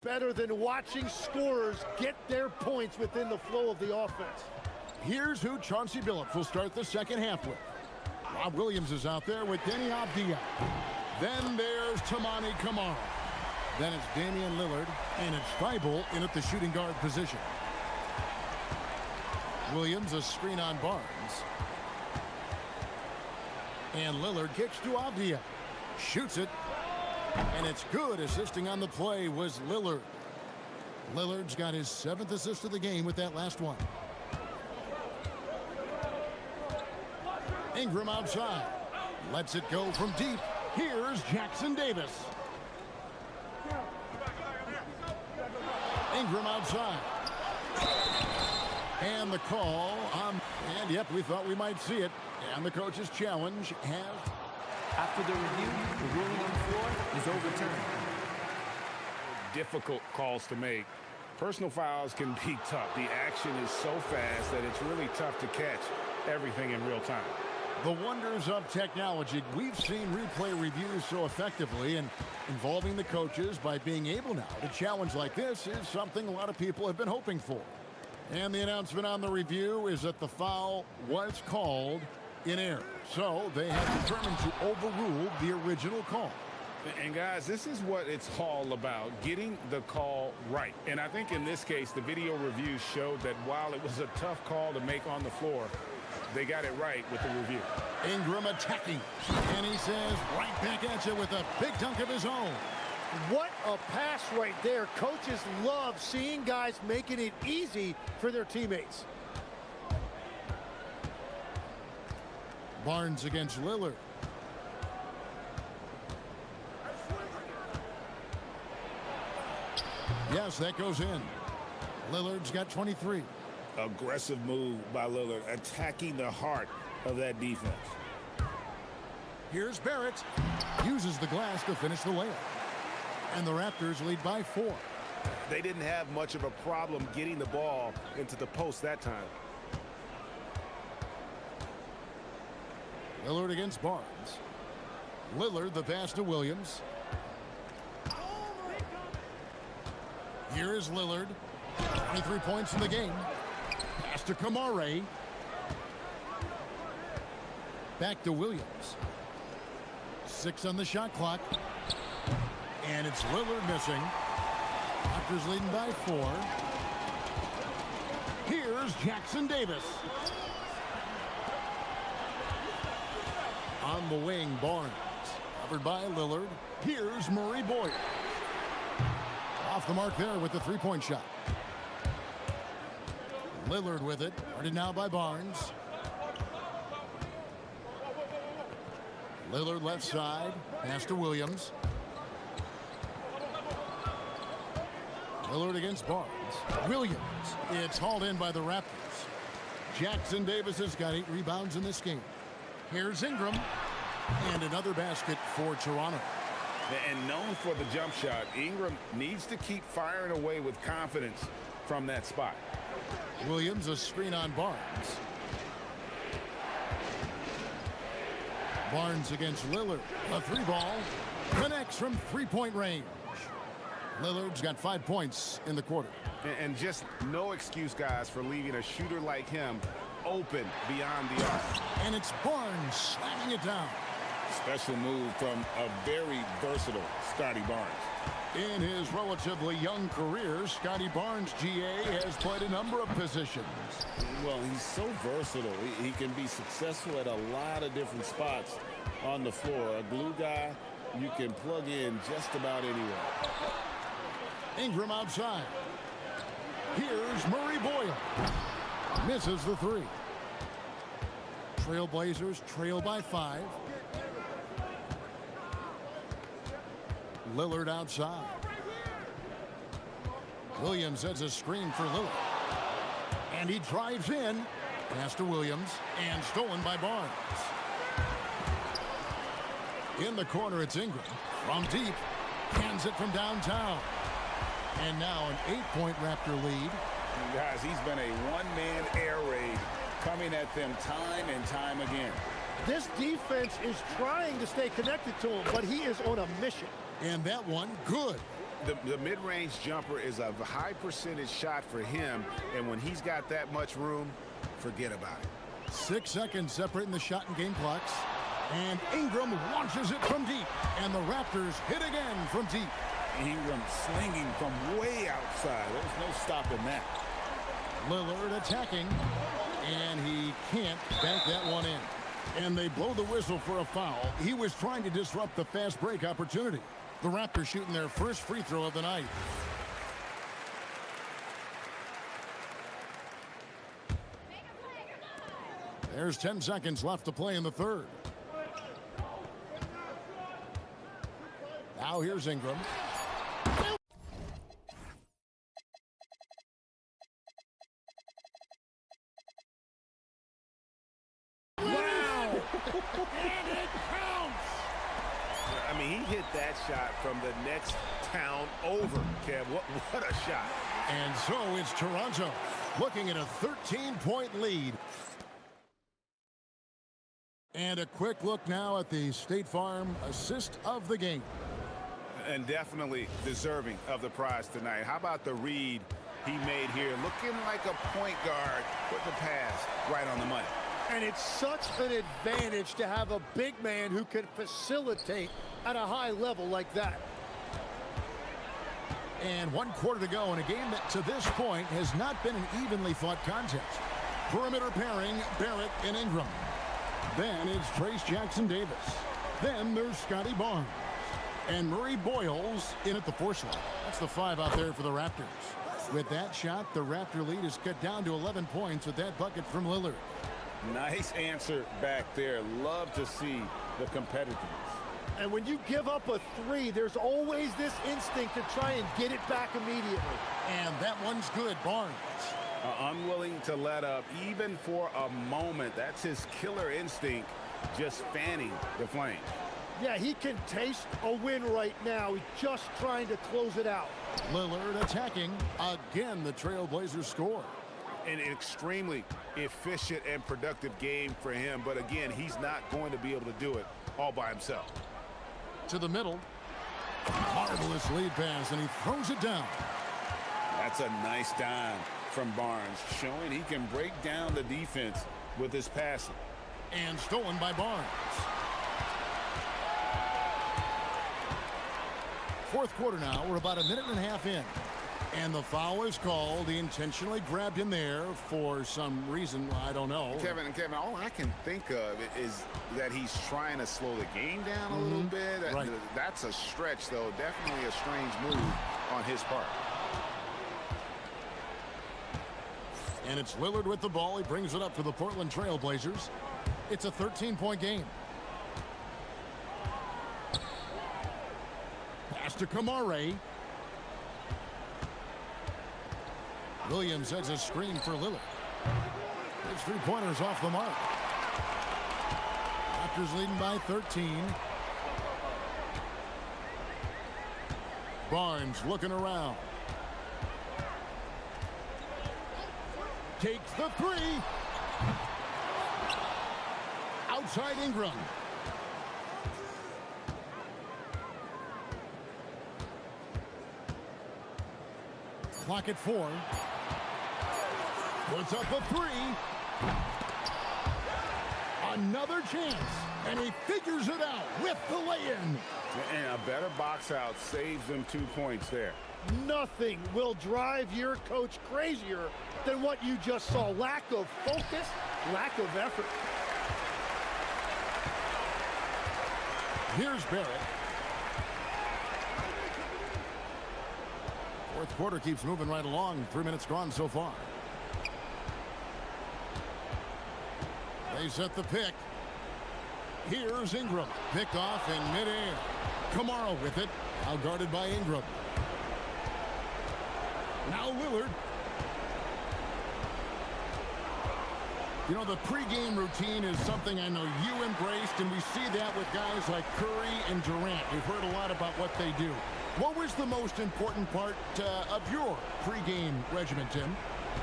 Better than watching scorers get their points within the flow of the offense. Here's who Chauncey Billups will start the second half with. Rob Williams is out there with Denny Avdia. Then there's Tamani Kamara. Then it's Damian Lillard, and it's Thibault in at the shooting guard position. Williams a screen on Barnes. And Lillard kicks to Avdia. Shoots it. And it's good. Assisting on the play was Lillard. Lillard's got his 7th assist of the game with that last one. Ingram outside. Lets it go from deep. Here's Jackson Davis. Ingram outside. And the call on, and yep, we thought we might see it. And the coach's challenge has... After the review, the ruling on the floor is overturned. Difficult calls to make. Personal fouls can be tough. The action is so fast that it's really tough to catch everything in real time. The wonders of technology. We've seen replay reviews so effectively, and involving the coaches by being able now to challenge like this is something a lot of people have been hoping for. And the announcement on the review is that the foul was called in error. So they have determined to overrule the original call. And guys, this is what it's all about, getting the call right. And I think in this case, the video review showed that while it was a tough call to make on the floor, they got it right with the review. Ingram attacking. And he says right back at you with a big dunk of his own. What a pass right there. Coaches love seeing guys making it easy for their teammates. Barnes against Lillard. Yes, that goes in. Lillard's got 23. Aggressive move by Lillard, attacking the heart of that defense. Here's Barrett. Uses the glass to finish the layup. And the Raptors lead by 4. They didn't have much of a problem getting the ball into the post that time. Lillard against Barnes. Lillard, the pass to Williams. Here is Lillard. 23 points in the game. Pass to Kamare. Back to Williams. 6 on the shot clock. And it's Lillard missing. Raptors leading by 4. Here's Jackson Davis. On the wing, Barnes. Covered by Lillard. Here's Murray Boyd. Off the mark there with the three-point shot. Lillard with it. Guarded now by Barnes. Lillard left side. Pass to Williams. Lillard against Barnes. Williams. It's hauled in by the Raptors. Jackson Davis has got 8 rebounds in this game. Here's Ingram. And another basket for Toronto. And known for the jump shot, Ingram needs to keep firing away with confidence from that spot. Williams, a screen on Barnes. Barnes against Lillard. A 3-ball. Connects from 3-point range. Lillard's got 5 points in the quarter. And just no excuse, guys, for leaving a shooter like him open beyond the arc. And it's Barnes slamming it down. Special move from a very versatile Scotty Barnes. In his relatively young career, Scotty Barnes, GA, has played a number of positions. Well, he's so versatile. He can be successful at a lot of different spots on the floor. A glue guy you can plug in just about anywhere. Ingram outside. Here's Murray Boyle. Misses the 3. Trailblazers trail by 5. Lillard outside. Williams has a screen for Lillard. And he drives in. Pass to Williams. And stolen by Barnes. In the corner, it's Ingram. From deep. Hands it from downtown. And now an 8-point Raptor lead. And guys, he's been a one-man air raid coming at them time and time again. This defense is trying to stay connected to him, but he is on a mission. And that one, good. The mid-range jumper is a high percentage shot for him, and when he's got that much room, forget about it. 6 seconds separating the shot and game clocks. And Ingram launches it from deep. And the Raptors hit again from deep. Ingram slinging from way outside. There's no stopping that. Lillard attacking. And he can't bank that one in. And they blow the whistle for a foul. He was trying to disrupt the fast break opportunity. The Raptors shooting their first free throw of the night. There's 10 seconds left to play in the third. Now here's Ingram. Wow! And it counts! I mean, he hit that shot from the next town over, Kev. What a shot. And so it's Toronto looking at a 13-point lead. And a quick look now at the State Farm assist of the game. And definitely deserving of the prize tonight. How about the read he made here, looking like a point guard, put the pass right on the money. And it's such an advantage to have a big man who can facilitate at a high level like that. And 1 quarter to go in a game that to this point has not been an evenly fought contest. Perimeter pairing, Barrett and Ingram. Then it's Trace Jackson-Davis. Then there's Scotty Barnes. And Murray Boyles in at the 4 slot. That's the 5 out there for the Raptors. With that shot, the Raptor lead is cut down to 11 points with that bucket from Lillard. Nice answer back there. Love to see the competitiveness. And when you give up a 3, there's always this instinct to try and get it back immediately. And that one's good, Barnes. Unwilling to let up even for a moment. That's his killer instinct, just fanning the flame. Yeah, he can taste a win right now. He's just trying to close it out. Lillard attacking. Again, the Trailblazers score. An extremely efficient and productive game for him. But again, he's not going to be able to do it all by himself. To the middle. Marvelous lead pass, and he throws it down. That's a nice dime from Barnes, showing he can break down the defense with his passing. And stolen by Barnes. 4th quarter now. We're about a minute and a half in. And the foul is called. He intentionally grabbed him there for some reason. I don't know. Kevin, all I can think of is that he's trying to slow the game down a little bit. Right. That's a stretch, though. Definitely a strange move on his part. And it's Lillard with the ball. He brings it up for the Portland Trailblazers. It's a 13-point game. Pass to Kamare. Williams sets a screen for Lillard. His 3-pointers off the mark. Raptors leading by 13. Barnes looking around. Takes the 3. Outside Ingram. Clock at 4. Puts up a 3. Another chance. And he figures it out with the lay-in. And a better box out saves them 2 points there. Nothing will drive your coach crazier than what you just saw. Lack of focus, lack of effort. Here's Barrett. 4th quarter keeps moving right along. 3 minutes gone so far. They set the pick. Here's Ingram. Picked off in midair. Kamara with it. Now guarded by Ingram. Now Lillard. You know, the pregame routine is something I know you embraced, and we see that with guys like Curry and Durant. We've heard a lot about what they do. What was the most important part of your pregame regimen, Tim?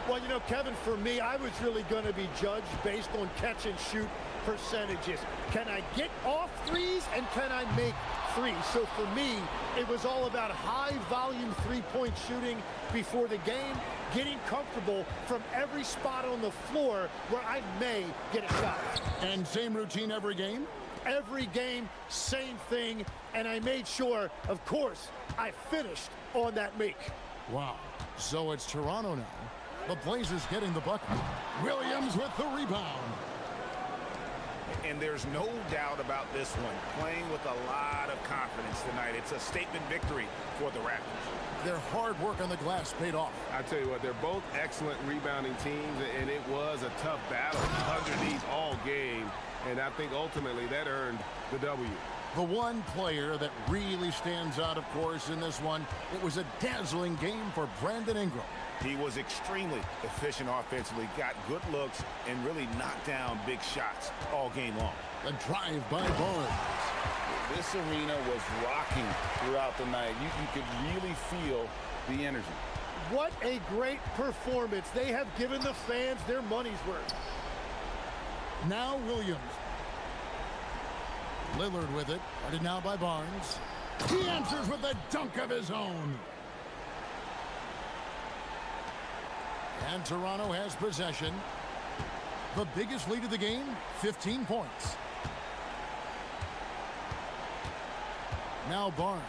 Well, you know, Kevin, for me, I was really going to be judged based on catch and shoot percentages. Can I get off 3s and can I make 3s? So for me, it was all about high volume 3-point shooting before the game, getting comfortable from every spot on the floor where I may get a shot. And same routine every game? Every game, same thing, and I made sure, of course, I finished on that make. Wow. So it's Toronto now. The Blazers getting the bucket. Williams with the rebound. And there's no doubt about this one. Playing with a lot of confidence tonight. It's a statement victory for the Raptors. Their hard work on the glass paid off. I tell you what, they're both excellent rebounding teams, and it was a tough battle underneath all game. And I think ultimately that earned the W. The one player that really stands out, of course, in this one, it was a dazzling game for Brandon Ingram. He was extremely efficient offensively, got good looks, and really knocked down big shots all game long. The drive by Barnes. This arena was rocking throughout the night. You could really feel the energy. What a great performance. They have given the fans their money's worth. Now Williams. Lillard with it. Guarded now by Barnes. He answers with a dunk of his own. And Toronto has possession. The biggest lead of the game, 15 points. Now Barnes.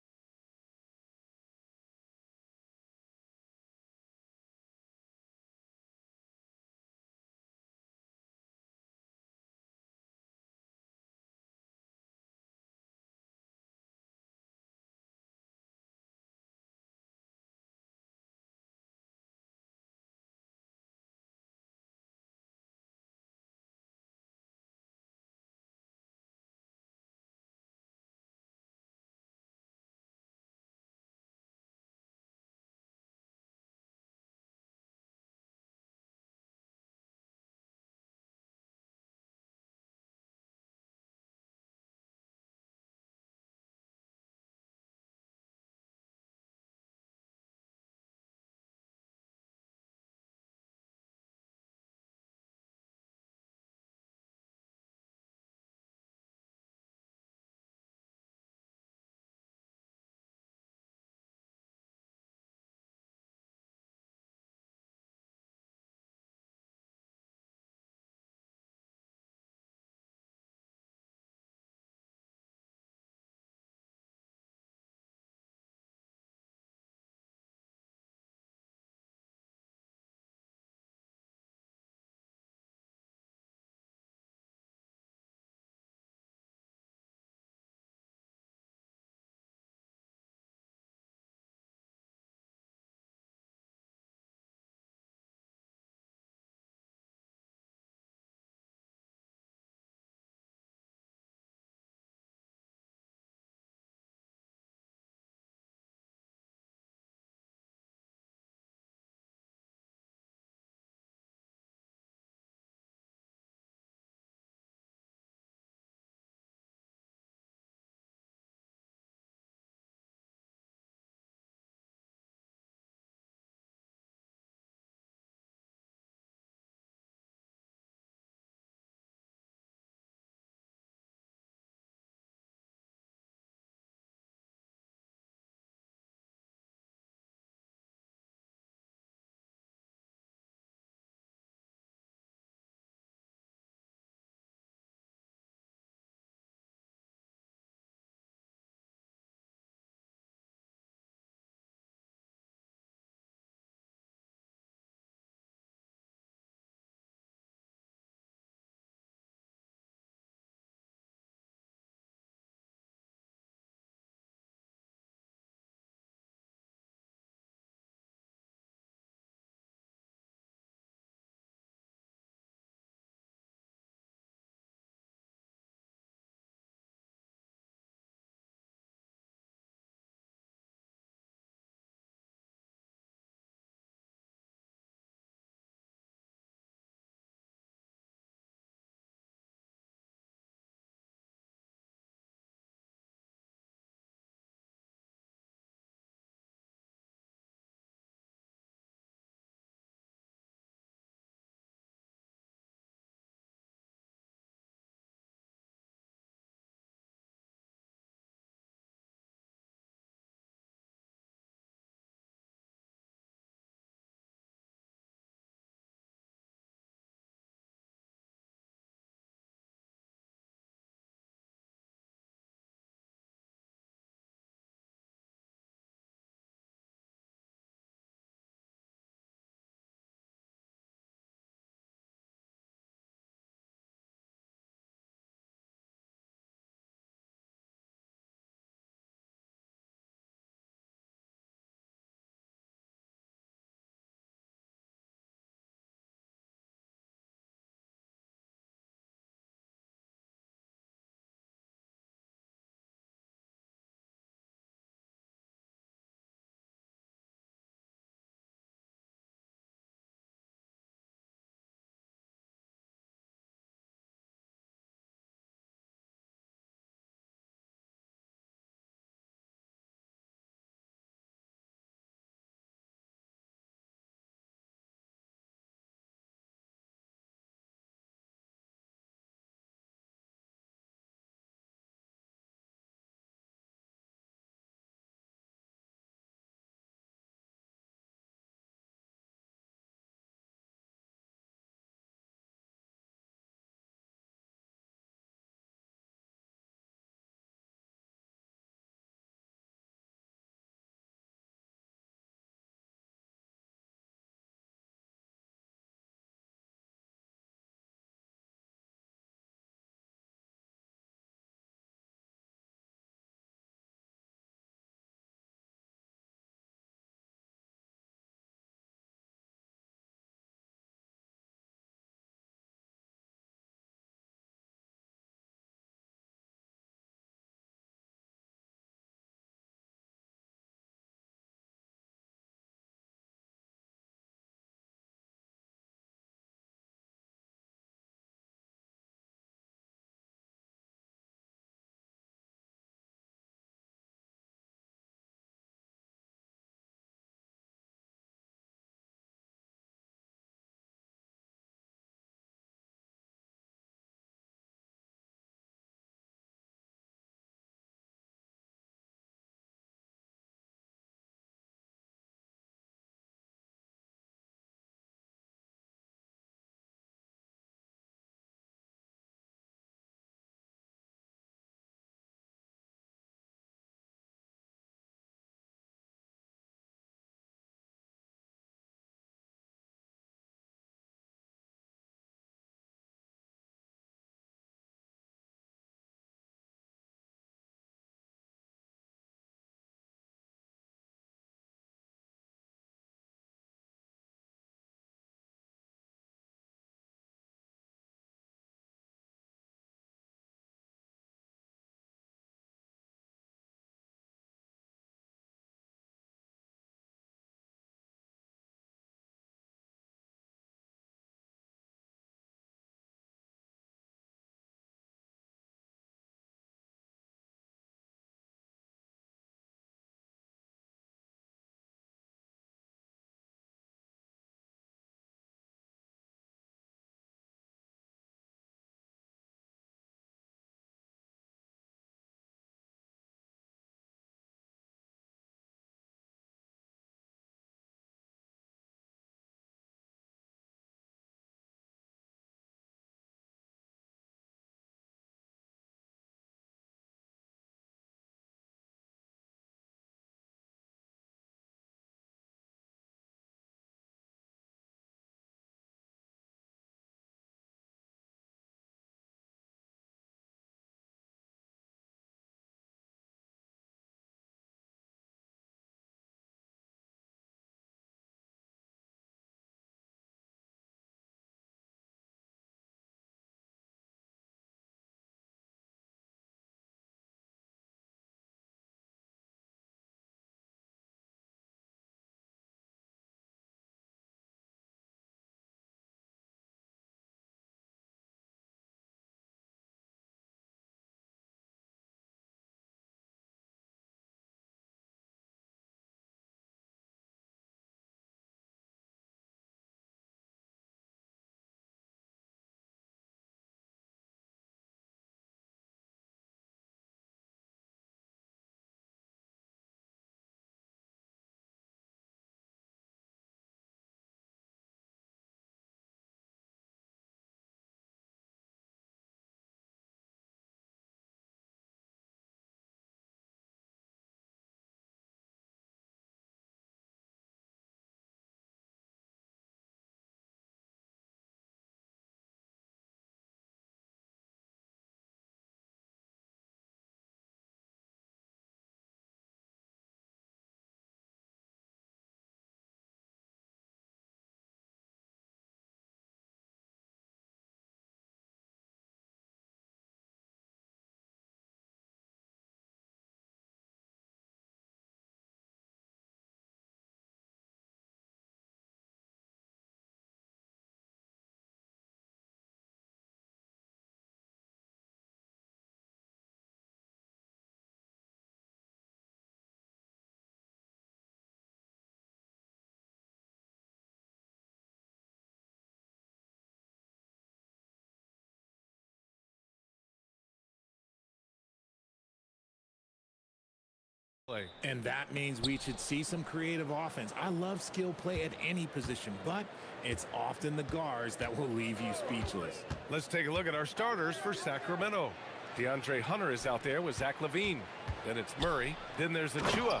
play. And that means we should see some creative offense. I love skill play at any position, but it's often the guards that will leave you speechless. Let's take a look at our starters for Sacramento. DeAndre Hunter is out there with Zach LaVine. Then it's Murray. Then there's Achua.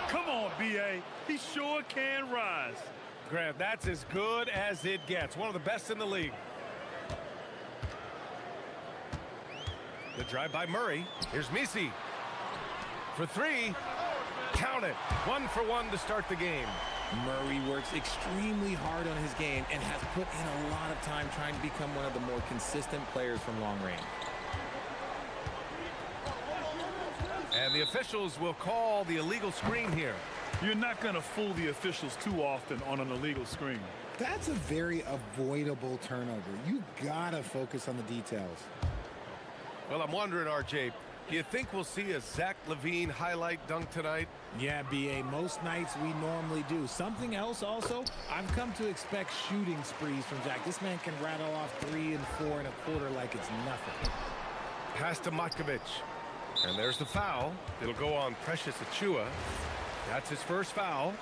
Come on, B.A. He sure can rise. Grant, that's as good as it gets. One of the best in the league. The drive by Murray. Here's Misi. For three. Count it. 1 for 1 to start the game. Murray works extremely hard on his game and has put in a lot of time trying to become one of the more consistent players from long range. And the officials will call the illegal screen here. You're not going to fool the officials too often on an illegal screen. That's a very avoidable turnover. You gotta focus on the details. Well, I'm wondering, RJ, do you think we'll see a Zach LaVine highlight dunk tonight? Yeah, B.A., most nights we normally do. Something else also, I've come to expect shooting sprees from Zach. This man can rattle off 3 and 4 and a quarter like it's nothing. Pass to Matkovic. And there's the foul. It'll go on Precious Achua. That's his first foul.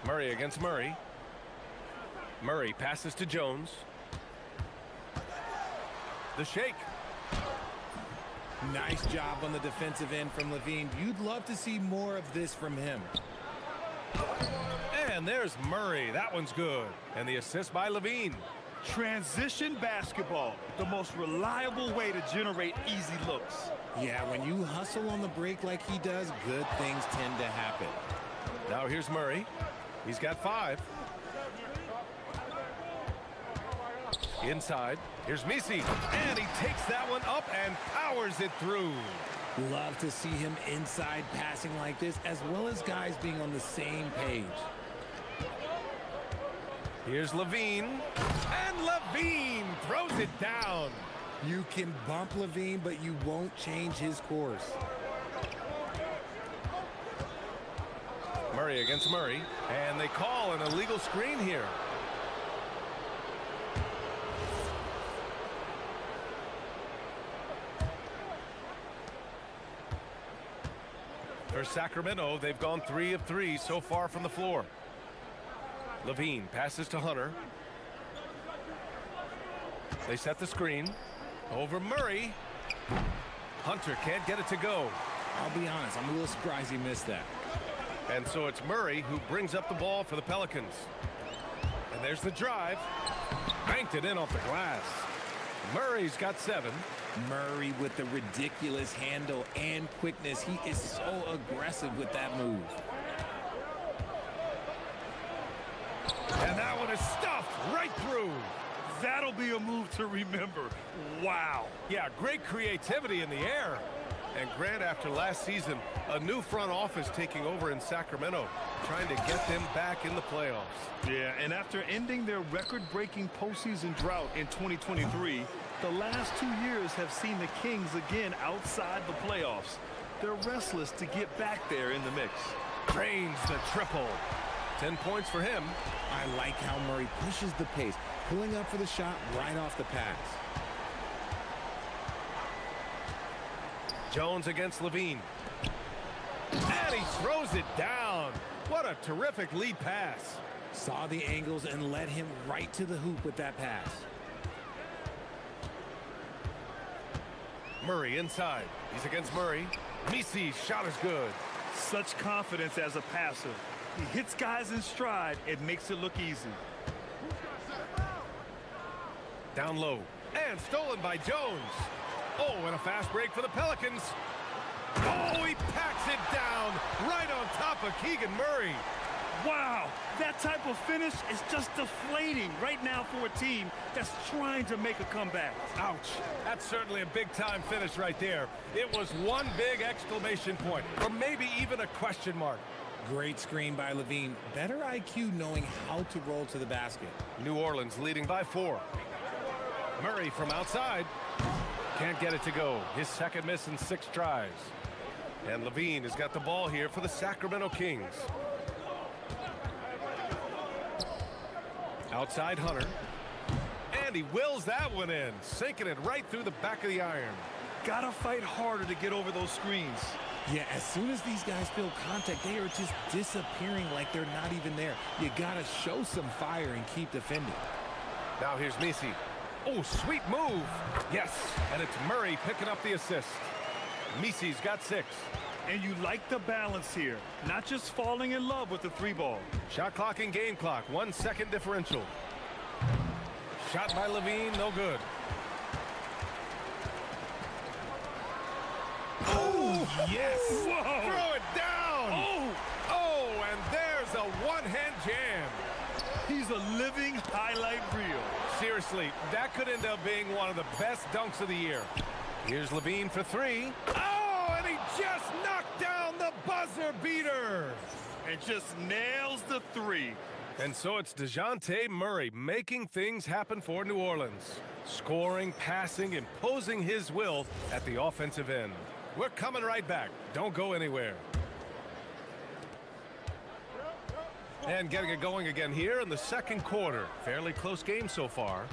Murray against Murray. Murray passes to Jones. The shake. Nice job on the defensive end from LaVine. You'd love to see more of this from him. And there's Murray. That one's good. And the assist by LaVine. Transition basketball, the most reliable way to generate easy looks. Yeah, when you hustle on the break like he does, good things tend to happen. Now here's Murray. He's got 5. Inside. Here's Misi. And he takes that one up and powers it through. Love to see him inside passing like this, as well as guys being on the same page. Here's LaVine. And LaVine throws it down. You can bump LaVine, but you won't change his course. Murray against Murray. And they call an illegal screen here. For Sacramento, they've gone 3 of 3 so far from the floor. LaVine passes to Hunter. They set the screen. Over Murray. Hunter can't get it to go. I'll be honest, I'm a little surprised he missed that. And so it's Murray who brings up the ball for the Pelicans. And there's the drive. Banked it in off the glass. Murray's got 7. Murray with the ridiculous handle and quickness. He is so aggressive with that move. And that one is stuffed right through. That'll be a move to remember. Wow. Yeah, great creativity in the air. And Grant, after last season, a new front office taking over in Sacramento, trying to get them back in the playoffs. Yeah, and after ending their record-breaking postseason drought in 2023, the last 2 years have seen the Kings again outside the playoffs. They're restless to get back there in the mix. Drains the triple. 10 points for him. I like how Murray pushes the pace, pulling up for the shot right off the pass. Jones against LaVine. And he throws it down. What a terrific lead pass. Saw the angles and led him right to the hoop with that pass. Murray inside. He's against Murray. Misi's shot is good. Such confidence as a passer. He hits guys in stride. It makes it look easy. Down low. And stolen by Jones. Oh, and a fast break for the Pelicans. Oh, he packs it down right on top of Keegan Murray. Wow, that type of finish is just deflating right now for a team that's trying to make a comeback. Ouch. That's certainly a big-time finish right there. It was one big exclamation point, or maybe even a question mark. Great screen by LaVine. Better IQ knowing how to roll to the basket. New Orleans leading by 4. Murray from outside. Can't get it to go. His second miss in 6 tries. And LaVine has got the ball here for the Sacramento Kings. Outside Hunter. And he wills that one in, sinking it right through the back of the iron. Gotta fight harder to get over those screens. Yeah, as soon as these guys feel contact, they are just disappearing like they're not even there. You gotta show some fire and keep defending. Now here's Misi. Oh, sweet move. Yes, and it's Murray picking up the assist. Misi's got 6. And you like the balance here, not just falling in love with the 3-ball. Shot clock and game clock, 1 second differential. Shot by Levine, no good. Oh, yes! Whoa. Throw it down! Oh, and there's a one-hand jam. He's a living highlight reel. Seriously, that could end up being one of the best dunks of the year. Here's Levine for 3. Oh, and he just knocked down the buzzer beater. And just nails the 3. And so it's DeJounte Murray making things happen for New Orleans. Scoring, passing, imposing his will at the offensive end. We're coming right back. Don't go anywhere. And getting it going again here in the second quarter. Fairly close game so far.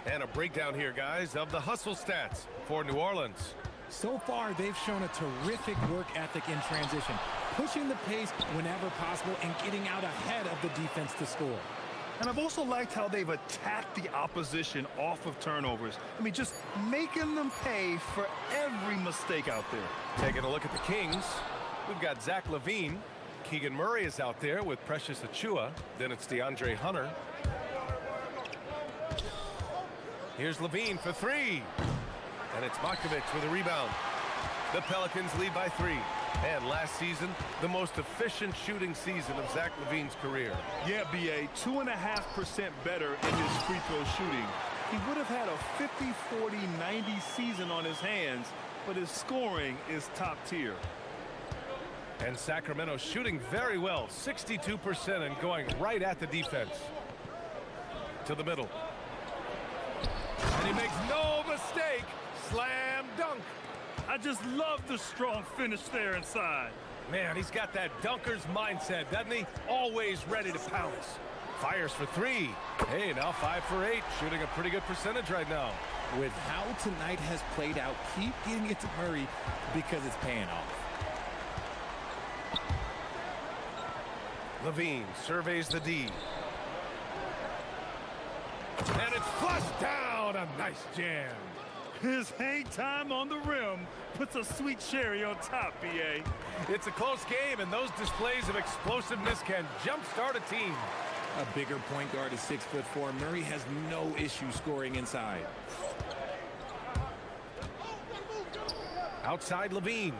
And a breakdown here, guys, of the hustle stats for New Orleans. So far, they've shown a terrific work ethic in transition, pushing the pace whenever possible and getting out ahead of the defense to score. And I've also liked how they've attacked the opposition off of turnovers. I mean, just making them pay for every mistake out there. Taking a look at the Kings, we've got Zach LaVine. Keegan Murray is out there with Precious Achiuwa. Then it's DeAndre Hunter. Here's LaVine for 3. And it's Markovic with a rebound. The Pelicans lead by 3. And last season, the most efficient shooting season of Zach LaVine's career. Yeah, BA, 2.5% better in his free throw shooting. He would have had a 50, 40, 90 season on his hands, but his scoring is top tier. And Sacramento shooting very well, 62% and going right at the defense. To the middle. And he makes no mistake. Slam dunk. I just love the strong finish there inside. Man, he's got that dunker's mindset, doesn't he? Always ready to pounce. Fires for 3. Hey, now 5 for 8. Shooting a pretty good percentage right now. With how tonight has played out, keep getting it to Murray because it's paying off. LaVine surveys the D. And it's flushed down. A nice jam. His hang time on the rim puts a sweet cherry on top, BA. It's a close game, and those displays of explosiveness can jumpstart a team. A bigger point guard is 6'4". Murray has no issue scoring inside. Outside LaVine.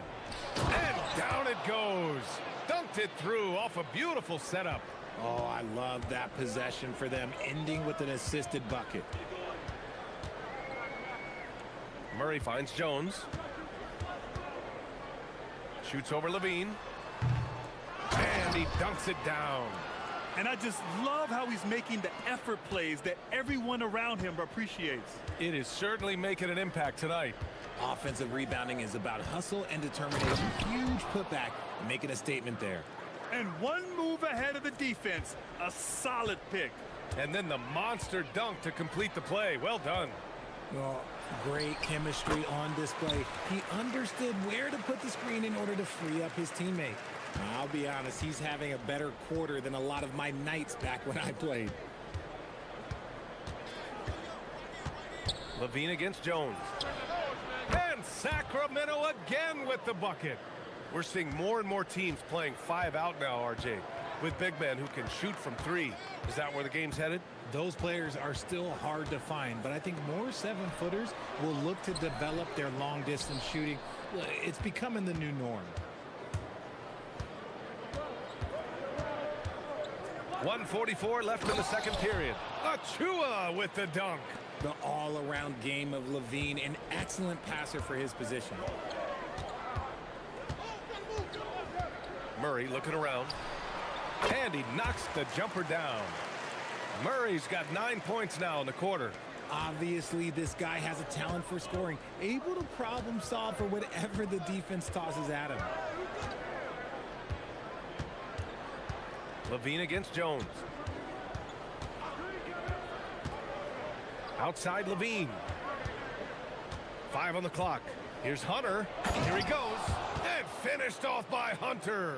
And down it goes. Dunked it through off a beautiful setup. Oh, I love that possession for them, ending with an assisted bucket. Murray finds Jones. Shoots over LaVine. And he dunks it down. And I just love how he's making the effort plays that everyone around him appreciates. It is certainly making an impact tonight. Offensive rebounding is about hustle and determination. Huge putback, making a statement there. And one move ahead of the defense. A solid pick. And then the monster dunk to complete the play. Well done. Well, great chemistry on display. He understood where to put the screen in order to free up his teammate. I'll be honest, he's having a better quarter than a lot of my nights back when I played. LaVine against Jones. And Sacramento again with the bucket. We're seeing more and more teams playing 5 out now, RJ, with big men who can shoot from 3. Is that where the game's headed? Those players are still hard to find, but I think more 7-footers will look to develop their long-distance shooting. It's becoming the new norm. 1:44 left in the second period. Achiuwa with the dunk. The all-around game of LaVine, an excellent passer for his position. Murray looking around. And he knocks the jumper down. Murray's got 9 points now in the quarter. Obviously, this guy has a talent for scoring, able to problem solve for whatever the defense tosses at him. LaVine against Jones. Outside Levine. 5 on the clock. Here's Hunter. Here he goes. And finished off by Hunter.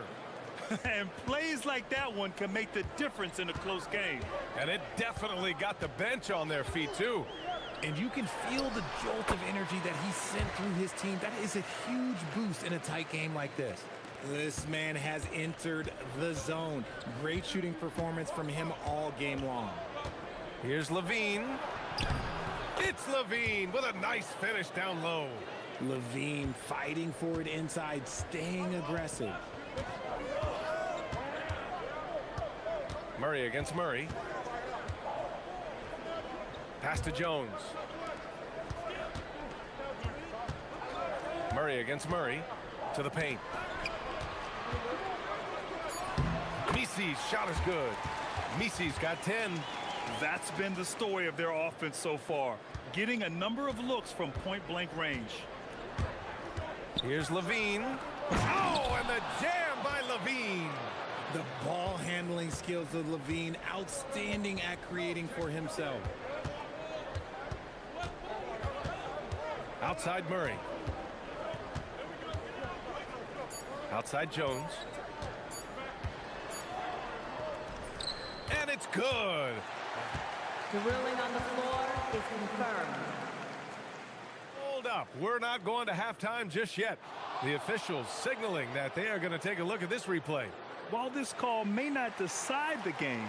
And plays like that one can make the difference in a close game. And it definitely got the bench on their feet, too. And you can feel the jolt of energy that he sent through his team. That is a huge boost in a tight game like this. This man has entered the zone. Great shooting performance from him all game long. Here's Levine. It's Levine with a nice finish down low. Levine fighting for it inside, staying aggressive. Murray against Murray. Pass to Jones. Murray against Murray. To the paint. Misi's shot is good. Misi's got 10. That's been the story of their offense so far, getting a number of looks from point-blank range. Here's Levine. Oh, and the jam by Levine. The ball handling skills of Levine, outstanding at creating for himself. Outside Murray. Outside Jones. And it's good. The ruling on the floor is confirmed. Hold up. We're not going to halftime just yet. The officials signaling that they are going to take a look at this replay. While this call may not decide the game,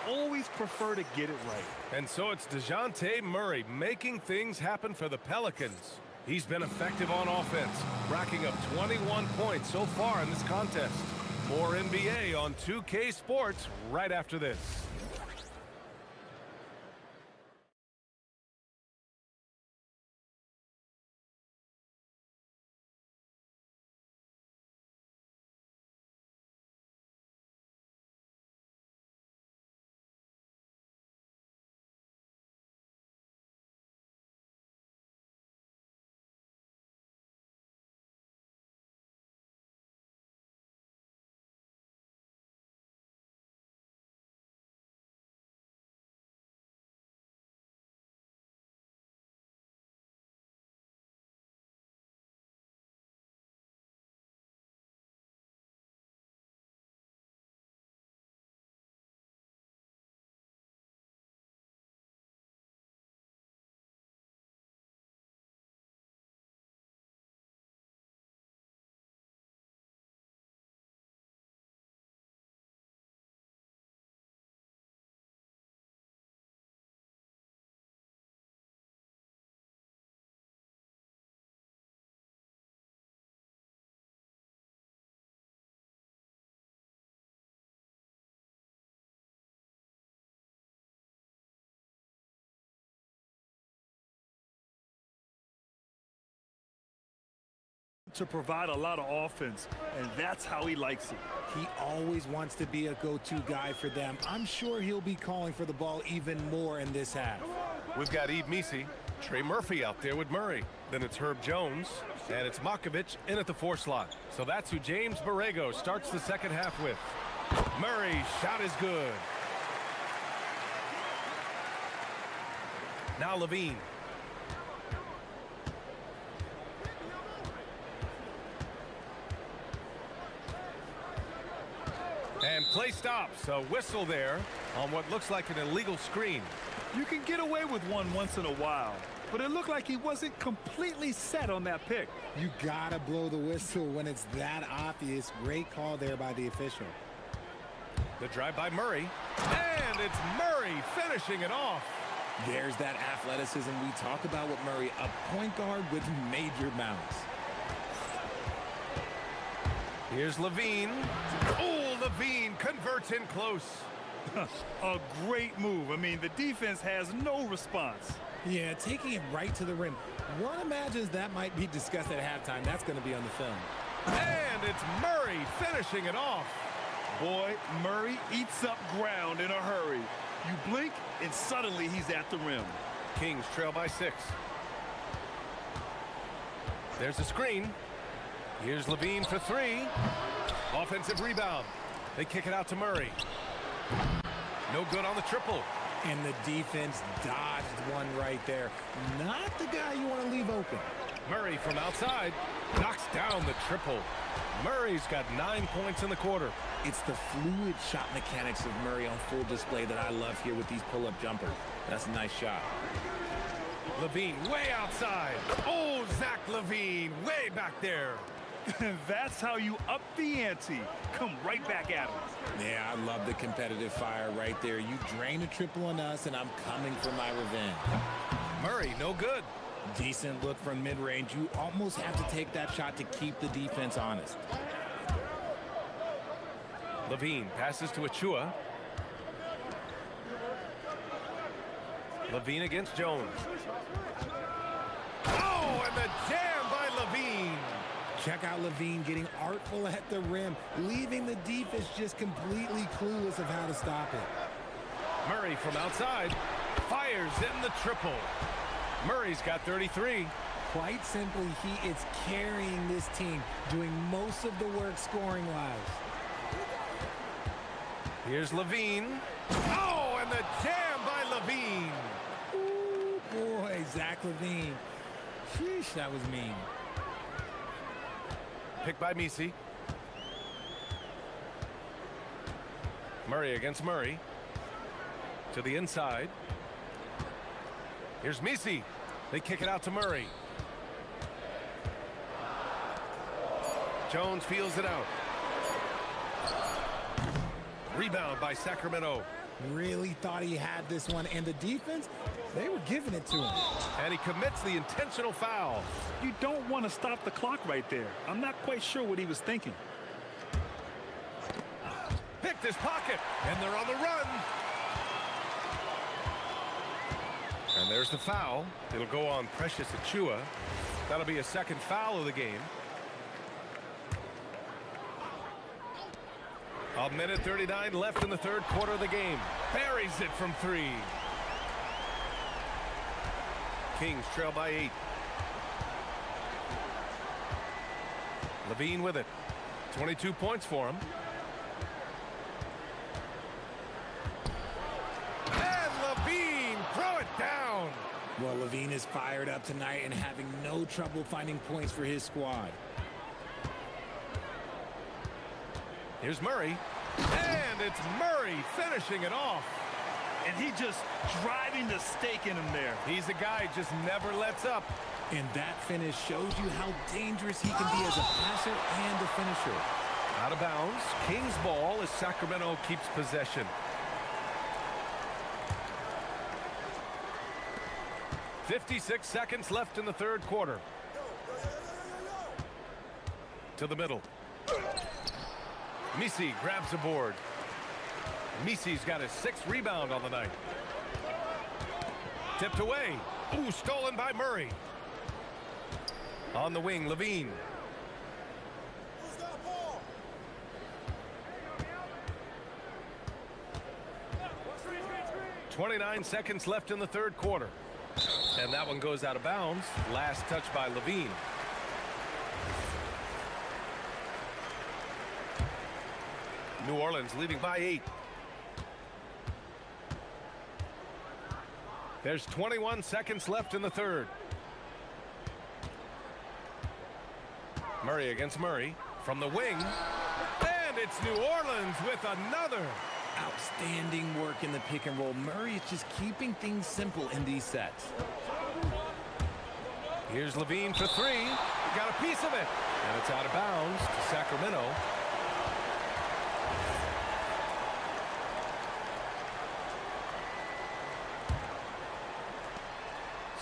you always prefer to get it right. And so it's DeJounte Murray making things happen for the Pelicans. He's been effective on offense, racking up 21 points so far in this contest. More NBA on 2K Sports right after this. To provide a lot of offense, and that's how he likes it. He always wants to be a go-to guy for them. I'm sure he'll be calling for the ball even more in this half. We've got Yves Missi, Trey Murphy out there with Murray. Then it's Herb Jones, and it's Makovich in at the 4 slot. So that's who James Borrego starts the second half with. Murray's shot is good. Now Levine. And play stops. A whistle there on what looks like an illegal screen. You can get away with one once in a while, but it looked like he wasn't completely set on that pick. You gotta blow the whistle when it's that obvious. Great call there by the official. The drive by Murray. And it's Murray finishing it off. There's that athleticism we talk about with Murray, a point guard with major bounce. Here's Levine. Oh, Levine converts in close. A great move. I mean, the defense has no response. Yeah, taking it right to the rim. One imagines that might be discussed at halftime. That's going to be on the film. And it's Murray finishing it off. Boy, Murray eats up ground in a hurry. You blink, and suddenly he's at the rim. Kings trail by 6. There's a screen. Here's Levine for 3. Offensive rebound. They kick it out to Murray. No good on the triple. And the defense dodged one right there. Not the guy you want to leave open. Murray from outside knocks down the triple. Murray's got 9 points in the quarter. It's the fluid shot mechanics of Murray on full display that I love here with these pull-up jumpers. That's a nice shot. Levine way outside. Oh, Zach Levine way back there. That's how you up the ante. Come right back at him. Yeah, I love the competitive fire right there. You drain a triple on us, and I'm coming for my revenge. Murray, no good. Decent look from mid-range. You almost have to take that shot to keep the defense honest. Levine passes to Achua. Levine against Jones. Oh, and the jam by Levine. Check out Levine getting artful at the rim, leaving the defense just completely clueless of how to stop it. Murray from outside fires in the triple. Murray's got 33. Quite simply, he is carrying this team, doing most of the work scoring-wise. Here's Levine. Oh, and the jam by Levine. Ooh, boy, Zach Levine. Sheesh, that was mean. Picked by Misi. Murray against Murray. To the inside. Here's Misi. They kick it out to Murray. Jones feels it out. Rebound by Sacramento. Really thought he had this one, and the defense, they were giving it to him. And he commits the intentional foul. You don't want to stop the clock right there. I'm not quite sure what he was thinking. Picked his pocket, and they're on the run. And there's the foul. It'll go on Precious Achua. That'll be a second foul of the game. A minute 39 left in the third quarter of the game. Buries it from three. Kings trail by 8. Levine with it. 22 points for him. And Levine throw it down. Well, Levine is fired up tonight and having no trouble finding points for his squad. Here's Murray. And it's Murray finishing it off. And he just driving the stake in him there. He's a guy who just never lets up. And that finish shows you how dangerous he can be as a passer and a finisher. Out of bounds. Kings ball as Sacramento keeps possession. 56 seconds left in the third quarter. To the middle. Misi grabs the board. Misi's got his 6th rebound on the night. Tipped away. Ooh, stolen by Murray. On the wing, Levine. .29 seconds left in the third quarter. And that one goes out of bounds. Last touch by Levine. New Orleans leading by 8. There's 21 seconds left in the third. Murray against Murray from the wing. And it's New Orleans with another. Outstanding work in the pick and roll. Murray is just keeping things simple in these sets. Here's Levine for 3. Got a piece of it. And it's out of bounds to Sacramento.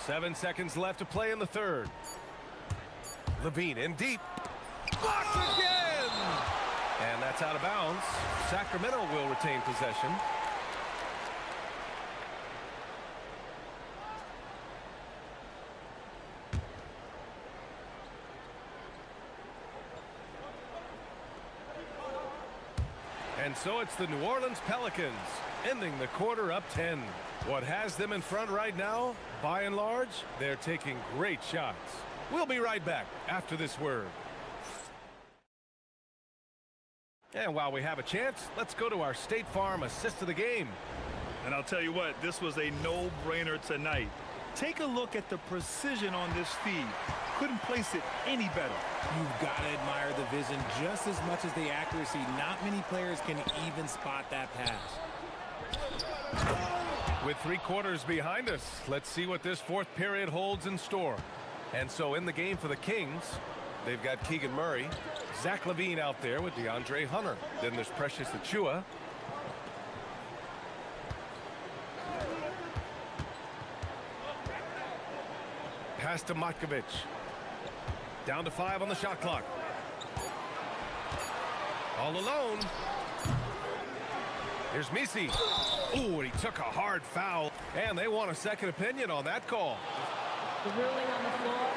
Seven seconds left to play in the third. Levine in deep. Blocked again! And that's out of bounds. Sacramento will retain possession. And so it's the New Orleans Pelicans ending the quarter up 10. What has them in front right now, by and large, they're taking great shots. We'll be right back after this word. And while we have a chance, let's go to our State Farm assist of the game. And I'll tell you what, this was a no-brainer tonight. Take a look at the precision on this feed. Couldn't place it any better. You've got to admire the vision just as much as the accuracy. Not many players can even spot that pass. With 3 quarters behind us, let's see what this fourth period holds in store. And so in the game for the Kings, they've got Keegan Murray, Zach LaVine out there with DeAndre Hunter. Then there's Precious Achiuwa. Pass to Matkovic. Down to 5 on the shot clock. All alone. Here's Misi. Ooh, and he took a hard foul. And they want a second opinion on that call. The ruling on the floor.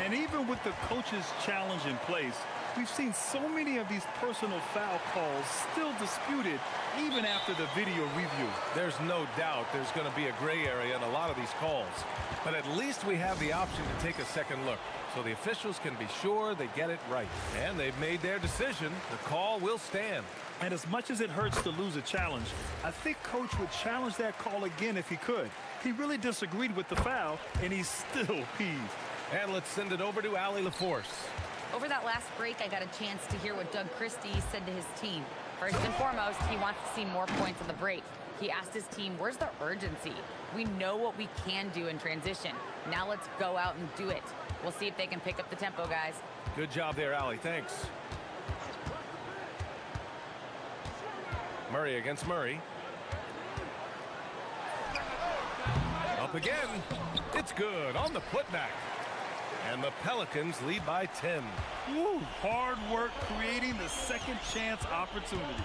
And even with the coach's challenge in place, we've seen so many of these personal foul calls still disputed even after the video review. There's no doubt there's going to be a gray area in a lot of these calls. But at least we have the option to take a second look, so the officials can be sure they get it right. And they've made their decision. The call will stand. And as much as it hurts to lose a challenge, I think Coach would challenge that call again if he could. He really disagreed with the foul, and he's still peeved. And let's send it over to Allie LaForce. Over that last break, I got a chance to hear what Doug Christie said to his team. First and foremost, he wants to see more points on the break. He asked his team, where's the urgency? We know what we can do in transition. Now let's go out and do it. We'll see if they can pick up the tempo, guys. Good job there, Allie. Thanks. Murray against Murray. Up again. It's good on the putback. And the Pelicans lead by 10. Woo, hard work creating the second chance opportunity.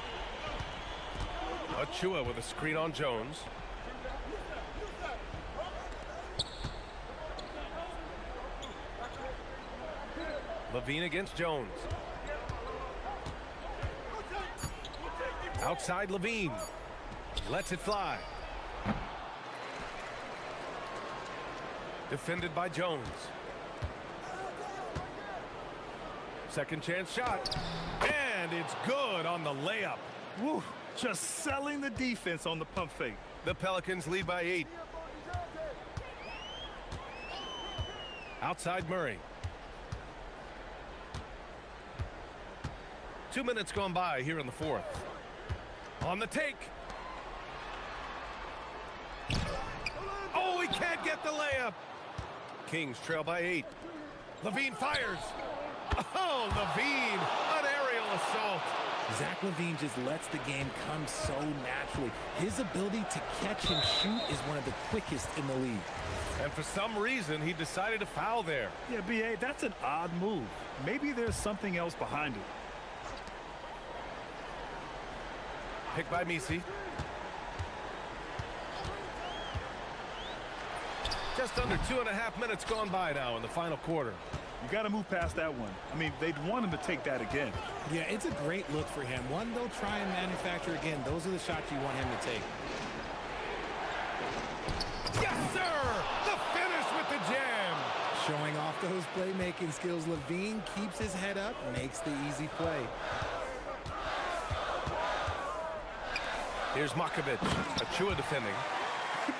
Achiuwa with a screen on Jones. LaVine against Jones. Outside LaVine. Lets it fly. Defended by Jones. Second chance shot. And it's good on the layup. Woo, just selling the defense on the pump fake. The Pelicans lead by 8. Outside Murray. 2 minutes gone by here in the fourth. On the take. Oh, he can't get the layup. Kings trail by 8. LaVine fires. Oh, LaVine, an aerial assault. Zach LaVine just lets the game come so naturally. His ability to catch and shoot is one of the quickest in the league. And for some reason, he decided to foul there. Yeah, B.A., that's an odd move. Maybe there's something else behind it. Picked by Misi. Just under 2.5 minutes gone by now in the final quarter. You got to move past that one. I mean, they'd want him to take that again. Yeah, it's a great look for him. One they'll try and manufacture again. Those are the shots you want him to take. Yes, sir! The finish with the jam! Showing off those playmaking skills, LaVine keeps his head up, makes the easy play. Here's Matkovic. Achiuwa defending.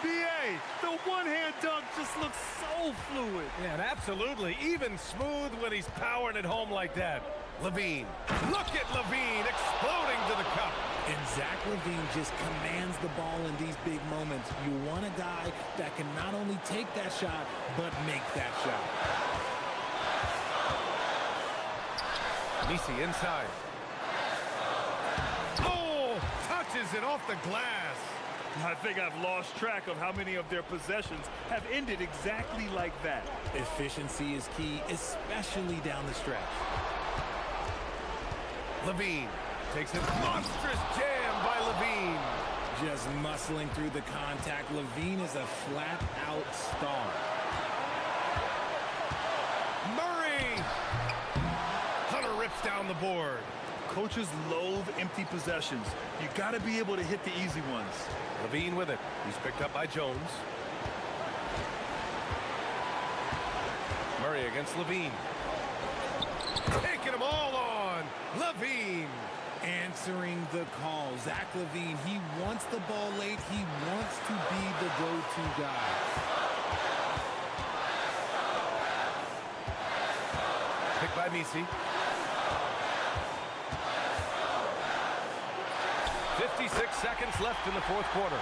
B.A., the one-hand dunk just looks so fluid. Yeah, and absolutely even smooth when he's powering it home like that. LaVine. Look at LaVine exploding to the cup. And Zach LaVine just commands the ball in these big moments. You want a guy that can not only take that shot, but make that shot. Misi inside. Oh, touches it off the glass. I think I've lost track of how many of their possessions have ended exactly like that. Efficiency is key, especially down the stretch. LaVine takes a monstrous jam by LaVine. Just muscling through the contact. LaVine is a flat-out star. Murray! Hunter rips down the board. Coaches loathe empty possessions. You got to be able to hit the easy ones. LaVine with it. He's picked up by Jones. Murray against LaVine. Taking them all on. LaVine. answering the call. Zach LaVine, he wants the ball late. He wants to be the go-to guy. Picked by Misi. 56 seconds left in the fourth quarter.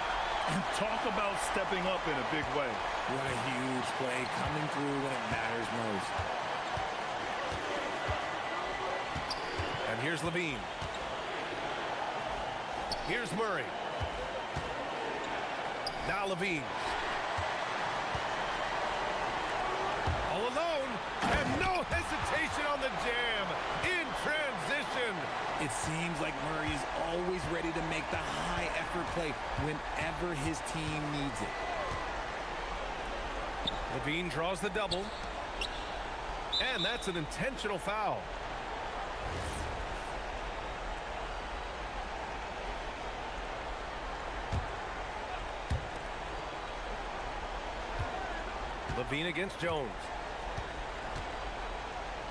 And talk about stepping up in a big way. What a huge play, coming through when it matters most. And here's Levine. Here's Murray. Now Levine. All alone, and no hesitation on the jam. In transition. It seems like Murray is always ready to make the high-effort play whenever his team needs it. Levine draws the double. And that's an intentional foul. Levine against Jones.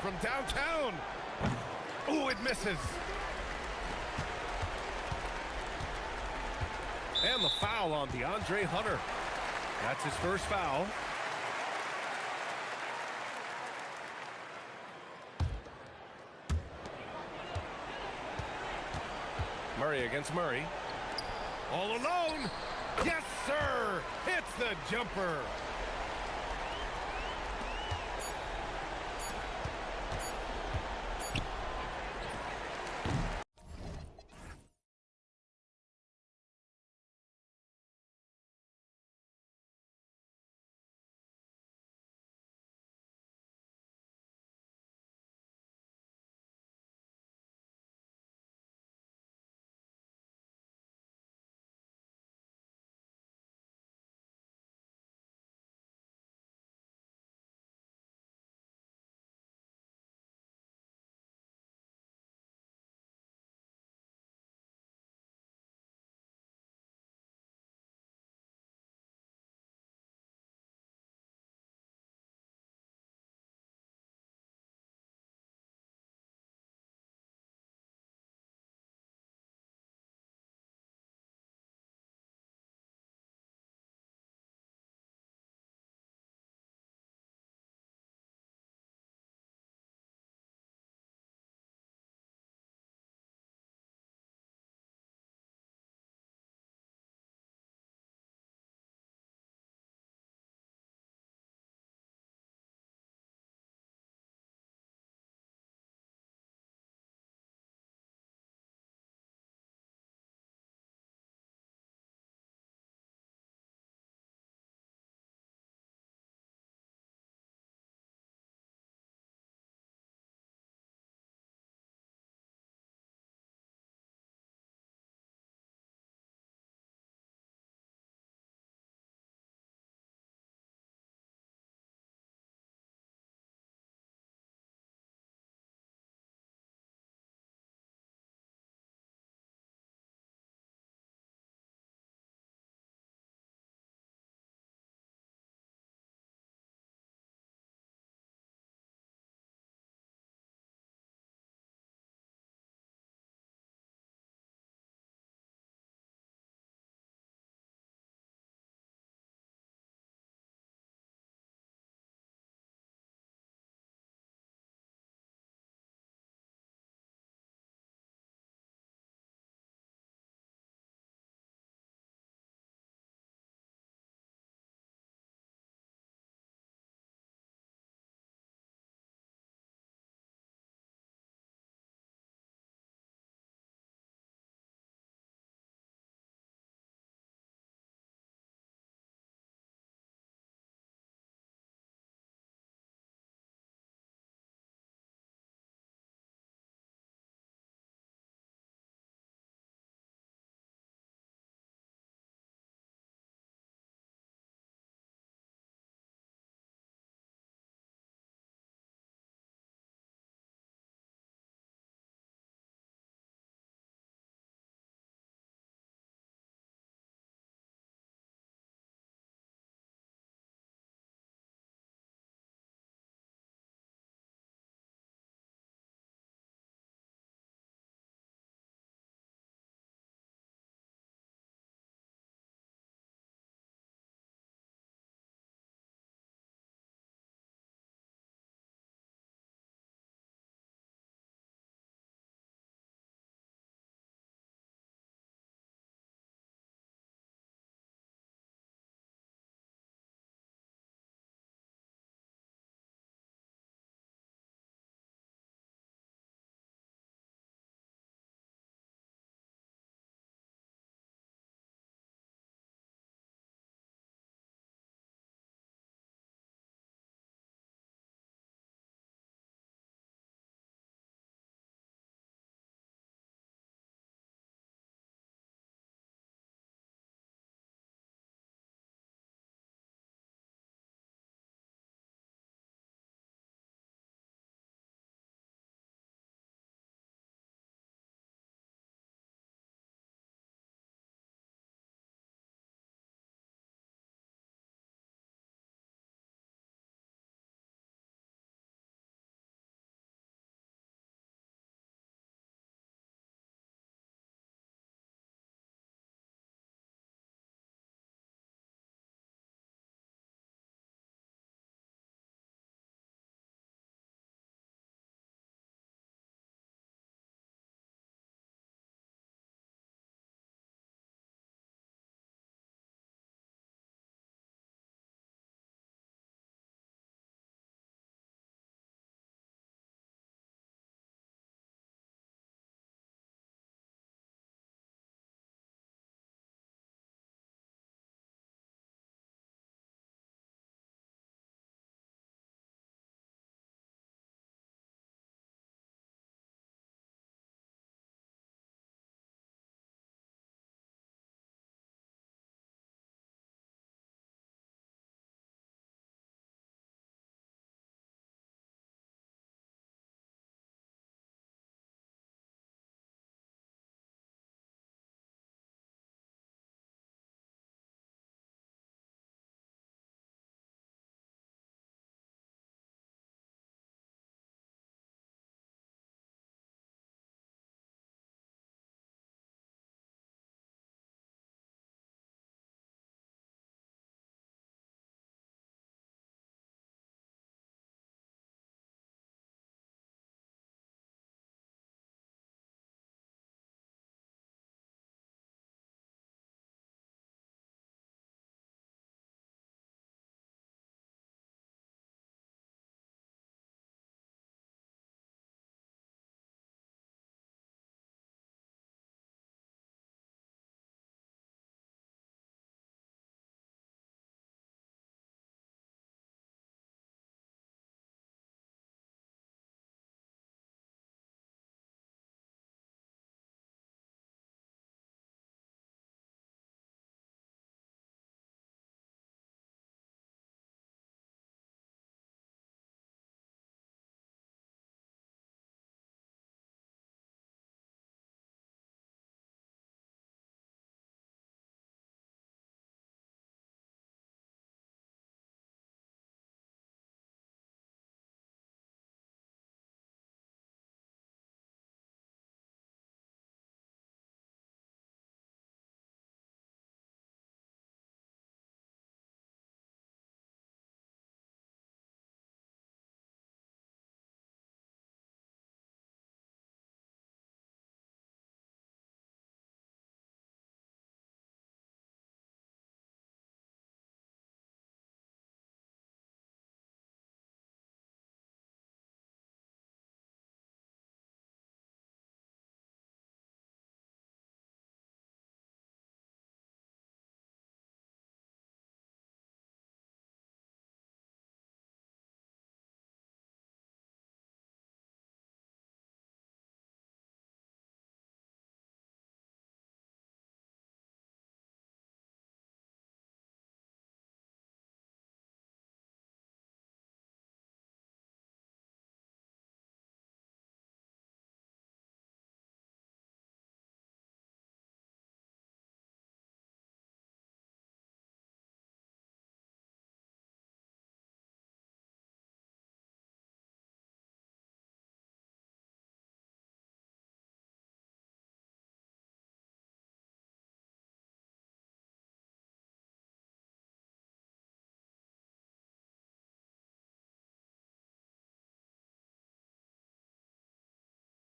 From downtown. Ooh, it misses. And the foul on DeAndre Hunter. That's his first foul. Murray against Murray. All alone. Yes, sir. Hits the jumper.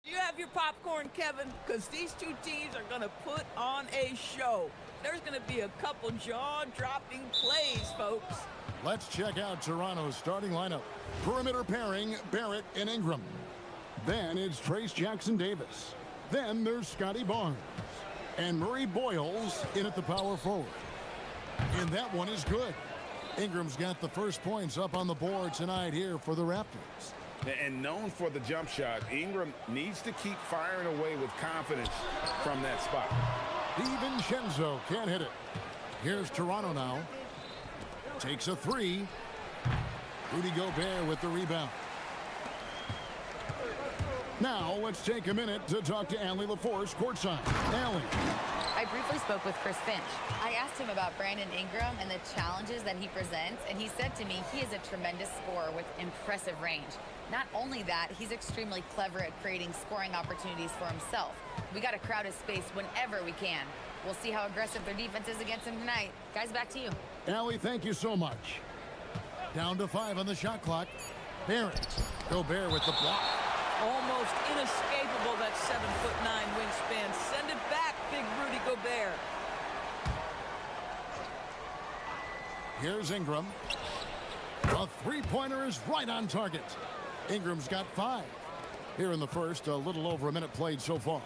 You have your popcorn, Kevin, because these two teams are going to put on a show. There's going to be a couple jaw-dropping plays, folks. Let's check out Toronto's starting lineup. Perimeter pairing, Barrett and Ingram. Then it's Trace Jackson-Davis. Then there's Scotty Barnes. And Murray Boyles in at the power forward. And that one is good. Ingram's got the first points up on the board tonight here for the Raptors. And known for the jump shot, Ingram needs to keep firing away with confidence from that spot. DiVincenzo can't hit it. Here's Toronto now. Takes a three. Rudy Gobert with the rebound. Now let's take a minute to talk to Allie LaForce courtside. Allie. I briefly spoke with Chris Finch. I asked him about Brandon Ingram and the challenges that he presents, and he said to me he is a tremendous scorer with impressive range. Not only that, he's extremely clever at creating scoring opportunities for himself. We got to crowd his space whenever we can. We'll see how aggressive their defense is against him tonight. Guys, back to you. Allie, thank you so much. Down to 5 on the shot clock. Barrett. Gobert with the block. Almost inescapable, that 7'9" wingspan. Send it back, big Rudy Gobert. Here's Ingram. A three-pointer is right on target. Ingram's got 5. Here in the first, a little over a minute played so far.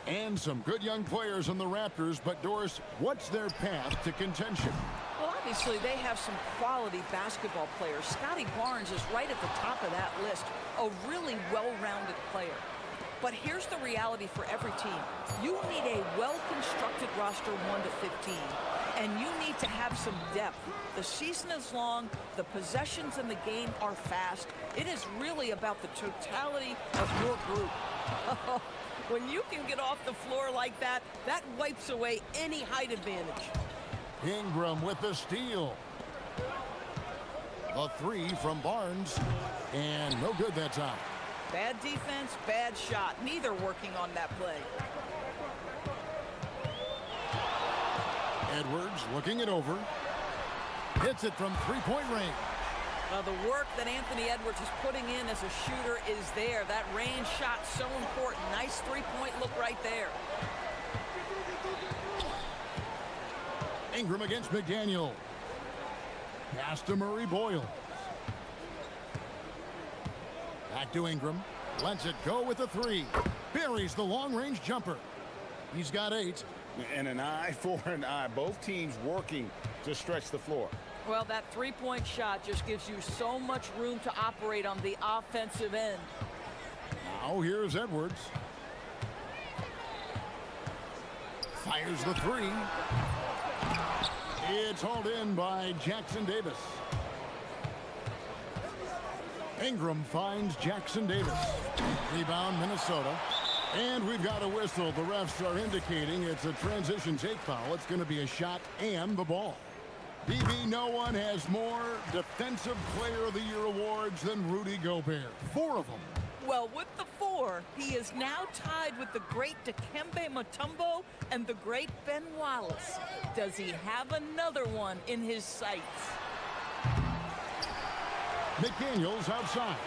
And some good young players on the Raptors, but Doris, what's their path to contention? Well, obviously, they have some quality basketball players. Scotty Barnes is right at the top of that list, a really well-rounded player. But here's the reality for every team. You need a well-constructed roster 1 to 15, and you need to have some depth. The season is long, the possessions in the game are fast. It is really about the totality of your group. When you can get off the floor like that, that wipes away any height advantage. Ingram with the steal. A three from Barnes, and no good that time. Bad defense, bad shot. Neither working on that play. Edwards looking it over. Hits it from three-point range. Now the work that Anthony Edwards is putting in as a shooter is there. That range shot so important. Nice three-point look right there. Ingram against McDaniel. Pass to Murray Boyles. Back to Ingram. Lets it go with a three. Buries the long-range jumper. He's got 8. And an eye for an eye. Both teams working to stretch the floor. Well, that three-point shot just gives you so much room to operate on the offensive end. Now here's Edwards. Fires the three. It's hauled in by Jackson-Davis. Ingram finds Jackson-Davis. Rebound, Minnesota. And we've got a whistle. The refs are indicating it's a transition take foul. It's going to be a shot and the ball. BB, no one has more Defensive Player of the Year awards than Rudy Gobert. 4 of them. Well, with the 4, he is now tied with the great Dikembe Mutombo and the great Ben Wallace. Does he have another one in his sights? McDaniels outside.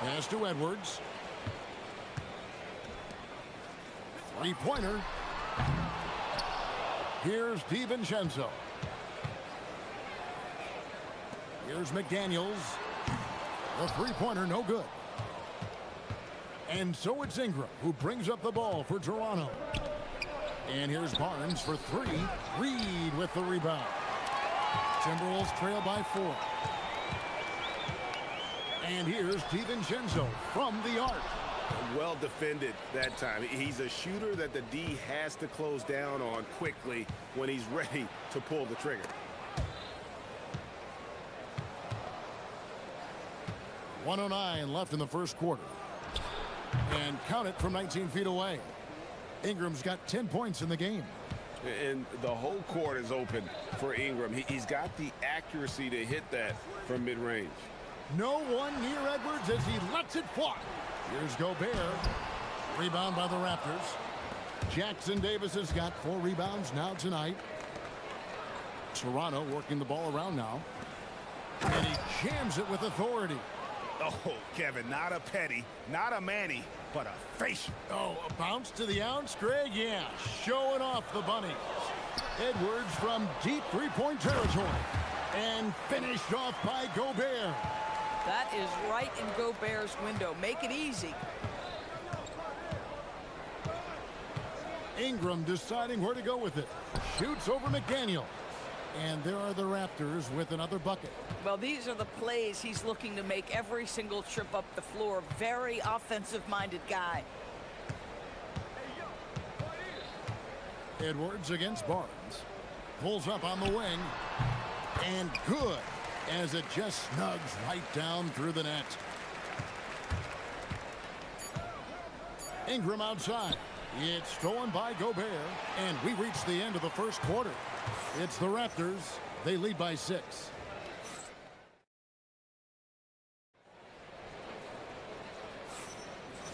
Pass to Edwards. Three-pointer. Here's DiVincenzo. Here's McDaniels. The three-pointer, no good. And so it's Ingram who brings up the ball for Toronto. And here's Barnes for 3. Reed with the rebound. Timberwolves trail by 4. And here's DiVincenzo from the arc. Well defended that time. He's a shooter that the D has to close down on quickly when he's ready to pull the trigger. .109 left in the first quarter. And count it from 19 feet away. Ingram's got 10 points in the game. And the whole court is open for Ingram. He's got the accuracy to hit that from mid-range. No one near Edwards as he lets it fly. Here's Gobert. Rebound by the Raptors. Jackson-Davis has got 4 rebounds now tonight. Toronto working the ball around now. And he jams it with authority. Oh, Kevin, not a Petty, not a Manny, but a face. Oh, a bounce to the ounce, Greg? Yeah, showing off the bunnies. Edwards from deep three-point territory. And finished off by Gobert. That is right in Gobert's window. Make it easy. Ingram deciding where to go with it. Shoots over McDaniel. And there are the Raptors with another bucket. Well, these are the plays he's looking to make every single trip up the floor. Very offensive-minded guy. Edwards against Barnes. Pulls up on the wing. And good, as it just snugs right down through the net. Ingram outside. It's stolen by Gobert. And we reach the end of the first quarter. It's the Raptors. They lead by 6.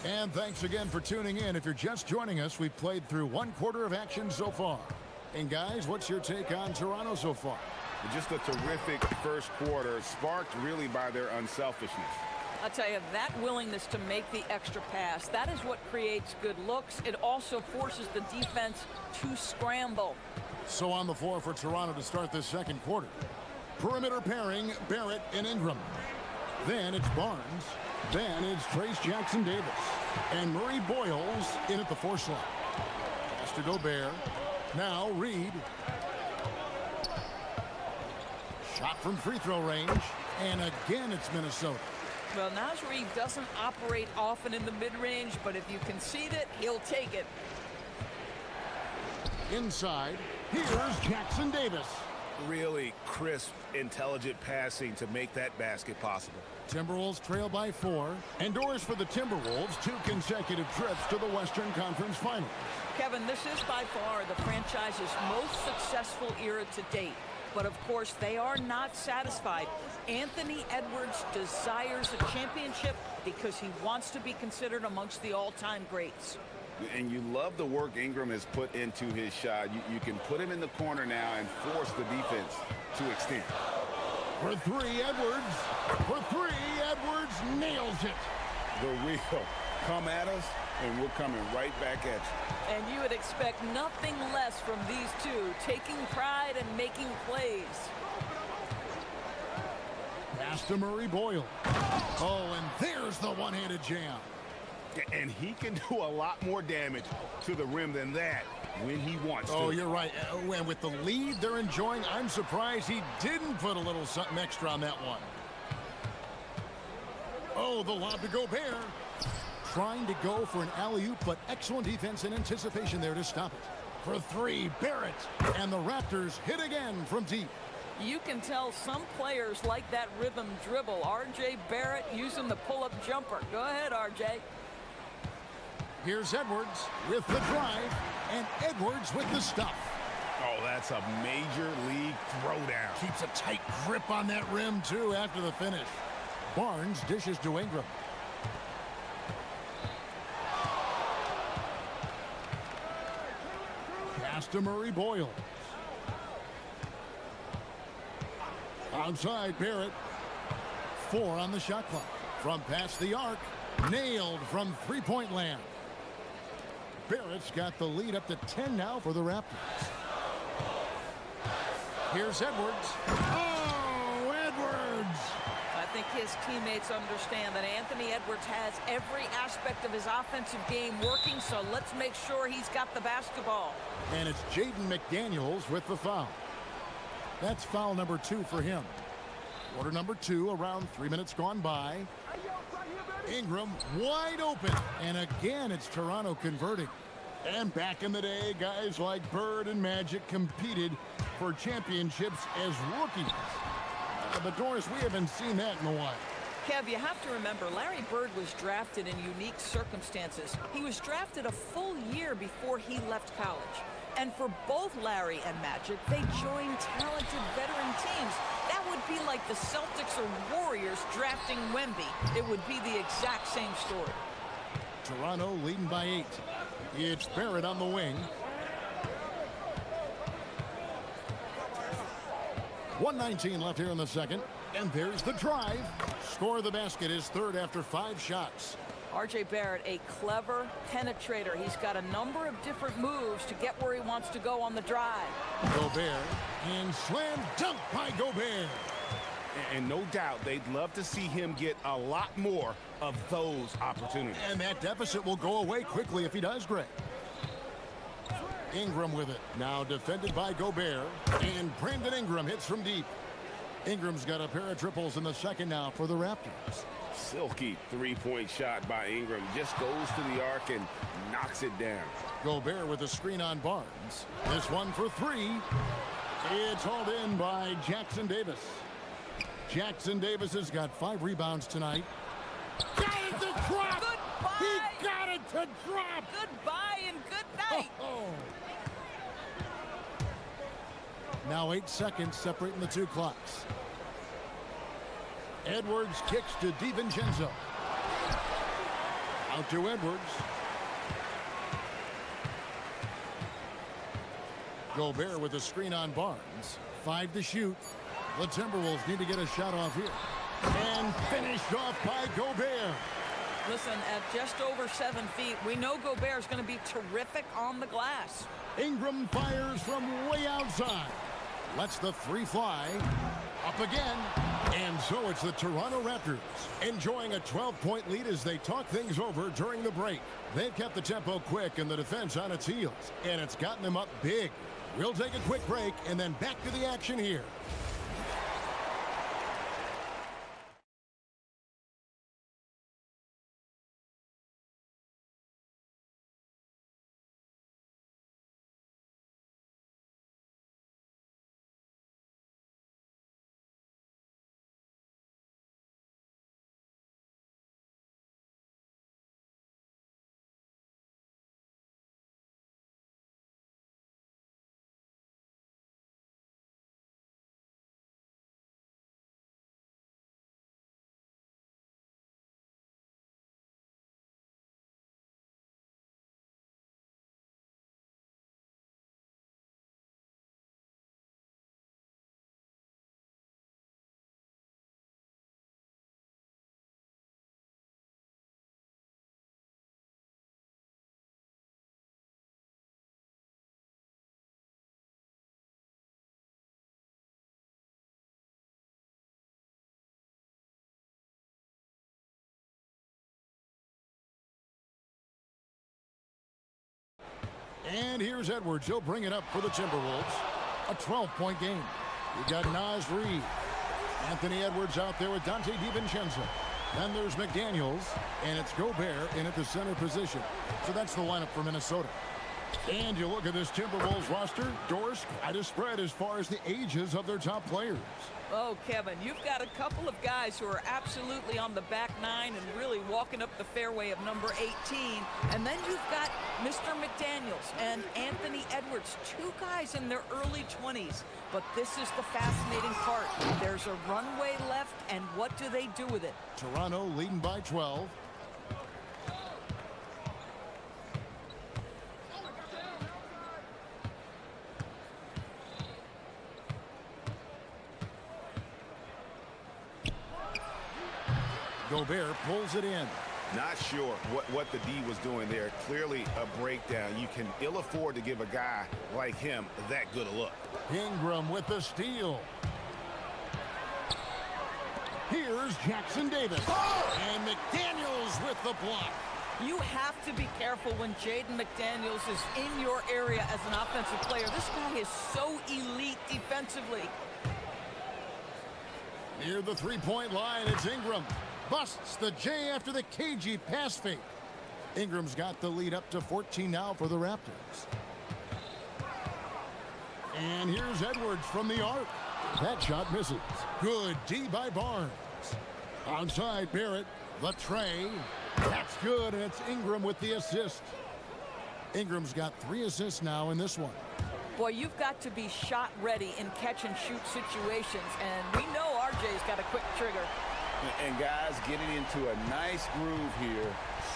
And thanks again for tuning in. If you're just joining us, we've played through one quarter of action so far. And guys, what's your take on Toronto so far? Just a terrific first quarter, sparked really by their unselfishness. I'll tell you, that willingness to make the extra pass, that is what creates good looks. It also forces the defense to scramble. So on the floor for Toronto to start this second quarter. Perimeter pairing, Barrett and Ingram. Then it's Barnes. Then it's Trace Jackson-Davis. And Murray Boyles in at the 4 slot. Pass to Gobert. Now Reed. Shot from free throw range. And again it's Minnesota. Well, Naz Reid doesn't operate often in the mid-range, but if you concede it, he'll take it. Inside, here's Jackson-Davis. Really crisp, intelligent passing to make that basket possible. Timberwolves trail by 4. And doors for the Timberwolves 2 consecutive trips to the Western Conference Finals. Kevin, this is by far the franchise's most successful era to date. But of course, they are not satisfied. Anthony Edwards desires a championship because he wants to be considered amongst the all-time greats. And you love the work Ingram has put into his shot. You can put him in the corner now and force the defense to extend. For 3, Edwards. For 3, Edwards nails it. The wheel. Come at us, and we're coming right back at you. And you would expect nothing less from these two, taking pride and making plays. Pass to Murray Boyle. Oh, and there's the one-handed jam. And he can do a lot more damage to the rim than that when he wants to. Oh, you're right. And with the lead they're enjoying, I'm surprised he didn't put a little something extra on that one. Oh, the lob to Gobert. Trying to go for an alley-oop, but excellent defense and anticipation there to stop it. For 3, Barrett. And the Raptors hit again from deep. You can tell some players like that rhythm dribble. R.J. Barrett using the pull-up jumper. Go ahead, R.J. Here's Edwards with the drive, and Edwards with the stuff. Oh, that's a major league throwdown. Keeps a tight grip on that rim, too, after the finish. Barnes dishes to Ingram. Pass to Murray Boyle. Outside, Barrett. 4 on the shot clock. From past the arc. Nailed from three-point land. Barrett's got the lead up to 10 now for the Raptors. Here's Edwards. Oh, Edwards! I think his teammates understand that Anthony Edwards has every aspect of his offensive game working, so let's make sure he's got the basketball. And it's Jaden McDaniels with the foul. That's foul number 2 for him. Quarter number 2, around 3 minutes gone by. Ingram wide open. And again, it's Toronto converting. And back in the day, guys like Bird and Magic competed for championships as rookies. But Doris, we haven't seen that in a while. Kev, you have to remember, Larry Bird was drafted in unique circumstances. He was drafted a full year before he left college. And for both Larry and Magic, they joined talented veteran teams. That would be like the Celtics or Warriors drafting Wemby. It would be the exact same story. Toronto leading by 8. It's Barrett on the wing. 1:19 left here in the second. And there's the drive. Score of the basket is 3rd after 5 shots. R.J. Barrett, a clever penetrator. He's got a number of different moves to get where he wants to go on the drive. Gobert, and slam dunk by Gobert. And no doubt they'd love to see him get a lot more of those opportunities. And that deficit will go away quickly if he does, Greg. Ingram with it. Now defended by Gobert. And Brandon Ingram hits from deep. Ingram's got a pair of triples in the second now for the Raptors. Silky three-point shot by Ingram. Just goes to the arc and knocks it down. Gobert with a screen on Barnes. This one for three. It's hauled in by Jackson Davis. Jackson Davis has got 5 rebounds tonight. Got it to drop! Goodbye! He got it to drop! Goodbye and good night! Now 8 seconds separating the two clocks. Edwards kicks to DiVincenzo. Out to Edwards. Gobert with a screen on Barnes. 5 to shoot. The Timberwolves need to get a shot off here. And finished off by Gobert. Listen, at just over 7 feet, we know Gobert's going to be terrific on the glass. Ingram fires from way outside. Lets the three fly. Up again. And so it's the Toronto Raptors enjoying a 12-point lead as they talk things over during the break. They've kept the tempo quick and the defense on its heels, and it's gotten them up big. We'll take a quick break and then back to the action here. And here's Edwards. He'll bring it up for the Timberwolves. A 12-point game. You've got Naz Reid. Anthony Edwards out there with Dante DiVincenzo. Then there's McDaniels. And it's Gobert in at the center position. So that's the lineup for Minnesota. And you look at this Timberwolves roster. Doris, quite a spread as far as the ages of their top players. Oh, Kevin, you've got a couple of guys who are absolutely on the back nine and really walking up the fairway of number 18. And then you've got Mr. McDaniels and Anthony Edwards, 2 guys in their early 20s. But this is the fascinating part. There's a runway left, and what do they do with it? Toronto leading by 12. Gobert pulls it in. Not sure what the D was doing there. Clearly a breakdown. You can ill afford to give a guy like him that good a look. Ingram with the steal. Here's Jackson Davis. And McDaniels with the block. You have to be careful when Jaden McDaniels is in your area as an offensive player. This guy is so elite defensively. Near the three-point line, it's Ingram. Busts the J after the KG pass fake. Ingram's got the lead up to 14 now for the Raptors. And here's Edwards from the arc. That shot misses. Good D by Barnes. Outside Barrett, the tray. That's good, and it's Ingram with the assist. Ingram's got 3 assists now in this one. Boy, you've got to be shot ready in catch-and-shoot situations, and we know RJ's got a quick trigger. And guys getting into a nice groove here,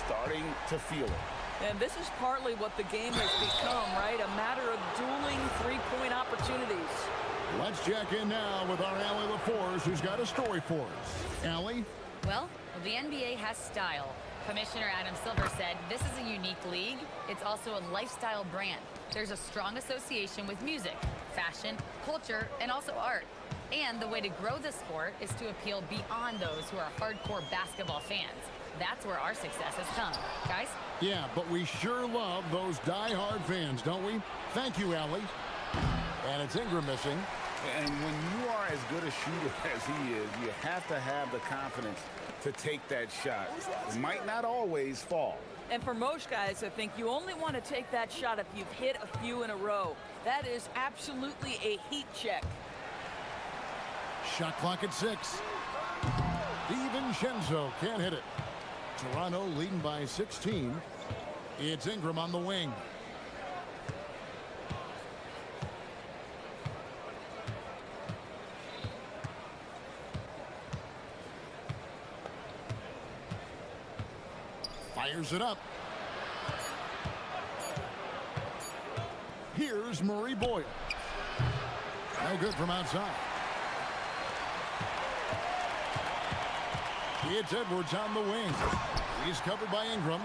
starting to feel it. And this is partly what the game has become, right? A matter of dueling three-point opportunities. Let's check in now with our Allie LaForce, who's got a story for us. Allie? Well, the NBA has style, Commissioner Adam Silver said this is a unique league. It's also a lifestyle brand. There's a strong association with music, fashion, culture, and also art. And the way to grow the sport is to appeal beyond those who are hardcore basketball fans. That's where our success has come. Guys? Yeah, but we sure love those die-hard fans, don't we? Thank you, Allie. And it's Ingram missing. And when you are as good a shooter as he is, you have to have the confidence to take that shot. It might not always fall. And for most guys, I think you only want to take that shot if you've hit a few in a row. That is absolutely a heat check. Shot clock at 6. DiVincenzo can't hit it. Toronto leading by 16. It's Ingram on the wing. Fires it up. Here's Murray Boyle. No good from outside. It's Edwards on the wing. He's covered by Ingram.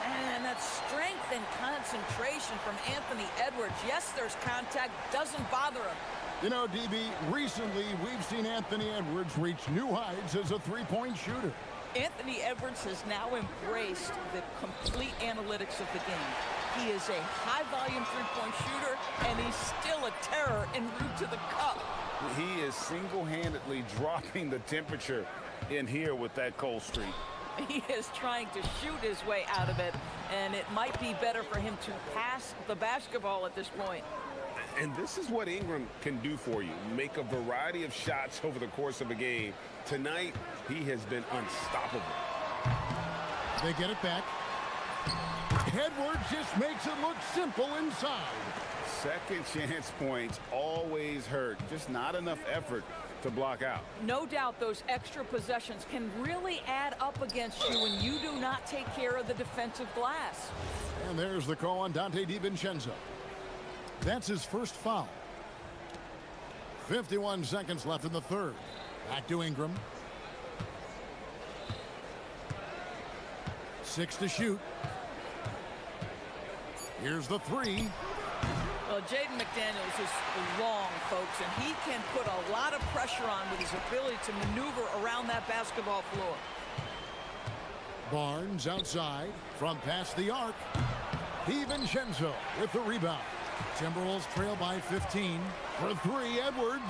Man, that strength and concentration from Anthony Edwards. Yes, there's contact. Doesn't bother him. You know, DB, recently we've seen Anthony Edwards reach new heights as a three-point shooter. Anthony Edwards has now embraced the complete analytics of the game. He is a high-volume three-point shooter, and he's still a terror en route to the cup. He is single-handedly dropping the temperature in here with that cold streak. He is trying to shoot his way out of it, and it might be better for him to pass the basketball at this point. And this is what Ingram can do for you. Make a variety of shots over the course of a game. Tonight, he has been unstoppable. They get it back. Edwards just makes it look simple inside. Second chance points always hurt. Just not enough effort to block out. No doubt those extra possessions can really add up against you when you do not take care of the defensive glass. And there's the call on Dante DiVincenzo. That's his first foul. 51 seconds left in the third. Back to Ingram. 6 to shoot. Here's the three. Well, Jaden McDaniels is long, folks, and he can put a lot of pressure on with his ability to maneuver around that basketball floor. Barnes outside from past the arc. DiVincenzo with the rebound. Timberwolves trail by 15. For three, Edwards.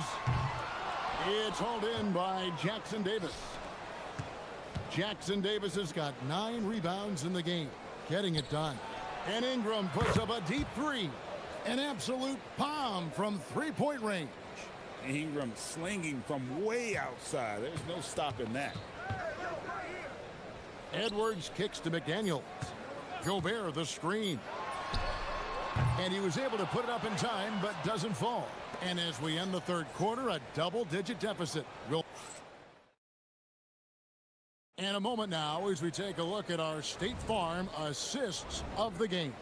It's hauled in by Jackson Davis. Jackson Davis has got 9 rebounds in the game, getting it done. And Ingram puts up a deep three. An absolute bomb from three-point range. Ingram slinging from way outside. There's no stopping that. Edwards kicks to McDaniels. Gobert the screen. And he was able to put it up in time, but doesn't fall. And as we end the third quarter, a double-digit deficit. And a moment now as we take a look at our State Farm assists of the game.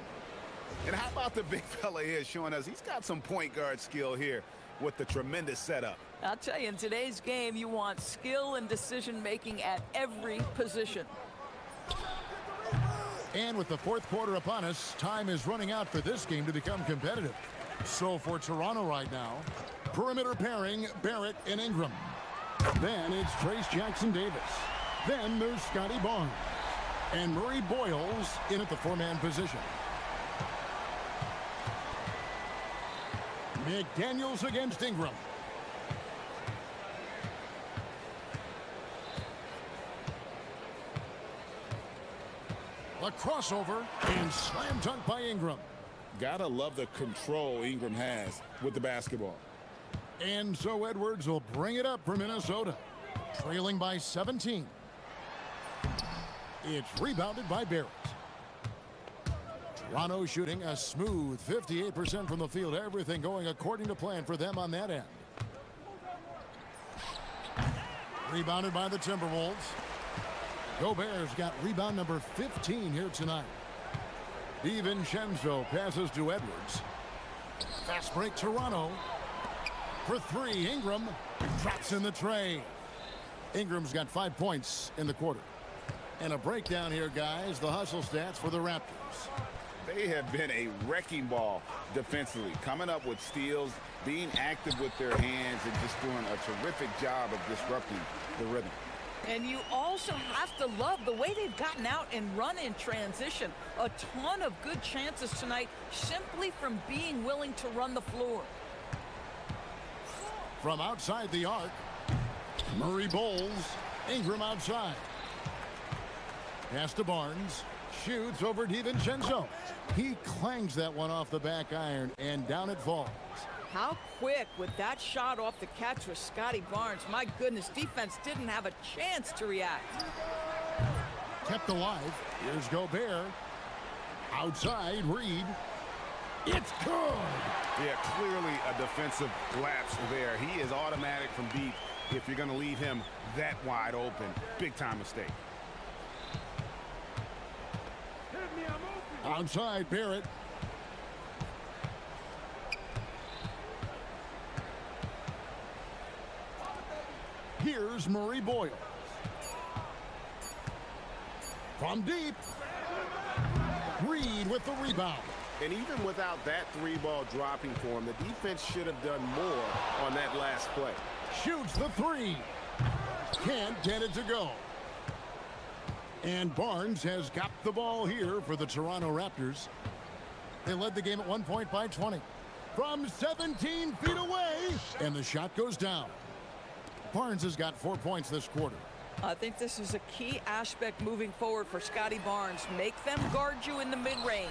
And how about the big fella here showing us he's got some point guard skill here with the tremendous setup. I'll tell you, in today's game, you want skill and decision-making at every position. And with the fourth quarter upon us, time is running out for this game to become competitive. So for Toronto right now, perimeter pairing, Barrett and Ingram. Then it's Trace Jackson Davis. Then there's Scotty Barnes. And Murray Boyles in at the four-man position. McDaniels against Ingram. A crossover and slam dunk by Ingram. Gotta love the control Ingram has with the basketball. And so Edwards will bring it up for Minnesota, trailing by 17. It's rebounded by Barrett. Toronto shooting a smooth 58% from the field. Everything going according to plan for them on that end. Rebounded by the Timberwolves. Gobert's got rebound number 15 here tonight. DiVincenzo passes to Edwards. Fast break Toronto. For three, Ingram drops in the tray. Ingram's got 5 points in the quarter. And a breakdown here, guys. The hustle stats for the Raptors. They have been a wrecking ball defensively, coming up with steals, being active with their hands, and just doing a terrific job of disrupting the rhythm. And you also have to love the way they've gotten out and run in transition. A ton of good chances tonight simply from being willing to run the floor. From outside the arc, Murray bowls. Ingram outside. Pass to Barnes. Shoots over DiVincenzo. He clangs that one off the back iron, and down it falls. How quick with that shot off the catch was Scotty Barnes. My goodness, defense didn't have a chance to react. Kept alive. Here's Gobert. Outside, Reed. It's good. Yeah, clearly a defensive lapse there. He is automatic from deep if you're going to leave him that wide open. Big time mistake. Outside, Barrett. Here's Murray Boyle. From deep. Reed with the rebound. And even without that three-ball dropping for him, the defense should have done more on that last play. Shoots the three. Can't get it to go. And Barnes has got the ball here for the Toronto Raptors. They led the game at 1 point by 20. From 17 feet away, and the shot goes down. Barnes has got 4 points this quarter. I think this is a key aspect moving forward for Scotty Barnes. Make them guard you in the mid-range.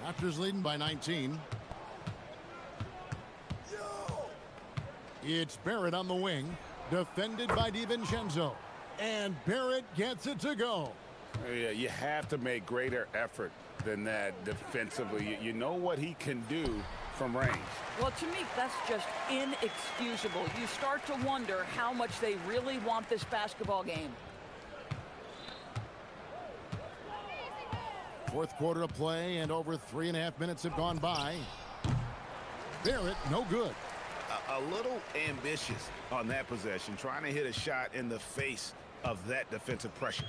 Raptors leading by 19. It's Barrett on the wing, defended by DiVincenzo. And Barrett gets it to go. Yeah, you have to make greater effort than that defensively. You know what he can do from range. Well, to me, that's just inexcusable. You start to wonder how much they really want this basketball game. Fourth quarter of play, and over 3.5 minutes have gone by. Barrett, no good. A little ambitious on that possession, trying to hit a shot in the face of that defensive pressure.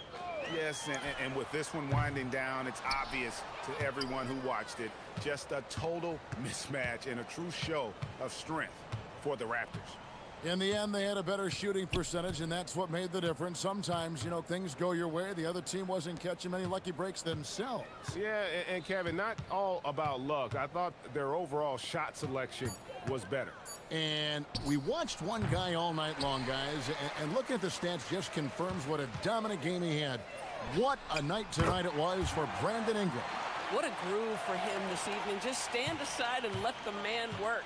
Yes, and with this one winding down, it's obvious to everyone who watched it, just a total mismatch and a true show of strength for the Raptors. In the end, they had a better shooting percentage, and that's what made the difference. Sometimes, you know, things go your way. The other team wasn't catching many lucky breaks themselves. Yeah, and Kevin, not all about luck. I thought their overall shot selection was better. And we watched one guy all night long, guys, and looking at the stats just confirms what a dominant game he had. What a night tonight it was for Brandon Ingram. What a groove for him this evening. Just stand aside and let the man work.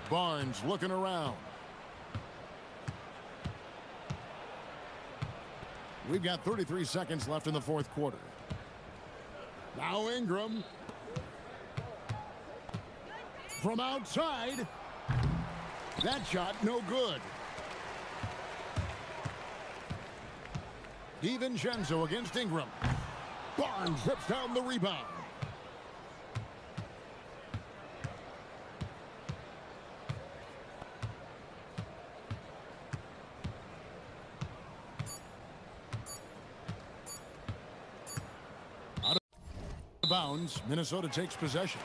Barnes looking around. We've got 33 seconds left in the fourth quarter. Now Ingram. From outside. That shot no good. DiVincenzo against Ingram. Barnes rips down the rebound. Out of bounds, Minnesota takes possession.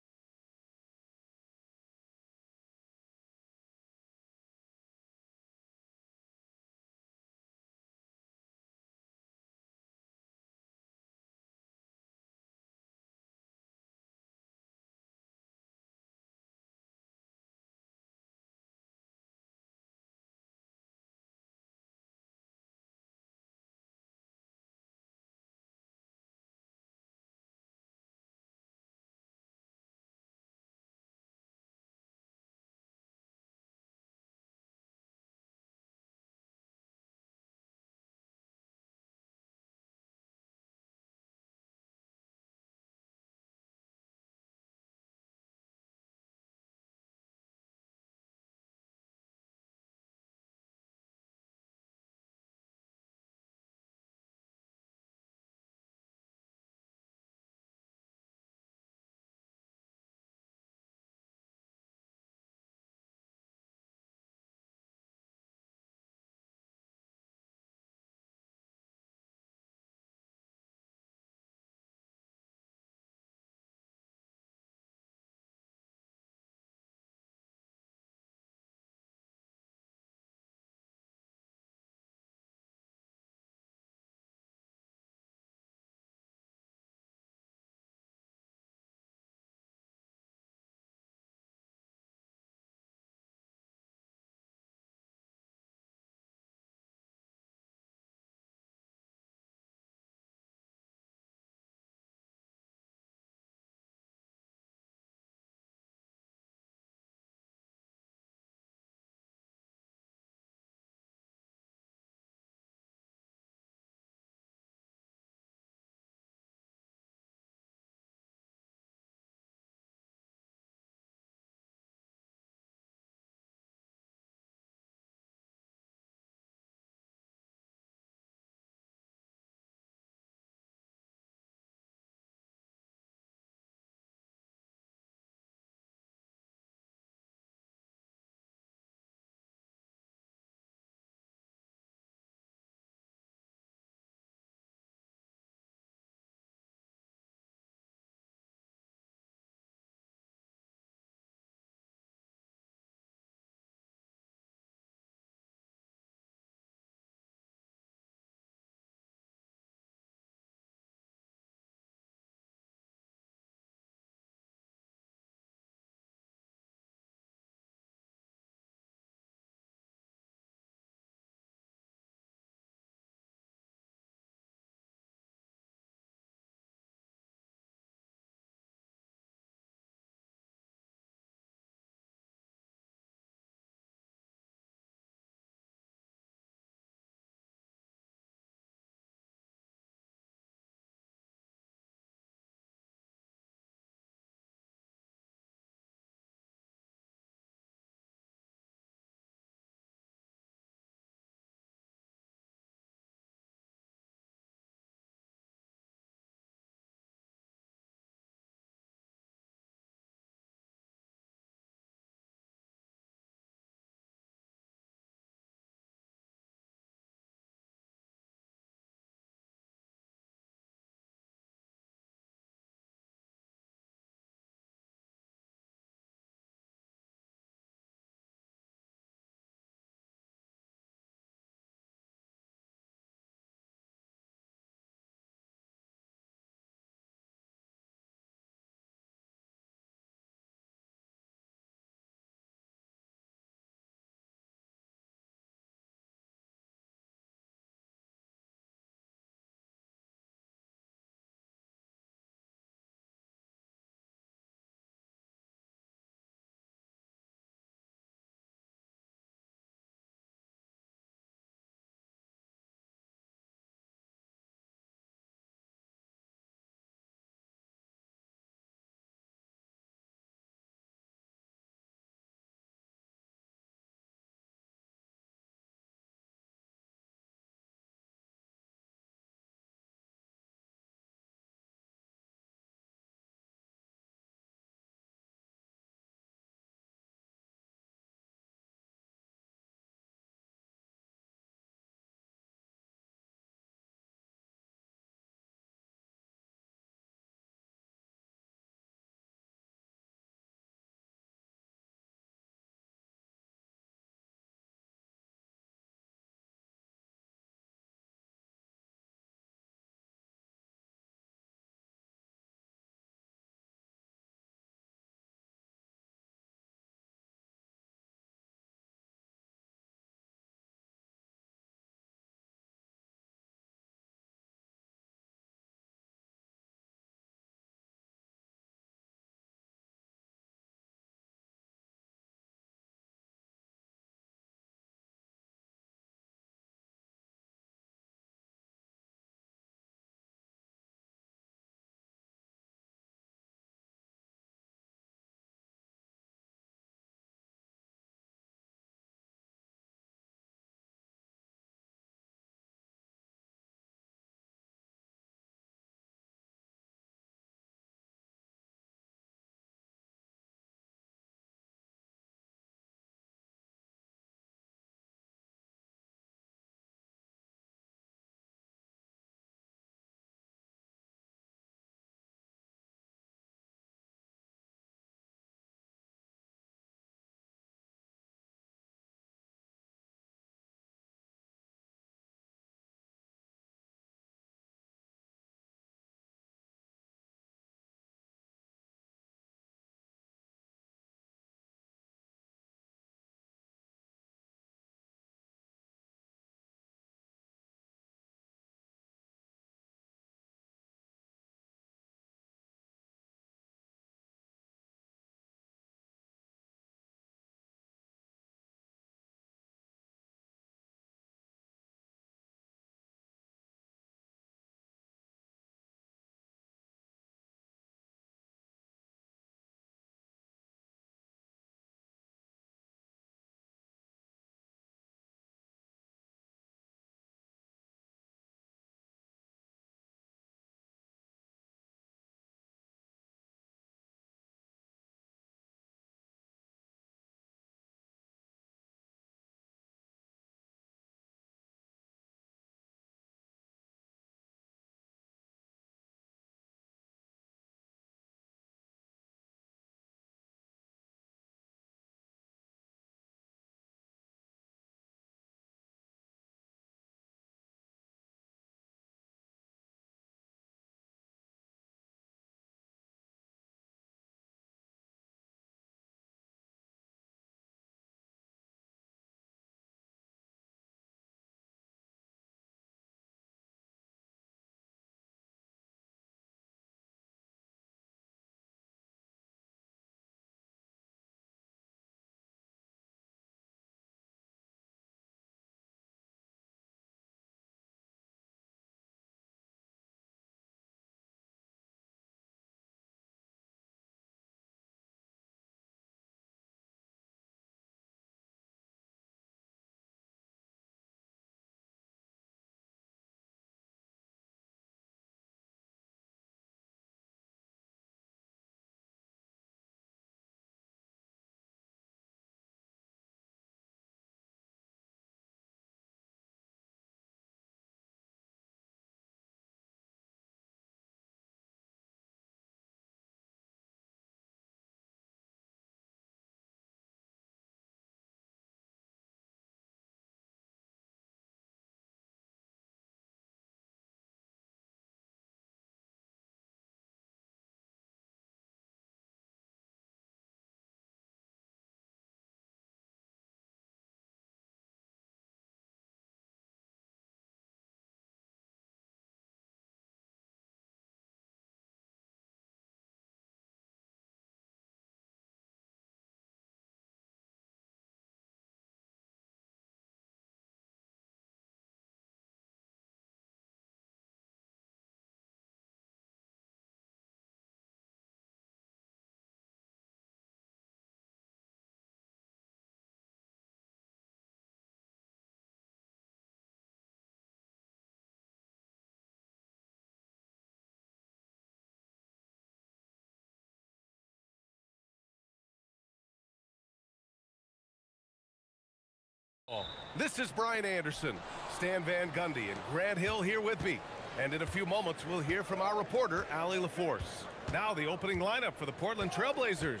This is Brian Anderson, Stan Van Gundy, and Grant Hill here with me. And in a few moments, we'll hear from our reporter, Allie LaForce. Now the opening lineup for the Portland Trailblazers.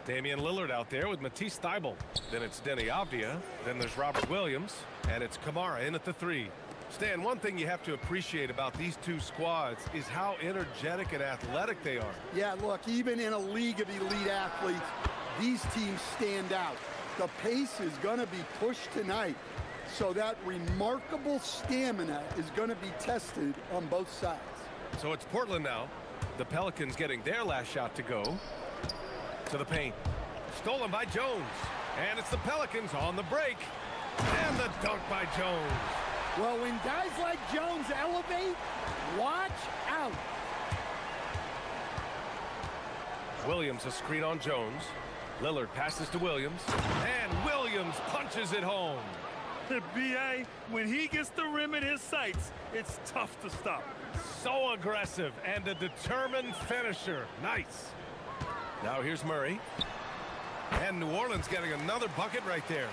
Damian Lillard out there with Matisse Thybulle. Then it's Denny Avdia. Then there's Robert Williams. And it's Kamara in at the 3. Stan, one thing you have to appreciate about these two squads is how energetic and athletic they are. Yeah, look, even in a league of elite athletes, these teams stand out. The pace is going to be pushed tonight, so that remarkable stamina is going to be tested on both sides. So it's Portland now. The Pelicans getting their last shot to go. To the paint. Stolen by Jones. And it's the Pelicans on the break. And the dunk by Jones. Well, when guys like Jones elevate, watch out. Williams a screen on Jones. Lillard passes to Williams. And Williams punches it home. The BA, when he gets the rim in his sights, it's tough to stop. So aggressive and a determined finisher. Nice. Now here's Murray. And New Orleans getting another bucket right there.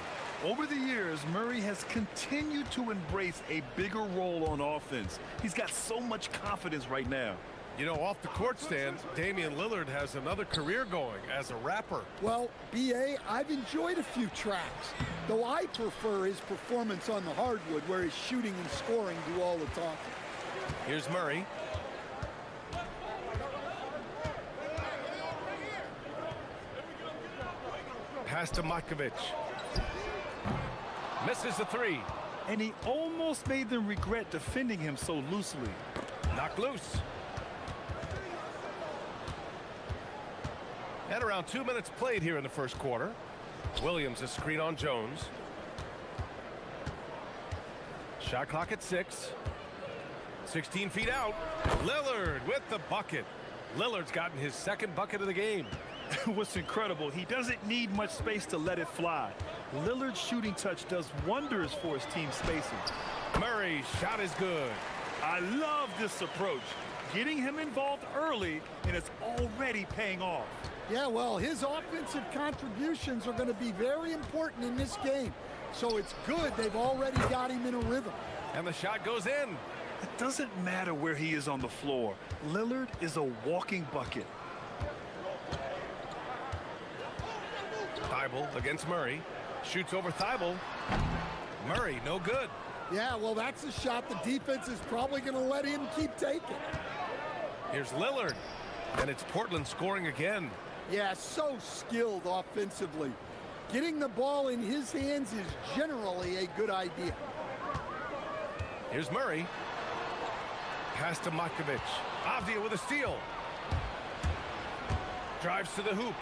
Over the years, Murray has continued to embrace a bigger role on offense. He's got so much confidence right now. You know, off the court stand, Damian Lillard has another career going as a rapper. Well, B.A., I've enjoyed a few tracks, though I prefer his performance on the hardwood where his shooting and scoring do all the talking. Here's Murray. Pass to Matkovic. Misses the 3. And he almost made them regret defending him so loosely. Knocked loose. And around 2 minutes played here in the first quarter. Williams a screen on Jones. Shot clock at 6. 16 feet out. Lillard with the bucket. Lillard's gotten his second bucket of the game. What's incredible, he doesn't need much space to let it fly. Lillard's shooting touch does wonders for his team spacing. Murray's shot is good. I love this approach. Getting him involved early, and it's already paying off. Yeah, well, his offensive contributions are going to be very important in this game. So it's good they've already got him in a rhythm. And the shot goes in. It doesn't matter where he is on the floor. Lillard is a walking bucket. Thybulle against Murray. Shoots over Thybulle. Murray, no good. Yeah, well, that's a shot the defense is probably going to let him keep taking. Here's Lillard. And it's Portland scoring again. Yeah, so skilled offensively. Getting the ball in his hands is generally a good idea. Here's Murray. Pass to Matkovic. Avdia with a steal. Drives to the hoop.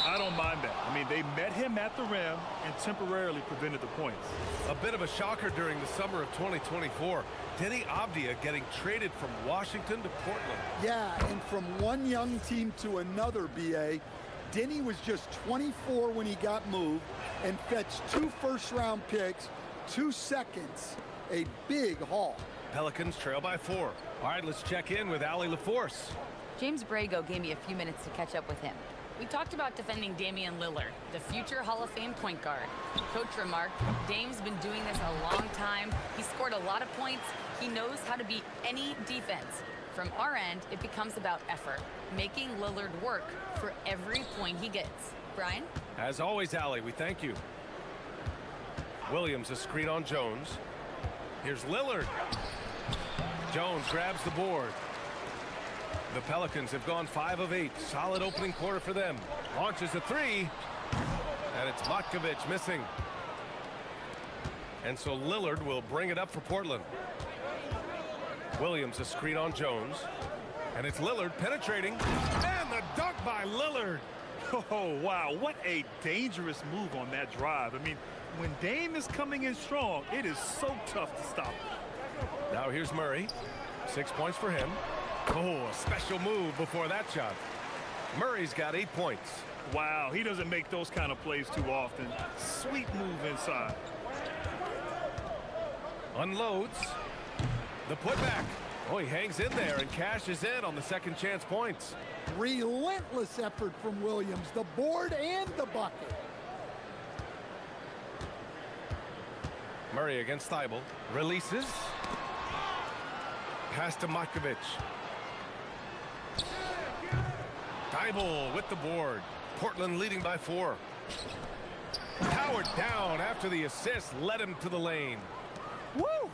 I don't mind that. I mean, they met him at the rim and temporarily prevented the points. A bit of a shocker during the summer of 2024. Denny Avdia getting traded from Washington to Portland. Yeah, and from one young team to another, B.A., Denny was just 24 when he got moved and fetched 2 first-round picks, 2 seconds, a big haul. Pelicans trail by 4. All right, let's check in with Allie LaForce. James Brago gave me a few minutes to catch up with him. We talked about defending Damian Lillard, the future Hall of Fame point guard. Coach remarked, Dame's been doing this a long time. He scored a lot of points. He knows how to beat any defense. From our end, it becomes about effort, making Lillard work for every point he gets. Brian? As always, Allie, we thank you. Williams a screen on Jones. Here's Lillard. Jones grabs the board. The Pelicans have gone 5 of 8. Solid opening quarter for them. Launches a 3. And it's Matkovic missing. And so Lillard will bring it up for Portland. Williams a screen on Jones. And it's Lillard penetrating. And the dunk by Lillard. Oh, wow. What a dangerous move on that drive. I mean, when Dame is coming in strong, it is so tough to stop. Now here's Murray. 6 points for him. Oh, a special move before that shot. Murray's got 8 points. Wow, he doesn't make those kind of plays too often. Sweet move inside. Unloads. The putback. Oh, he hangs in there and cashes in on the second chance points. Relentless effort from Williams, the board and the bucket. Murray against Thibault. Releases. Pass to Matkovic. Thibault with the board. Portland leading by 4. Powered down after the assist. Led him to the lane. Woo!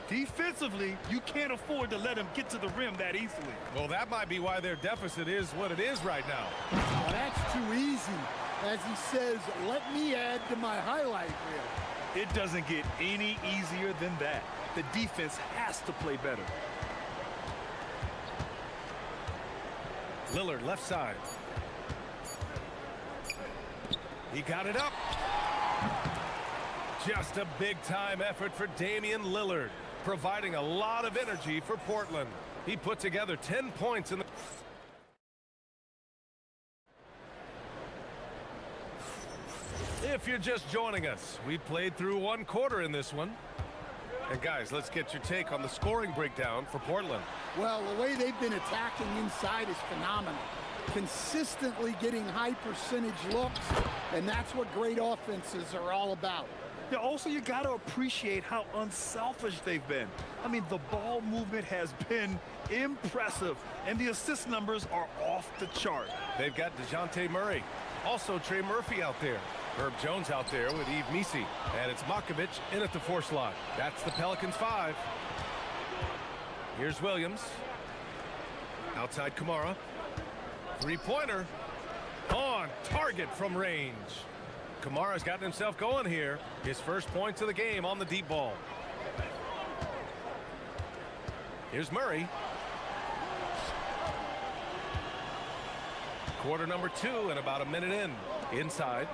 Defensively, you can't afford to let him get to the rim that easily. Well, that might be why their deficit is what it is right now. Well, that's too easy. As he says, let me add to my highlight reel. It doesn't get any easier than that. The defense has to play better. Lillard left side. He got it up. Just a big-time effort for Damian Lillard, providing a lot of energy for Portland. He put together 10 points in the... If you're just joining us, we played through 1 quarter in this one. And guys, let's get your take on the scoring breakdown for Portland. Well, the way they've been attacking inside is phenomenal. Consistently getting high percentage looks, and that's what great offenses are all about. Yeah, also, you got to appreciate how unselfish they've been. I mean, the ball movement has been impressive, and the assist numbers are off the chart. They've got DeJounte Murray. Also, Trey Murphy out there. Herb Jones out there with Yves Missi. And it's Matkovic in at the 4 slot. That's the Pelicans 5. Here's Williams. Outside Kamara. 3-pointer. On target from range. Kamara's gotten himself going here. His first points of the game on the deep ball. Here's Murray. Quarter number 2 and about a minute in. Inside.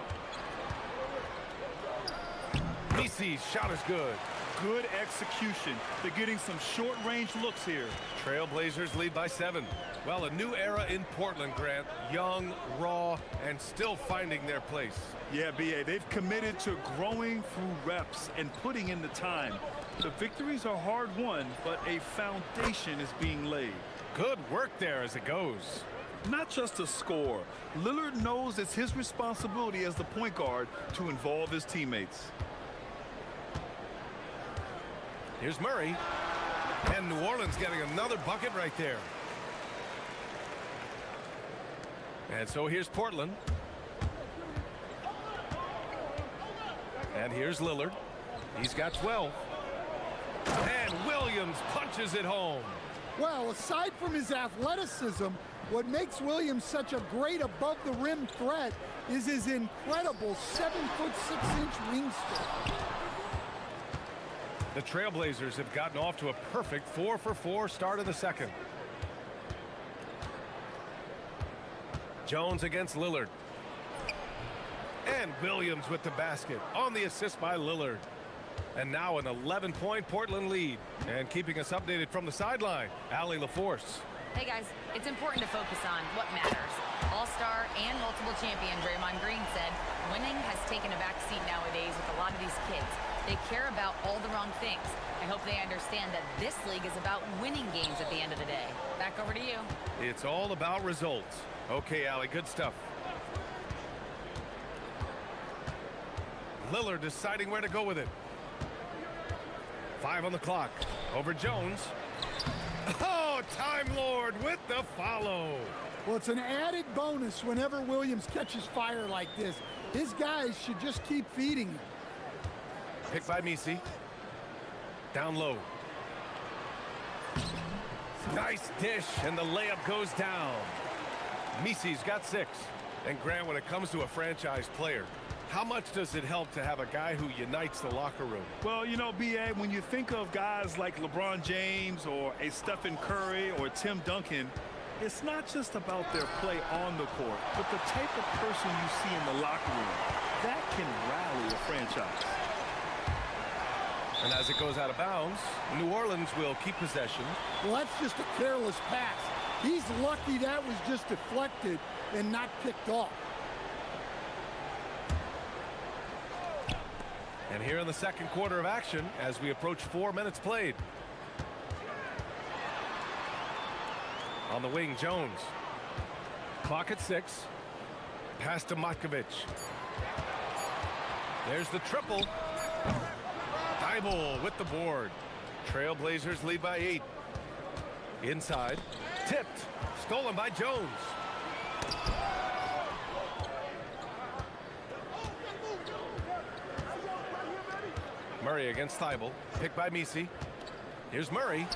Misi's shot is good. Good execution. They're getting some short-range looks here. Trailblazers lead by 7. Well, a new era in Portland, Grant. Young, raw, and still finding their place. Yeah, B.A., they've committed to growing through reps and putting in the time. The victories are hard-won, but a foundation is being laid. Good work there as it goes. Not just a score. Lillard knows it's his responsibility as the point guard to involve his teammates. Here's Murray. And New Orleans getting another bucket right there. And so here's Portland. And here's Lillard. He's got 12. And Williams punches it home. Well, aside from his athleticism, what makes Williams such a great above-the-rim threat is his incredible 7'6" wingspan. The Trailblazers have gotten off to a perfect 4-for-4 start of the second. Jones against Lillard. And Williams with the basket on the assist by Lillard. And now an 11-point Portland lead. And keeping us updated from the sideline, Allie LaForce. Hey guys, it's important to focus on what matters. All-star and multiple champion Draymond Green said, winning has taken a back seat nowadays with a lot of these kids. They care about all the wrong things. I hope they understand that this league is about winning games at the end of the day. Back over to you. It's all about results. Okay, Allie, good stuff. Lillard deciding where to go with it. 5 on the clock. Over Jones. Oh, Time Lord with the follow. Well, it's an added bonus whenever Williams catches fire like this. His guys should just keep feeding him. Picked by Missi. Down low. Nice dish, and the layup goes down. Missi's got 6. And Grant, when it comes to a franchise player, how much does it help to have a guy who unites the locker room? Well, you know, B.A., when you think of guys like LeBron James or a Stephen Curry or Tim Duncan, it's not just about their play on the court, but the type of person you see in the locker room. That can rally a franchise. And as it goes out of bounds, New Orleans will keep possession. Well, that's just a careless pass. He's lucky that was just deflected and not picked off. And here in the second quarter of action, as we approach 4 minutes played. On the wing, Jones. Clock at 6. Pass to Matkovic. There's the triple. Steibel with the board. Trailblazers lead by 8. Inside. Tipped. Stolen by Jones. Murray against Steibel. Picked by Misi. Here's Murray.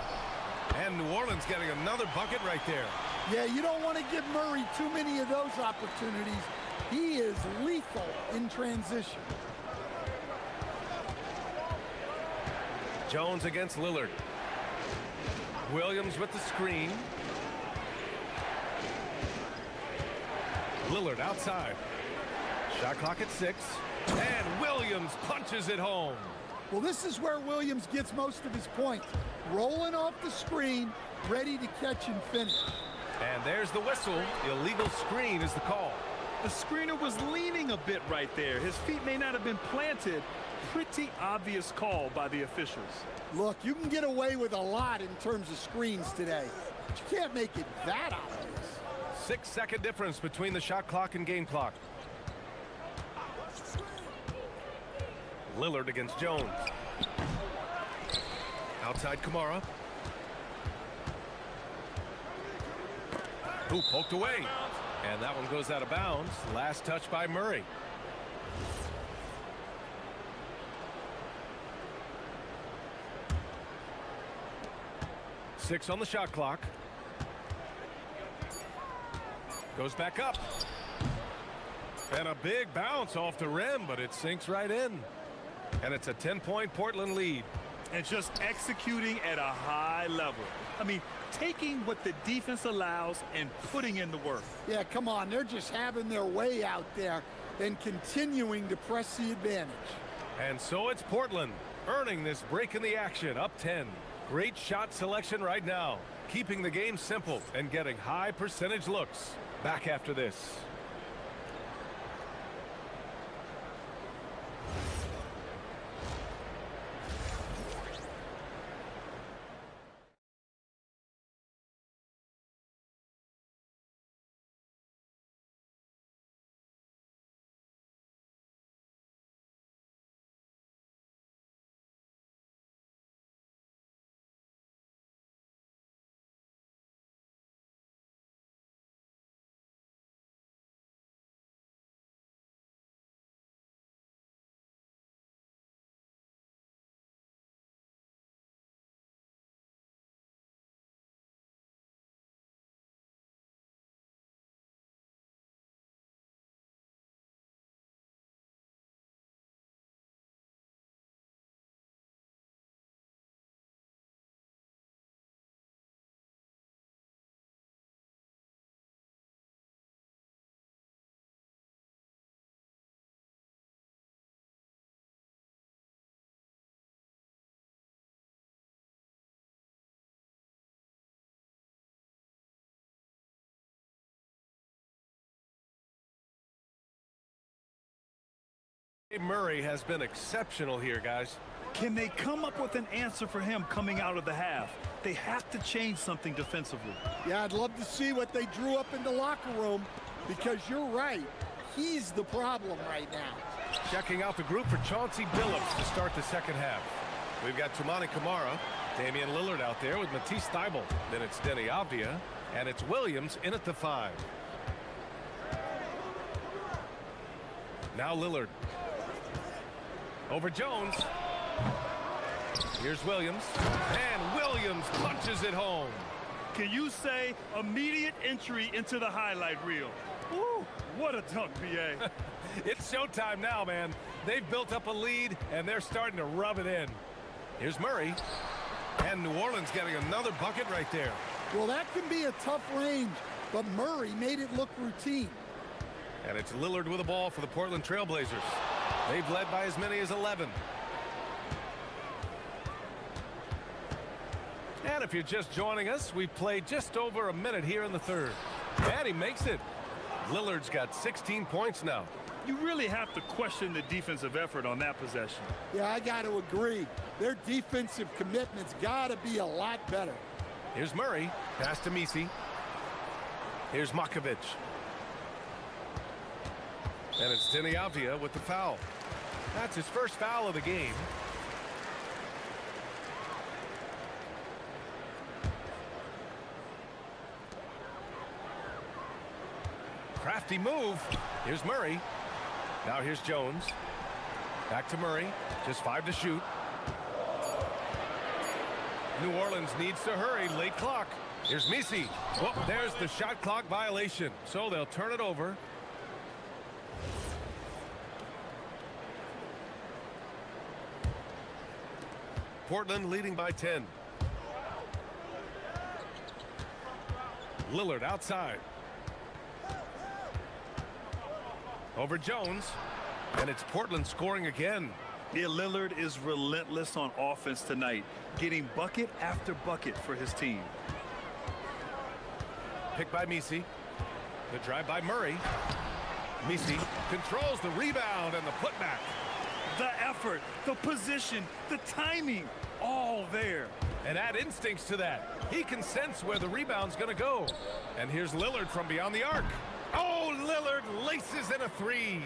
And New Orleans getting another bucket right there. Yeah, you don't want to give Murray too many of those opportunities. He is lethal in transition. Jones against Lillard. Williams with the screen. Lillard outside. Shot clock at 6. And Williams punches it home. Well, this is where Williams gets most of his points. Rolling off the screen, ready to catch and finish. And there's the whistle. Illegal screen is the call. The screener was leaning a bit right there. His feet may not have been planted. Pretty obvious call by the officials. Look, you can get away with a lot in terms of screens today, but you can't make it that obvious. 6-second difference between the shot clock and game clock. Lillard against Jones. Outside Kamara. Ooh, poked away. And that one goes out of bounds. Last touch by Murray. Six on the shot clock. Goes back up. And a big bounce off the rim, but it sinks right in. And it's a 10-point Portland lead. And just executing at a high level. I mean, taking what the defense allows and putting in the work. Yeah, come on. They're just having their way out there and continuing to press the advantage. And so it's Portland earning this break in the action, up 10. Great shot selection right now, keeping the game simple and getting high percentage looks. Back after this. Murray has been exceptional here, guys. Can they come up with an answer for him coming out of the half? They have to change something defensively. Yeah, I'd love to see what they drew up in the locker room, because you're right. He's the problem right now. Checking out the group for Chauncey Billups to start the second half. We've got Toumani Camara, Damian Lillard out there with Matisse Steibel. Then it's Denny Avdia, and it's Williams in at the 5. Now Lillard. Over Jones. Here's Williams. And Williams punches it home. Can you say immediate entry into the highlight reel? Woo, what a dunk, BA. It's showtime now, man. They've built up a lead, and they're starting to rub it in. Here's Murray. And New Orleans getting another bucket right there. Well, that can be a tough range, but Murray made it look routine. And it's Lillard with the ball for the Portland Trailblazers. They've led by as many as 11. And if you're just joining us, we've played just over a minute here in the third. And he makes it. Lillard's got 16 points now. You really have to question the defensive effort on that possession. Yeah, I got to agree. Their defensive commitment's got to be a lot better. Here's Murray. Pass to Misi. Here's Makovic. And it's Denny Avdia with the foul. That's his first foul of the game. Crafty move. Here's Murray. Now here's Jones. Back to Murray. Just 5 to shoot. New Orleans needs to hurry. Late clock. Here's Misi. Well, there's the shot clock violation. So they'll turn it over. Portland leading by 10. Lillard outside. Over Jones. And it's Portland scoring again. Yeah, Lillard is relentless on offense tonight, getting bucket after bucket for his team. Picked by Misi. The drive by Murray. Misi controls the rebound and the putback. The effort, the position, the timing, all there. And add instincts to that. He can sense where the rebound's going to go. And here's Lillard from beyond the arc. Oh, Lillard laces in a three.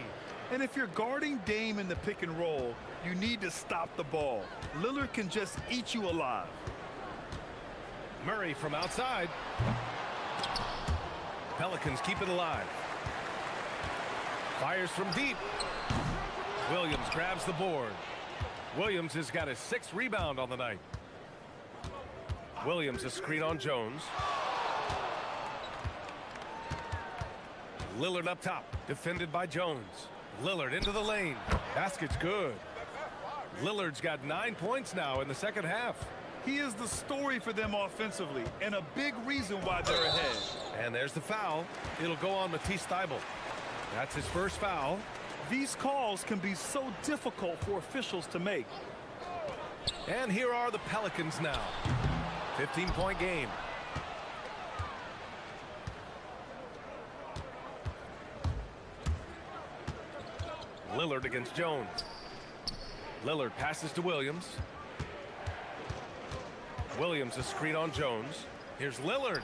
And if you're guarding Dame in the pick and roll, you need to stop the ball. Lillard can just eat you alive. Murray from outside. Pelicans keep it alive. Fires from deep. Williams grabs the board. Williams has got his 6th rebound on the night. Williams a screen on Jones. Lillard up top, defended by Jones. Lillard into the lane. Basket's good. Lillard's got 9 points now in the second half. He is the story for them offensively, and a big reason why they're ahead. And there's the foul. It'll go on Matisse Thybulle. That's his first foul. These calls can be so difficult for officials to make. And here are the Pelicans now. 15-point game. Lillard against Jones. Lillard passes to Williams. Williams a screen on Jones. Here's Lillard.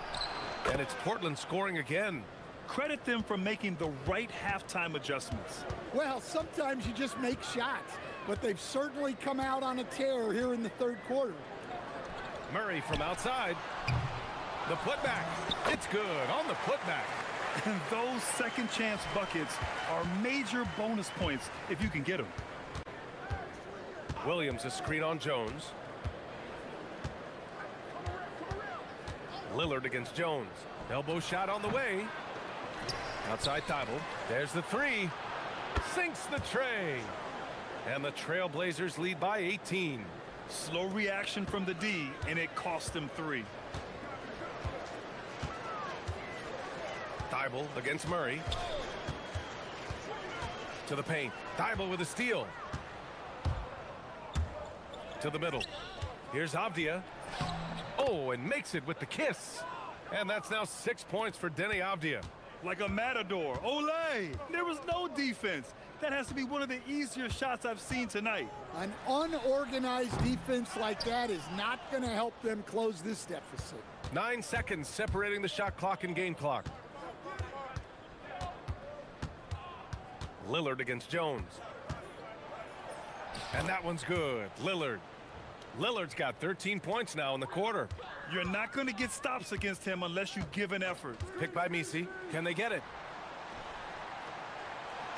And it's Portland scoring again. Credit them for making the right halftime adjustments. Well, sometimes you just make shots, but they've certainly come out on a tear here in the third quarter. Murray from outside. The putback. It's good on the putback. And those second chance buckets are major bonus points if you can get them. Williams a screen on Jones. Lillard against Jones. Elbow shot on the way. Outside Thybulle. There's the three. Sinks the tray. And the Trailblazers lead by 18. Slow reaction from the D, and it cost them 3. Thybulle against Murray. To the paint. Thybulle with a steal. To the middle. Here's Avdia. Oh, and makes it with the kiss. And that's now 6 points for Denny Avdia. Like a matador. Olay! There was no defense. That has to be one of the easier shots I've seen tonight. An unorganized defense like that is not going to help them close this deficit. 9 seconds separating the shot clock and game clock. Lillard against Jones. And that one's good. Lillard. Lillard's got 13 points now in the quarter. You're not going to get stops against him unless you give an effort. Picked by Misi. Can they get it?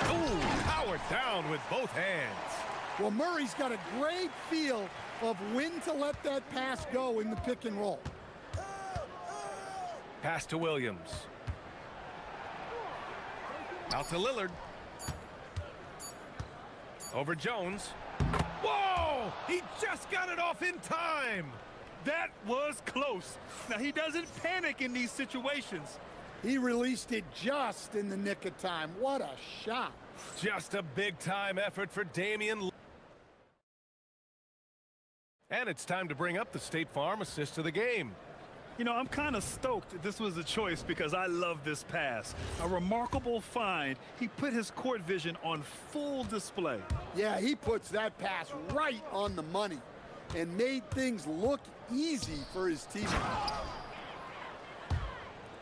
Ooh, powered down with both hands. Well, Murray's got a great feel of when to let that pass go in the pick and roll. Pass to Williams. Out to Lillard. Over Jones. Whoa! He just got it off in time. That was close. Now, he doesn't panic in these situations. He released it just in the nick of time. What a shot. Just a big-time effort for Damian. And it's time to bring up the State Farm assist of the game. You know, I'm kind of stoked this was a choice because I love this pass. A remarkable find. He put his court vision on full display. Yeah, he puts that pass right on the money and made things look easy for his team.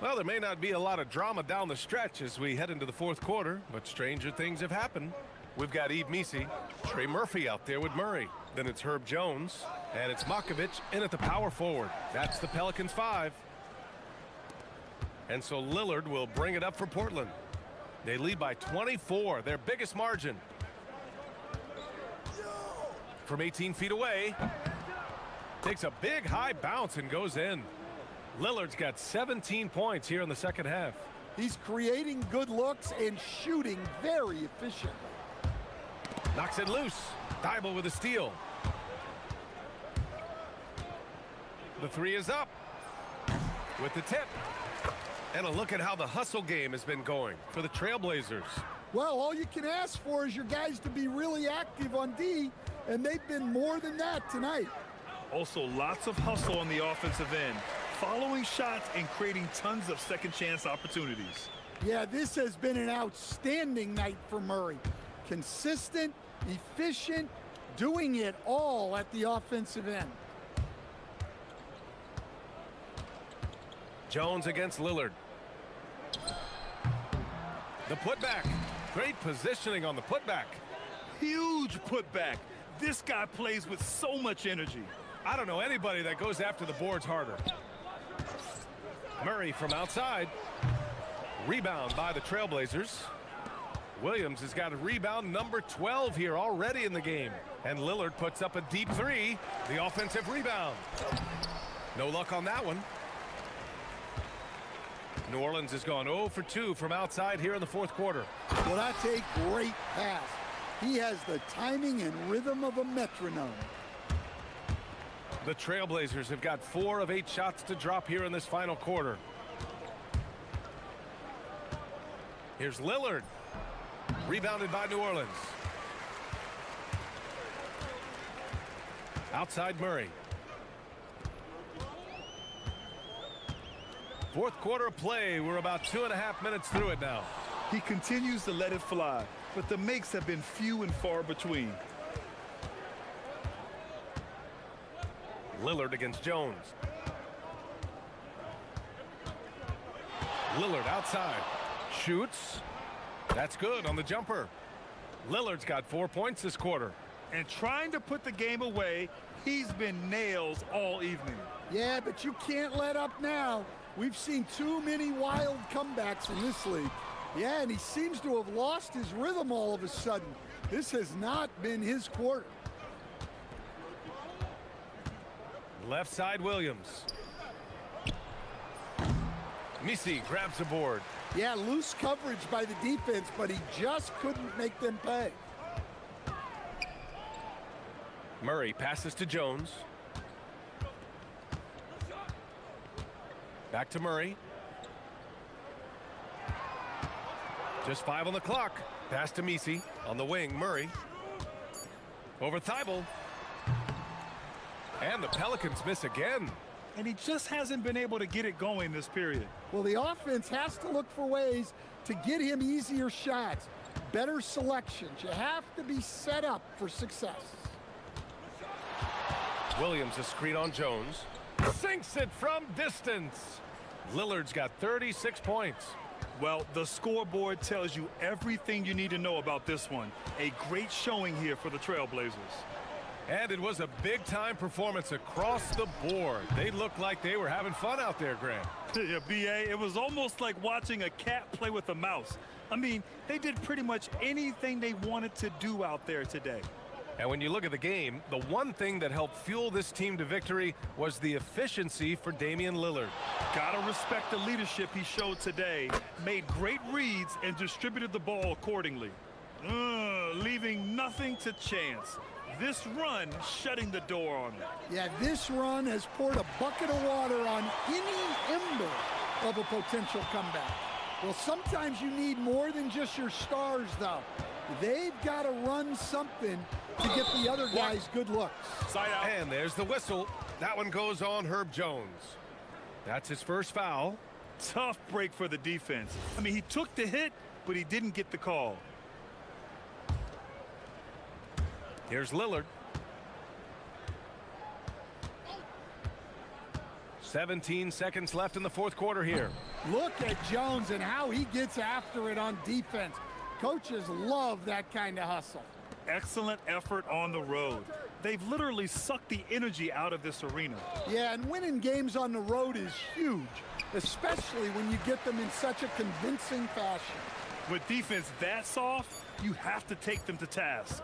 Well, there may not be a lot of drama down the stretch as we head into the fourth quarter, but stranger things have happened. We've got Yves Misi, Trey Murphy out there with Murray. Then it's Herb Jones, and it's Makovich in at the power forward. That's the Pelicans 5. And so Lillard will bring it up for Portland. They lead by 24, their biggest margin. From 18 feet away, takes a big high bounce and goes in. Lillard's got 17 points here in the second half. He's creating good looks and shooting very efficiently. Knocks it loose. Thibault with a steal. The three is up with the tip. And a look at how the hustle game has been going for the Trailblazers. Well, all you can ask for is your guys to be really active on D, and they've been more than that tonight. Also, lots of hustle on the offensive end, following shots and creating tons of second chance opportunities. Yeah, this has been an outstanding night for Murray. Consistent, efficient, doing it all at the offensive end. Jones against Lillard. The putback. Great positioning on the putback. Huge putback. This guy plays with so much energy. I don't know anybody that goes after the boards harder. Murray from outside. Rebound by the Trailblazers. Williams has got a rebound number 12 here already in the game. And Lillard puts up a deep three. The offensive rebound. No luck on that one. New Orleans has gone 0 for 2 from outside here in the fourth quarter. Well, that's a great pass. He has the timing and rhythm of a metronome. The Trailblazers have got 4 of 8 shots to drop here in this final quarter. Here's Lillard. Rebounded by New Orleans. Outside Murray. Fourth quarter of play. We're about 2.5 minutes through it now. He continues to let it fly, but the makes have been few and far between. Lillard against Jones. Lillard outside. Shoots. That's good on the jumper. Lillard's got 4 points this quarter. And trying to put the game away, he's been nails all evening. Yeah, but you can't let up now. We've seen too many wild comebacks in this league. Yeah, and he seems to have lost his rhythm all of a sudden. This has not been his quarter. Left side Williams. Misi grabs the board. Yeah, loose coverage by the defense, but he just couldn't make them pay. Murray passes to Jones. Back to Murray. Just 5 on the clock. Pass to Misi on the wing. Murray. Over Thibault. And the Pelicans miss again. And he just hasn't been able to get it going this period. Well, the offense has to look for ways to get him easier shots, better selections. You have to be set up for success. Williams a screen on Jones. Sinks it from distance. Lillard's got 36 points. Well, the scoreboard tells you everything you need to know about this one. A great showing here for the Trailblazers. And it was a big-time performance across the board. They looked like they were having fun out there, Grant. Yeah, B.A., it was almost like watching a cat play with a mouse. I mean, they did pretty much anything they wanted to do out there today. And when you look at the game, the one thing that helped fuel this team to victory was the efficiency for Damian Lillard. Gotta respect the leadership he showed today. Made great reads and distributed the ball accordingly. Leaving nothing to chance. This run shutting the door on them. Yeah, this run has poured a bucket of water on any ember of a potential comeback. Well, sometimes you need more than just your stars, though. They've got to run something to get the other guys good looks. Side out. And there's the whistle. That one goes on Herb Jones. That's his first foul. Tough break for the defense. I mean, he took the hit, but he didn't get the call. Here's Lillard. 17 seconds left in the fourth quarter here. Look at Jones and how he gets after it on defense. Coaches love that kind of hustle. Excellent effort on the road. They've literally sucked the energy out of this arena. Yeah, and winning games on the road is huge, especially when you get them in such a convincing fashion. With defense that soft, you have to take them to task.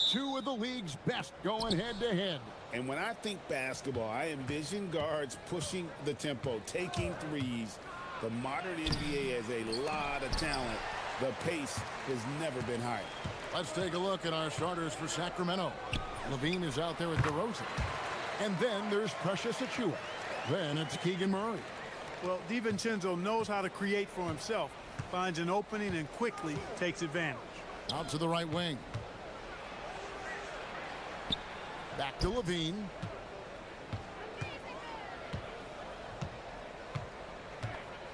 two of the league's best going head-to-head. And when I think basketball, I envision guards pushing the tempo, taking threes. The modern NBA has a lot of talent. The pace has never been higher. Let's take a look at our starters for Sacramento. Levine is out there with DeRozan. And then there's Precious Achiuwa. Then it's Keegan Murray. Well, DiVincenzo knows how to create for himself, finds an opening and quickly takes advantage. Out to the right wing. Back to Levine.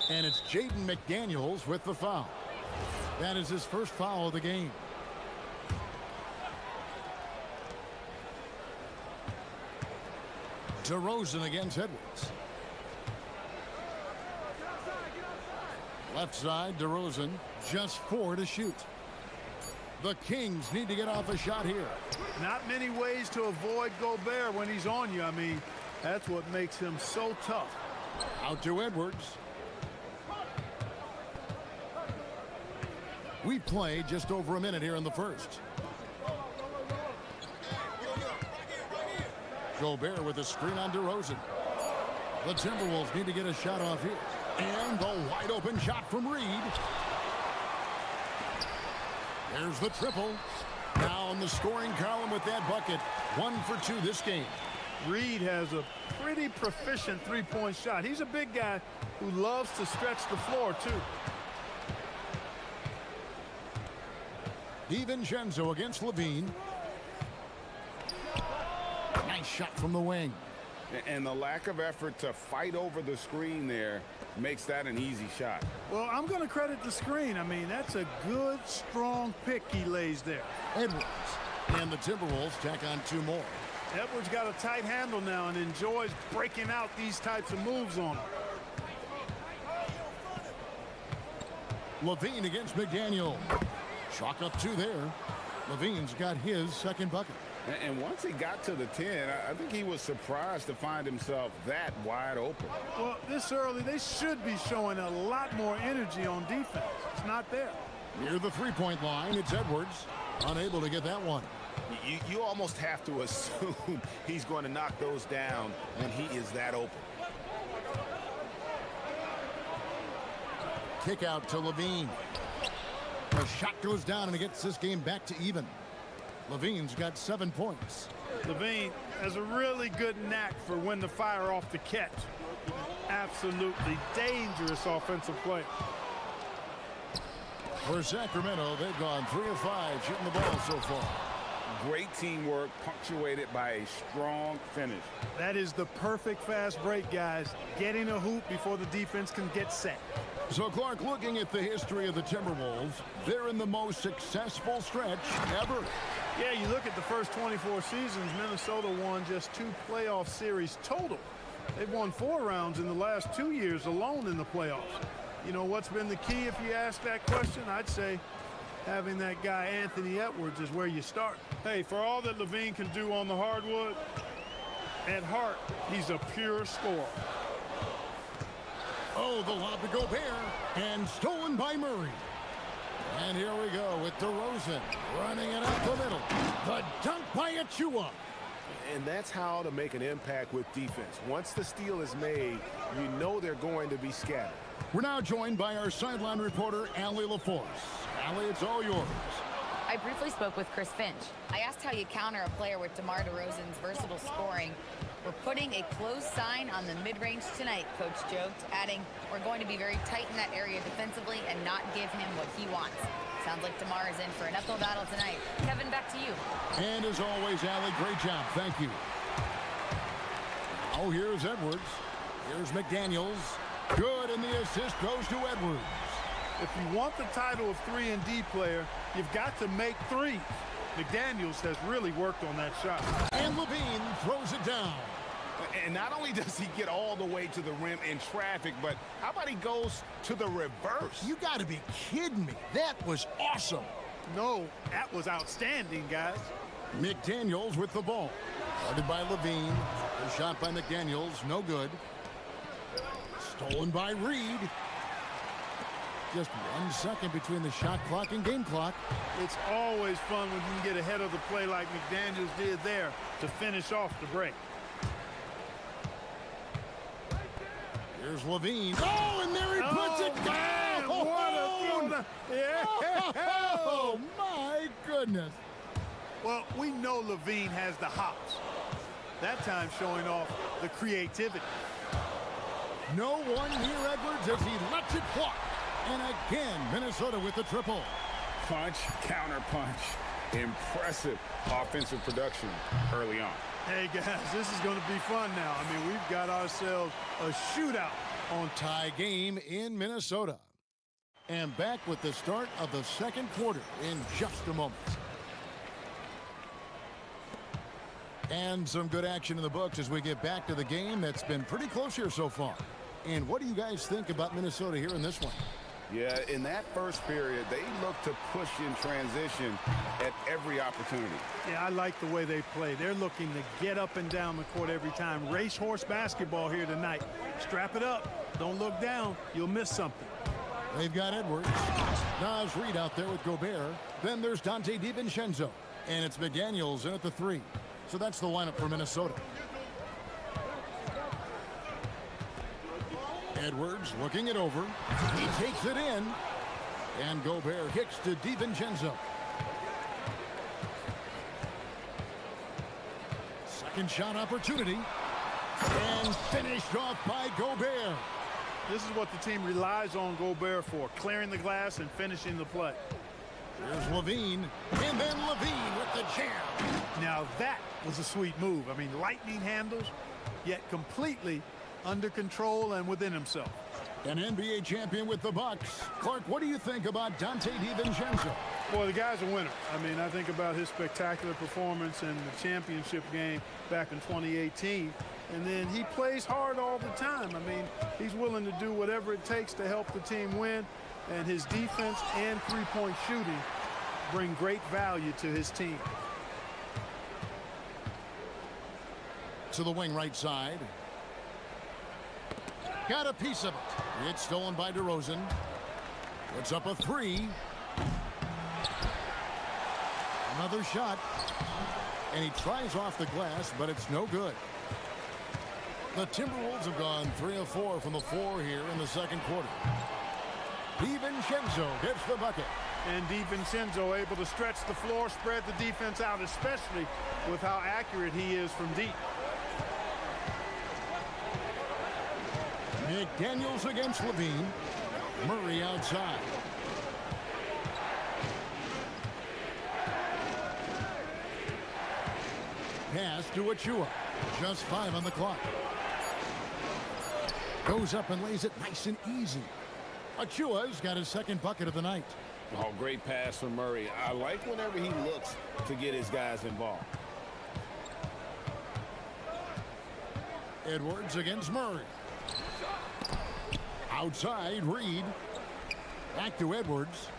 And it's Jaden McDaniels with the foul. That is his first foul of the game. DeRozan against Edwards. Left side, DeRozan, just 4 to shoot. The Kings need to get off a shot here. Not many ways to avoid Gobert when he's on you. I mean, that's what makes him so tough. Out to Edwards. We play just over a minute here in the first. Gobert with a screen on DeRozan. The Timberwolves need to get a shot off here. And the wide open shot from Reed. There's the triple. Now in the scoring column with that bucket. 1 for 2 this game. Reed has a pretty proficient three-point shot. He's a big guy who loves to stretch the floor, too. DiVincenzo against Levine. Nice shot from the wing. And the lack of effort to fight over the screen there makes that an easy shot. Well, I'm going to credit the screen. I mean, that's a good, strong pick he lays there. Edwards. And the Timberwolves tack on 2 more. Edwards got a tight handle now and enjoys breaking out these types of moves on him. Levine against McDaniel. Chalk up 2 there. Levine's got his second bucket. And once he got to the 10, I think he was surprised to find himself that wide open. Well, this early, they should be showing a lot more energy on defense. It's not there. Near the three-point line, it's Edwards. Unable to get that one. You almost have to assume he's going to knock those down when he is that open. Kick out to Levine. The shot goes down and it gets this game back to even. Levine's got 7 points. Levine has a really good knack for when to fire off the catch. Absolutely dangerous offensive play. For Sacramento, they've gone 3 of 5 shooting the ball so far. Great teamwork punctuated by a strong finish. That is the perfect fast break, guys. Getting a hoop before the defense can get set. So, Clark, looking at the history of the Timberwolves, they're in the most successful stretch ever. Yeah, you look at the first 24 seasons, Minnesota won just 2 playoff series total. They've won 4 rounds in the last 2 years alone in the playoffs. You know what's been the key if you ask that question? I'd say having that guy Anthony Edwards is where you start. Hey, for all that Levine can do on the hardwood, at heart, he's a pure scorer. Oh, the lob to Gobert, and stolen by Murray. And here we go with DeRozan running it up the middle. The dunk by Achiuwa. And that's how to make an impact with defense. Once the steal is made, you know they're going to be scattered. We're now joined by our sideline reporter, Allie LaForce. Allie, it's all yours. I briefly spoke with Chris Finch. I asked how you counter a player with DeMar DeRozan's versatile scoring. We're putting a close sign on the mid-range tonight, Coach joked, adding, we're going to be very tight in that area defensively and not give him what he wants. Sounds like DeMar is in for an uphill battle tonight. Kevin, back to you. And as always, Allie, great job. Thank you. Oh, here's Edwards. Here's McDaniels. Good, and the assist goes to Edwards. If you want the title of 3-and-D player, you've got to make threes. McDaniels has really worked on that shot. And Levine throws it down. And not only does he get all the way to the rim in traffic, but how about he goes to the reverse? You got to be kidding me. That was awesome. No, that was outstanding, guys. McDaniels with the ball. Guarded by Levine. The shot by McDaniels, no good. Stolen by Reed. just 1 second between the shot clock and game clock. It's always fun when you can get ahead of the play like McDaniels did there to finish off the break. Here's Levine. Oh, and there he puts it down! Man, what a throw! Yeah! Oh, my goodness. Well, we know Levine has the hops. That time showing off the creativity. No one near Edwards as he lets it fly. And again, Minnesota with the triple. Punch, counter punch. Impressive offensive production early on. Hey, guys, this is going to be fun now. I mean, we've got ourselves a shootout on tie game in Minnesota. And back with the start of the second quarter in just a moment. And some good action in the books as we get back to the game that's been pretty close here so far. And what do you guys think about Minnesota here in this one? Yeah, in that first period, they look to push in transition at every opportunity. Yeah, I like the way they play. They're looking to get up and down the court every time. Racehorse basketball here tonight. Strap it up. Don't look down. You'll miss something. They've got Edwards. Naz Reid out there with Gobert. Then there's Dante DiVincenzo. And it's McDaniels in at the 3. So that's the lineup for Minnesota. Edwards looking it over. He takes it in. And Gobert kicks to DiVincenzo. Second shot opportunity. And finished off by Gobert. This is what the team relies on Gobert for, clearing the glass and finishing the play. Here's Levine, and then Levine with the jam. Now that was a sweet move. I mean, lightning handles, yet completely under control and within himself. An NBA champion with the Bucks. Clark, what do you think about Dante DiVincenzo? Well, the guy's a winner. I mean, I think about his spectacular performance in the championship game back in 2018. And then he plays hard all the time. I mean, he's willing to do whatever it takes to help the team win. And his defense and three-point shooting bring great value to his team. To the wing right side. Got a piece of it. It's stolen by DeRozan. Puts up a 3. Another shot. And he tries off the glass, but it's no good. The Timberwolves have gone 3 of 4 from the floor here in the second quarter. DiVincenzo gets the bucket. And DiVincenzo able to stretch the floor, spread the defense out, especially with how accurate he is from deep. McDaniels against Levine. Murray outside. Pass to Achua. Just 5 on the clock. Goes up and lays it nice and easy. Achua's got his second bucket of the night. Oh, great pass from Murray. I like whenever he looks to get his guys involved. Edwards against Murray. Outside, Reid. Back to Edwards.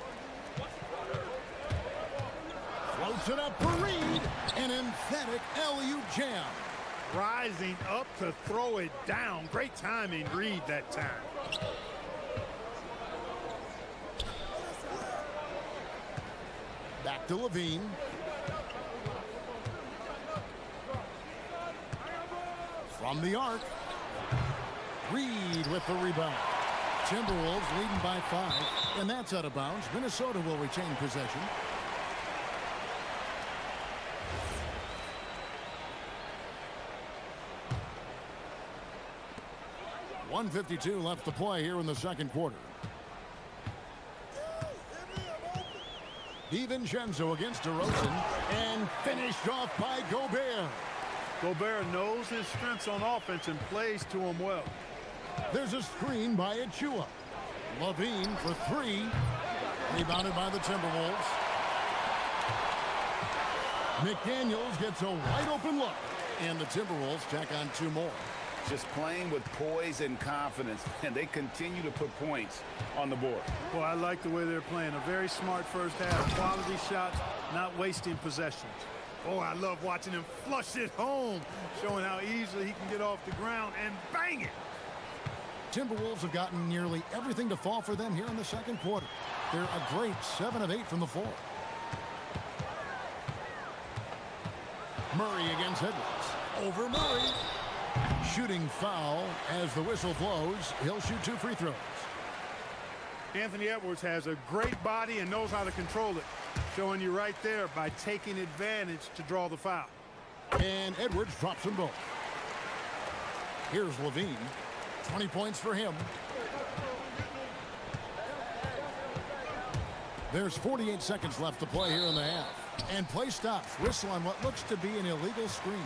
Floats it up for Reid. An emphatic alley-oop jam. Rising up to throw it down. Great timing, Reid, that time. Back to Levine. From the arc. Reid with the rebound. Timberwolves leading by 5. And that's out of bounds. Minnesota will retain possession. .152 left to play here in the second quarter. DiVincenzo against DeRozan and finished off by Gobert. Gobert knows his strengths on offense and plays to him well. There's a screen by Achua. Levine for 3. Rebounded by the Timberwolves. McDaniels gets a wide open look. And the Timberwolves tack on 2 more. Just playing with poise and confidence, and they continue to put points on the board. Well, I like the way they're playing. A very smart first half. Quality shots, not wasting possessions. Oh, I love watching him flush it home, showing how easily he can get off the ground and bang it. Timberwolves have gotten nearly everything to fall for them here in the second quarter. They're a great 7 of 8 from the floor. Murray against Edwards. Over Murray. Shooting foul as the whistle blows. He'll shoot 2 free throws. Anthony Edwards has a great body and knows how to control it. Showing you right there by taking advantage to draw the foul. And Edwards drops them both. Here's Levine. 20 points for him. There's 48 seconds left to play here in the half. And play stops. Whistle on what looks to be an illegal screen.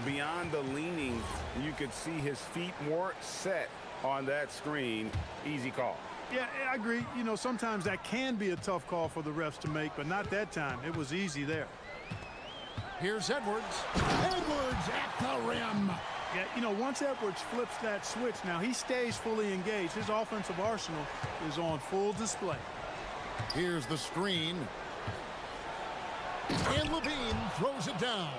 Beyond the leaning, you could see his feet more set on that screen. Easy call. Yeah, I agree. You know, sometimes that can be a tough call for the refs to make, but not that time. It was easy there. Here's Edwards. Edwards at the rim. Yeah, you know, once Edwards flips that switch, now he stays fully engaged. His offensive arsenal is on full display. Here's the screen. And Levine throws it down.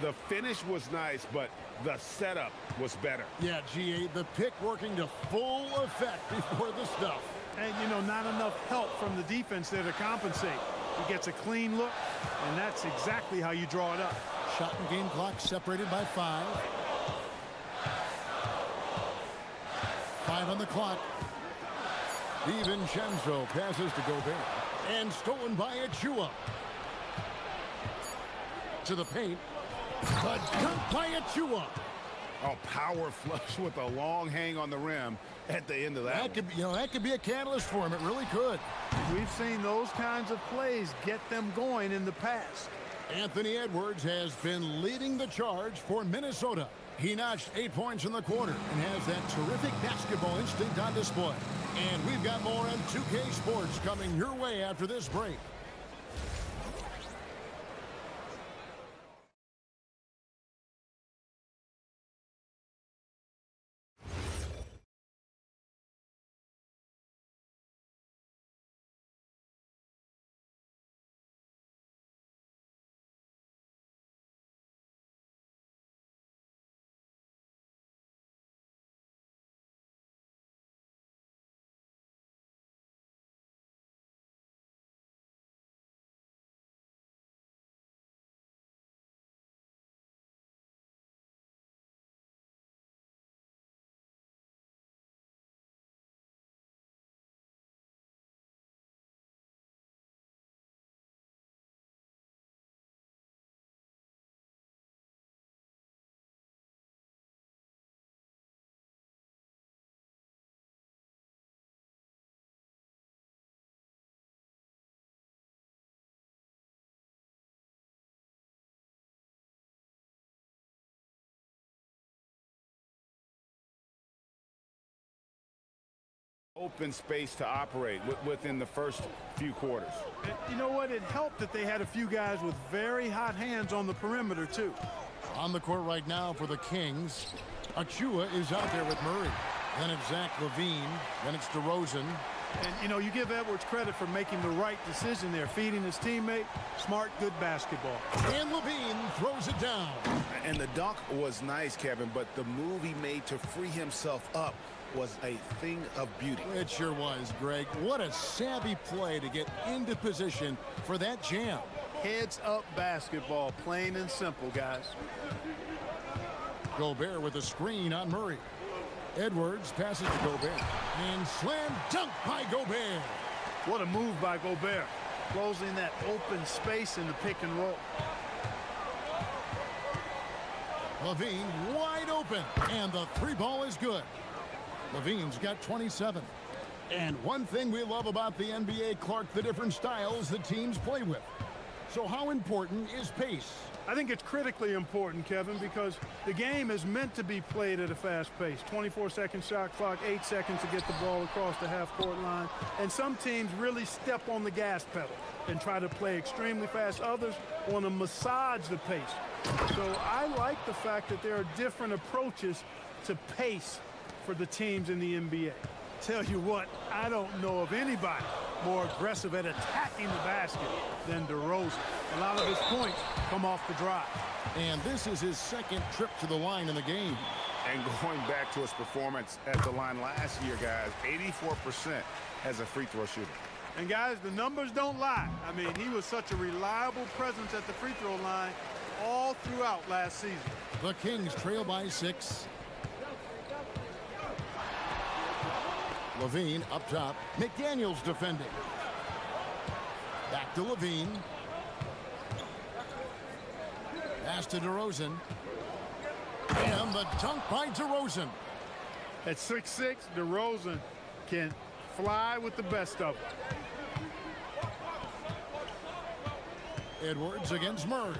The finish was nice, but the setup was better. Yeah, GA, the pick working to full effect before the stuff. And, you know, not enough help from the defense there to compensate. He gets a clean look, and that's exactly how you draw it up. Shot and game clock separated by 5. 5 on the clock. DiVincenzo passes to Gobert. And stolen by Achua. To the paint. The dunk by Achua. Oh, power flush with a long hang on the rim at the end of that. That could, that could be a catalyst for him. It really could. We've seen those kinds of plays get them going in the past. Anthony Edwards has been leading the charge for Minnesota. He notched 8 points in the quarter and has that terrific basketball instinct on display. And we've got more on 2K Sports coming your way after this break. Open space to operate within the first few quarters. You know what? It helped that they had a few guys with very hot hands on the perimeter, too. On the court right now for the Kings, Achua is out there with Murray. Then it's Zach LaVine. Then it's DeRozan. And, you know, you give Edwards credit for making the right decision there, feeding his teammate. Smart, good basketball. And LaVine throws it down. And the dunk was nice, Kevin, but the move he made to free himself up was a thing of beauty. It sure was, Greg. What a savvy play to get into position for that jam. Heads up basketball, plain and simple, guys. Gobert with a screen on Murray. Edwards passes to Gobert. And slam dunk by Gobert. What a move by Gobert. Closing that open space in the pick and roll. LaVine wide open. And the three ball is good. LaVine's got 27. And one thing we love about the NBA, Clark, the different styles the teams play with. So how important is pace? I think it's critically important, Kevin, because the game is meant to be played at a fast pace. 24-second shot clock, 8 seconds to get the ball across the half-court line. And some teams really step on the gas pedal and try to play extremely fast. Others want to massage the pace. So I like the fact that there are different approaches to pace for the teams in the NBA. Tell you what, I don't know of anybody more aggressive at attacking the basket than DeRozan. A lot of his points come off the drive. And this is his second trip to the line in the game. And going back to his performance at the line last year, guys, 84% as a free throw shooter. And guys, the numbers don't lie. I mean, he was such a reliable presence at the free throw line all throughout last season. The Kings trail by 6. Levine up top. McDaniels defending. Back to Levine. Pass to DeRozan. And the dunk by DeRozan. At 6'6", DeRozan can fly with the best of them. Edwards against Murray.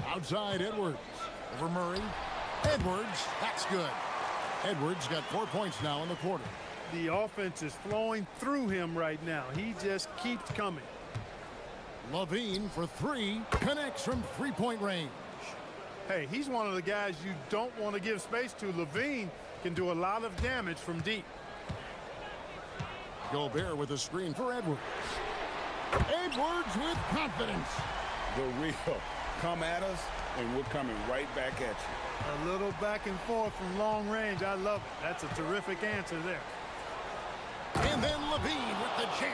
Outside Edwards. Over Murray. Edwards. That's good. Edwards got 4 points now in the quarter. The offense is flowing through him right now. He just keeps coming. Levine for 3. Connects from three-point range. Hey, he's one of the guys you don't want to give space to. Levine can do a lot of damage from deep. Gobert with a screen for Edwards. Edwards with confidence. The real. Come at us, and we're coming right back at you. A little back and forth from long range. I love it. That's a terrific answer there. And then Levine with the jam.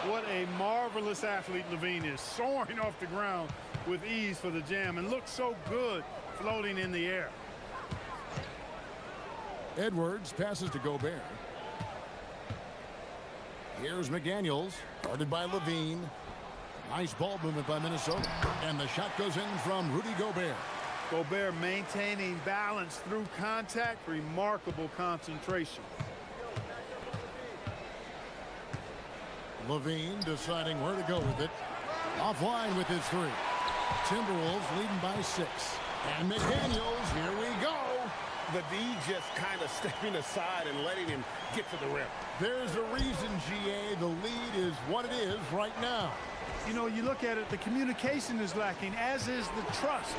What a marvelous athlete Levine is. Soaring off the ground with ease for the jam and looks so good floating in the air. Edwards passes to Gobert. Here's McDaniels, guarded by Levine. Nice ball movement by Minnesota. And the shot goes in from Rudy Gobert. Gobert maintaining balance through contact. Remarkable concentration. Levine deciding where to go with it. Offline with his 3. Timberwolves leading by 6. And McDaniels, here we go. The D just kind of stepping aside and letting him get to the rim. There's a reason, GA. The lead is what it is right now. You know, you look at it, the communication is lacking, as is the trust.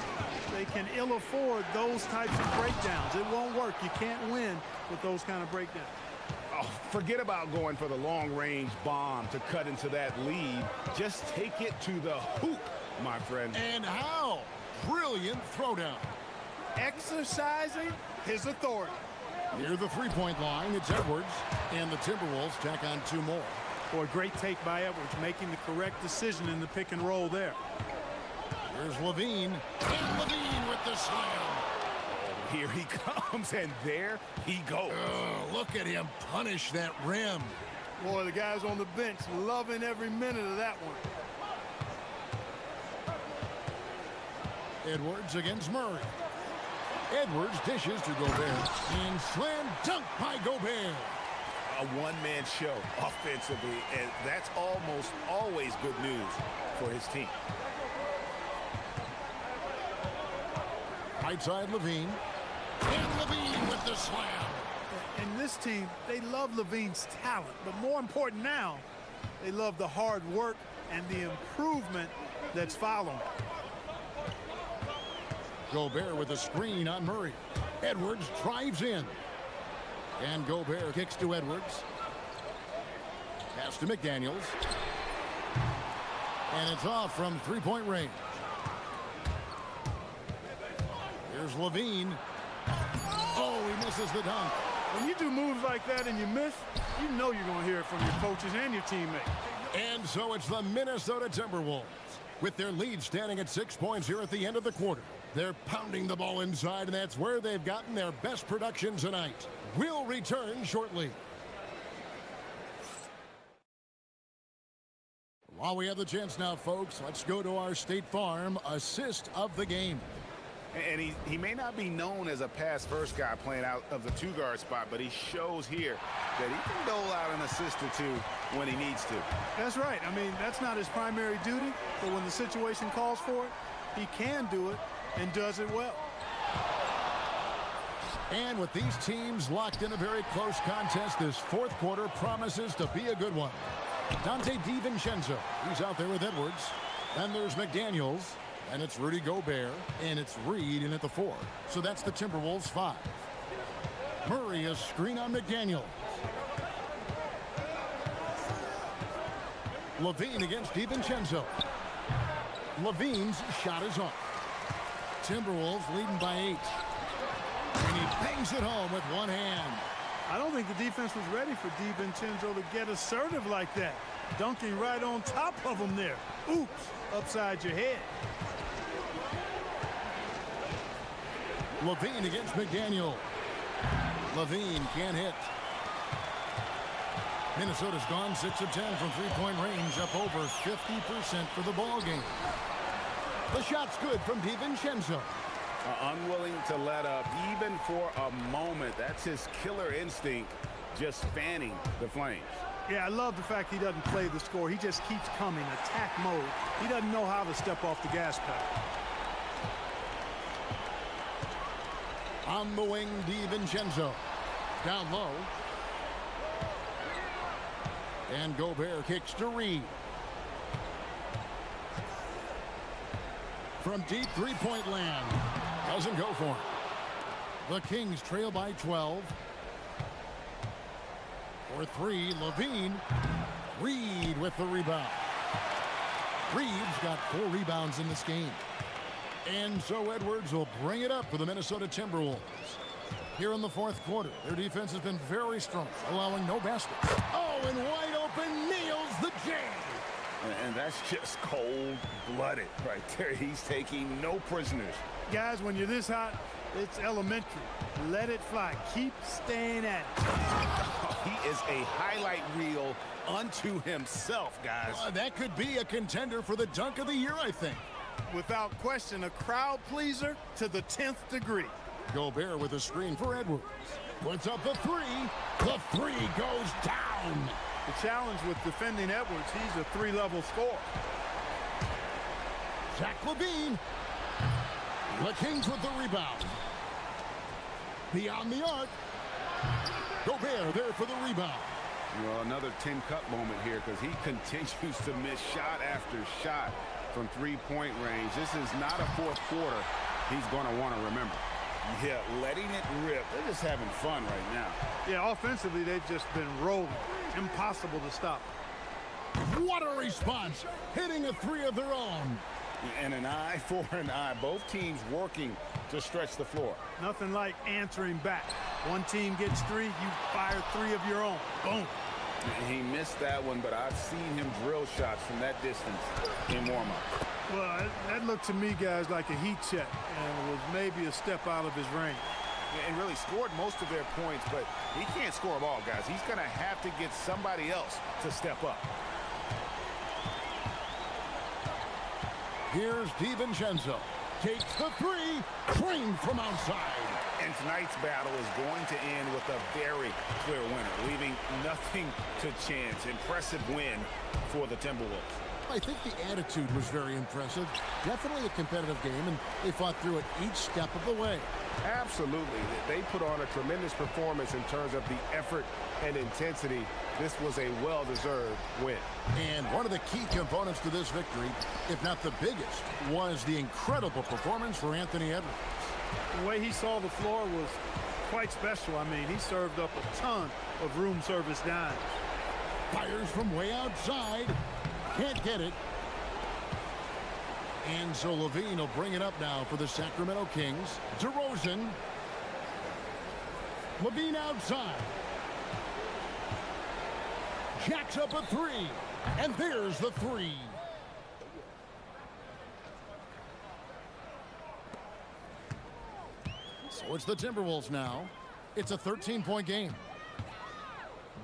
They can ill afford those types of breakdowns. It won't work. You can't win with those kind of breakdowns. Oh, forget about going for the long-range bomb to cut into that lead. Just take it to the hoop, my friend. And how? Brilliant throwdown. Exercising his authority. Near the three-point line, it's Edwards. And the Timberwolves tack on 2 more. Boy, great take by Edwards, making the correct decision in the pick and roll there. Here's Levine. And Levine with the slam. Here he comes, and there he goes. Look at him punish that rim. Boy, the guys on the bench loving every minute of that one. Edwards against Murray. Edwards dishes to Gobert. And slam dunk by Gobert. A one-man show offensively, and that's almost always good news for his team. Right side Levine. And Levine with the slam. And this team, they love Levine's talent, but more important now, they love the hard work and the improvement that's following. Gobert with a screen on Murray. Edwards drives in. And Gobert kicks to Edwards. Pass to McDaniels. And it's off from three-point range. Here's Levine. Oh, he misses the dunk. When you do moves like that and you miss, you know you're going to hear it from your coaches and your teammates. And so it's the Minnesota Timberwolves. With their lead standing at 6 points here at the end of the quarter. They're pounding the ball inside, and that's where they've gotten their best production tonight. We'll return shortly. While we have the chance now, folks, let's go to our State Farm assist of the game. And he may not be known as a pass-first guy playing out of the two-guard spot, but he shows here that he can dole out an assist or two when he needs to. That's right. I mean, that's not his primary duty, but when the situation calls for it, he can do it and does it well. And with these teams locked in a very close contest, this fourth quarter promises to be a good one. Dante DiVincenzo, he's out there with Edwards. Then there's McDaniels, and it's Rudy Gobert, and it's Reed in at the 4. So that's the Timberwolves 5. Murray a screen on McDaniels. Levine against DiVincenzo. Levine's shot is off. Timberwolves leading by 8. And he bangs it home with one hand. I don't think the defense was ready for DiVincenzo to get assertive like that. Dunking right on top of him there. Oops, upside your head. Levine against McDaniel. Levine can't hit. Minnesota's gone 6 of 10 from three-point range, up over 50% for the ball game. The shot's good from DiVincenzo. Unwilling to let up even for a moment. That's his killer instinct, just fanning the flames. Yeah, I love the fact he doesn't play the score. He just keeps coming, attack mode. He doesn't know how to step off the gas pedal. On the wing, DiVincenzo. Down low. And Gobert kicks to Reed. From deep three-point land. Doesn't go for him. The Kings trail by 12. For 3, Levine. Reed with the rebound. Reed's got 4 rebounds in this game. And so Edwards will bring it up for the Minnesota Timberwolves. Here in the fourth quarter, their defense has been very strong, allowing no baskets. Oh, and wide open, nails the J. And that's just cold-blooded right there. He's taking no prisoners. Guys, when you're this hot, it's elementary. Let it fly. Keep staying at it. He is a highlight reel unto himself, guys. That could be a contender for the dunk of the year, I think. Without question, a crowd pleaser to the 10th degree. Gobert with a screen for Edwards. Puts up the 3. The 3 goes down. The challenge with defending Edwards, he's a 3-level scorer. Zach LaVine. The Kings with the rebound. Beyond the arc. Gobert there for the rebound. Well, another Tin Cup moment here because he continues to miss shot after shot from three-point range. This is not a fourth quarter he's going to want to remember. Yeah, letting it rip. They're just having fun right now. Yeah, offensively, they've just been rolling. Impossible to stop. What a response. Hitting a 3 of their own. And an eye for an eye. Both teams working to stretch the floor. Nothing like answering back. One team gets 3, you fire 3 of your own. Boom. He missed that one, but I've seen him drill shots from that distance in warm-up. Well, that looked to me, guys, like a heat check, and was maybe a step out of his range. And really scored most of their points, but he can't score them all, guys. He's going to have to get somebody else to step up. Here's DiVincenzo. Takes the 3. Trained from outside. And tonight's battle is going to end with a very clear winner, leaving nothing to chance. Impressive win for the Timberwolves. I think the attitude was very impressive. Definitely a competitive game, and they fought through it each step of the way. Absolutely. They put on a tremendous performance in terms of the effort and intensity. This was a well-deserved win. And one of the key components to this victory, if not the biggest, was the incredible performance for Anthony Edwards. The way he saw the floor was quite special. I mean, he served up a ton of room service dimes. Fires from way outside. Can't get it. And so LaVine will bring it up now for the Sacramento Kings. DeRozan. LaVine outside. Jacks up a 3. And there's the 3. So it's the Timberwolves now. It's a 13-point game.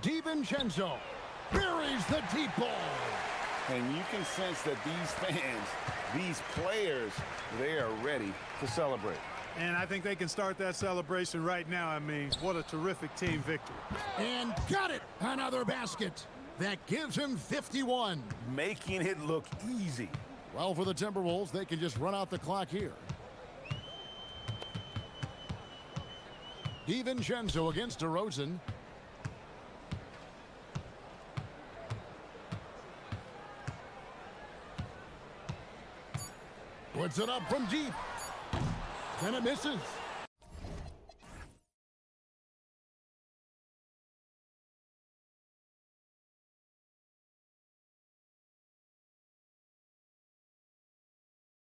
DiVincenzo buries the deep ball. And you can sense that these fans, these players, they are ready to celebrate. And I think they can start that celebration right now. I mean, what a terrific team victory. And got it! Another basket. That gives him 51. Making it look easy. Well, for the Timberwolves, they can just run out the clock here. DiVincenzo against DeRozan. Puts it up from deep. And it misses.